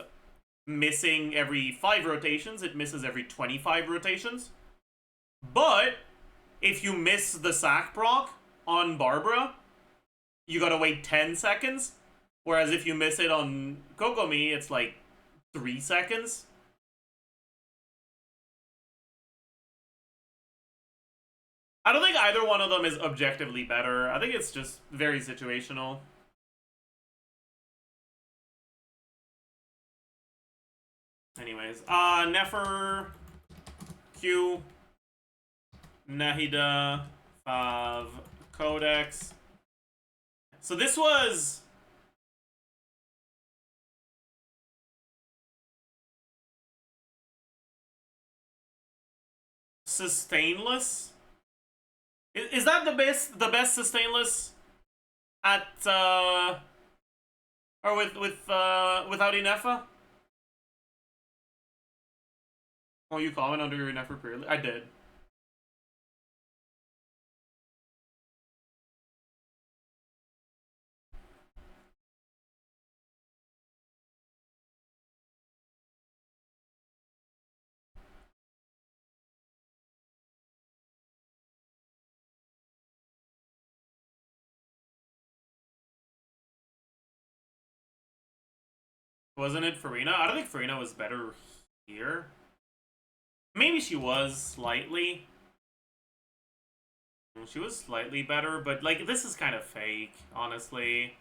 missing every 5 rotations, it misses every 25 rotations. But if you miss the sack proc on Barbara, you gotta wait 10 seconds. Whereas if you miss it on Kokomi, it's like 3 seconds. I don't think either one of them is objectively better. I think it's just very situational. Anyways, Nefer, Q, Nahida, Fav, Codex. So this was... sustainless? Is that the best sustainless at or without Nefer? Oh, you comment under your Nefer period? I did. Wasn't it Farina? I don't think Farina was better here. Maybe she was slightly. She was slightly better, but like this is kind of fake, honestly.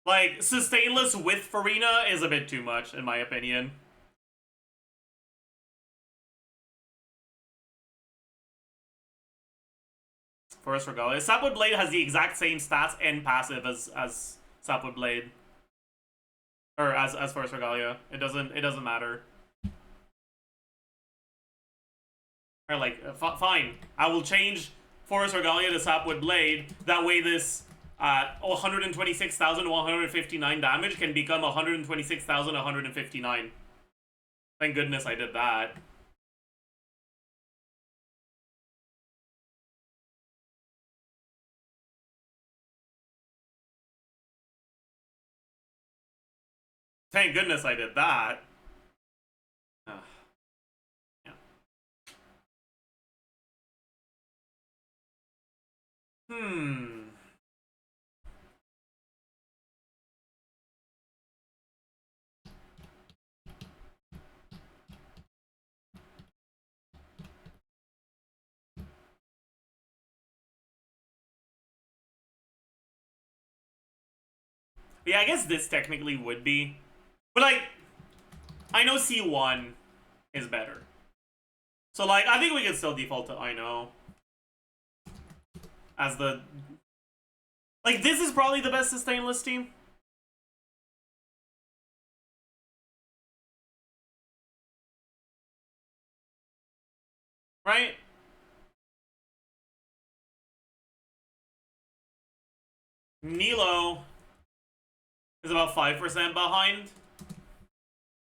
Like sustainless with Farina is a bit too much, in my opinion. Forest Regalia. Sapwood Blade has the exact same stats and passive as Sapwood Blade. Or as Forest Regalia. It doesn't matter. Or like, fine. I will change Forest Regalia to Sapwood Blade. That way this 126,159 damage can become 126,159. Thank goodness I did that. Thank goodness I did that. Yeah. Yeah, I guess this technically would be. But like, I know C1 is better. So like, I think we can still default to I know. As the... Like, this is probably the best sustainless team. Right? Nilo is about 5% behind.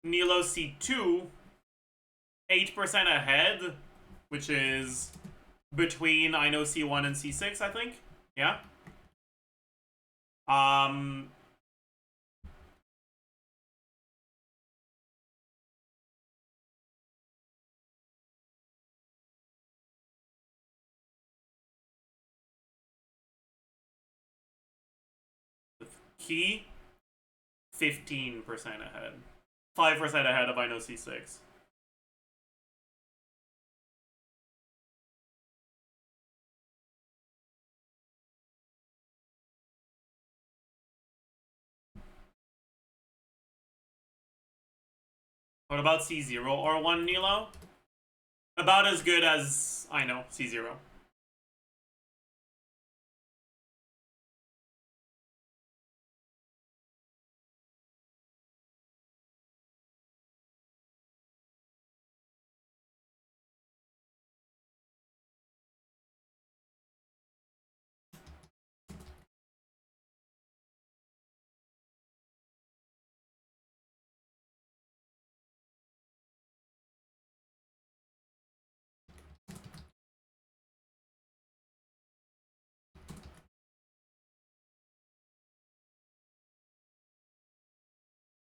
Nilo C2, 8% ahead, which is between I know C1 and C6, I think. Yeah. With Key, 15% ahead. 5% ahead of I know C6. What about C0 or 1 Nilo? About as good as I know C0.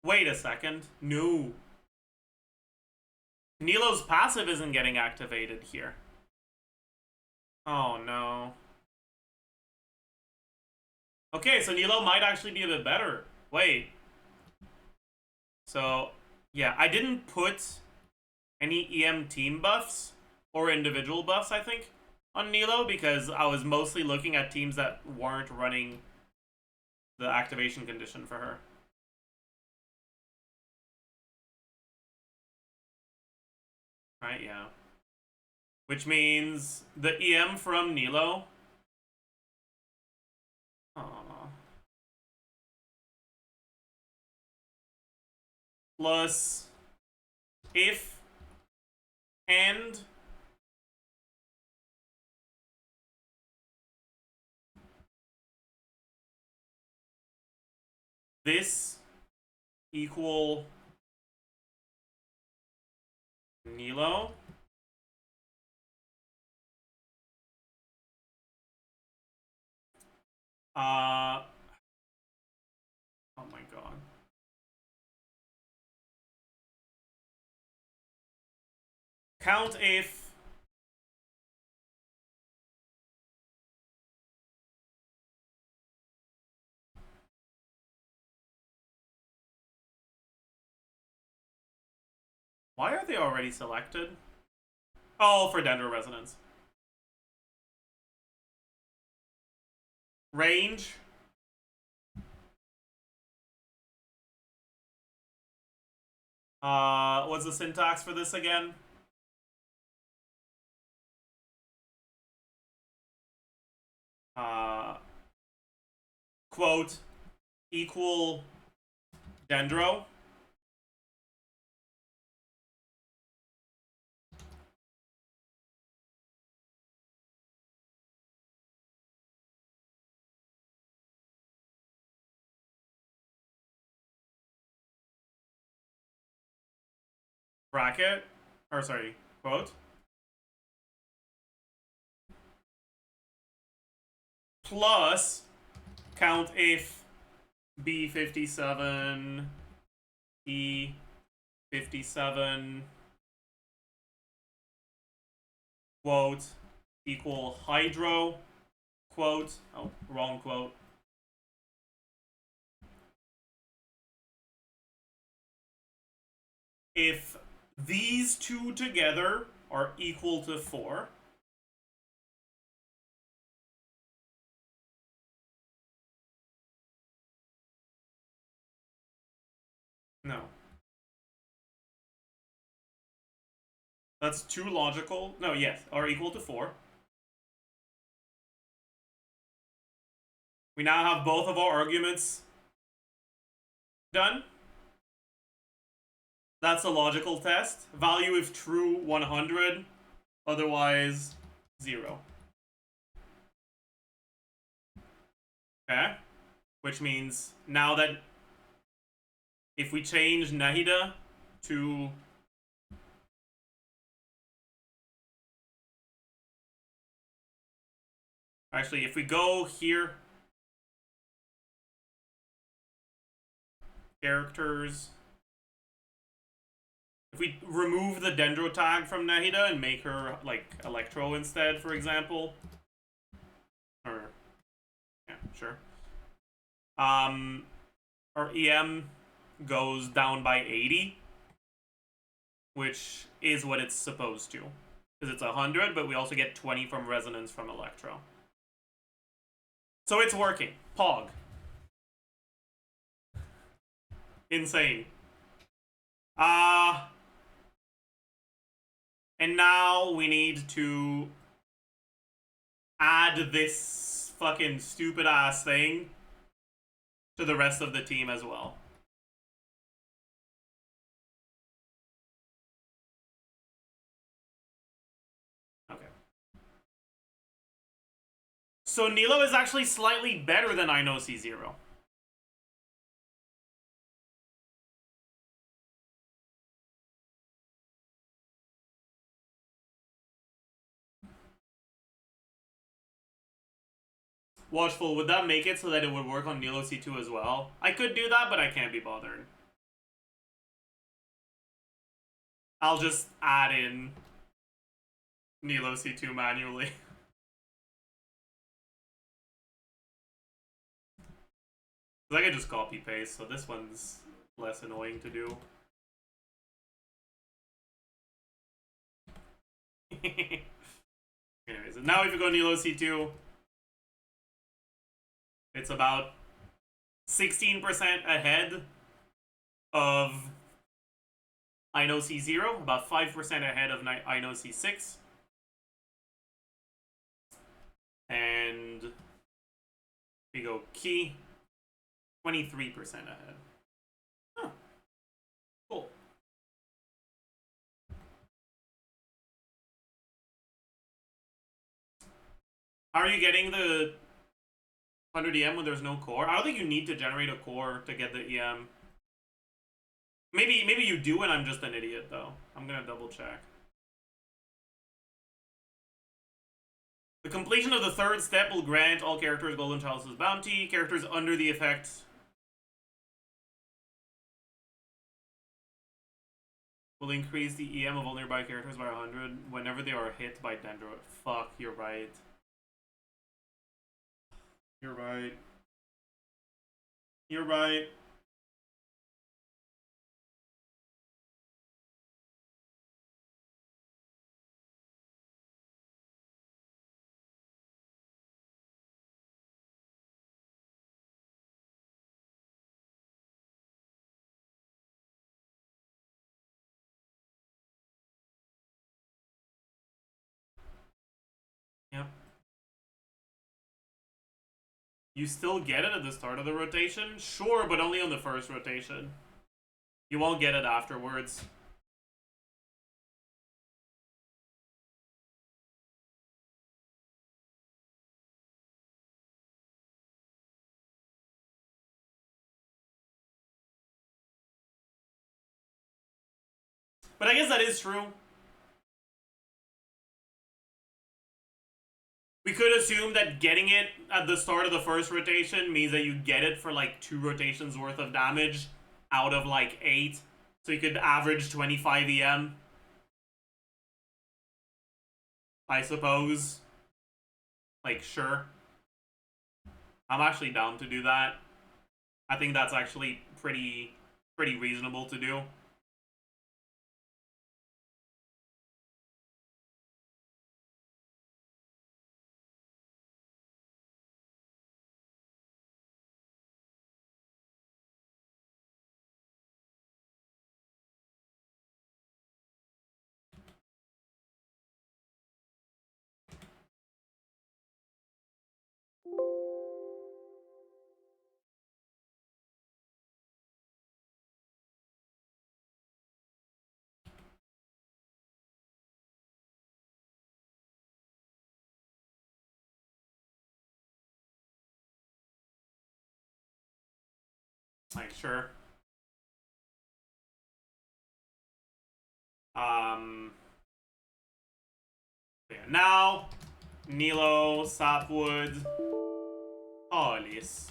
Wait a second. No. Nilo's passive isn't getting activated here. Oh no. Okay, so Nilo might actually be a bit better. Wait. So, yeah, I didn't put any EM team buffs or individual buffs, I think, on Nilo because I was mostly looking at teams that weren't running the activation condition for her. Right, yeah. Which means the EM from Nilo. Aww. Plus if and this equal Nilo. Oh my god. Count if why are they already selected? Oh, for Dendro Resonance. Range. What's the syntax for this again? Quote, equal Dendro. Bracket, or sorry, quote. Plus, count if B57, E57, quote, equal Hydro, quote. Oh, wrong quote. If these two together are equal to 4, no. That's too logical. No, yes, are equal to 4. We now have both of our arguments done. That's a logical test. Value if true 100, otherwise 0. Okay? Which means now that if we change Nahida to actually, if we go here, characters, if we remove the Dendro tag from Nahida and make her like Electro instead, for example, or yeah, sure. Our EM goes down by 80, which is what it's supposed to, because it's 100, but we also get 20 from Resonance from Electro. So it's working. Pog. Insane. And now we need to add this fucking stupid ass thing to the rest of the team as well. Okay. So Nilo is actually slightly better than I know C0. Watchful, would that make it so that it would work on Nilo C2 as well? I could do that, but I can't be bothered. I'll just add in Nilo C2 manually. I can just copy paste, so this one's less annoying to do. Anyways, now if you go Nilo C2, it's about 16% ahead of Ino C0, about 5% ahead of Ino C6. And we go key, 23% ahead. Huh. Cool. How are you getting the 100 EM when there's no core? I don't think you need to generate a core to get the EM. Maybe you do and I'm just an idiot though. I'm gonna double check. The completion of the third step will grant all characters Golden Chalice's bounty. Characters under the effect will increase the EM of all nearby characters by 100 whenever they are hit by Dendro. Fuck, you're right. You're right. You're right. Yep. You still get it at the start of the rotation? Sure, but only on the first rotation. You won't get it afterwards. But I guess that is true. We could assume that getting it at the start of the first rotation means that you get it for like 2 rotations worth of damage out of like 8. So you could average 25 EM. I suppose. Like, sure. I'm actually down to do that. I think that's actually pretty reasonable to do. Like, sure. Yeah, now, Nilo, Sapwood, Hollis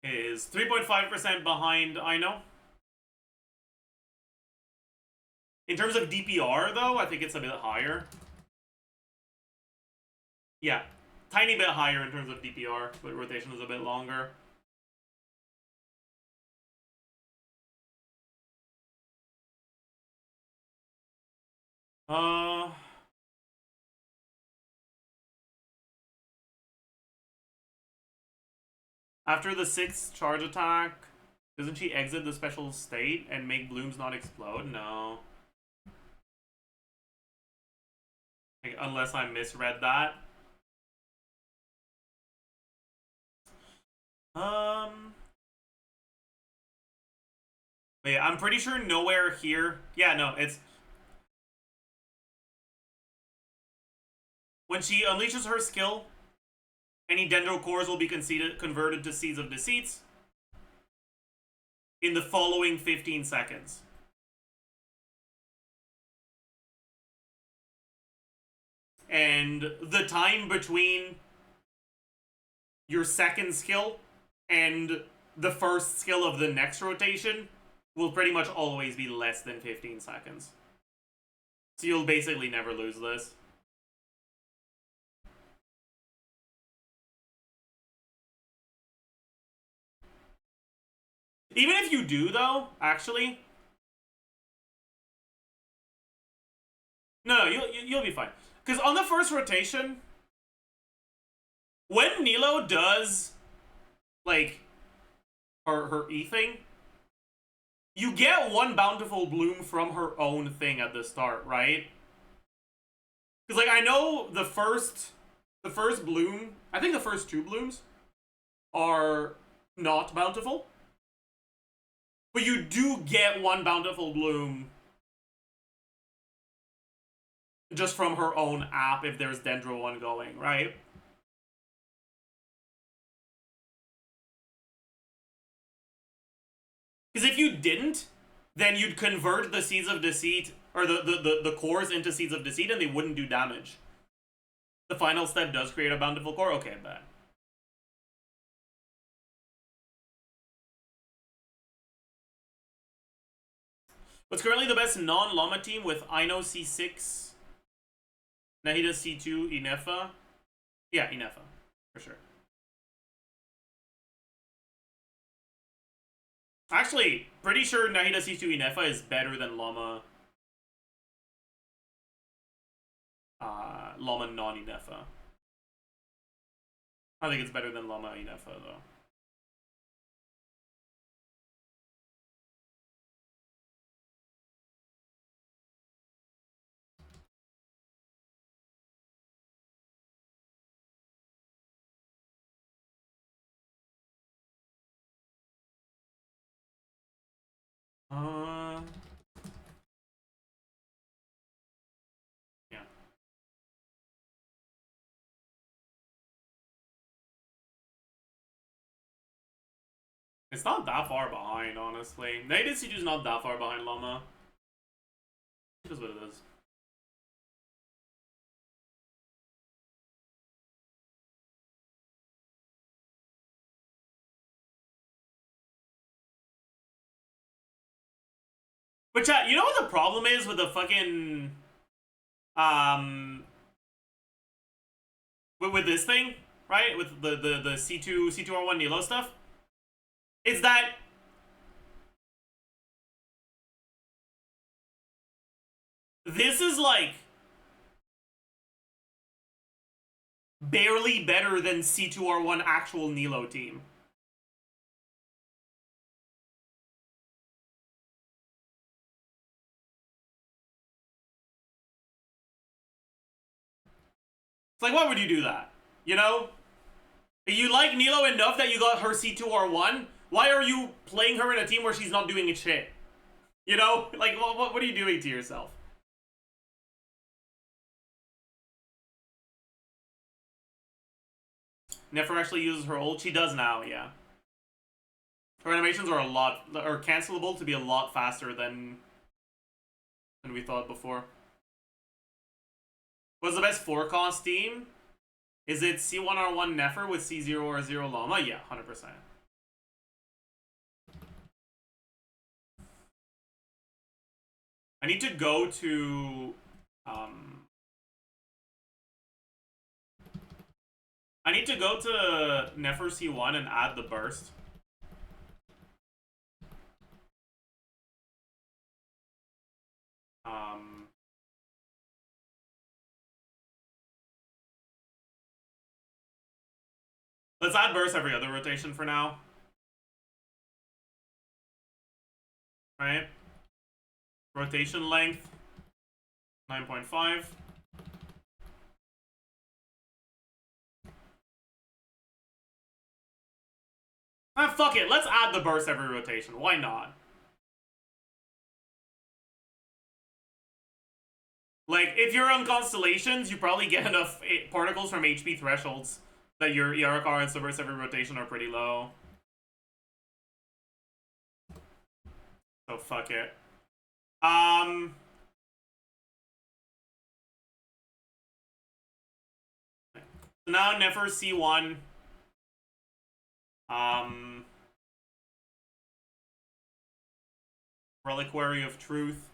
is 3.5% behind Ino. In terms of DPR, though, I think it's a bit higher. Yeah, tiny bit higher in terms of DPR, but rotation is a bit longer. After the 6th charge attack, doesn't she exit the special state and make blooms not explode? No. Like, unless I misread that. But yeah, I'm pretty sure nowhere here. Yeah, no, it's when she unleashes her skill, any dendro cores will be converted to Seeds of Deceits in the following 15 seconds. And the time between your second skill and the first skill of the next rotation will pretty much always be less than 15 seconds. So you'll basically never lose this. Even if you do, though, actually... No, you'll be fine. Because on the first rotation, when Nilo does, like, her E-thing, you get one bountiful bloom from her own thing at the start, right? Because, like, I know the first bloom, I think the first 2 blooms are not bountiful. But you do get one bountiful bloom just from her own app if there's Dendro 1 going, right? Because if you didn't, then you'd convert the Seeds of Deceit, or the cores into Seeds of Deceit, and they wouldn't do damage. The final step does create a bountiful core? Okay, bad. What's currently the best non-Llama team with Ino C6, Nahida C2, Inefa? Yeah, Inefa, for sure. Actually, pretty sure Nahida C2 Inefa is better than Llama Llama non-Inefa. I think it's better than Llama Inefa, though. Yeah. It's not that far behind, honestly. Native C2 is not that far behind Llama. It is what it is. But chat, you know what the problem is with the fucking with this thing, right? With the C2R1 Nilo stuff? It's that this is like barely better than C2R1 actual Nilo team. It's like, why would you do that? You know? You like Nilo enough that you got her C2R1? Why are you playing her in a team where she's not doing shit? You know? Like, what are you doing to yourself? Nefer actually uses her ult? She does now, yeah. Her animations are cancelable to be a lot faster than we thought before. What's the best 4-cost team? Is it C1R1 Nefer with C0R0 Llama? Yeah, 100%. I need to go to... I need to go to Nefer C1 and add the burst. Let's add burst every other rotation for now. Right? Rotation length 9.5. Ah, fuck it. Let's add the burst every rotation. Why not? Like, if you're on Constellations, you probably get enough particles from HP thresholds that your Yarakar and Subburst every rotation are pretty low. So fuck it. So now Nefer C1. Reliquary of Truth.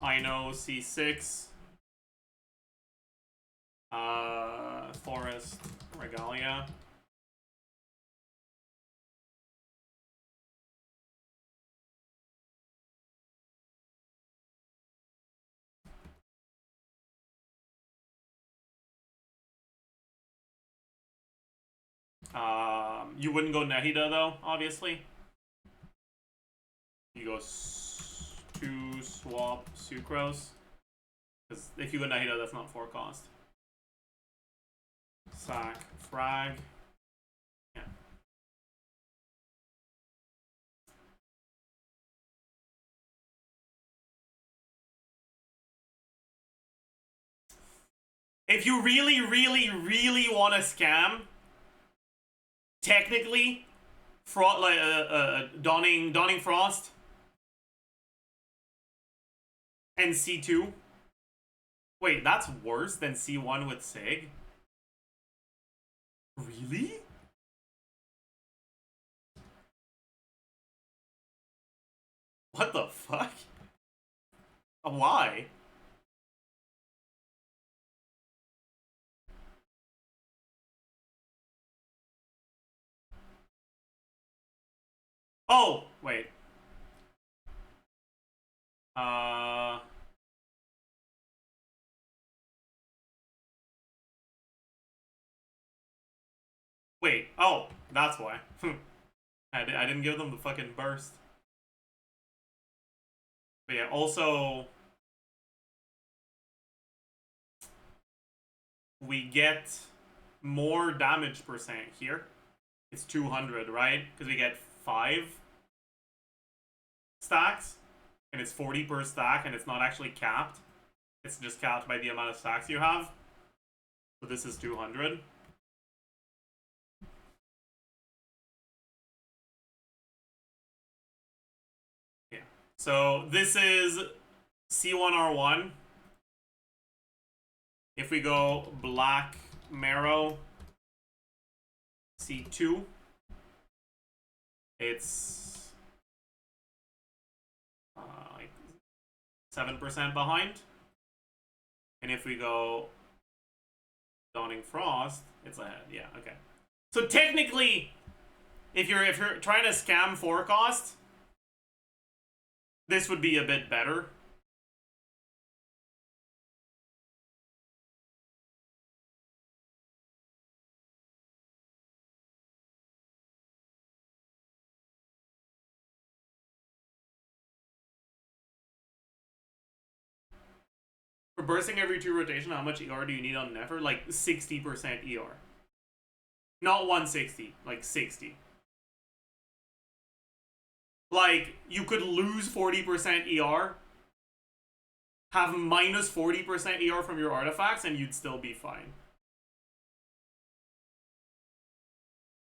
I know C6. Forest Regalia. You wouldn't go Nahida though, obviously. You go 2 swap Sucrose. Because if you go Nahida, that's not 4 cost. Sack, frag. Yeah. If you really, really, really want to scam, technically, Dawning Frost and C2. Wait, that's worse than C1 with Sig? Really? What the fuck? Why? Oh, wait. Wait. Oh, that's why. I didn't give them the fucking burst. But yeah, also we get more damage percent here. It's 200, right? Because we get 5 stacks, and it's 40 per stack, and it's not actually capped. It's just capped by the amount of stacks you have. So this is 200. Yeah. So this is C1R1. If we go black marrow C2, it's like 7% behind. And if we go Dawning Frost, it's ahead. Yeah, okay. So technically, if you're trying to scam 4 cost, this would be a bit better. For bursting every 2 rotation, how much ER do you need on Nefer? Like 60% ER. Not 160, like 60. Like, you could lose 40% ER, have minus 40% ER from your artifacts, and you'd still be fine.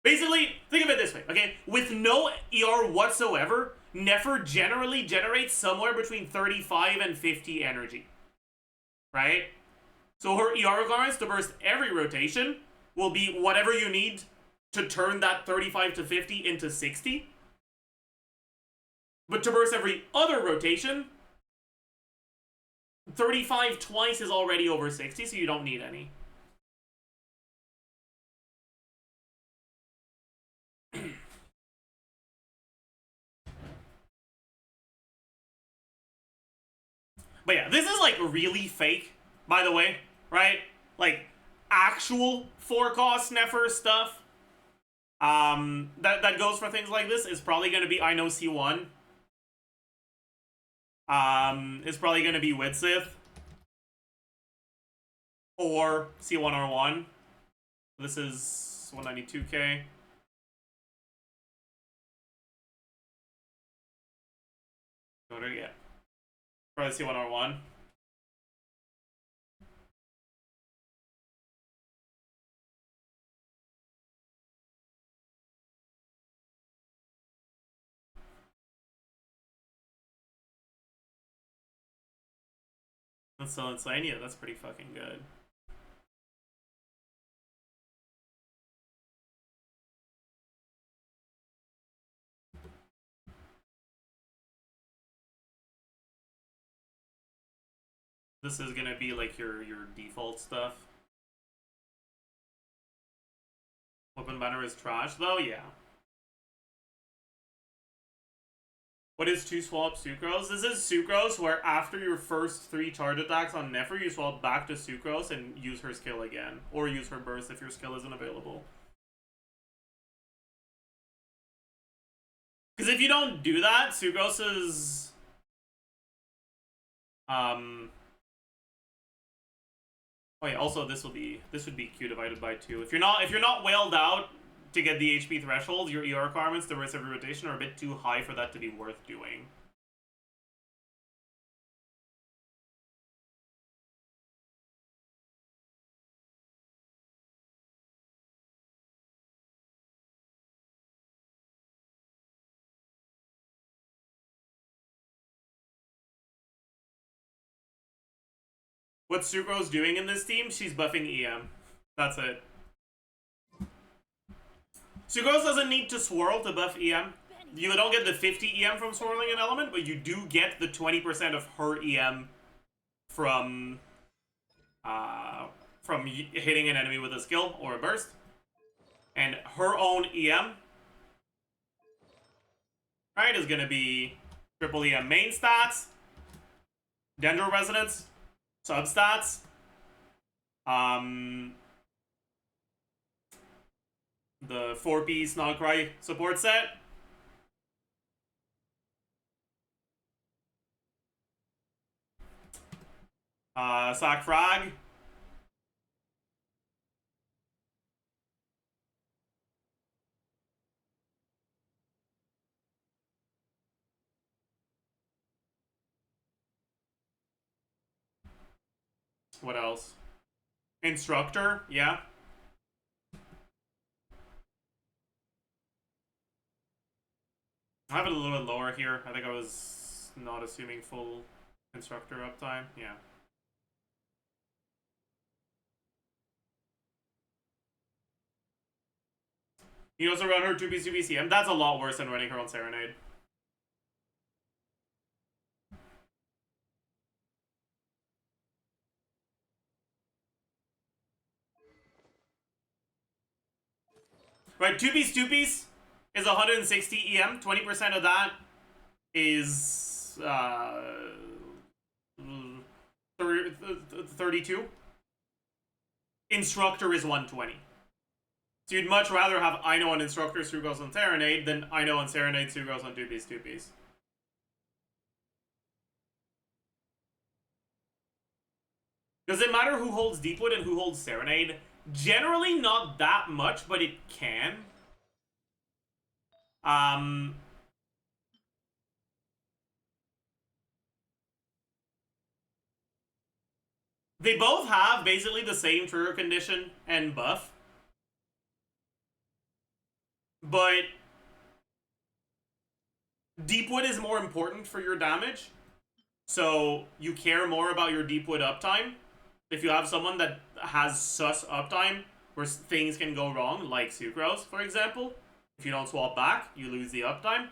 Basically, think of it this way, okay? With no ER whatsoever, Nefer generally generates somewhere between 35 and 50 energy. Right? So her ER requirements to burst every rotation will be whatever you need to turn that 35 to 50 into 60. But to burst every other rotation, 35 twice is already over 60, so you don't need any. But yeah, this is like really fake, by the way, right? Like actual 4 cost Nefer stuff that goes for things like this is probably going to be I know C1. It's probably going to be Widsith or C1R1. This is 192k. What do we get? Probably C1R1. That's still insane. Yeah, that's pretty fucking good. This is gonna be like your default stuff. Weapon banner is trash though, yeah. What is 2 swap Sucrose? This is Sucrose, where after your first 3 charge attacks on Nefer, you swap back to Sucrose and use her skill again. Or use her burst if your skill isn't available. Because if you don't do that, Sucrose is... Oh yeah, also this would be Q divided by 2. If you're not whaled out to get the HP threshold, your ER requirements, the risk of rotation, are a bit too high for that to be worth doing. What Sucro's doing in this team? She's buffing EM. That's it. Sucrose doesn't need to swirl to buff EM. You don't get the 50 EM from swirling an element, but you do get the 20% of her EM from hitting an enemy with a skill or a burst. And her own EM, right, is gonna be triple EM main stats, Dendro Resonance, substats, the 4-piece Nogcry support set. Sack Frag. What else? Instructor, yeah. I have it a little bit lower here. I think I was not assuming full instructor uptime. Yeah. You also run her 2-piece 2-piece CM. That's a lot worse than running her on Serenade. Right, 2-piece 2-piece is 160 EM. 20% of that is 32. Instructor is 120. So you'd much rather have I know on Instructor Sucrose on Serenade than I know on Serenade Sucrose on 2-piece 2-piece. Does it matter who holds Deepwood and who holds Serenade? Generally not that much, but it can. They both have basically the same trigger condition and buff. But Deepwood is more important for your damage. So you care more about your Deepwood uptime. If you have someone that has sus uptime where things can go wrong, like Sucrose, for example, if you don't swap back, you lose the uptime.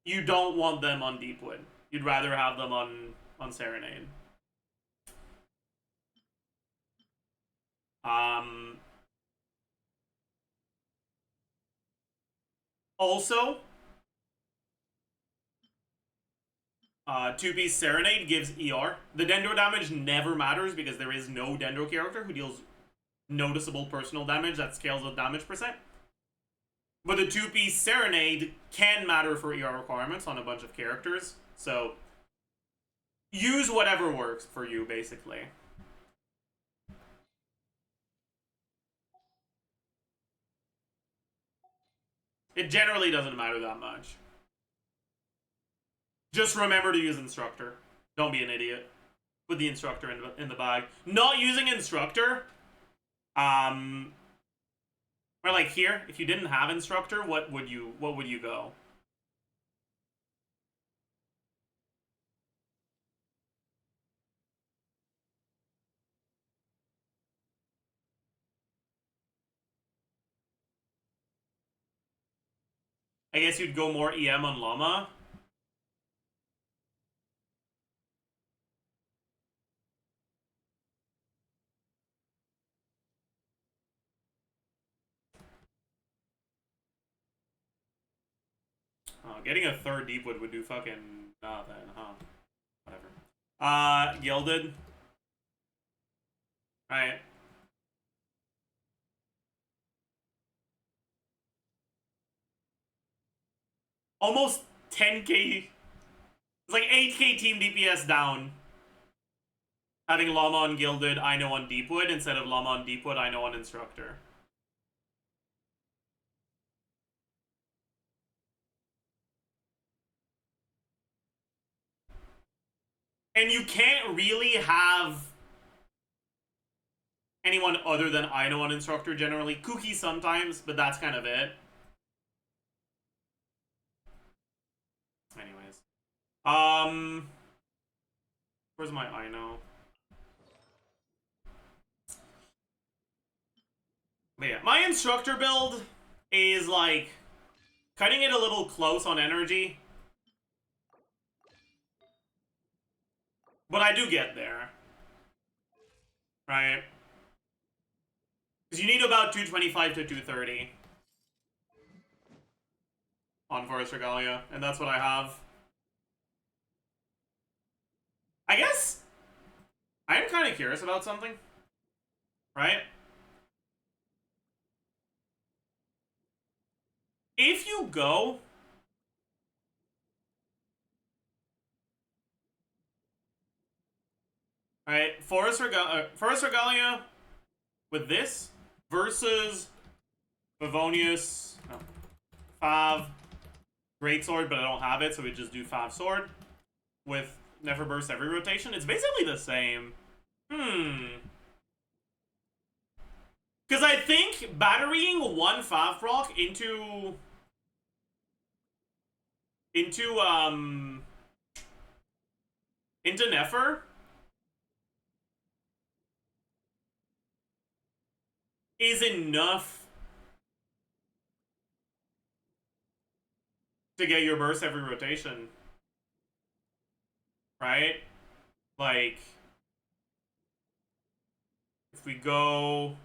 You don't want them on Deepwood. You'd rather have them on Serenade. Also, 2-piece Serenade gives ER. The Dendro damage never matters because there is no Dendro character who deals noticeable personal damage that scales with damage percent. But the 2-piece Serenade can matter for ER requirements on a bunch of characters. So, use whatever works for you, basically. It generally doesn't matter that much. Just remember to use Instructor. Don't be an idiot. Put the Instructor in the bag. Not using Instructor, or like here, if you didn't have Instructor, what would you go? I guess you'd go more EM on Llama. Getting a third Deepwood would do fucking nothing, huh? Whatever. Gilded. Right. Almost 10k. It's like 8k team DPS down. Having Llama on Gilded, I know on Deepwood, instead of Llama on Deepwood, I know on Instructor. And you can't really have anyone other than I know on Instructor generally. Kooky sometimes, but that's kind of it. Anyways. Where's my I know? But yeah, my Instructor build is like cutting it a little close on energy. But I do get there. Right? Because you need about 225 to 230 on Forest Regalia, and that's what I have. I guess I am kind of curious about something. Right? If you go Alright, Forest Regalia with this versus Favonius, Fav, Greatsword, but I don't have it, so we just do Fav Sword with Nefer Burst every rotation. It's basically the same. Because I think batterying one Fav proc into Nefer is enough to get your burst every rotation. Right? Like, if we go...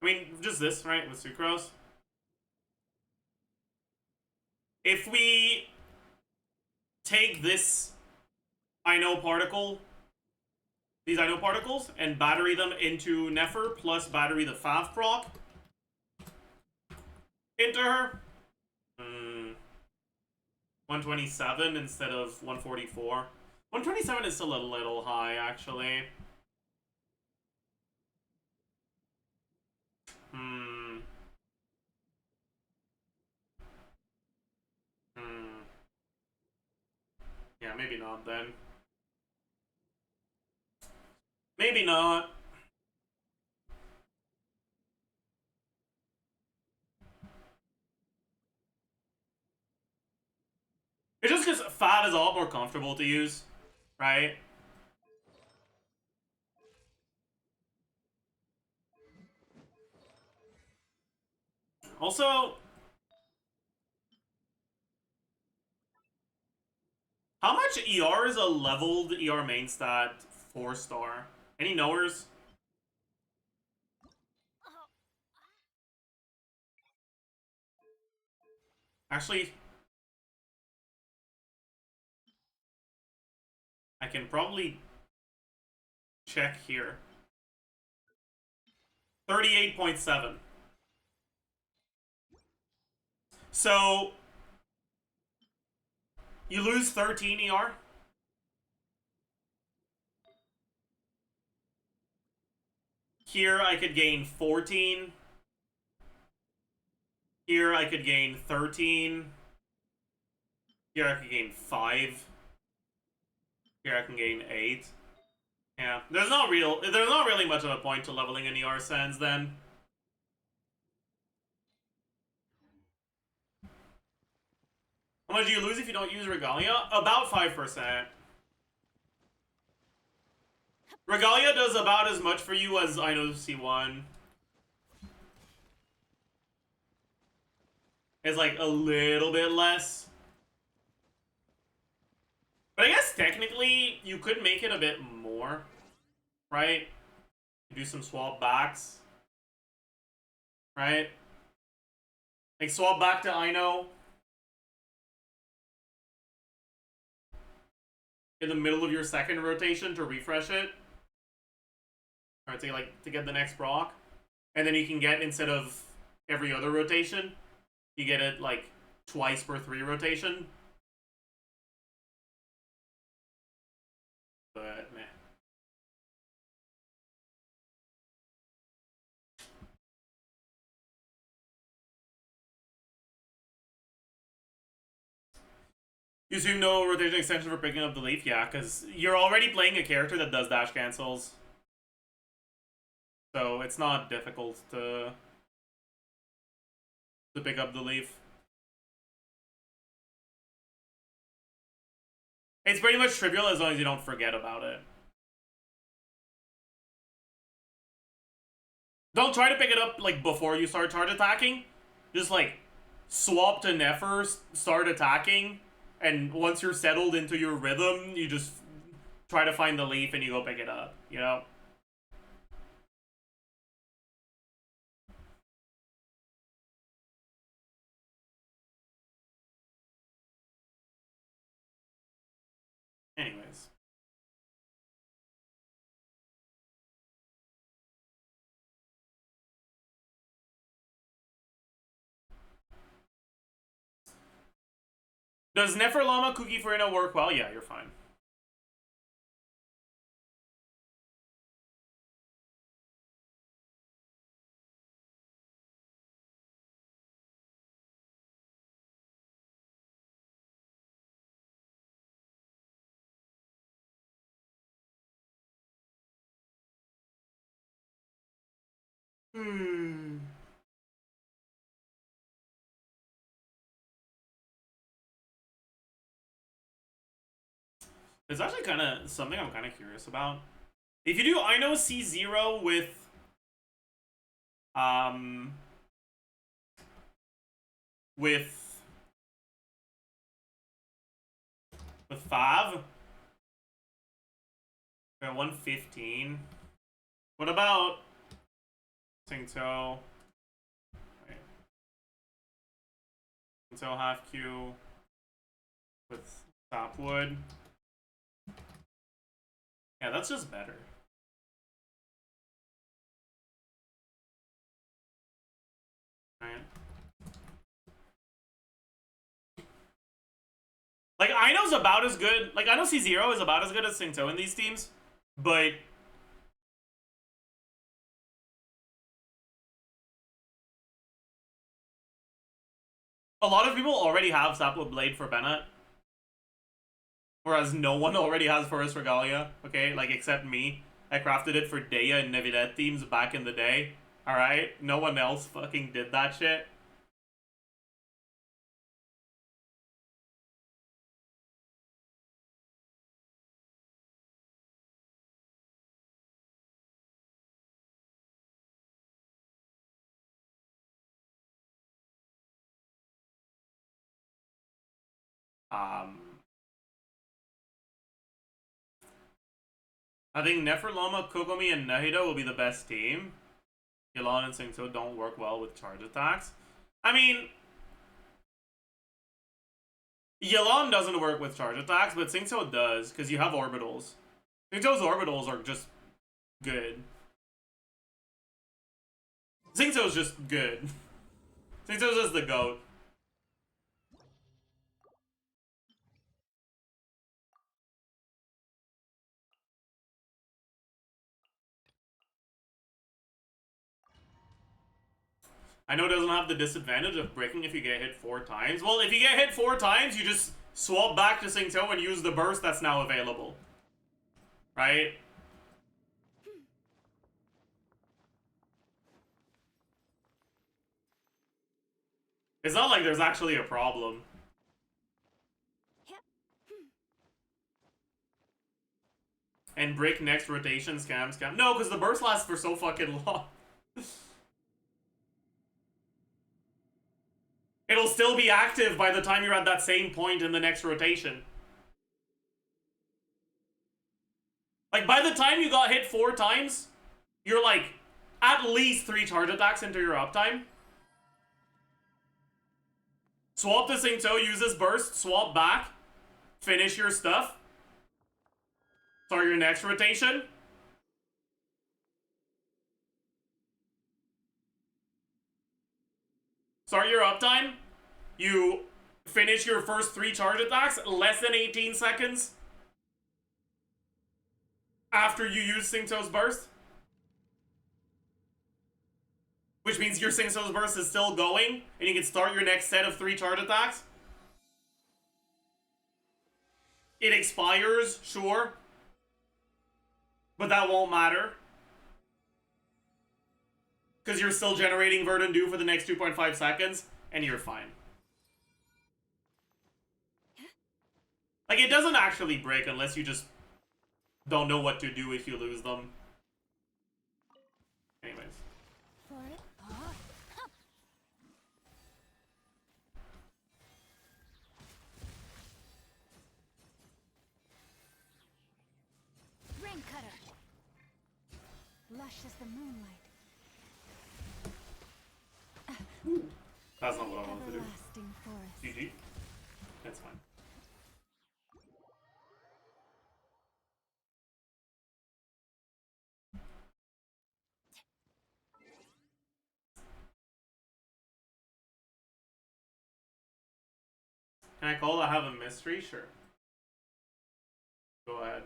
I mean, just this, right? With Sucrose. If we take this I know particle, these I know particles, and battery them into Nefer, plus battery the Fav proc into her. 127 instead of 144. 127 is still a little high, actually. Yeah, maybe not then. Maybe not. It's just because Fav is a lot more comfortable to use, right? Also, how much ER is a leveled ER main stat 4-star? Any knowers? Actually, I can probably check here. 38.7. So, you lose 13 ER. Here I could gain 14. Here I could gain 13. Here I could gain 5. Here I can gain 8. Yeah, there's not really much of a point to leveling an ER Sands then. How much do you lose if you don't use Regalia? About 5%. Regalia does about as much for you as I know C1. It's like a little bit less. But I guess technically you could make it a bit more, right? Do some swap backs, right? Like swap back to I know in the middle of your second rotation to refresh it. Or to get the next proc. And then you can get, instead of every other rotation, you get it like twice per 3 rotation. But meh. You assume no rotation extension for picking up the leaf? Yeah, because you're already playing a character that does dash cancels. So it's not difficult to pick up the leaf. It's pretty much trivial as long as you don't forget about it. Don't try to pick it up like before you start charge attacking. Just like swap to Nefer, start attacking, and once you're settled into your rhythm, you just try to find the leaf and you go pick it up, you know? Anyways. Does Nefer Llama Cookie Farina work well? Yeah, you're fine. It's actually kind of something I'm kind of curious about. If you do I know C0 with with 5 at 115. What about Singto? Wait. Singto half Q with Stopwood. Yeah, that's just better. Right. Like, I know's about as good. Like, I know C0 is about as good as Singto in these teams, but a lot of people already have Sapwood Blade for Bennett. Whereas no one already has Forest Regalia, okay? Like, except me. I crafted it for Deya and Nevidet teams back in the day. Alright? No one else fucking did that shit. I think Nefer, Llama, Kokomi, and Nahida will be the best team. Yelan and Singto don't work well with charge attacks. I mean, Yelan doesn't work with charge attacks, but Singto does, because you have orbitals. Singto's orbitals are just good. Singto's just good. Singto's just the GOAT. I know it doesn't have the disadvantage of breaking if you get hit 4 times. Well, if you get hit 4 times, you just swap back to Singto and use the burst that's now available. Right? It's not like there's actually a problem. And break next rotation, scam. No, because the burst lasts for so fucking long. It'll still be active by the time you're at that same point in the next rotation. Like, by the time you got hit 4 times, you're like, at least 3 charge attacks into your uptime. Swap to Singto, use this burst, swap back, finish your stuff. start your next rotation. Start your uptime. You finish your first 3 charge attacks less than 18 seconds after you use Singto's burst. Which means your Singto's burst is still going, and you can start your next set of 3 charge attacks. It expires, sure. But that won't matter. Because you're still generating Verdant Dew for the next 2.5 seconds, and you're fine. Like, it doesn't actually break unless you just don't know what to do if you lose them. Anyways. For it. Rain cutter. Lush as the moonlight. That's not what I wanted to do. Everlasting forest. GG. That's fine. Can I call I have a mystery? Sure. Go ahead.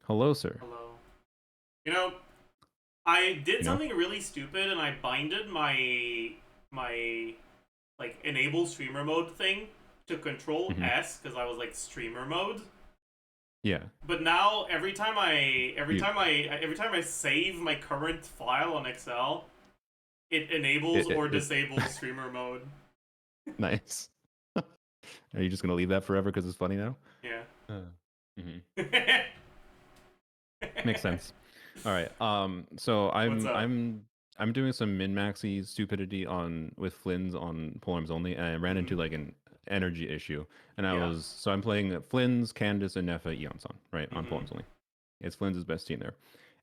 Hello, sir. Hello. You know, I did something really stupid and I binded my like enable streamer mode thing to control S because I was like streamer mode. Yeah. But now every time I save my current file on Excel, it enables or disables streamer mode. Nice. Are you just gonna leave that forever because it's funny now? Yeah. Makes sense. All right. So What's up? I'm doing some min maxy stupidity with Flynn's on polearms only, and I ran into like an energy issue, and I'm playing Flynn's, Candace, and Nefer Eonson, right, on polearms only. It's Flynn's best team there,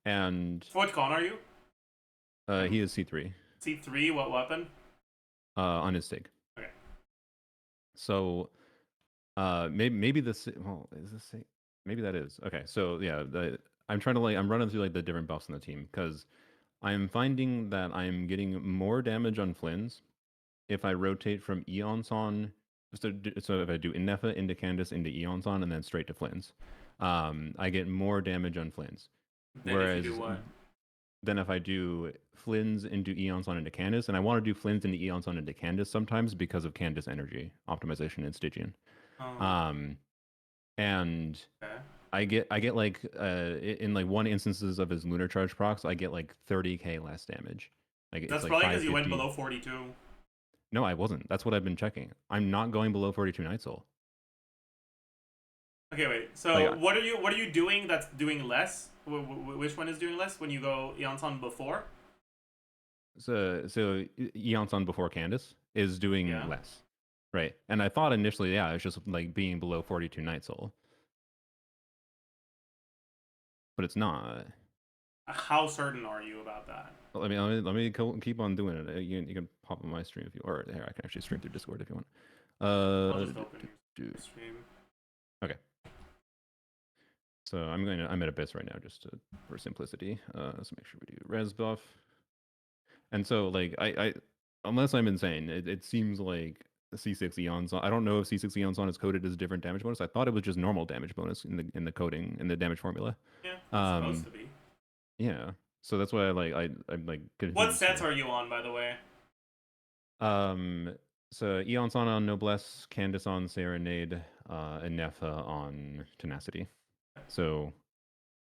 and What con are you? he is C3. C3. What weapon? On his Sig. Okay. So, maybe this. Well, is this Sig? Maybe that is okay. So yeah, I'm running through like the different buffs in the team because I'm finding that I'm getting more damage on Flynn's if I rotate from Eonson. So if I do Nefer into Candace into Eonson and then straight to Flynn's, I get more damage on Flynn's. Then if you do what? Then if I do Flynn's into Eonson into Candace, and I want to do Flynn's into Eonson into Candace sometimes because of Candace energy optimization in Stygian. And Okay. I get like in like one instances of his lunar charge procs, I get like 30k less damage. Like That's it's probably like because you went 550. below 42. No, I wasn't. That's what I've been checking. I'm not going below 42 Night Soul. Okay, wait. So Like, what are you doing that's doing less? Which one is doing less when you go Eonson before? So Eonson before Candace is doing less, right? And I thought initially, yeah, it's just like being below 42 Night Soul, but it's not. How certain are you about that? Well, let me keep on doing it. You can pop on my stream if you, or here I can actually stream through Discord if you want. I'll just open your stream. Okay. So I'm at Abyss right now just for simplicity. Let's make sure we do res buff. And so like I unless I'm insane, it seems like C6 Eonson. I don't know if C6 Eonson is coded as a different damage bonus. I thought it was just normal damage bonus in the coding in the damage formula. Yeah, it's supposed to be. Yeah. So that's why I'm like confused. What sets are you on, by the way? So Eonson on Noblesse, Candace on Serenade, and Nefer on Tenacity. So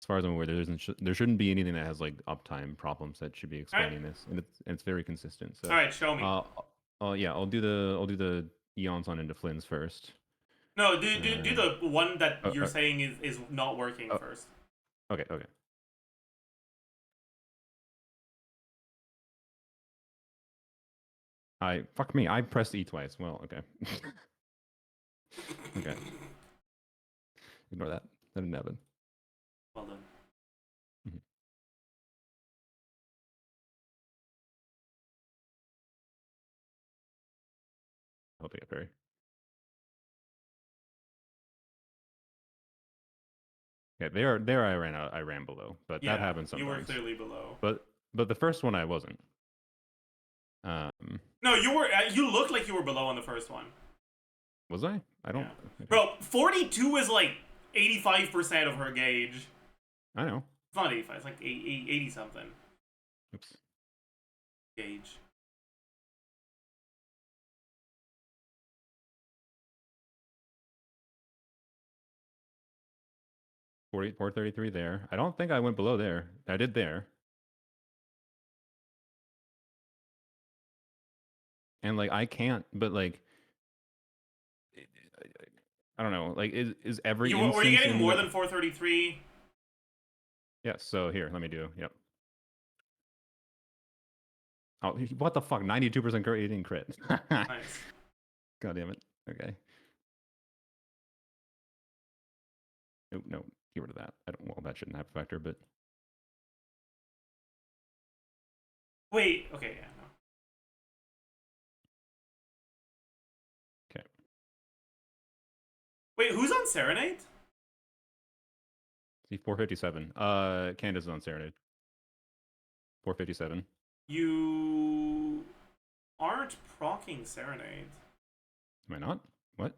as far as I'm aware, there shouldn't be anything that has like uptime problems that should be explaining this, and it's very consistent. So all right, show me. Yeah, I'll do the Eonson into Flynn's first. No, do the one that you're saying is not working first. Okay. Fuck me. I pressed E twice. Well, okay. Okay. Ignore that. That didn't happen. Well done. Mhm. I'll take a parry. Okay, there I ran out. I ran below, but that Yeah, happens you were sometimes. clearly below. But the first one I wasn't. No, you were. You looked like you were below on the first one. Was I? I don't. Yeah. Okay. Bro, 42 is like 85% of her gauge. I know. It's not 85. It's like 80 something Oops. gauge. Forty 433 there. I don't think I went below there. I did there. And like I can't, but like I don't know. Like is every Were you instance getting in more the than 433? Yes, so here, let me do. Yep. Oh, what the fuck? 92% rating crit. Nice. God damn it. Okay. Nope, no. Get rid of that. I don't well that shouldn't have a factor, but Wait. Okay. Yeah. No. okay. Wait. Who's on Serenade? See 457. Candace is on Serenade. 457. You aren't proccing Serenade. Am I not? What?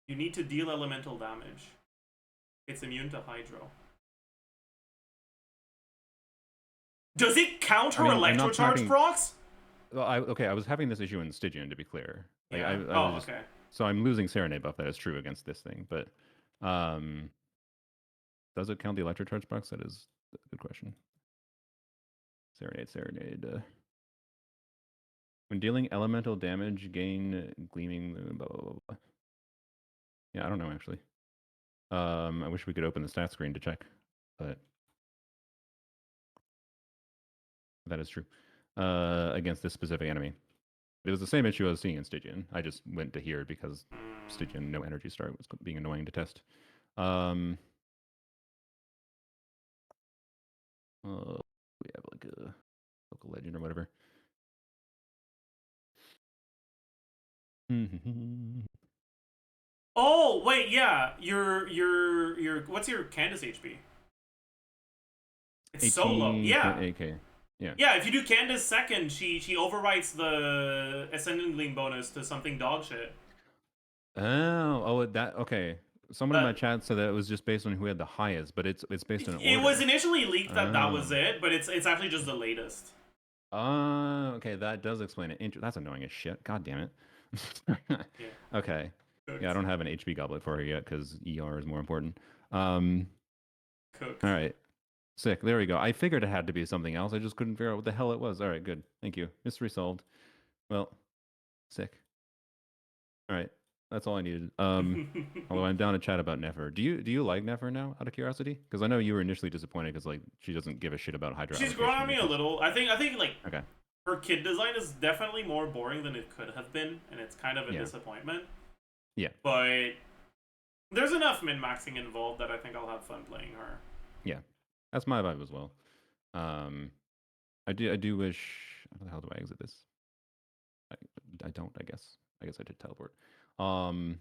You need to deal elemental damage. It's immune to Hydro. Does it count her I mean, I'm not electrocharge talking- procs? Well, I was having this issue in Stygian, to be clear. Like, Yeah. I Oh, was just, okay. so I'm losing Serenade buff. That is true against this thing, but does it count the electrocharge box? That is a good question. Serenade. When dealing elemental damage, gain gleaming. Blah, blah, blah, blah. Yeah, I don't know actually. I wish we could open the stat screen to check, but that is true. Against this specific enemy, it was the same issue I was seeing in Stygian. I just went to here because Stygian no energy start was being annoying to test. We have like a local legend or whatever. Oh, wait, yeah. What's your Candace HP? It's so low. Yeah. 18.8k. Yeah. Yeah, if you do Candace second, she overwrites the Ascendant Gleam bonus to something dog shit. Oh, that okay. Someone in my chat said that it was just based on who had the highest, but it's based on order. It was initially leaked that that was it, but it's actually just the latest. Okay, that does explain it. That's annoying as shit. God damn it. Yeah. Okay. Cooked. Yeah, I don't have an HP goblet for her yet because ER is more important. Cooked. All right. Sick. There we go. I figured it had to be something else. I just couldn't figure out what the hell it was. All right, good. Thank you. Mystery solved. Well, sick. All right. That's all I needed. Although I'm down to chat about Nefer. Do you like Nefer now, out of curiosity? Because I know you were initially disappointed because like she doesn't give a shit about Hydra. She's grown on me a little. I think like okay. Her kid design is definitely more boring than it could have been, and it's kind of a disappointment. Yeah. But there's enough min-maxing involved that I think I'll have fun playing her. Yeah. That's my vibe as well. I do wish. How the hell do I exit this? I don't. I guess I did teleport. I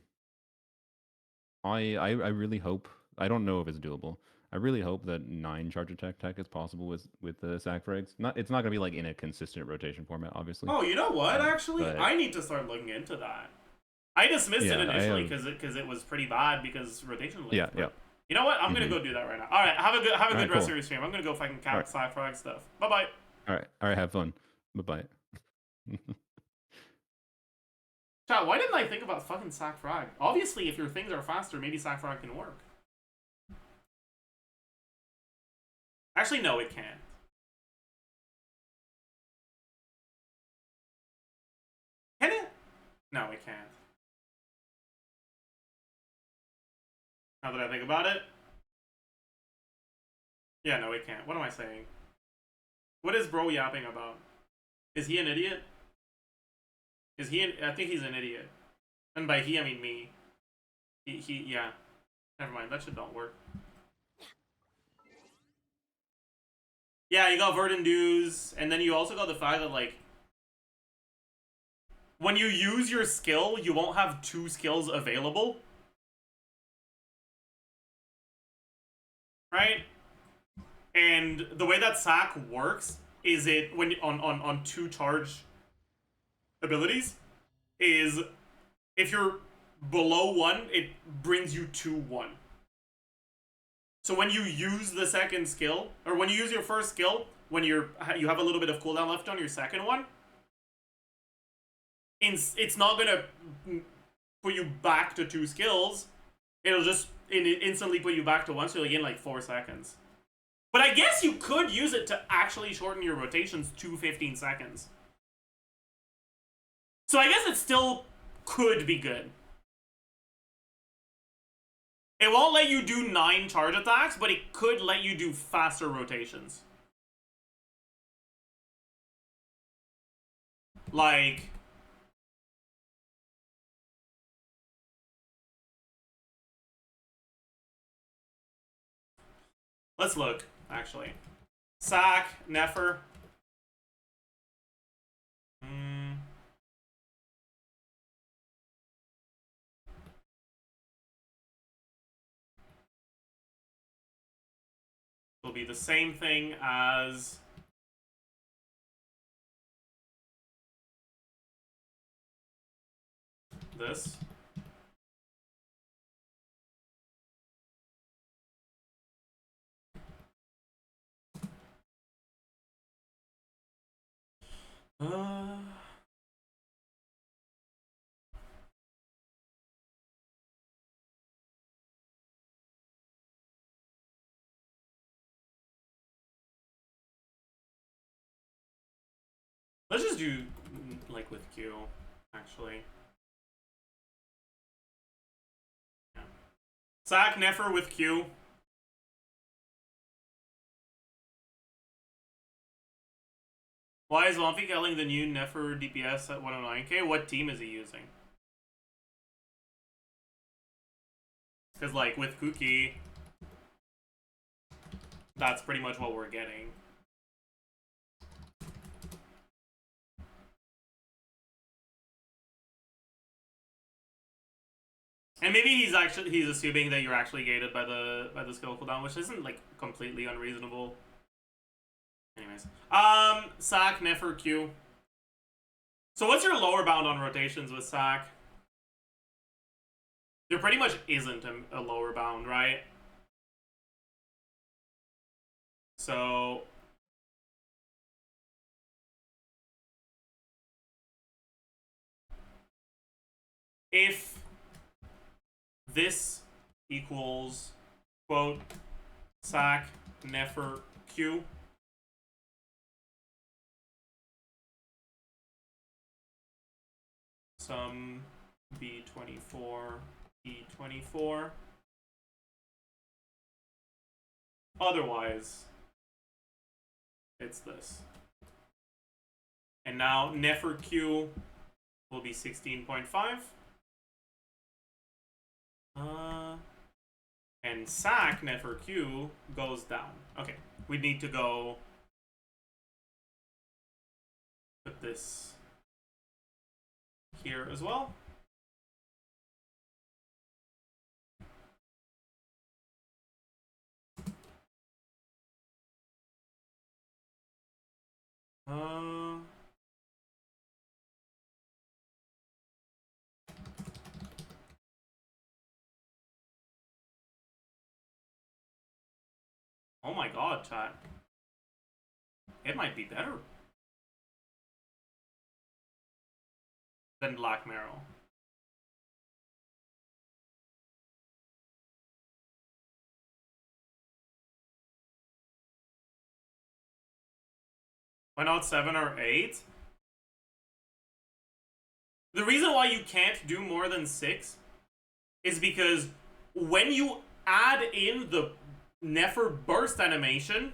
really hope. I don't know if it's doable. I really hope that 9 charge attack tech is possible with the sack frags. It's not gonna be like in a consistent rotation format, obviously. Oh, you know what? Actually, I need to start looking into that. I dismissed it initially because it was pretty bad because rotation. Yeah. You know what? I'm gonna go do that right now. All right, have a good rest of your stream. I'm gonna go fucking cat sack frag stuff. Bye bye. All right. Have fun. Bye bye. Chat, why didn't I think about fucking sack frag? Obviously, if your things are faster, maybe sack frag can work. Actually, no, it can't. Can it? No, it can't. Now that I think about it. Yeah, no, it can't. What am I saying? What is bro yapping about? Is he an idiot? Is he? I think he's an idiot. And by he, I mean me. Yeah. Never mind. That shit don't work. Yeah, you got Verdant Dews, and then you also got the fact that, like, when you use your skill, you won't have 2 skills available. Right? And the way that sack works is it, when on 2 charge abilities, is if you're below 1, it brings you to 1. So when you use the second skill, or when you use your first skill, when you have a little bit of cooldown left on your second one, it's not gonna put you back to 2 skills. It'll just instantly put you back to 1, so you'll gain like 4 seconds. But I guess you could use it to actually shorten your rotations to 15 seconds. So I guess it still could be good. It won't let you do 9 charge attacks, but it could let you do faster rotations. Like, let's look, actually. Sack, Nefer. Will be the same thing as this. Let's just do, like, with Q, actually. Yeah. Sack, Nefer with Q. Why is Lumpy killing the new Nefer DPS at 109k? What team is he using? Because, like, with Kuki, that's pretty much what we're getting. And maybe he's assuming that you're actually gated by the skill cooldown, which isn't, like, completely unreasonable. Anyways. Sack, Nefer, Q. So what's your lower bound on rotations with Sack? There pretty much isn't a lower bound, right? So if this equals, quote, Sack, Nefer, Q, some B24, E24. Otherwise, it's this. And now Nefer Q will be 16.5. And Sack Nefer Q goes down. Okay, we need to go put this here as well. Oh my god, chat. It might be better than Black Marrow. Why not 7 or 8? The reason why you can't do more than 6 is because when you add in the Nefer burst animation,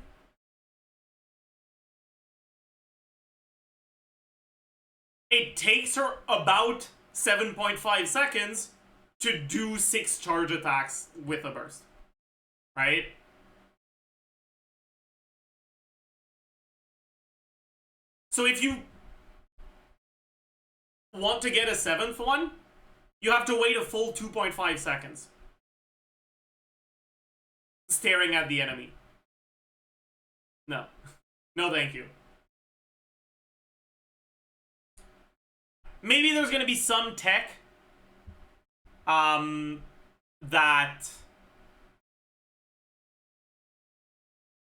it takes her about 7.5 seconds to do 6 charge attacks with a burst. Right? So if you want to get a 7th one, you have to wait a full 2.5 seconds. Staring at the enemy. No. No, thank you. Maybe there's gonna be some tech that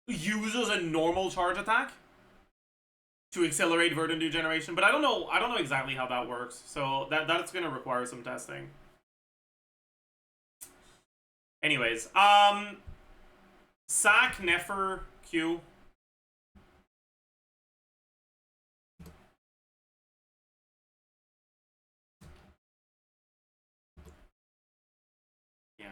uses a normal charge attack to accelerate Verdant Degeneration, but I don't know exactly how that works, so that's gonna require some testing. Anyways, Sack, Nefer, Q. Yeah.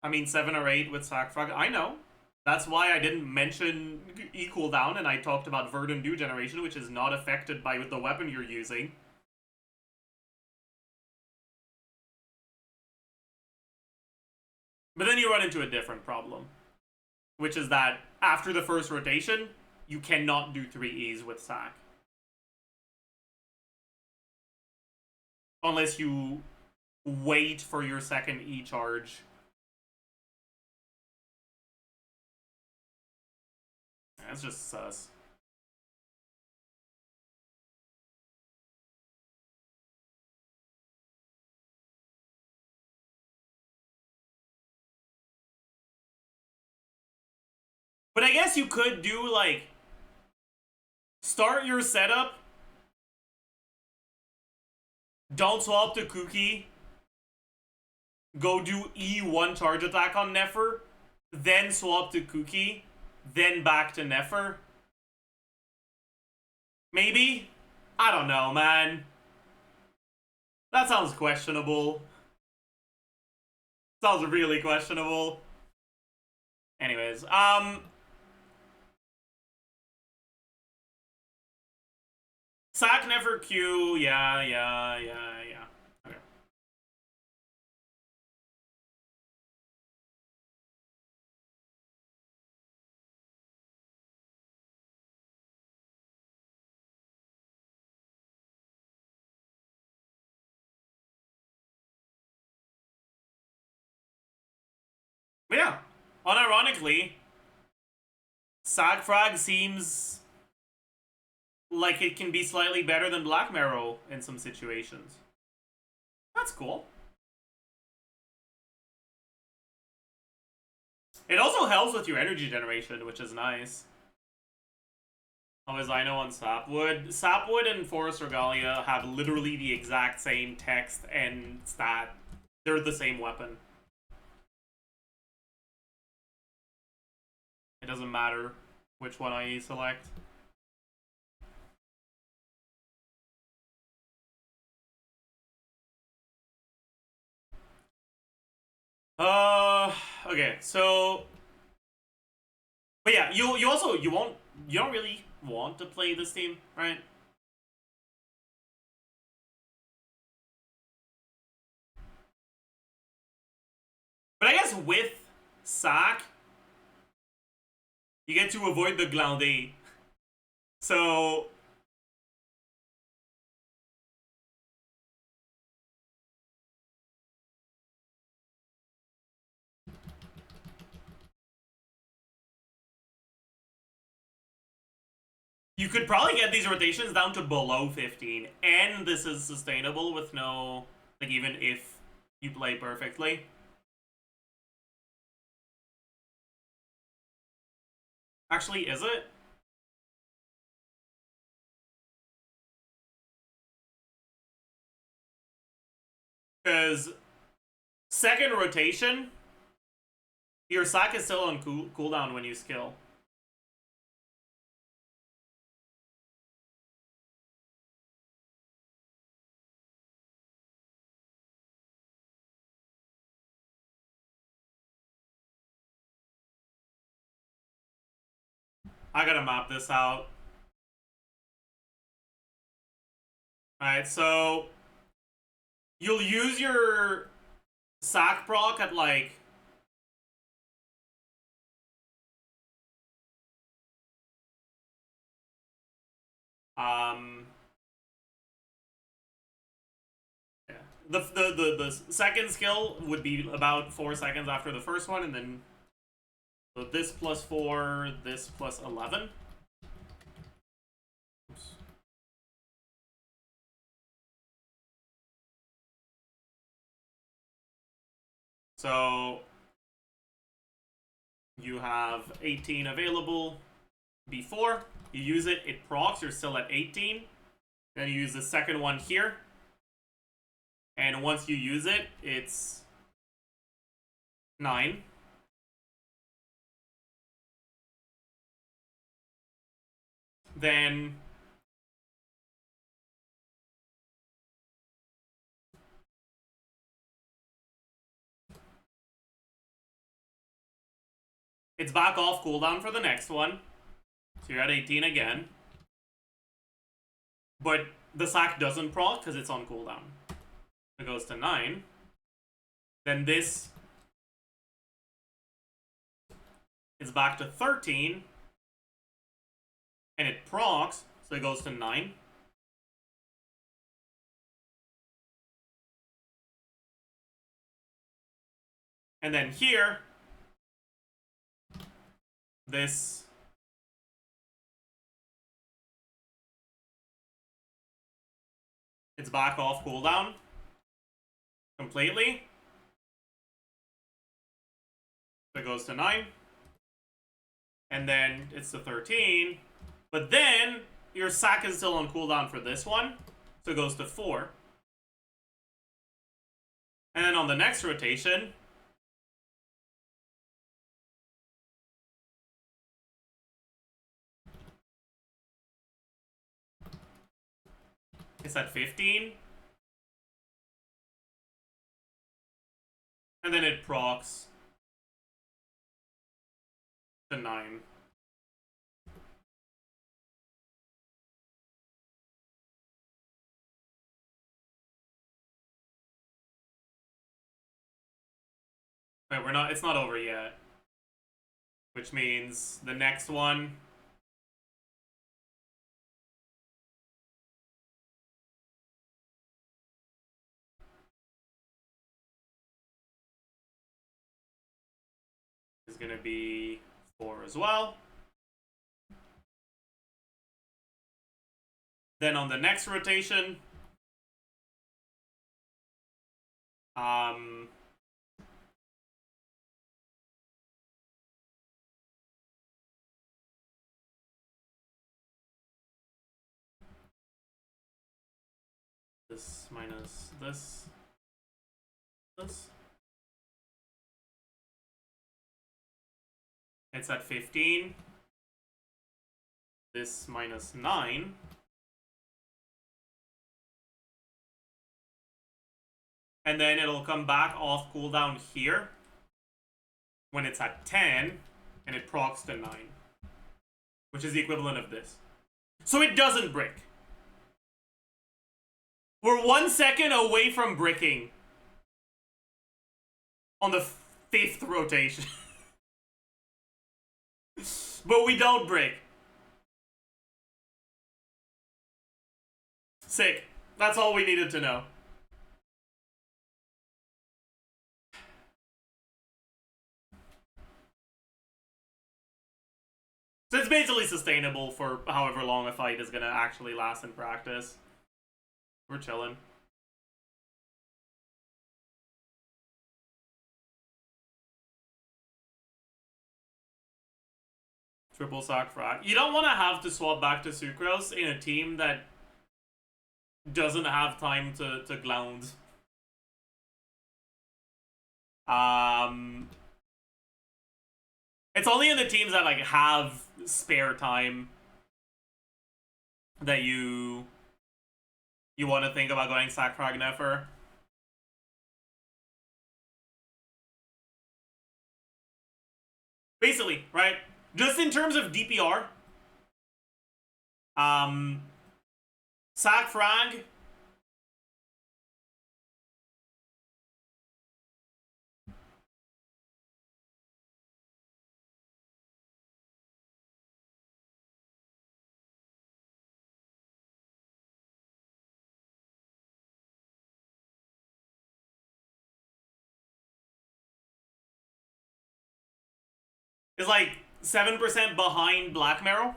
I mean, 7 or 8 with Sack Frog. I know. That's why I didn't mention E cooldown, and I talked about Verdant Degeneration, which is not affected by the weapon you're using. But then you run into a different problem, which is that after the first rotation, you cannot do 3Es with Sack. Unless you wait for your second E charge. That's just sus. But I guess you could do, like, start your setup, don't swap to Kuki, go do E1 charge attack on Nefer, then swap to Kuki, then back to Nefer. Maybe? I don't know, man. That sounds questionable. Sounds really questionable. Anyways, Sack, Nefer, Q, yeah. Okay. But yeah, unironically, Sack Frag seems like it can be slightly better than Black Marrow in some situations. That's cool. It also helps with your energy generation, which is nice. Oh, as I know on Sapwood. Sapwood and Forest Regalia have literally the exact same text and stat. They're the same weapon. It doesn't matter which one I select. Okay, so, but yeah, you don't really want to play this team, right? But I guess with Sack, you get to avoid the Glandé. So you could probably get these rotations down to below 15, and this is sustainable with no, like, even if you play perfectly. Actually, is it? Because second rotation, your Sack is still on cooldown when you skill. I gotta map this out. Alright, so you'll use your sack proc at like yeah. The second skill would be about 4 seconds after the first one, and then so this plus 4, this plus 11. Oops. So you have 18 available before. You use it, it procs, you're still at 18. Then you use the second one here. And once you use it, it's 9. Then it's back off cooldown for the next one. So you're at 18 again. But the sack doesn't proc because it's on cooldown. It goes to 9. Then this is back to 13. And it procs, so it goes to 9. And then here, this it's back off cooldown completely. So it goes to 9. And then it's to 13. But then your sack is still on cooldown for this one. So it goes to 4. And then on the next rotation, it's at 15. And then it procs to 9. Wait, we're not, it's not over yet. Which means the next one is gonna be 4 as well. Then on the next rotation, this minus this. It's at 15. This minus 9. And then it'll come back off cooldown here when it's at 10, and it procs to 9. Which is the equivalent of this. So it doesn't brick. We're 1 second away from bricking on the 5th rotation. But we don't brick. Sick. That's all we needed to know. So it's basically sustainable for however long a fight is gonna actually last in practice. We're chilling. Triple sack frag. You don't want to have to swap back to Sucrose in a team that doesn't have time to glound. It's only in the teams that like have spare time that you want to think about going sack frag Nefer. Basically, right? Just in terms of DPR, Sack frag. Is like 7% behind Black Marrow.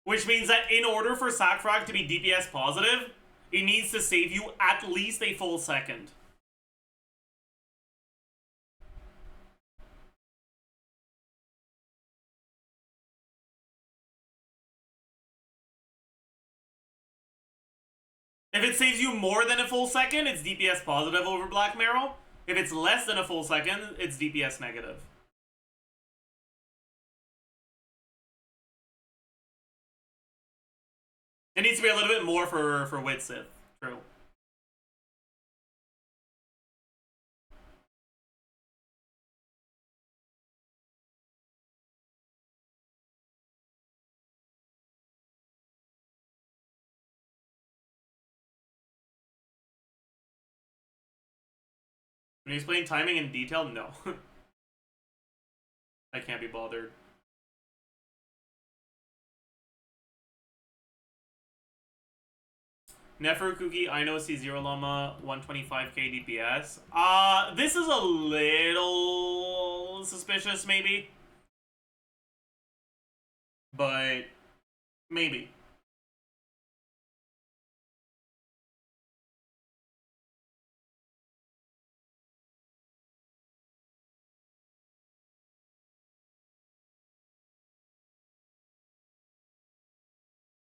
Which means that in order for Sackfrag to be DPS positive, it needs to save you at least a full second. If it saves you more than a full second, it's DPS positive over Black Marrow. If it's less than a full second, it's DPS negative. It needs to be a little bit more for Wit Sith. True. Can you explain timing in detail? No. I can't be bothered. Nefer Kuki, I know C0 Llama, 125k DPS. This is a little suspicious, maybe. But maybe.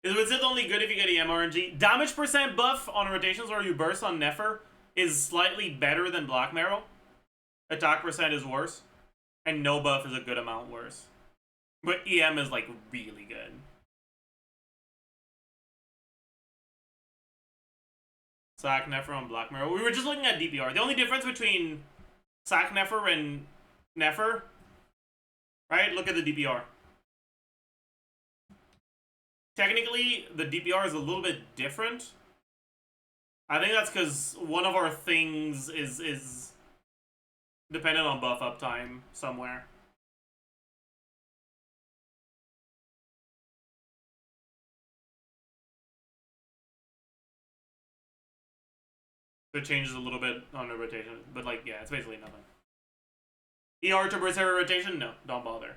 Is Wizard only good if you get the MRNG? Damage percent buff on rotations where you burst on Nefer is slightly better than Black Marrow. Attack percent is worse. And no buff is a good amount worse. But EM is like really good. Sack Nefer on Black Marrow. We were just looking at DPR. The only difference between Sack Nefer and Nefer, right? Look at the DPR. Technically, the DPR is a little bit different. I think that's because one of our things is dependent on buff uptime somewhere. So it changes a little bit on the rotation, but like, yeah, it's basically nothing. ER to burst every rotation? No, don't bother.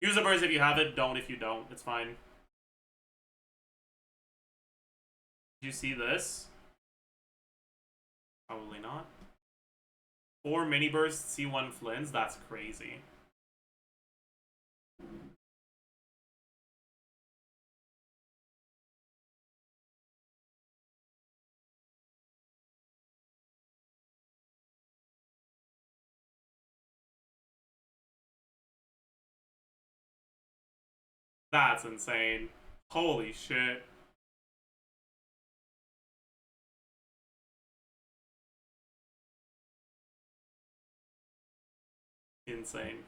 Use the burst if you have it, don't if you don't, it's fine. Did you see this? Probably not. 4 mini bursts, C1 Flins, that's crazy. That's insane. Holy shit. Insane.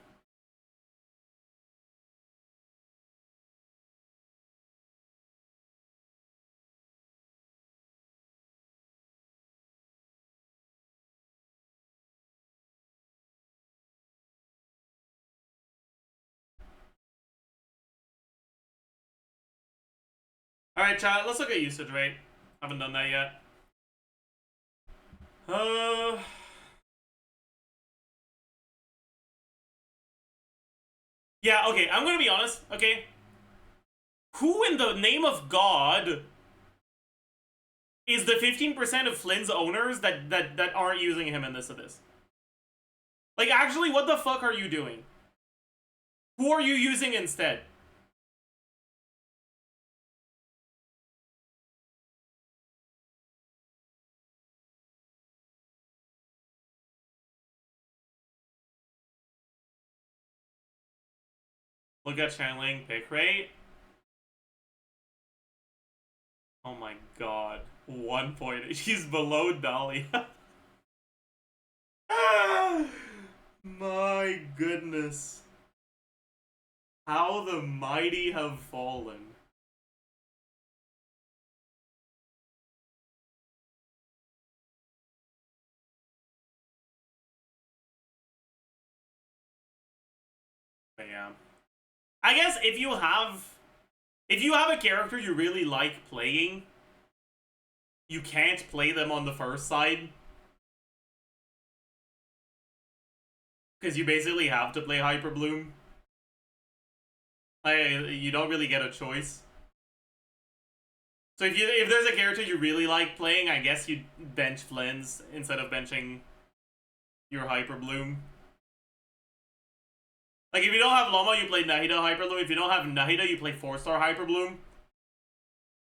Alright, chat, let's look at usage rate. Haven't done that yet. Yeah, okay, I'm gonna be honest, okay? Who in the name of God is the 15% of Flynn's owners that aren't using him in this? Like, actually, what the fuck are you doing? Who are you using instead? Look at channeling pick rate. Oh my god. 1 point. She's below Dahlia. My goodness. How the mighty have fallen. But yeah. I guess if you have a character you really like playing, you can't play them on the first side. Because you basically have to play Hyper Bloom. You don't really get a choice. So if there's a character you really like playing, I guess you'd bench Flins instead of benching your Hyper Bloom. Like, if you don't have Loma, you play Nahida Hyper Bloom. If you don't have Nahida, you play 4-star Hyper Bloom.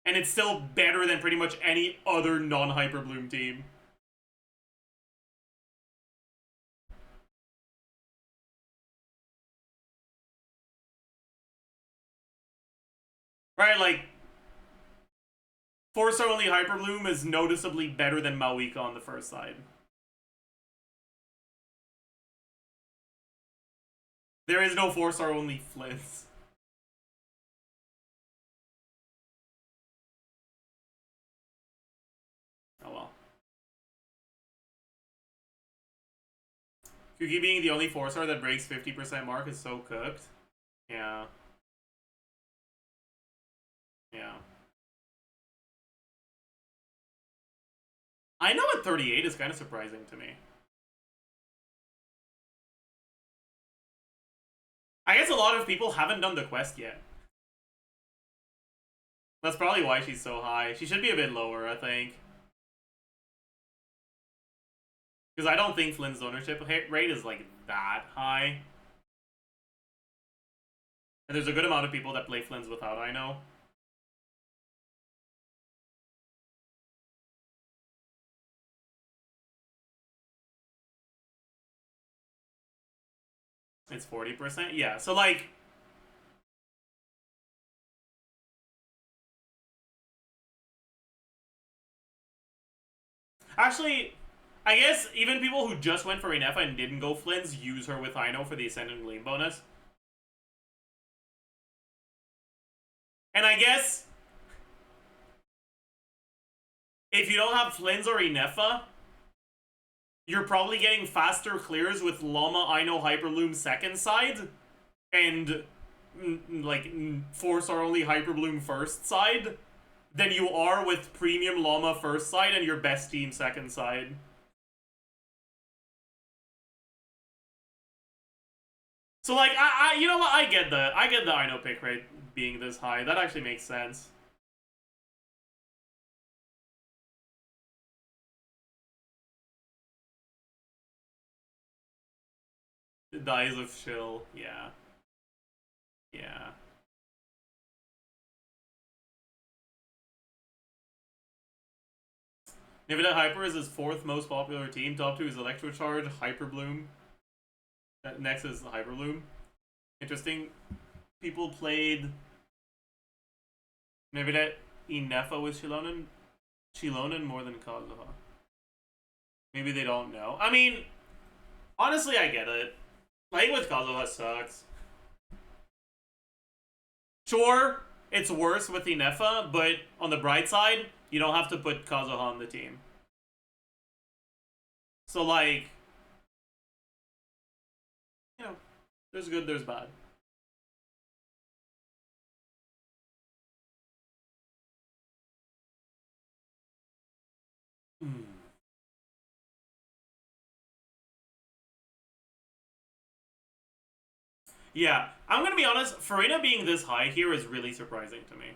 And it's still better than pretty much any other non-Hyper Bloom team. Right, like, 4-star only Hyper Bloom is noticeably better than Mawika on the first side. There is no 4-star only Flins. Oh well. Kuki being the only 4-star that breaks 50% mark is so cooked. Yeah. Yeah. I know at 38 is kind of surprising to me. I guess a lot of people haven't done the quest yet. That's probably why she's so high. She should be a bit lower, I think. Because I don't think Flynn's ownership rate is, like, that high. And there's a good amount of people that play Flynn's without I know. It's 40%? Yeah, so, like... Actually, I guess even people who just went for Nefer and didn't go Flynn's use her with Ino for the Ascendant Gleam bonus. And I guess... if you don't have Flynn's or Inefa, you're probably getting faster clears with Llama, Ino, Hyperbloom second side, and, like, 4-star only Hyperbloom first side, than you are with Premium Llama first side and your best team second side. So, like, you know what, I get the Ino pick rate being this high. That actually makes sense. Dies of Chill, yeah. Yeah. Nvidia Hyper is his 4th most popular team. Top 2 is Electrocharge, Hyperbloom. Next is Hyperbloom. Interesting. People played Nvidia Inefa with Shilonen more than Kazuha. Maybe they don't know. I mean, honestly, I get it. Playing with Kazuha sucks. Sure, it's worse with Inefa, but on the bright side, you don't have to put Kazuha on the team. So, like, you know, there's good, there's bad. Yeah, I'm gonna be honest, Farina being this high here is really surprising to me.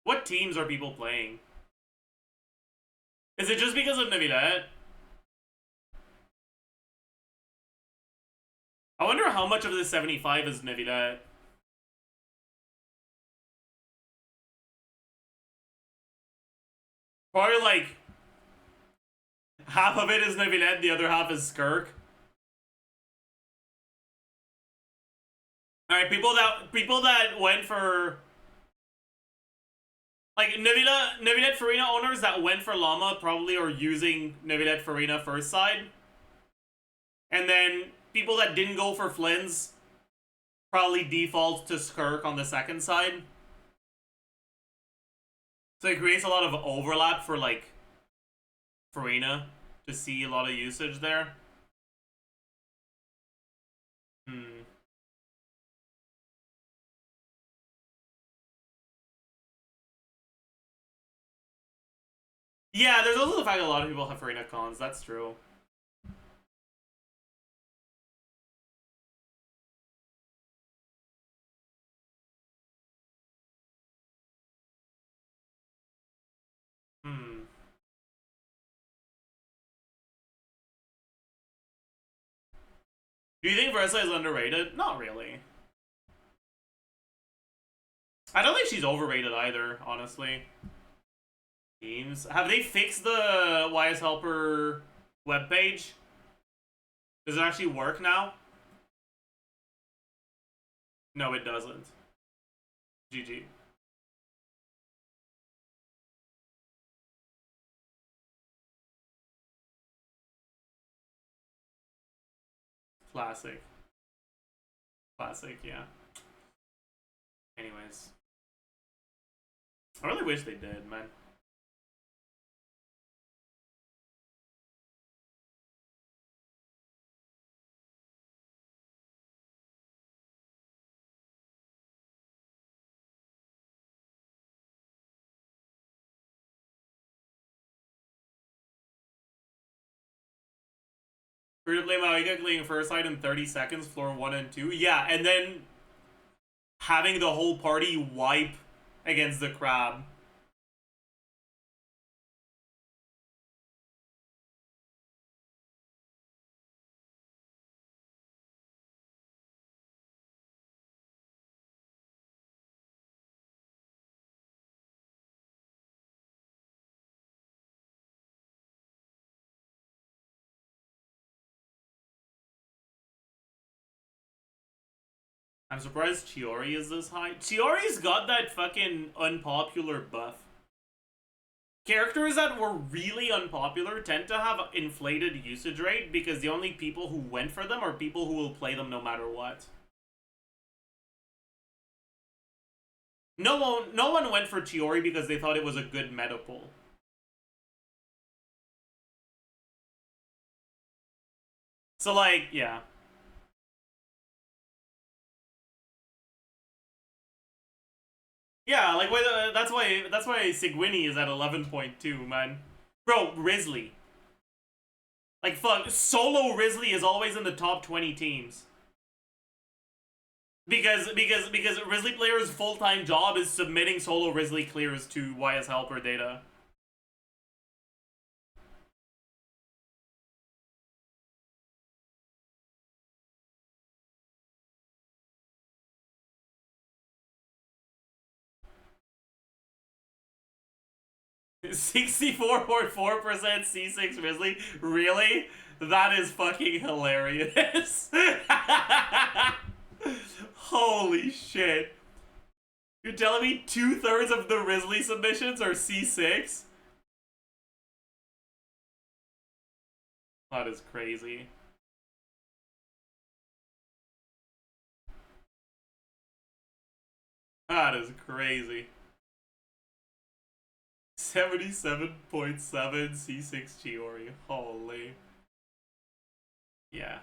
What teams are people playing? Is it just because of Navidad? I wonder how much of this 75 is Navidad. Probably like half of it is Navidad, the other half is Skirk. Alright, people that went for Like, Navidad Farina owners that went for Llama probably are using Navidad Farina first side. And then people that didn't go for Flynn's probably default to Skirk on the second side. So it creates a lot of overlap for, like, Farina to see a lot of usage there. Yeah, there's also the fact that a lot of people have Farina cons. That's true. Do you think Versa is underrated? Not really. I don't think she's overrated either, honestly. Teams. Have they fixed the YS Helper webpage? Does it actually work now? No, it doesn't. GG. Classic. Classic, yeah. Anyways. I really wish they did, man. Free to play Maoika clearing first side in 30 seconds, floor 1 and 2. Yeah, and then having the whole party wipe against the crab. I'm surprised Chiori is this high. Chiori's got that fucking unpopular buff. Characters that were really unpopular tend to have inflated usage rate because the only people who went for them are people who will play them no matter what. No one went for Chiori because they thought it was a good meta pull. So, like, yeah. Yeah, like, that's why Sigwini is at 11.2, man. Bro, Risley. Like, fuck, solo Risley is always in the top 20 teams. Because Risley players' full-time job is submitting solo Risley clears to YS Helper data. $64.4% C6 Risley? Really? That is fucking hilarious. Holy shit. You're telling me 2/3 of the Risley submissions are C6? That is crazy. That is crazy. 77.7 C6 Chiori. Holy. Yeah.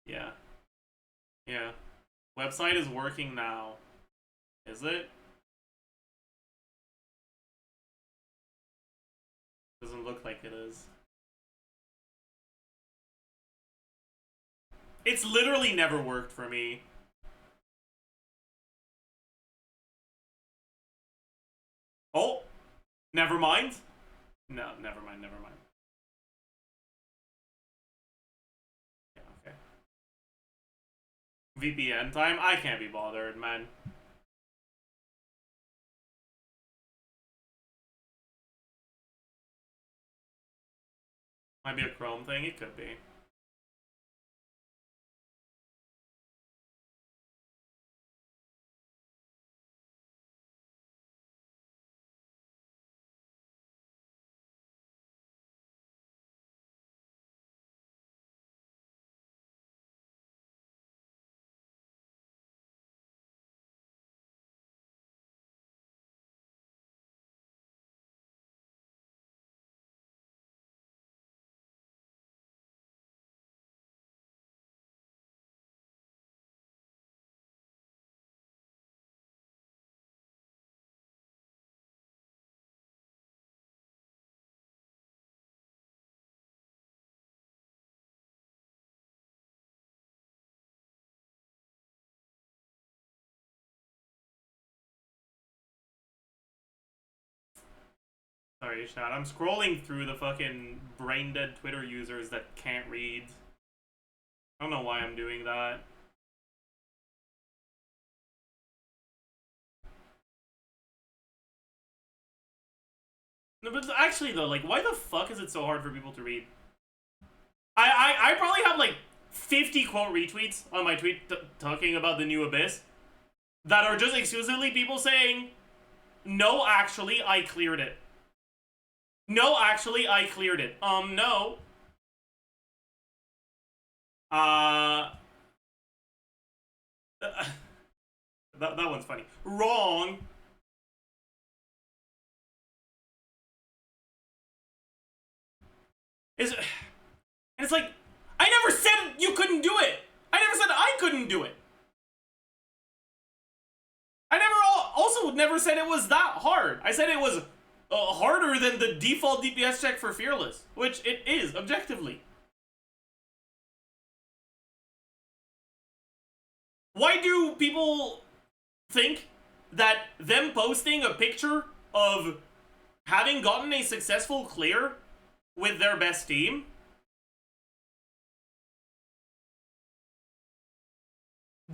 Yeah. Yeah. Website is working now. Is it? Doesn't look like it is. It's literally never worked for me. Oh, never mind. No, never mind, never mind. Yeah, okay. VPN time? I can't be bothered, man. Might be a Chrome thing, it could be. Sorry, chat. I'm scrolling through the fucking brain-dead Twitter users that can't read. I don't know why I'm doing that. No, but actually though, like, why the fuck is it so hard for people to read? I probably have like 50 quote retweets on my tweet talking about the new Abyss that are just exclusively people saying, no, actually, I cleared it. No, actually, I cleared it. No. That one's funny. Wrong. And it's like, I never said you couldn't do it. I never said I couldn't do it. I never said it was that hard. I said it was harder than the default DPS check for Fearless, which it is, objectively. Why do people think that them posting a picture of having gotten a successful clear with their best team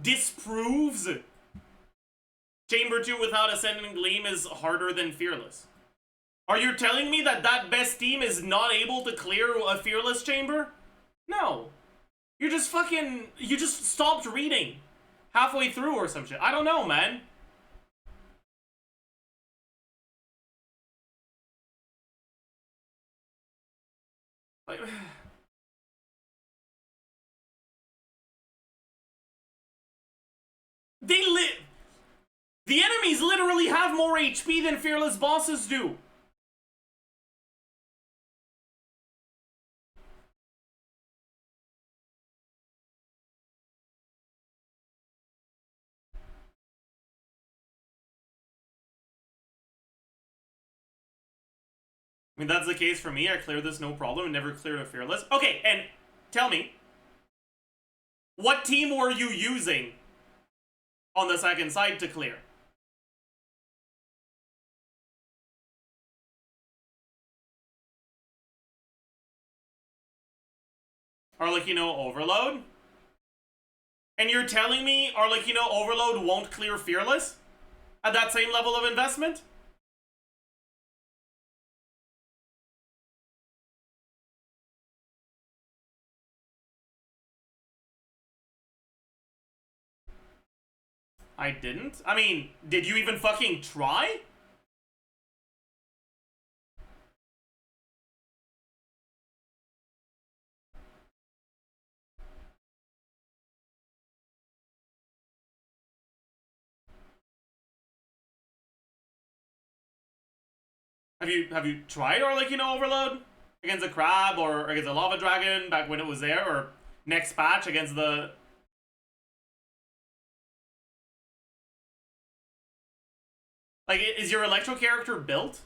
disproves Chamber 2 without Ascendant Gleam is harder than Fearless? Are you telling me that that best team is not able to clear a Fearless Chamber? No. You're just fucking... You just stopped reading halfway through or some shit. I don't know, man. Like... The enemies literally have more HP than Fearless bosses do. I mean, that's the case for me. I cleared this no problem and never cleared a Fearless. Okay, and tell me, what team were you using on the second side to clear? Arlecchino Overload? And you're telling me Arlecchino Overload won't clear Fearless at that same level of investment? I didn't? I mean, did you even fucking try? Have you tried Arlecchino Overload against a crab or against a lava dragon back when it was there, or next patch against the... Like, is your Electro character built?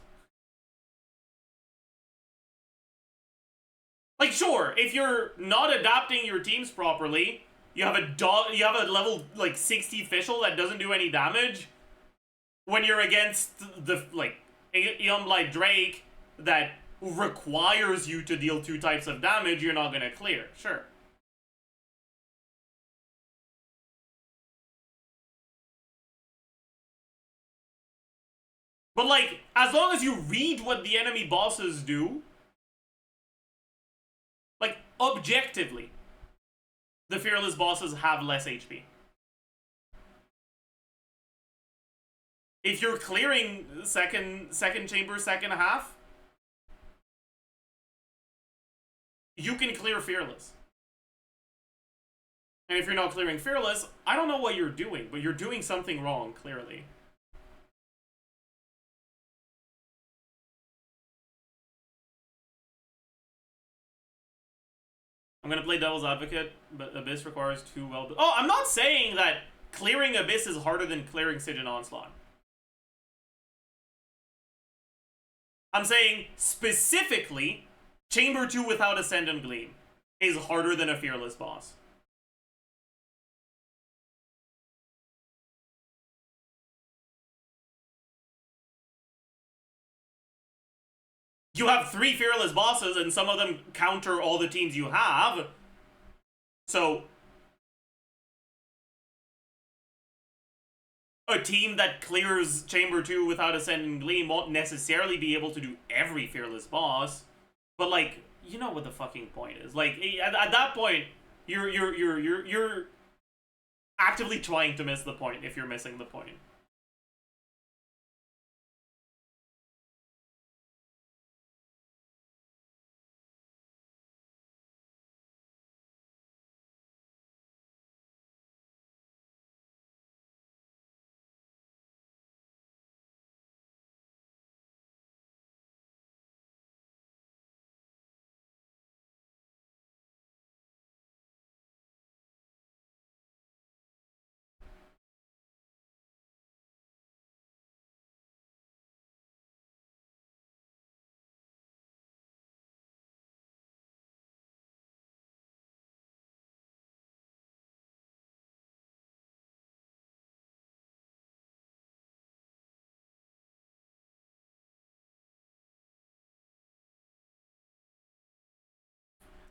Like, sure, if you're not adapting your teams properly, you have a level like 60 Fischl that doesn't do any damage. When you're against the like Eon Blight Drake that requires you to deal 2 types of damage, you're not gonna clear. Sure. But like, as long as you read what the enemy bosses do, like, objectively, the Fearless bosses have less HP. If you're clearing second chamber, second half, you can clear Fearless. And if you're not clearing Fearless, I don't know what you're doing, but you're doing something wrong, clearly. I'm gonna play Devil's Advocate, but Abyss requires 2 well... Oh, I'm not saying that clearing Abyss is harder than clearing Sigil Onslaught. I'm saying, specifically, Chamber 2 without Ascendant Gleam is harder than a Fearless boss. you have 3 fearless bosses, and some of them counter all the teams you have. So a team that clears Chamber 2 without Ascending Gleam won't necessarily be able to do every fearless boss. But like, you know what the fucking point is. Like, at that point, you're actively trying to miss the point if you're missing the point.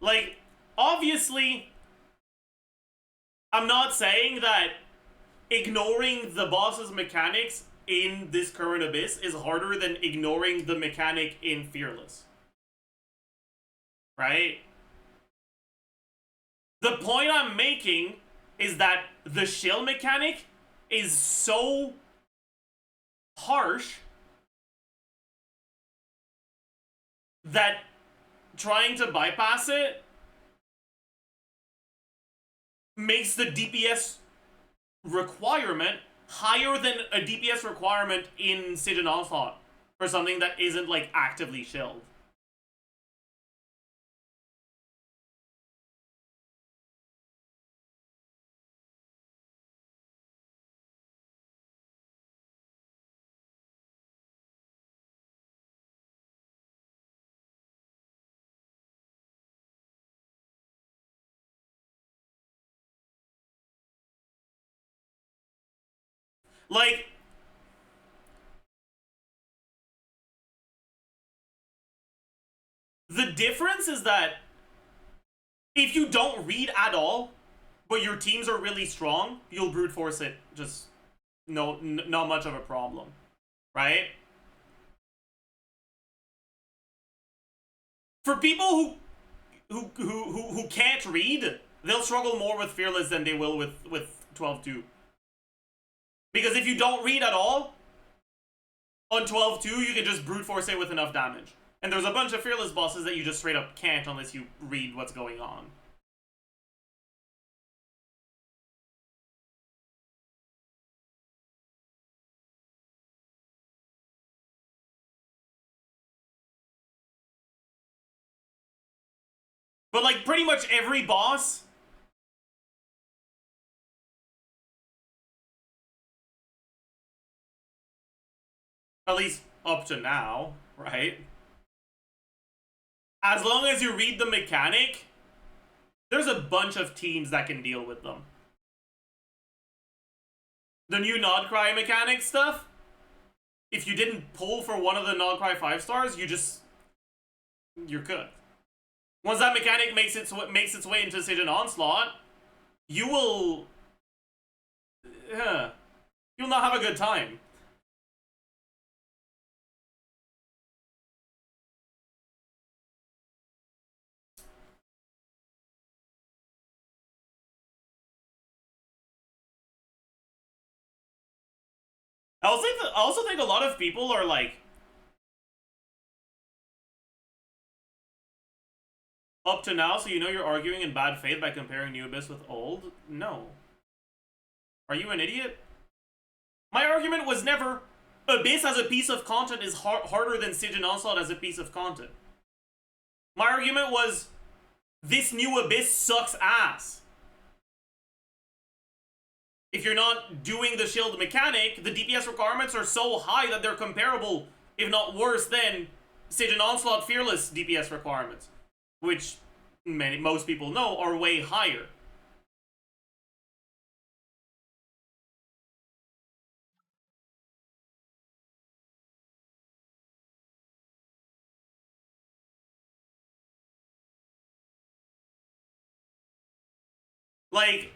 Like, obviously, I'm not saying that ignoring the boss's mechanics in this current Abyss is harder than ignoring the mechanic in Fearless. Right? The point I'm making is that the shield mechanic is so harsh that trying to bypass it makes the DPS requirement higher than a DPS requirement in Siege and Onslaught for something that isn't like actively shelled. Like, the difference is that if you don't read at all, but your teams are really strong, you'll brute force it. Just not much of a problem, right? For people who can't read, they'll struggle more with Fearless than they will with 12-2. Because if you don't read at all, on 12-2, you can just brute force it with enough damage. And there's a bunch of Fearless bosses that you just straight up can't unless you read what's going on. But like pretty much every boss, at least up to now, right? As long as you read the mechanic, there's a bunch of teams that can deal with them. The new Nodcry mechanic stuff, if you didn't pull for one of the Nodcry 5-stars, you're cooked. Once that mechanic makes its way into Siege and Onslaught, you will... you'll not have a good time. I also think a lot of people are like up to now, so you know you're arguing in bad faith by comparing New Abyss with old? No. Are you an idiot? My argument was never Abyss as a piece of content is harder than Siege and Onslaught as a piece of content. My argument was this new Abyss sucks ass. If you're not doing the shield mechanic, the DPS requirements are so high that they're comparable, if not worse, than Siege and Onslaught Fearless DPS requirements, which most people know are way higher. Like,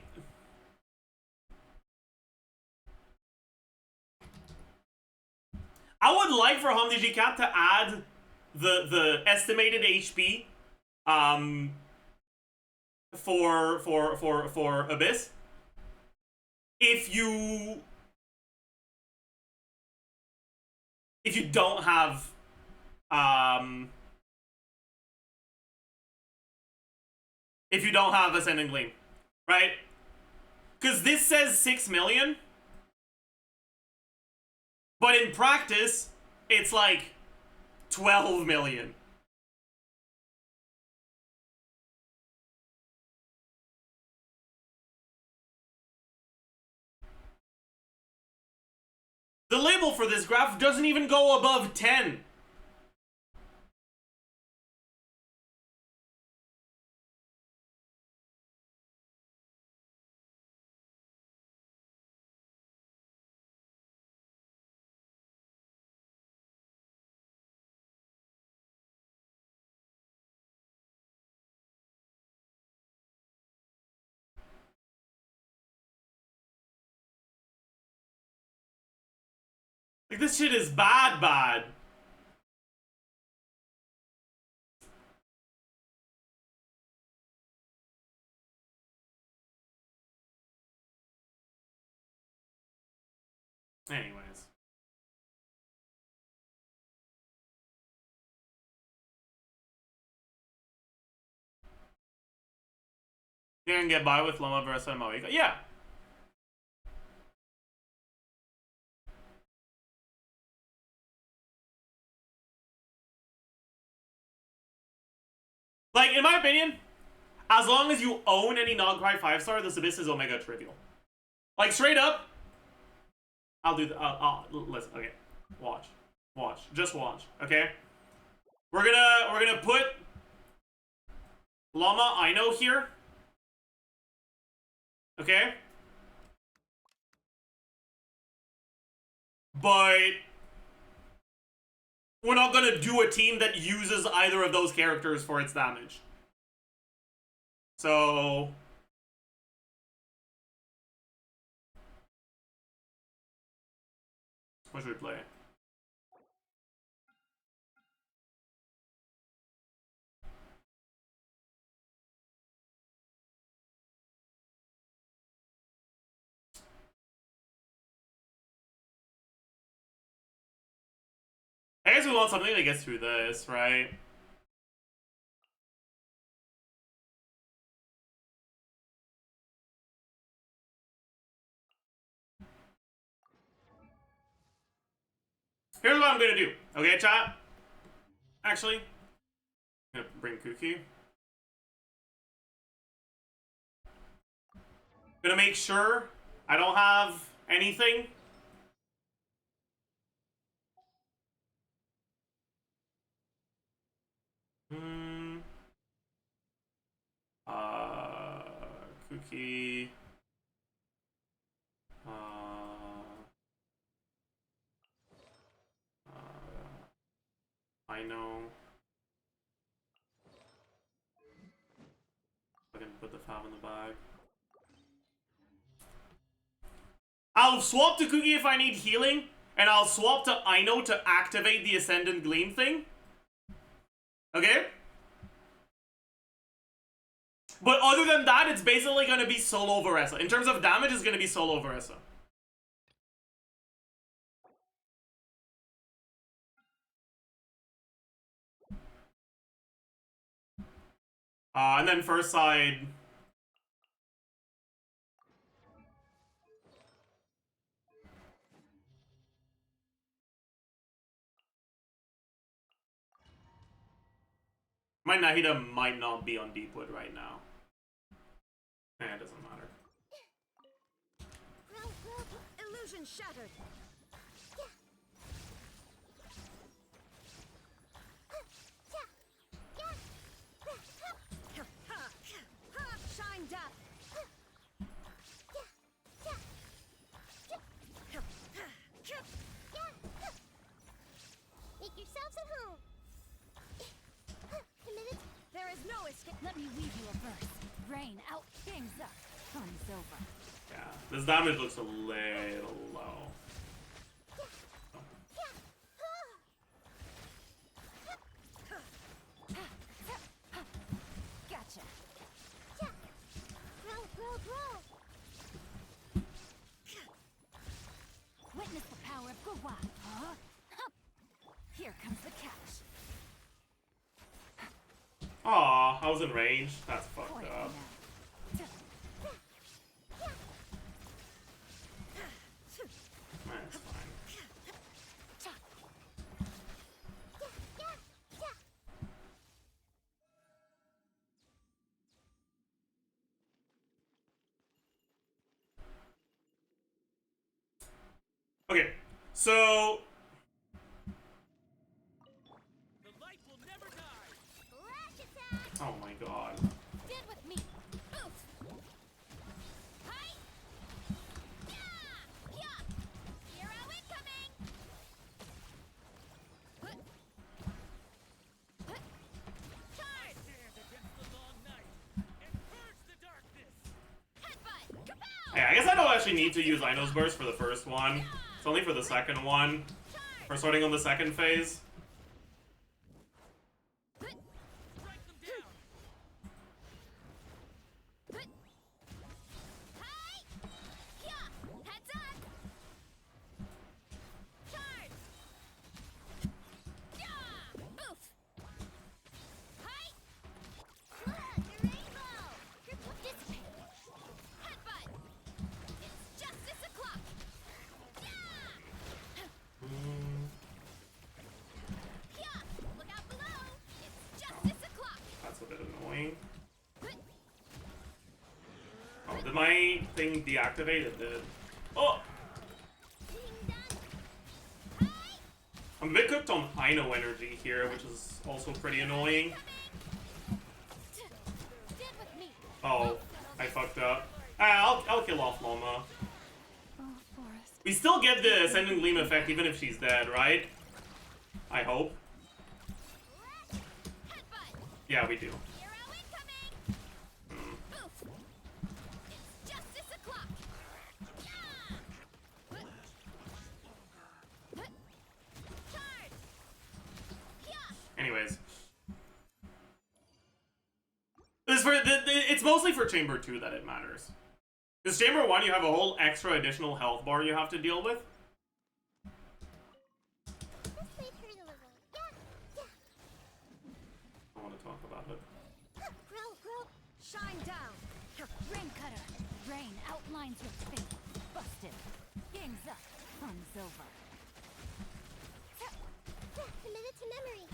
I would like for Hamdi Cat to add the estimated HP for Abyss. If you don't have Ascendant Gleam, right? Because this says 6 million, but in practice, it's like 12 million. The label for this graph doesn't even go above 10. Like, this shit is bad. Anyways. You can get by with Loma versus Moika. Yeah. Like, in my opinion, as long as you own any Nogcry 5-star, this Abyss is Omega trivial. Like, straight up, I'll do listen, okay. Watch. Just watch, okay? We're gonna put Llama Ino here. Okay? But we're not gonna do a team that uses either of those characters for its damage. So what should we play? I guess we want something to get through this, right? Here's what I'm gonna do, okay, chat? Actually, I'm gonna bring Kuki. Gonna make sure I don't have anything. Kuki. I know. I can put the foul in the bag. I'll swap to Kuki if I need healing, and I'll swap to Ino to activate the Ascendant Gleam thing. Okay? But other than that, it's basically gonna be solo Varessa. In terms of damage, it's gonna be solo Varessa. And then first side... My Nahida might not be on Deepwood right now. It doesn't matter. Illusion shattered. Shine down. Make yourselves at home. There is no escape. Let me weave you a verse. Rain out kings up. Fun's over. Yeah, this damage looks a little low. Gotcha. Grow. Witness the power of Gua. Huh? Here comes the catch. Aw, I was in range. That's fucked Quiet up. now. That's fine. Okay, so The light will never die. Flash attack. oh my god. Stand with me. Oof. Hi. Yeah. Hero incoming. Charge. Stand against the long night and purge the darkness. Headbutt. Kapow. Hey, I guess I don't actually need to use Ino's Burst for the first one. It's only for the second one. We're starting on the second phase. Strike them down. Hi. Yeah. Heads up. Charge. Yeah. Oof. Hi. Look, the rainbow. Dissipate. Headbutt. It's justice o'clock. Yeah. Yeah. Look out below. It's justice o'clock. That's a bit annoying. Oh, did my thing deactivate? It did. Oh! Ding dong. Hi. I'm a bit cooked on Ino energy here, which is also pretty annoying. Stand with me. Oh, I fucked up. I'll kill off Loma. Oh, Forest. We still get the Ascending Gleam effect even if she's dead, right? I hope. Headbutt. Yeah, we do. Hero incoming. Oof. It's justice o'clock. Yeah. Charge. Yeah. Anyways. It's mostly for Chamber 2 that it matters. Because Chamber 1, you have a whole extra additional health bar you have to deal with. This way through the level. Yeah. I want to talk about it. Grow. Shine down. Rain cutter. Rain outlines your fate. Busted. Game's up. Fun's over. Commit it to memory.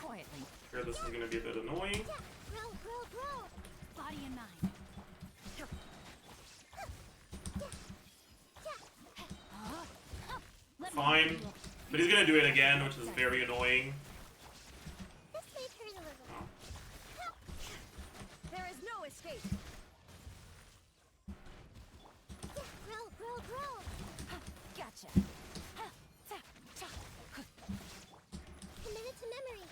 Quietly. Here, this is going to be a bit annoying. Grow. Body and mind. Let me Fine. handle it. But he's going to do it again, which is very annoying. This way through the level. Oh. There is no escape. Grow. Gotcha. Commit it to memory.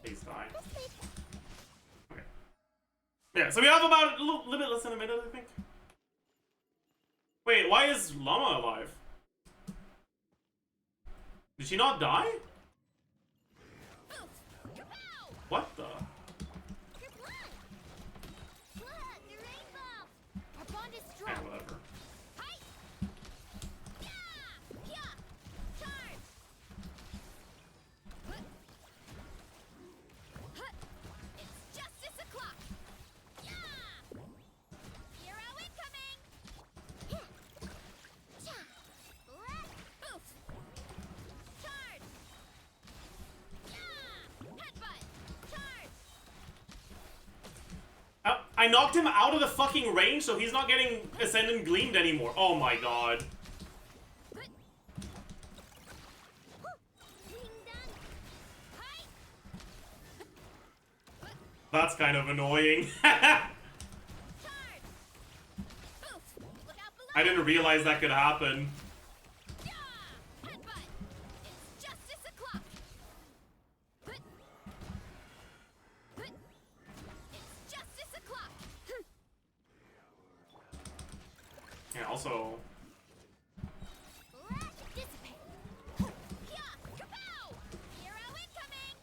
Please die. This way. Okay. Yeah, so we have about a little bit less than a minute, I think. Wait, why is Llama alive? Did she not die? Oof. Kapow. What the? Your blood. Look, the rainbow. Our bond is Eh, strong. whatever. Hi. Yeah. Charge. It's justice o'clock. Yeah. Hero incoming. Oof. Charge. Yeah. Headbutt. Charge. I knocked him out of the fucking range, so he's not getting Ascendant Gleamed anymore. Oh my god. Ding dong. Hi. That's kind of annoying. Charge. Oof. Look out below. I didn't realize that could happen. Yeah. Headbutt. It's so... Let it dissipate. Kia, kapow! Hero incoming.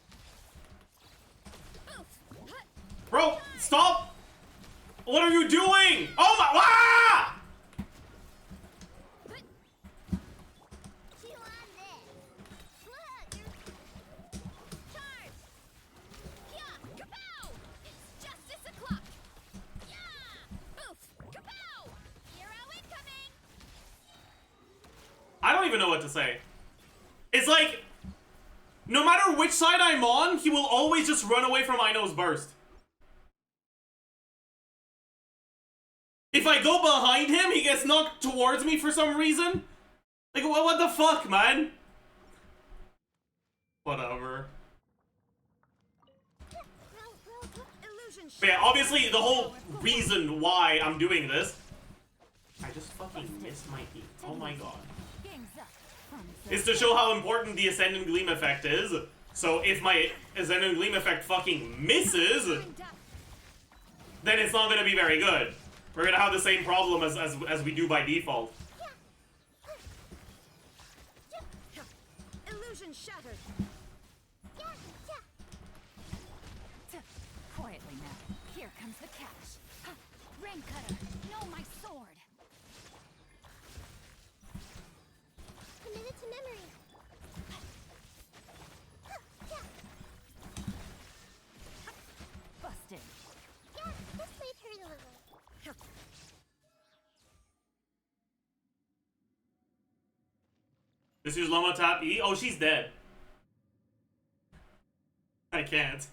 Oof. Bro, stop! What are you doing? Oh my... Ah! Chew on this. Look. Charge. Kia, kapow! It's justice o'clock. Yeah. Oof. Kapow! Hero incoming. I don't even know what to say. It's like... No matter which side I'm on, he will always just run away from Ino's burst. If I go behind him, he gets knocked towards me for some reason. Like, what the fuck, man? Whatever. Illusion But yeah, obviously, the whole reason why I'm doing this... I just fucking missed my E. Oh my god. Game's up. Fun's Is to show how important the Ascendant Gleam effect is. So if my Ascendant Gleam effect fucking misses, then it's not gonna be very good. We're gonna have the same problem as we do by default. Illusion shattered. Quietly now. Here comes the catch. Huh. Rain cutter. No, my sword. Committed to memory. Busted. Yeah, this might hurt a little. This is Loma tap E. Oh, she's dead. I can't.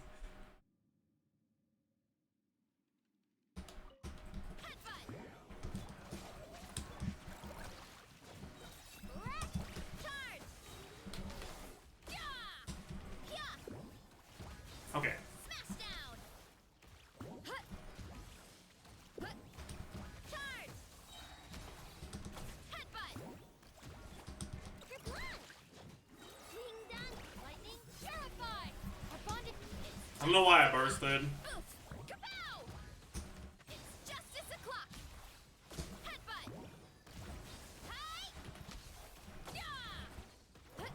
Okay. Smash down. Hut. Hut. Charge. Headbutt. Grip one. Wing done. Lightning. Purify. I bonded. I don't know why I bursted. Oof. Kapow. It's justice o'clock. Headbutt. Hi. Yeah. Hut.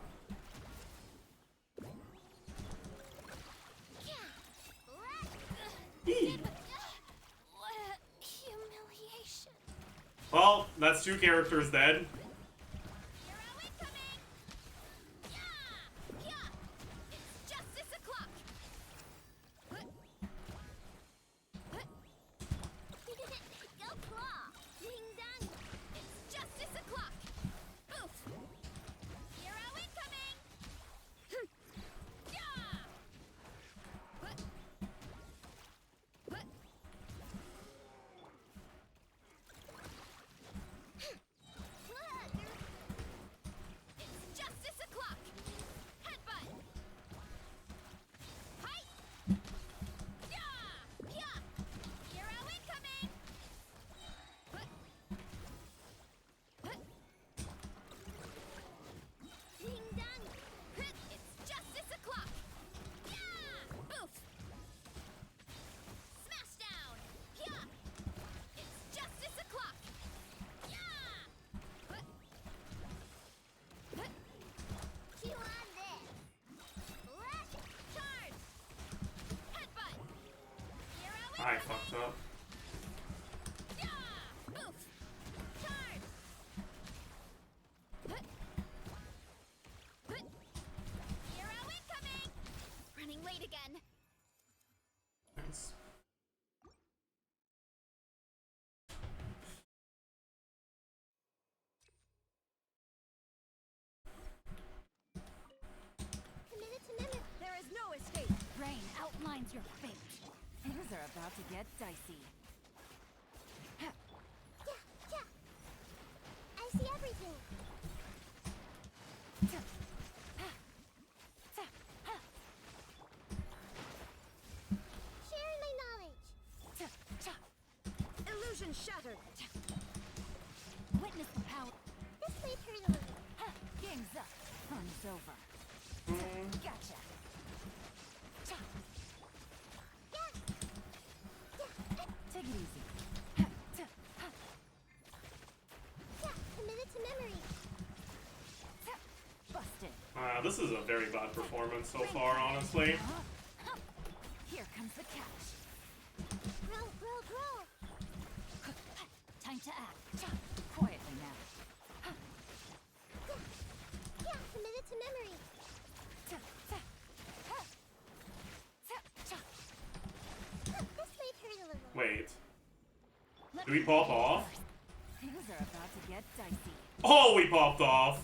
What a humiliation. Well, that's 2 characters dead. Hero incoming. Yeah. It's justice o'clock. Go claw. Ding dong. It's justice o'clock. Oof. Hero incoming. Yeah. It's justice o'clock. Headbutt. Hi. Yeah. Hero incoming. Ding dong. It's justice o'clock. Yeah. Oof. Smash down. Yeah. It's justice o'clock. Yeah. Chew on this. Lash. Charge. Headbutt. Hero I incoming. fucked up. Yeah. Oof. Charge. Hero incoming. Running late again. Nice. Committed to memory. There is no escape. Rain outlines your fate. Things are about to get dicey. Yeah. I see everything. Sharing my knowledge. Illusion shattered. Witness the power. This might hurt a little. Game's up. Fun's over. Gotcha. Take it easy. this is a very bad performance so far, honestly. Here comes the catch. Grow, grow, grow. Time to act. Quietly now. Yeah, commit it to memory. This might hurt a little. Wait. Let Do we me pop begin off? first. Things are about to get dicey. Oh, we popped off.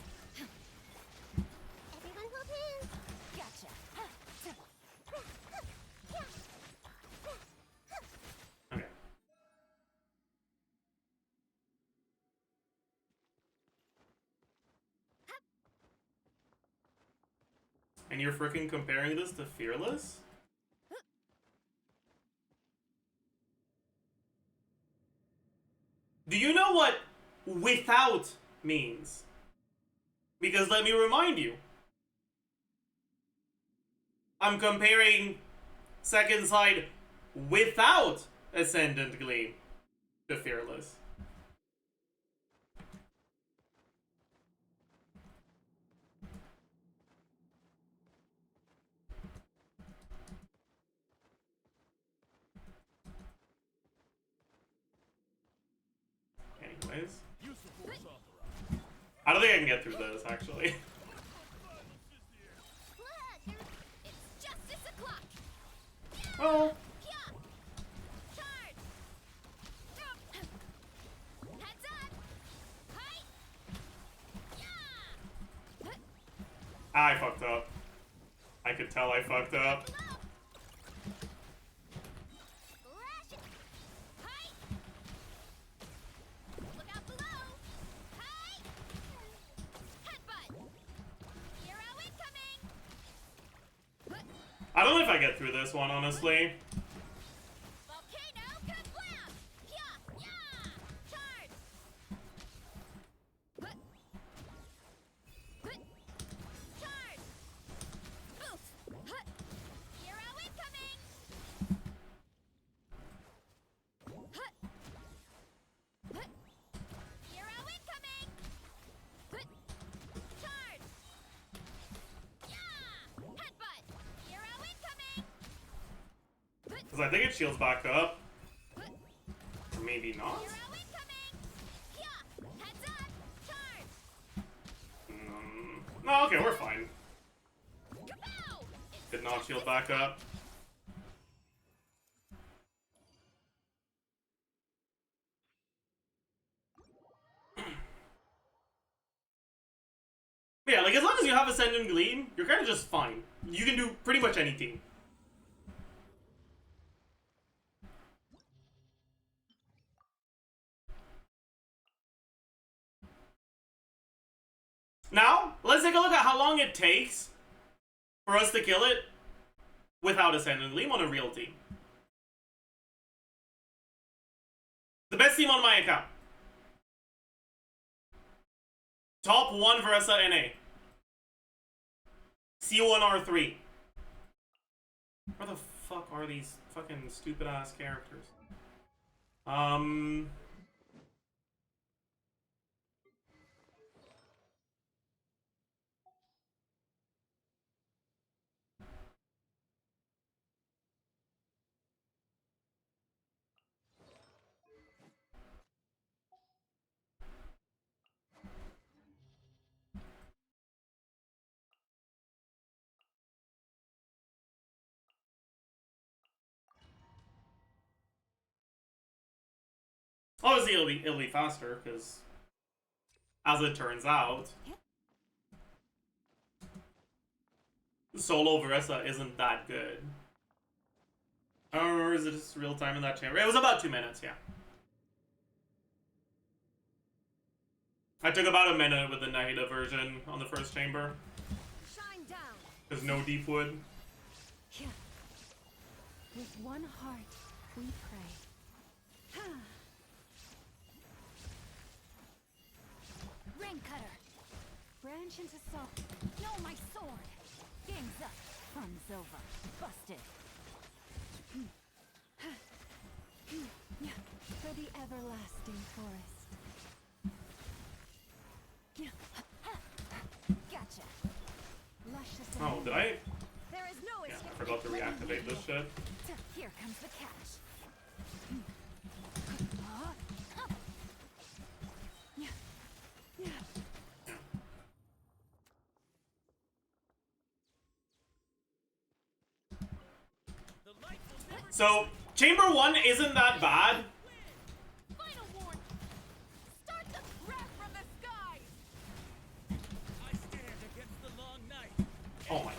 Everyone hold hands. Gotcha. Okay. And you're freaking comparing this to Fearless? Do you know what without means? Because let me remind you. I'm comparing Second Side without Ascendant Gleam to Fearless. Anyways. Use the vods authorized. I don't think I can get through this, actually. Blood. It's justice o'clock. Oh. Yeah. Charge. Heads up. Hi. Yeah. I fucked up. I could tell I fucked up. Below. Lash it. Hi. Look out below. Hi. Headbutt. Hero incoming. I don't know if I get through this one, honestly. Volcano kablam. Yeah. Yeah. Charge. Charge. Oof. Hero incoming. Hero incoming. Charge. Yeah. Headbutt. Hero incoming. Because I think it shields back up. Or maybe not. Hero incoming. Yeah. Heads up. Charge. No, okay, we're fine. Kapow! Did not shield back up. Yeah, like as long as you have Ascendant Gleam, you're kind of just fine. You can do pretty much anything. Now, let's take a look at how long it takes for us to kill it without Ascendant Gleam on a real team. The best team on my account. Top 1 Versa NA. C1R3. Where the fuck are these fucking stupid ass characters? Obviously, it'll be faster, because as it turns out, solo Versa isn't that good. Or is it just real time in that chamber? It was about 2 minutes, yeah. I took about a minute with the Nahida version on the first chamber. Shine down. There's no deep wood. Here. With one heart, we pray. Rain cutter. Branch into salt. No, my sword. Game's up. Fun's over. Busted. For the everlasting forest. Gotcha. Oh, did I? There is no Yeah, escape. I forgot to reactivate this shit. Here comes the cash. The light will never So, Chamber 1 isn't that bad. Final warning. Start the breath from the skies. I stand against the long night. Oh my,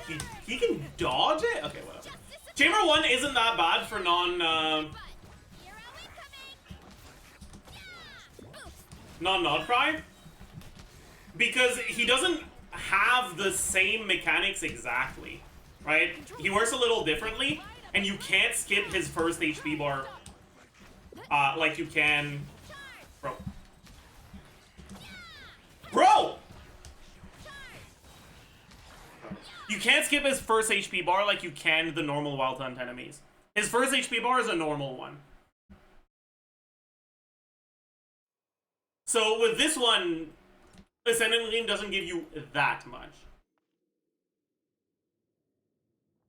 he can dodge it? Okay, whatever. Chamber 1 isn't that bad for Hero incoming. Yeah. Oof. non-nod prime. Because he doesn't have the same mechanics exactly, right? He works a little differently, and you can't skip his first HP bar like you can... Bro. Bro! You can't skip his first HP bar like you can the normal Wild Hunt enemies. His first HP bar is a normal one. So with this one, Ascendant Gleam doesn't give you that much.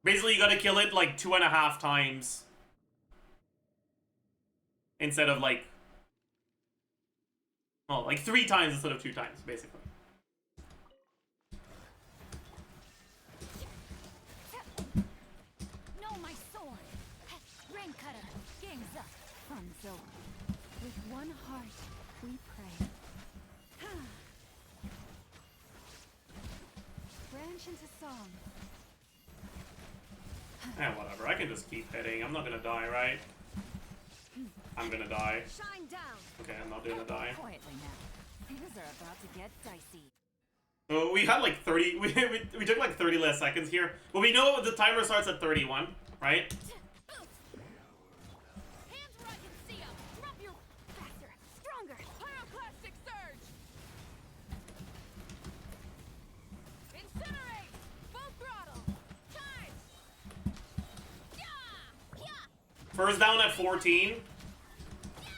Basically, you gotta kill it like 2.5 times. Instead of like... Well, like 3 times instead of 2 times, basically. No, my sword. Rain cutter. Game's up. Fun's over. With one heart, we pray. Branch into song. Eh, whatever. I can just keep hitting. I'm not gonna die, right? I'm gonna die. Shine down. Okay, I'm not gonna die. Quietly now. Things are about to get dicey. So we had like 30... We took like 30 less seconds here. But we know the timer starts at 31, right? Hands where I can see 'em. Drop your faster, stronger. Pyroclastic surge. Incinerate. Full throttle. Charge. Yeah. Yeah. First down at 14. Yeah.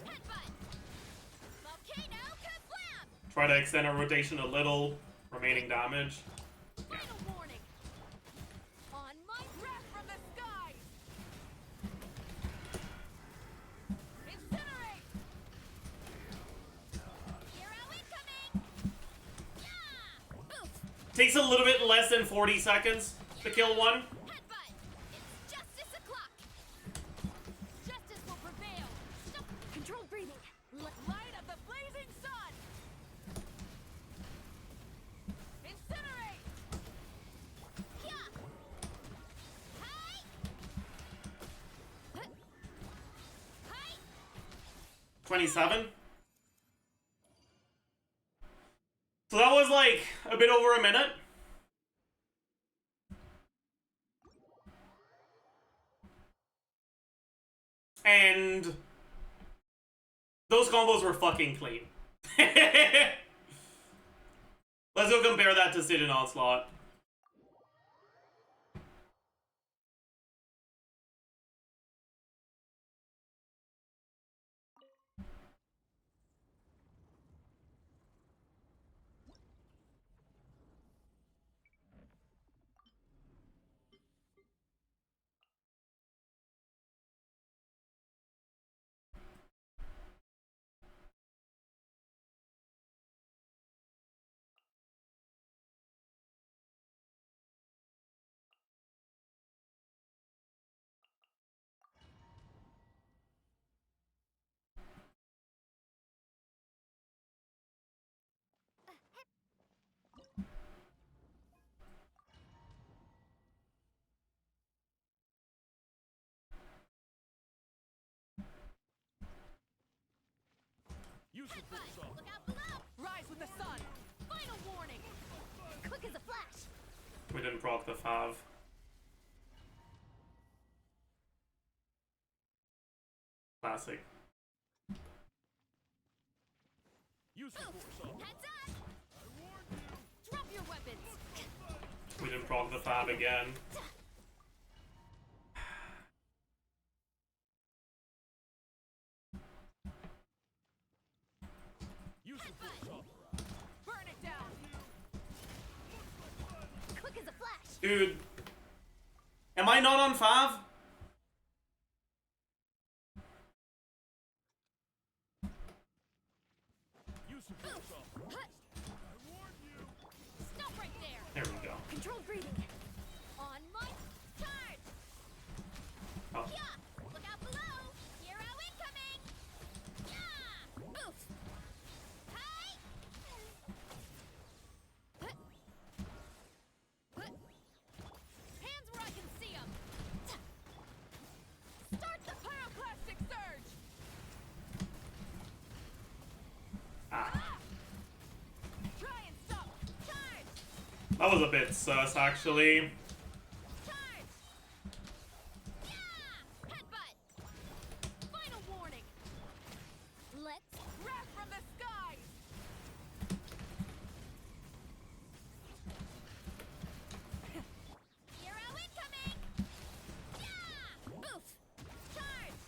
Headbutt. Volcano kablam. Try to extend our rotation a little. Remaining damage. Final warning. On my breath from the skies. Incinerate. Hero incoming. Yeah. Oof. Takes a little bit less than 40 seconds to kill one. Headbutt. It's justice o'clock. Justice will prevail. Stop. Controlled breathing. Light of the blazing sun. Incinerate. Yeah. Hi. Hi. 27. So that was like a bit over a minute. And those combos were fucking clean. Let's go compare that to Sid and Onslaught. use the force Look off. out below. Rise with the sun. Final warning. Quick as a flash. We didn't proc the Fav. Classic. Use the force off. Heads up. Drop your weapons. We didn't proc the Fav again. Use the force off. Burn it down. Quick as a flash. Dude. Am I not on 5? Stop right there. There we go. Controlled breathing. On my charge. Oh. Yeah. Look out below. Hero incoming. Yeah. Oof. Hi. Hands where I can see them. Start the pyroclastic surge. Ah. Try and stop. Charge. That was a bit sus, actually. Charge. Yeah. Headbutt. Final warning. Let's grab from the skies. Hero incoming. Yeah. Oof. Charge.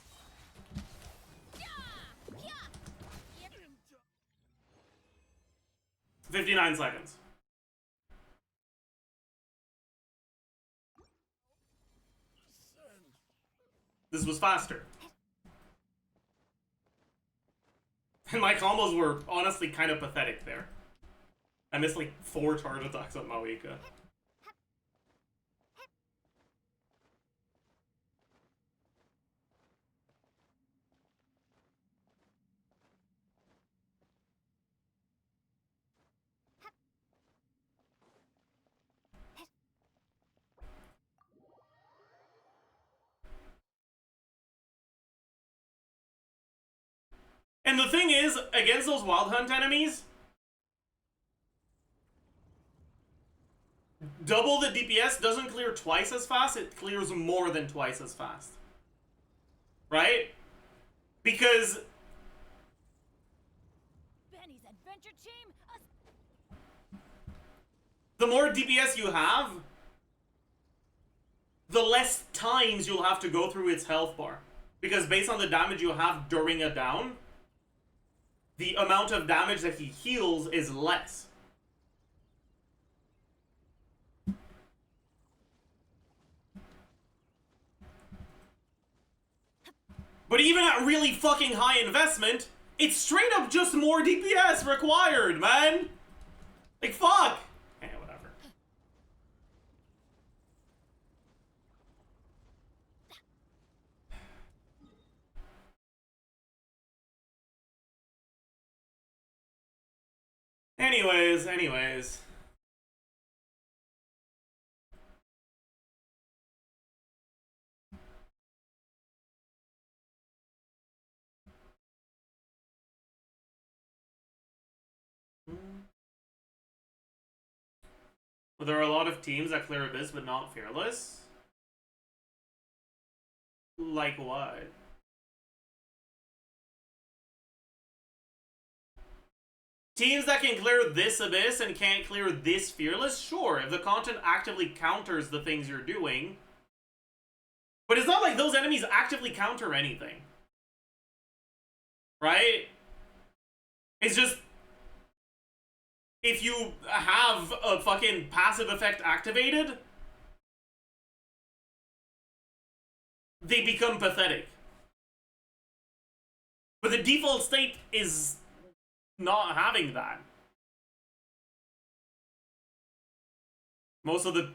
Yeah. Yeah. 59 seconds. This was faster. And my combos were honestly kind of pathetic there. I missed like 4 charge attacks on Mawika. And the thing is, against those Wild Hunt enemies, double the DPS doesn't clear twice as fast, it clears more than twice as fast. Right? Because Benny's adventure team. the more DPS you have, the less times you'll have to go through its health bar. Because based on the damage you have during a down, the amount of damage that he heals is less. But even at really fucking high investment, it's straight up just more DPS required, man! Like, fuck! Eh, whatever. Anyways. Well, there are a lot of teams that clear Abyss but not Fearless. Like what? Teams that can clear this Abyss and can't clear this Fearless? Sure, if the content actively counters the things you're doing. But it's not like those enemies actively counter anything. Right? It's just, if you have a fucking passive effect activated, they become pathetic. But the default state is not having that. Most of the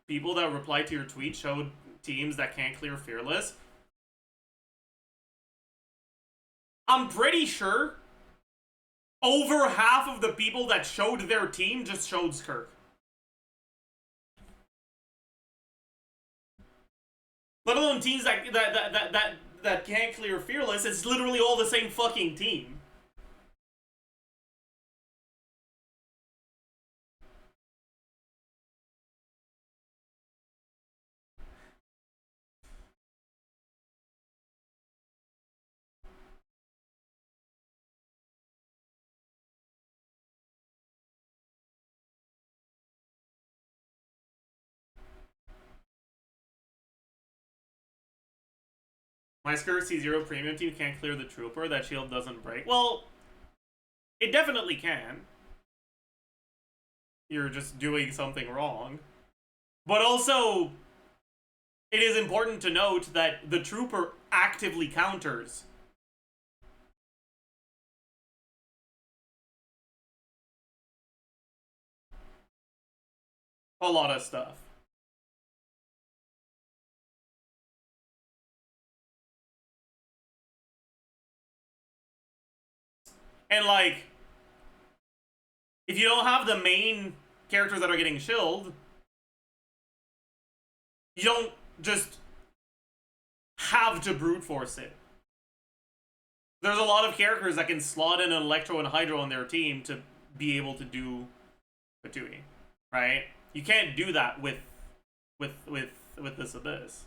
people that replied to your tweet showed teams that can't clear Fearless. I'm pretty sure over half of the people that showed their team just showed Skirk. Let alone teams that can't clear Fearless. It's literally all the same fucking team. My Skirk C0 premium team can't clear the Trooper. That shield doesn't break. Well, it definitely can. You're just doing something wrong. But also, it is important to note that the trooper actively counters. A lot of stuff. And like, if you don't have the main characters that are getting shilled, you don't just have to brute force it. There's a lot of characters that can slot in an Electro and Hydro on their team to be able to do Fatui, right? You can't do that with this Abyss.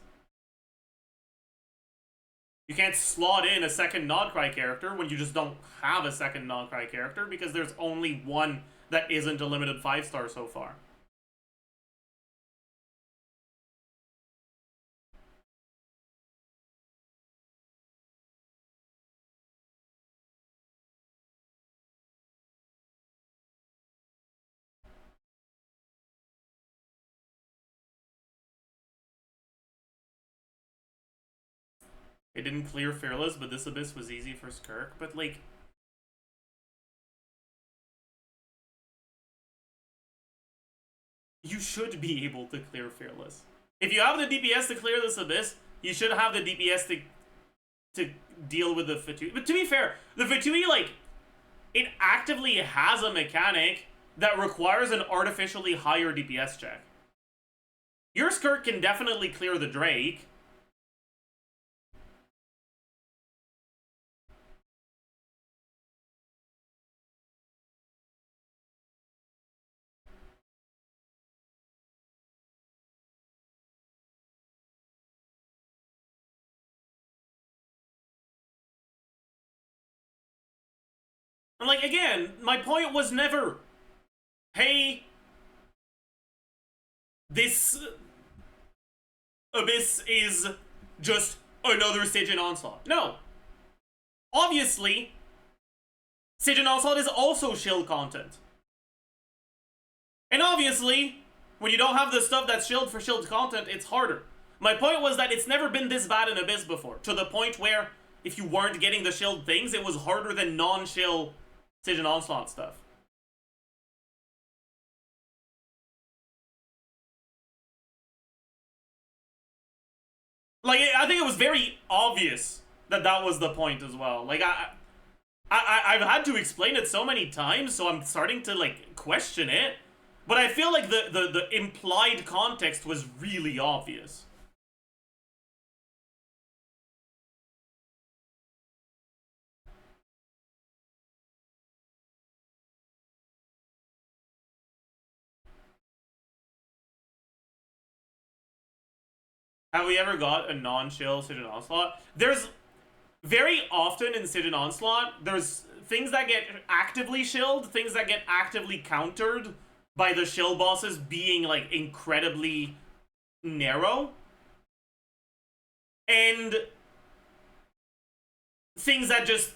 You can't slot in a second Nodcry character when you just don't have a second Nodcry character because there's only one that isn't a limited 5-star so far. It didn't clear Fearless, but this Abyss was easy for Skirk. But, like, you should be able to clear Fearless. If you have the DPS to clear this Abyss, you should have the DPS to deal with the Fatui. But to be fair, the Fatui, like, it actively has a mechanic that requires an artificially higher DPS check. Your Skirk can definitely clear the Drake. And, like, again, my point was never, hey, this Abyss is just another Stygian Onslaught. No. Obviously, Stygian Onslaught is also shield content. And obviously, when you don't have the stuff that's shield for shield content, it's harder. My point was that it's never been this bad in Abyss before, to the point where if you weren't getting the shield things, it was harder than non-shield Stygian Onslaught stuff. Like, I think it was very obvious that that was the point as well. Like, I've had to explain it so many times, so I'm starting to, like, question it. But I feel like the implied context was really obvious. Have we ever got a non-shill Stygian Onslaught? There's very often in Stygian Onslaught, there's things that get actively shilled, things that get actively countered by the shill bosses being, like, incredibly narrow. And things that just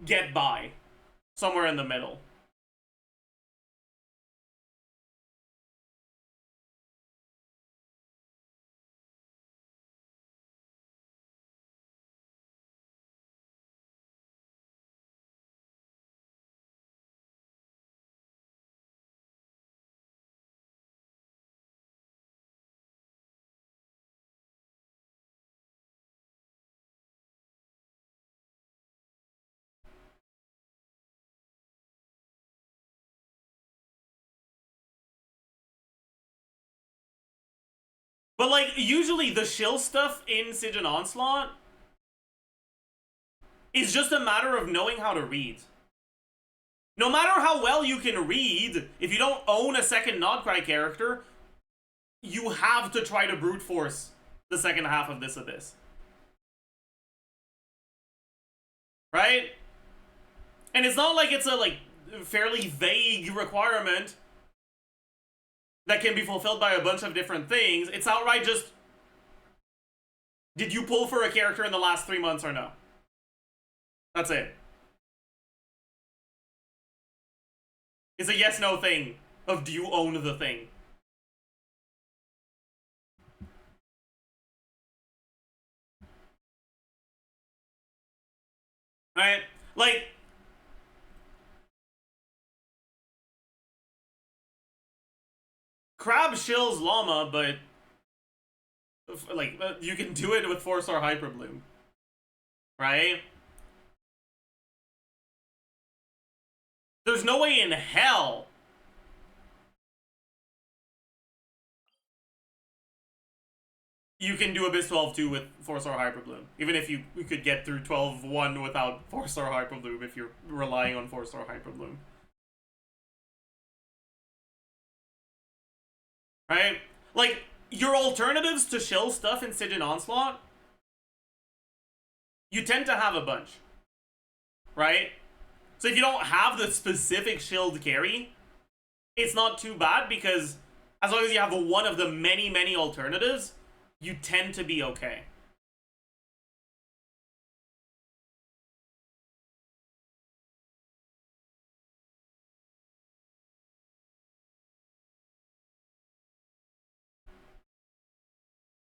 get by somewhere in the middle. But, like, usually the shill stuff in Stygian Onslaught is just a matter of knowing how to read. No matter how well you can read, if you don't own a second Nodcry character, you have to try to brute force the second half of this Abyss. Right? And it's not like it's a, like, fairly vague requirement that can be fulfilled by a bunch of different things. It's outright just, did you pull for a character in the last 3 months or no? That's it. It's a yes-no thing of do you own the thing. Alright? Like, Crab shills llama, but like you can do it with 4-star Hyper Bloom, right? There's no way in hell you can do Abyss 12-2 with 4-star Hyper Bloom. Even if you could get through 12-1 without 4-star Hyper Bloom if you're relying on 4-star Hyper Bloom. Right? Like, your alternatives to shill stuff in Siege and Onslaught, you tend to have a bunch. Right? So if you don't have the specific shield carry, it's not too bad because as long as you have one of the many, many alternatives, you tend to be okay.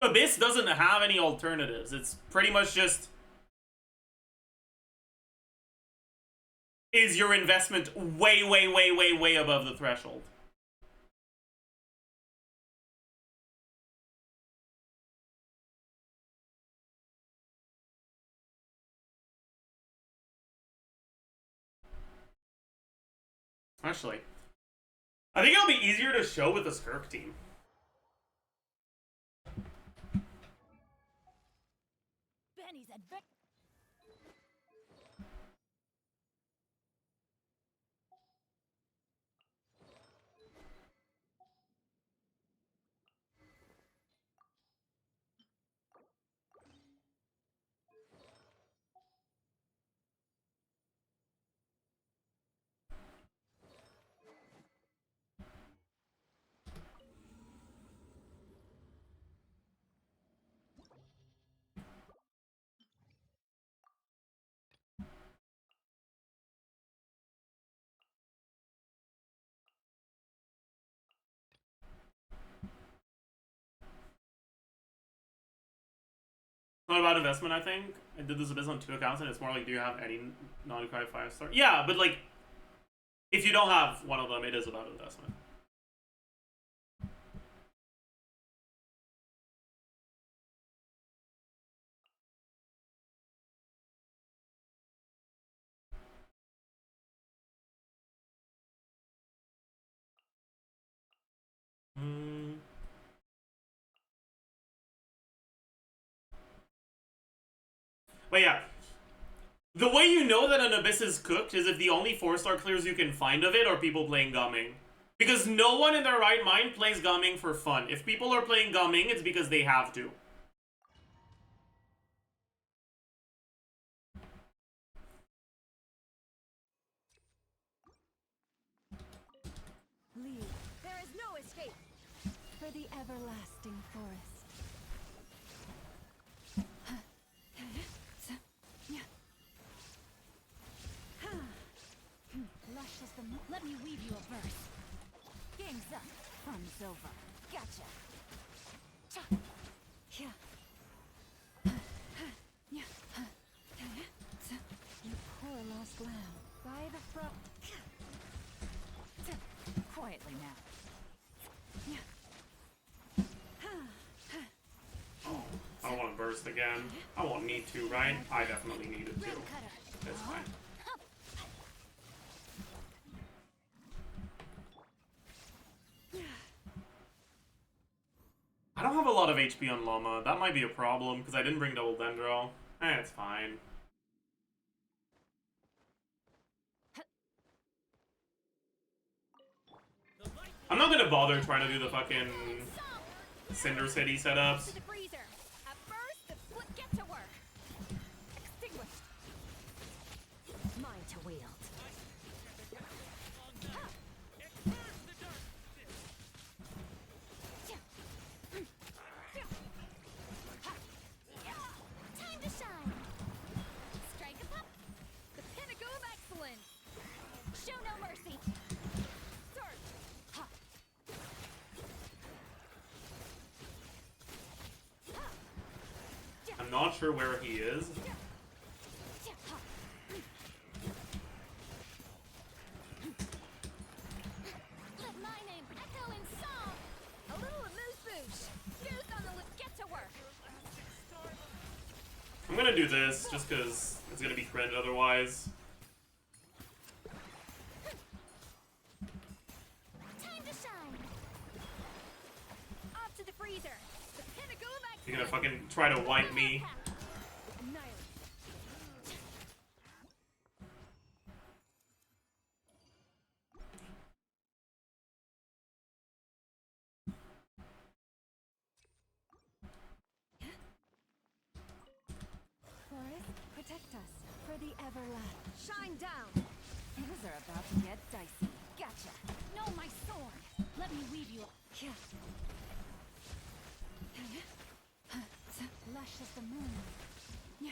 Abyss doesn't have any alternatives. It's pretty much just, is your investment way, way, way, way, way above the threshold? Actually, I think it'll be easier to show with the Skirk team. Benny's adventure. Not about investment, I think. I did this Abyss on 2 accounts, and it's more like, do you have any non-required 5-star? Yeah, but like, if you don't have one of them, it is about investment. But yeah, the way you know that an Abyss is cooked is if the only 4-star clears you can find of it are people playing Gumming. Because no one in their right mind plays Gumming for fun. If people are playing Gumming, it's because they have to. Leave. There is no escape. For the everlasting forest. Lush as the moon. Let me weave you a verse. Game's up. Fun's over. Gotcha. Yeah. You poor lost lamb. By the front. Quietly now. I don't want to burst again. I won't need to, right? I definitely need it to. That's fine. I don't have a lot of HP on Llama. That might be a problem, because I didn't bring double Dendro. It's fine. I'm not gonna bother trying to do the fucking Cinder City setups. To the freezer. At first, the split get to work. Extinguished. Mine to wield. Time to shine. Strike a pop. The pinnacle of excellence. Show no mercy. Surge. Ha. I'm not sure where he is. I'm gonna do this just because it's gonna be credit otherwise. Time to shine. Off to the freezer. The pinnacle of excellence. You're gonna fucking try to wipe me. Annihilate. Forest, protect us for the everlasting. Shine down. Things are about to get dicey. Gotcha. No, my sword. Let me weave you. Yeah. Lush as the moon. Yeah.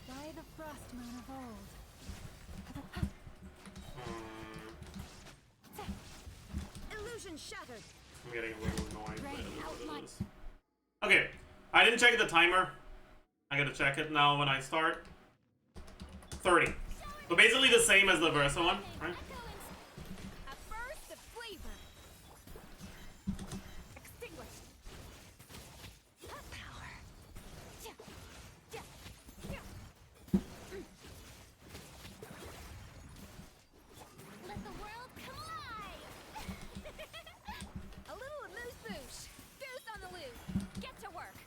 By the frost moon of old. Illusion shattered. I'm getting a little annoyed, but it is what it outline. is. Okay, I didn't check the timer. I gotta check it now when I start. 30. So basically the same as the Versa one, right? A burst of flavor. Extinguished. Power. Let the world come alive. A little amuse-bouche. Goose on the loose. Get to work.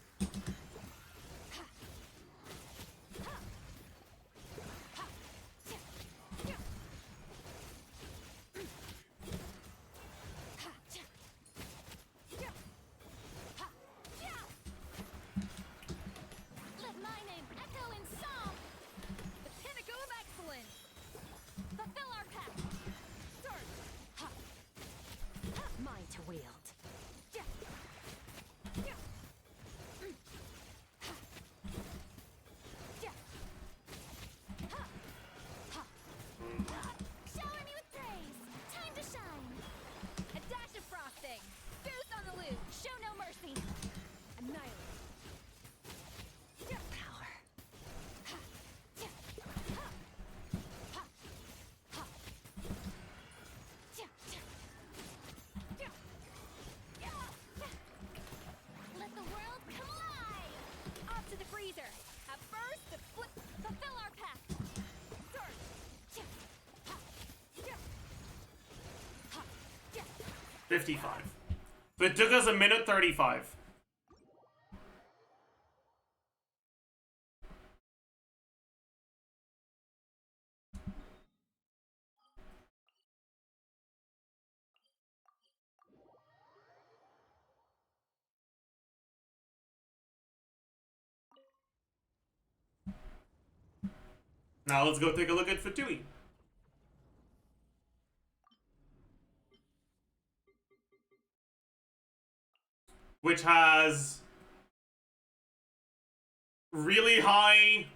Let my name echo in song. The pinnacle of excellence. Fulfill our path. Sword. Mine to wield. Shower me with praise. Time to shine. A dash of frosting. Goose on the loose. Show no mercy. Annihilate. Power. Let the world come alive. Off to the freezer. A burst of fulfill our path. Sword. 55. So it took us a minute 35. Now let's go take a look at Fatui. Which has really high.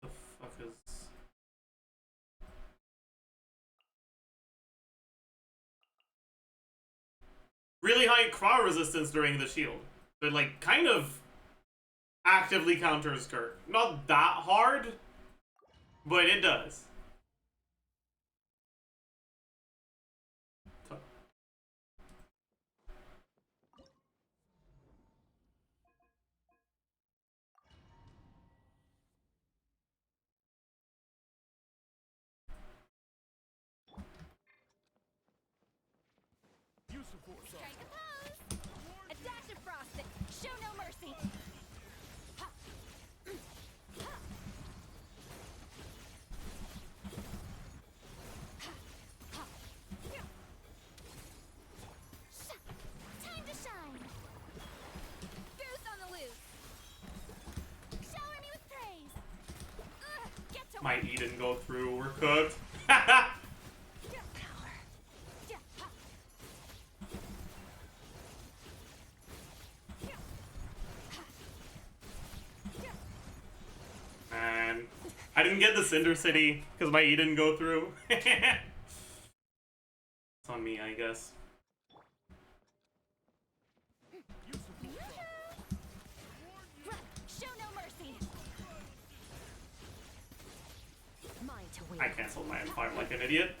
The fuck is. Really high crowd resistance during the shield. But like kind of actively counters Kirk. Not that hard, but it does. Strike a pose. A dash of frosting. Show no mercy. Time to shine. Goose on the loose. Shower me with praise. Get to My work. E didn't go through. We're cooked. Power. Man, I didn't get the Cinder City because my E didn't go through. It's on me, I guess. Show no mercy. Mine to win. I canceled my M5 like an idiot.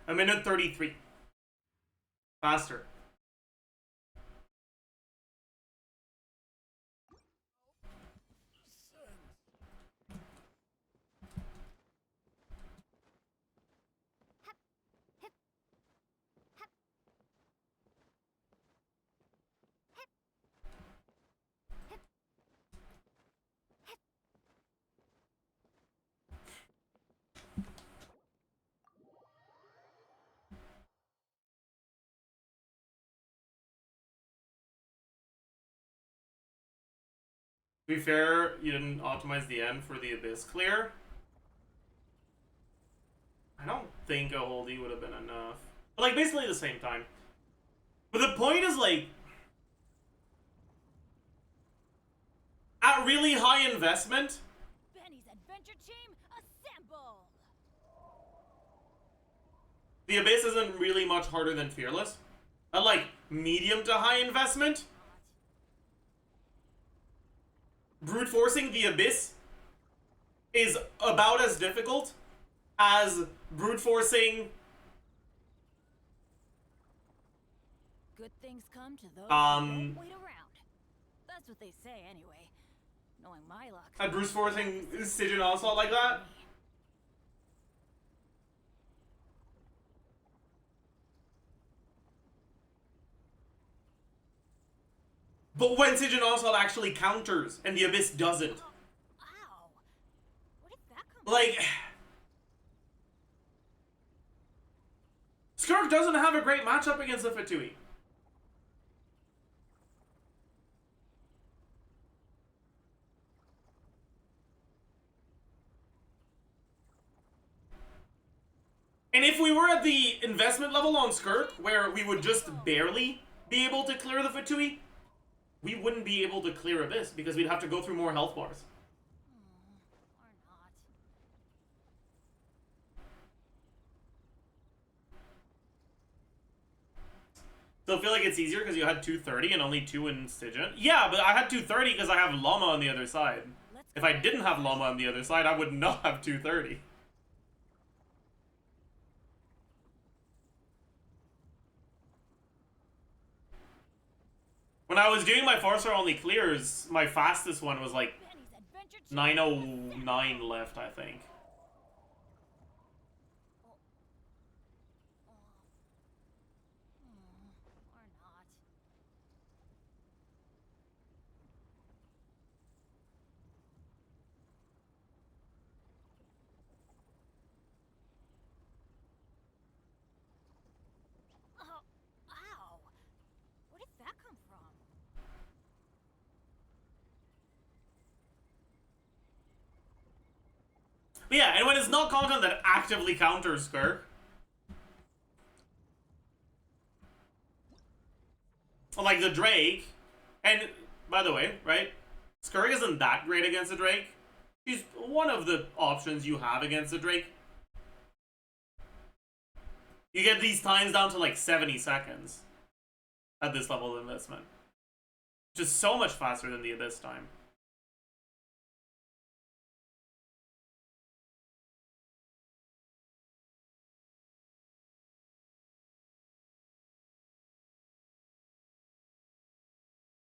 A minute 33. Faster. To be fair, you didn't optimize the end for the Abyss clear. I don't think a whole D would have been enough. But, like, basically the same time. But the point is, like, at really high investment, Benny's adventure team assemble. the Abyss isn't really much harder than Fearless. At, like, medium to high investment, brute forcing the Abyss is about as difficult as brute forcing Good things come to those who don't wait around. That's what they say anyway. Knowing my luck. at brute forcing Stygian Onslaught like that. But when Stygian Onslaught actually counters and the Abyss doesn't. Ow. Where did that come from? Like, Skirk doesn't have a great matchup against the Fatui. And if we were at the investment level on Skirk, where we would just barely be able to clear the Fatui, we wouldn't be able to clear Abyss because we'd have to go through more health bars. Or not. So I feel like it's easier because you had 230 and only 2 in Stygian. Yeah, but I had 230 because I have Llama on the other side. If I didn't have Llama on the other side, I would not have 230. When I was doing my 4-star only clears, my fastest one was like Benny's adventure team 909 left, I think. Or not. Oh, ow. Where did that come from? But yeah, and when it's not content that actively counters Skirk, like the Drake, and by the way, right, Skirk isn't that great against the Drake. He's one of the options you have against the Drake. You get these times down to like 70 seconds at this level of investment. Which is so much faster than the Abyss time.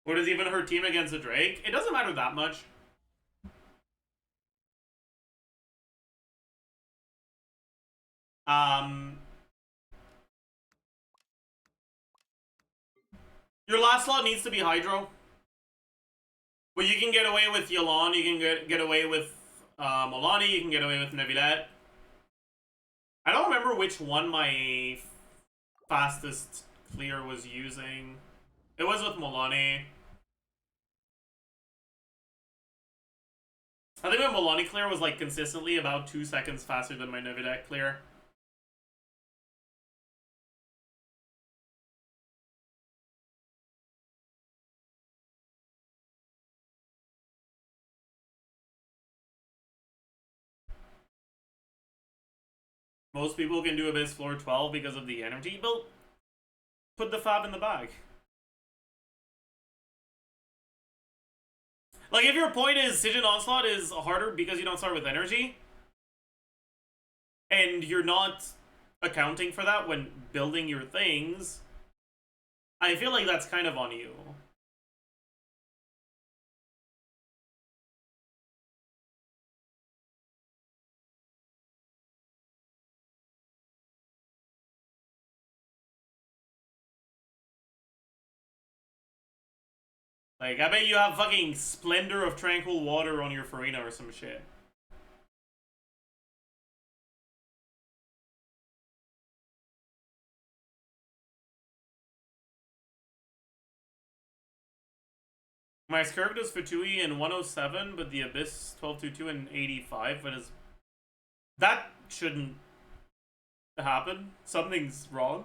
What is even her team against the Drake? It doesn't matter that much. Your last slot needs to be Hydro. Well, you can get away with Yelan, you can get away with Molani, you can get away with Nevilette. I don't remember which one my fastest clear was using. It was with Molani. I think my Molani clear was like consistently about 2 seconds faster than my Nevilette clear. Most people can do Abyss floor 12 because of the energy, but put the fab in the bag. Like, if your point is Stygian Onslaught is harder because you don't start with energy, and you're not accounting for that when building your things, I feel like that's kind of on you. Like, I bet you have fucking Splendor of Tranquil Water on your Farina or some shit. My Scarab does Fatui in 107, but the Abyss 1222 in 85, but is... That shouldn't happen. Something's wrong.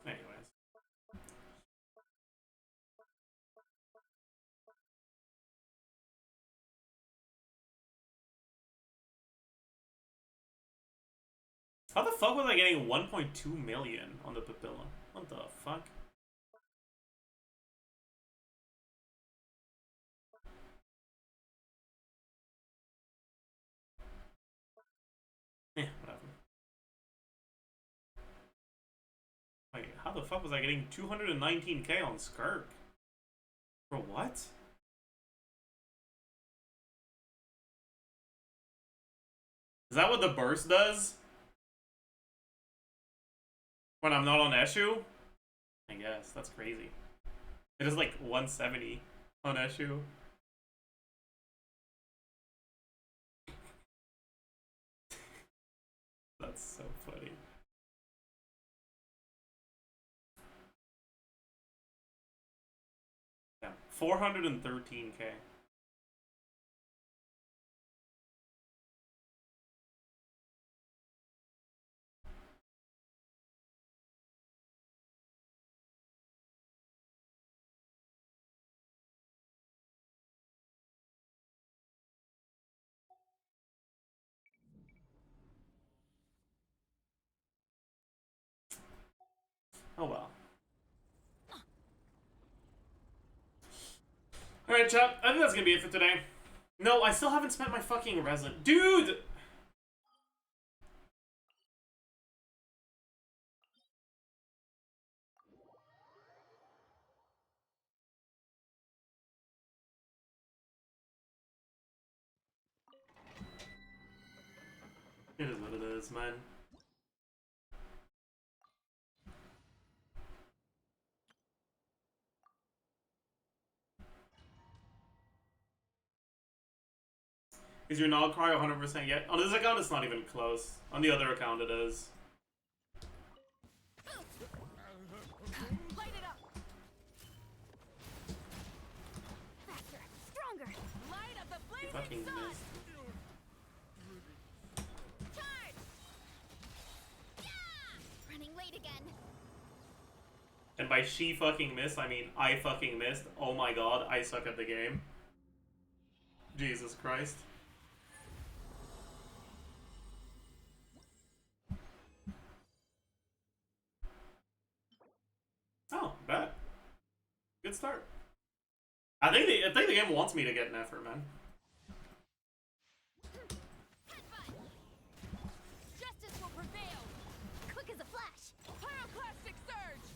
Anyways. How the fuck was I getting 1.2 million on the Papilla? What the fuck? Yeah, whatever. Wait, how the fuck was I getting 219k on Skirk? For what? Is that what the burst does? When I'm not on Eshu? I guess, that's crazy. It is like 170 on Eshu. That's so funny. Yeah, 413k. Oh well. Alright, chat. I think that's gonna be it for today. No, I still haven't spent my fucking resin. Dude! It is what it is, man. Is your Nog Cry 100% yet? On this account, it's not even close. On the other account, it is. Light it up. Faster, stronger. Light up the blazing Fucking sun. missed. Charge. Yeah! Running late again. And by she fucking missed, I mean I fucking missed. Oh my god, I suck at the game. Jesus Christ. Oh, bad. Good start. I think the game wants me to get Nefer, man. Justice will prevail. Quick as a flash. Pyroclastic surge.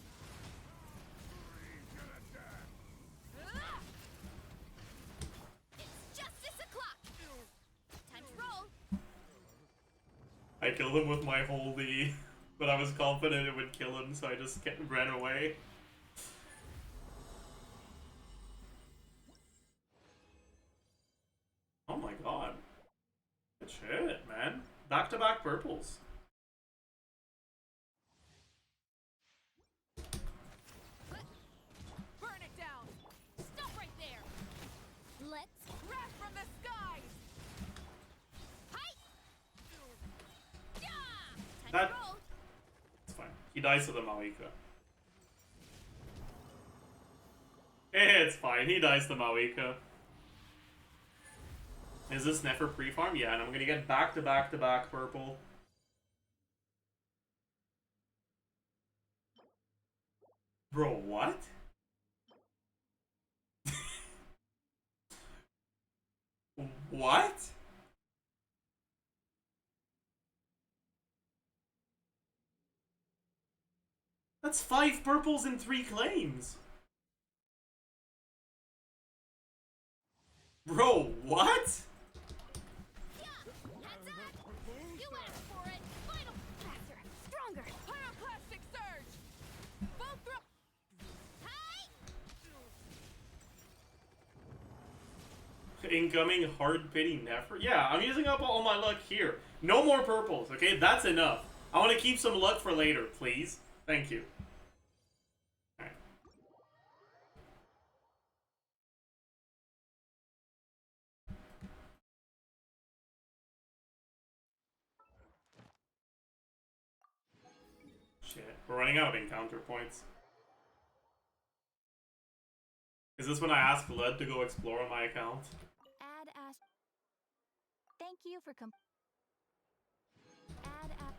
It's justice o'clock. Time to roll. I killed him with my holy, but I was confident it would kill him, so I just ran away. Oh my god. Good shit, man. Back-to-back purples. Burn it down. Stop right there. Let's crash from the skies. Hi. Yeah. Time That- to roll. It's fine. He dies to the Malika. It's fine. He dies to Mawika. Is this Nefer pre-farm? Yeah, and I'm gonna get back to back to back purple. Bro, what? What? That's 5 purples and 3 claims. Bro, what? Yeah, heads up. You asked for it. Final, faster, stronger. Pyroclastic surge. Both throw. Hi. Incoming hard pity Nefer. Yeah, I'm using up all my luck here. No more purples, okay? That's enough. I want to keep some luck for later, please. Thank you. Alright. Shit, we're running out of encounter points. Is this when I ask Lud to go explore on my account? Add as. Thank you for add as.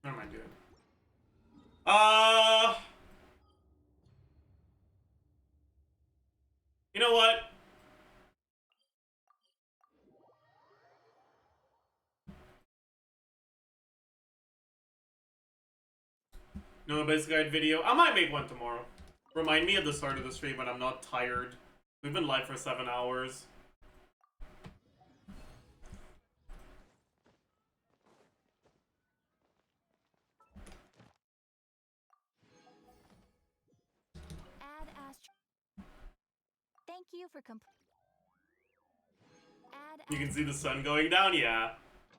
What am I doing? You know what? No basic guide video. I might make one tomorrow. Remind me at the start of the stream when I'm not tired. We've been live for 7 hours. Add as. Thank you for add You can as. see the sun going down, yeah.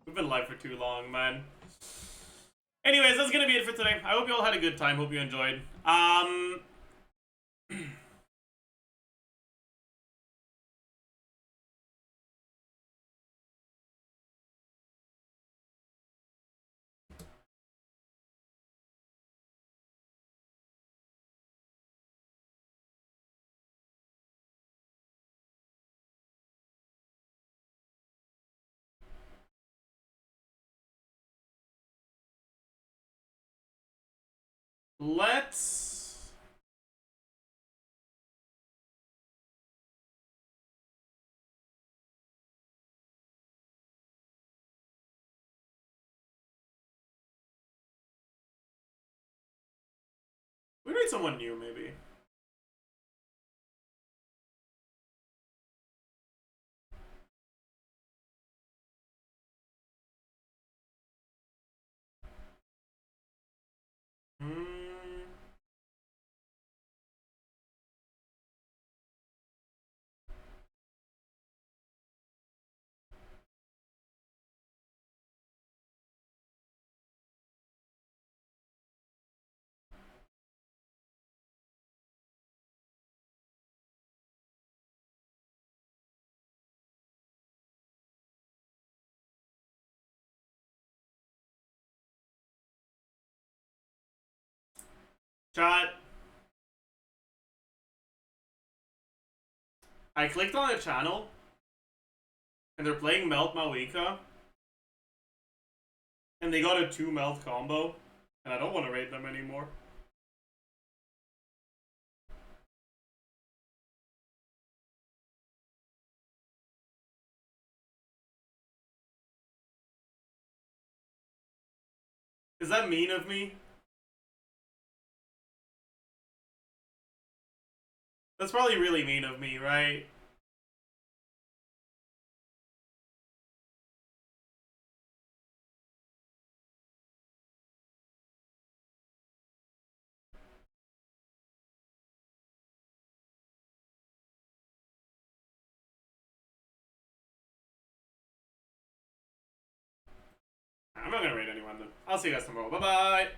We've been live for too long, man. Anyways, that's gonna be it for today. I hope you all had a good time. Hope you enjoyed. Let's... We need someone new, maybe. Hmm... Chat. I clicked on a channel, and they're playing Melt Mawika. And they got a 2 melt combo. And I don't want to raid them anymore. Is that mean of me? That's probably really mean of me, right? I'm not gonna raid anyone then. I'll see you guys tomorrow. Bye bye!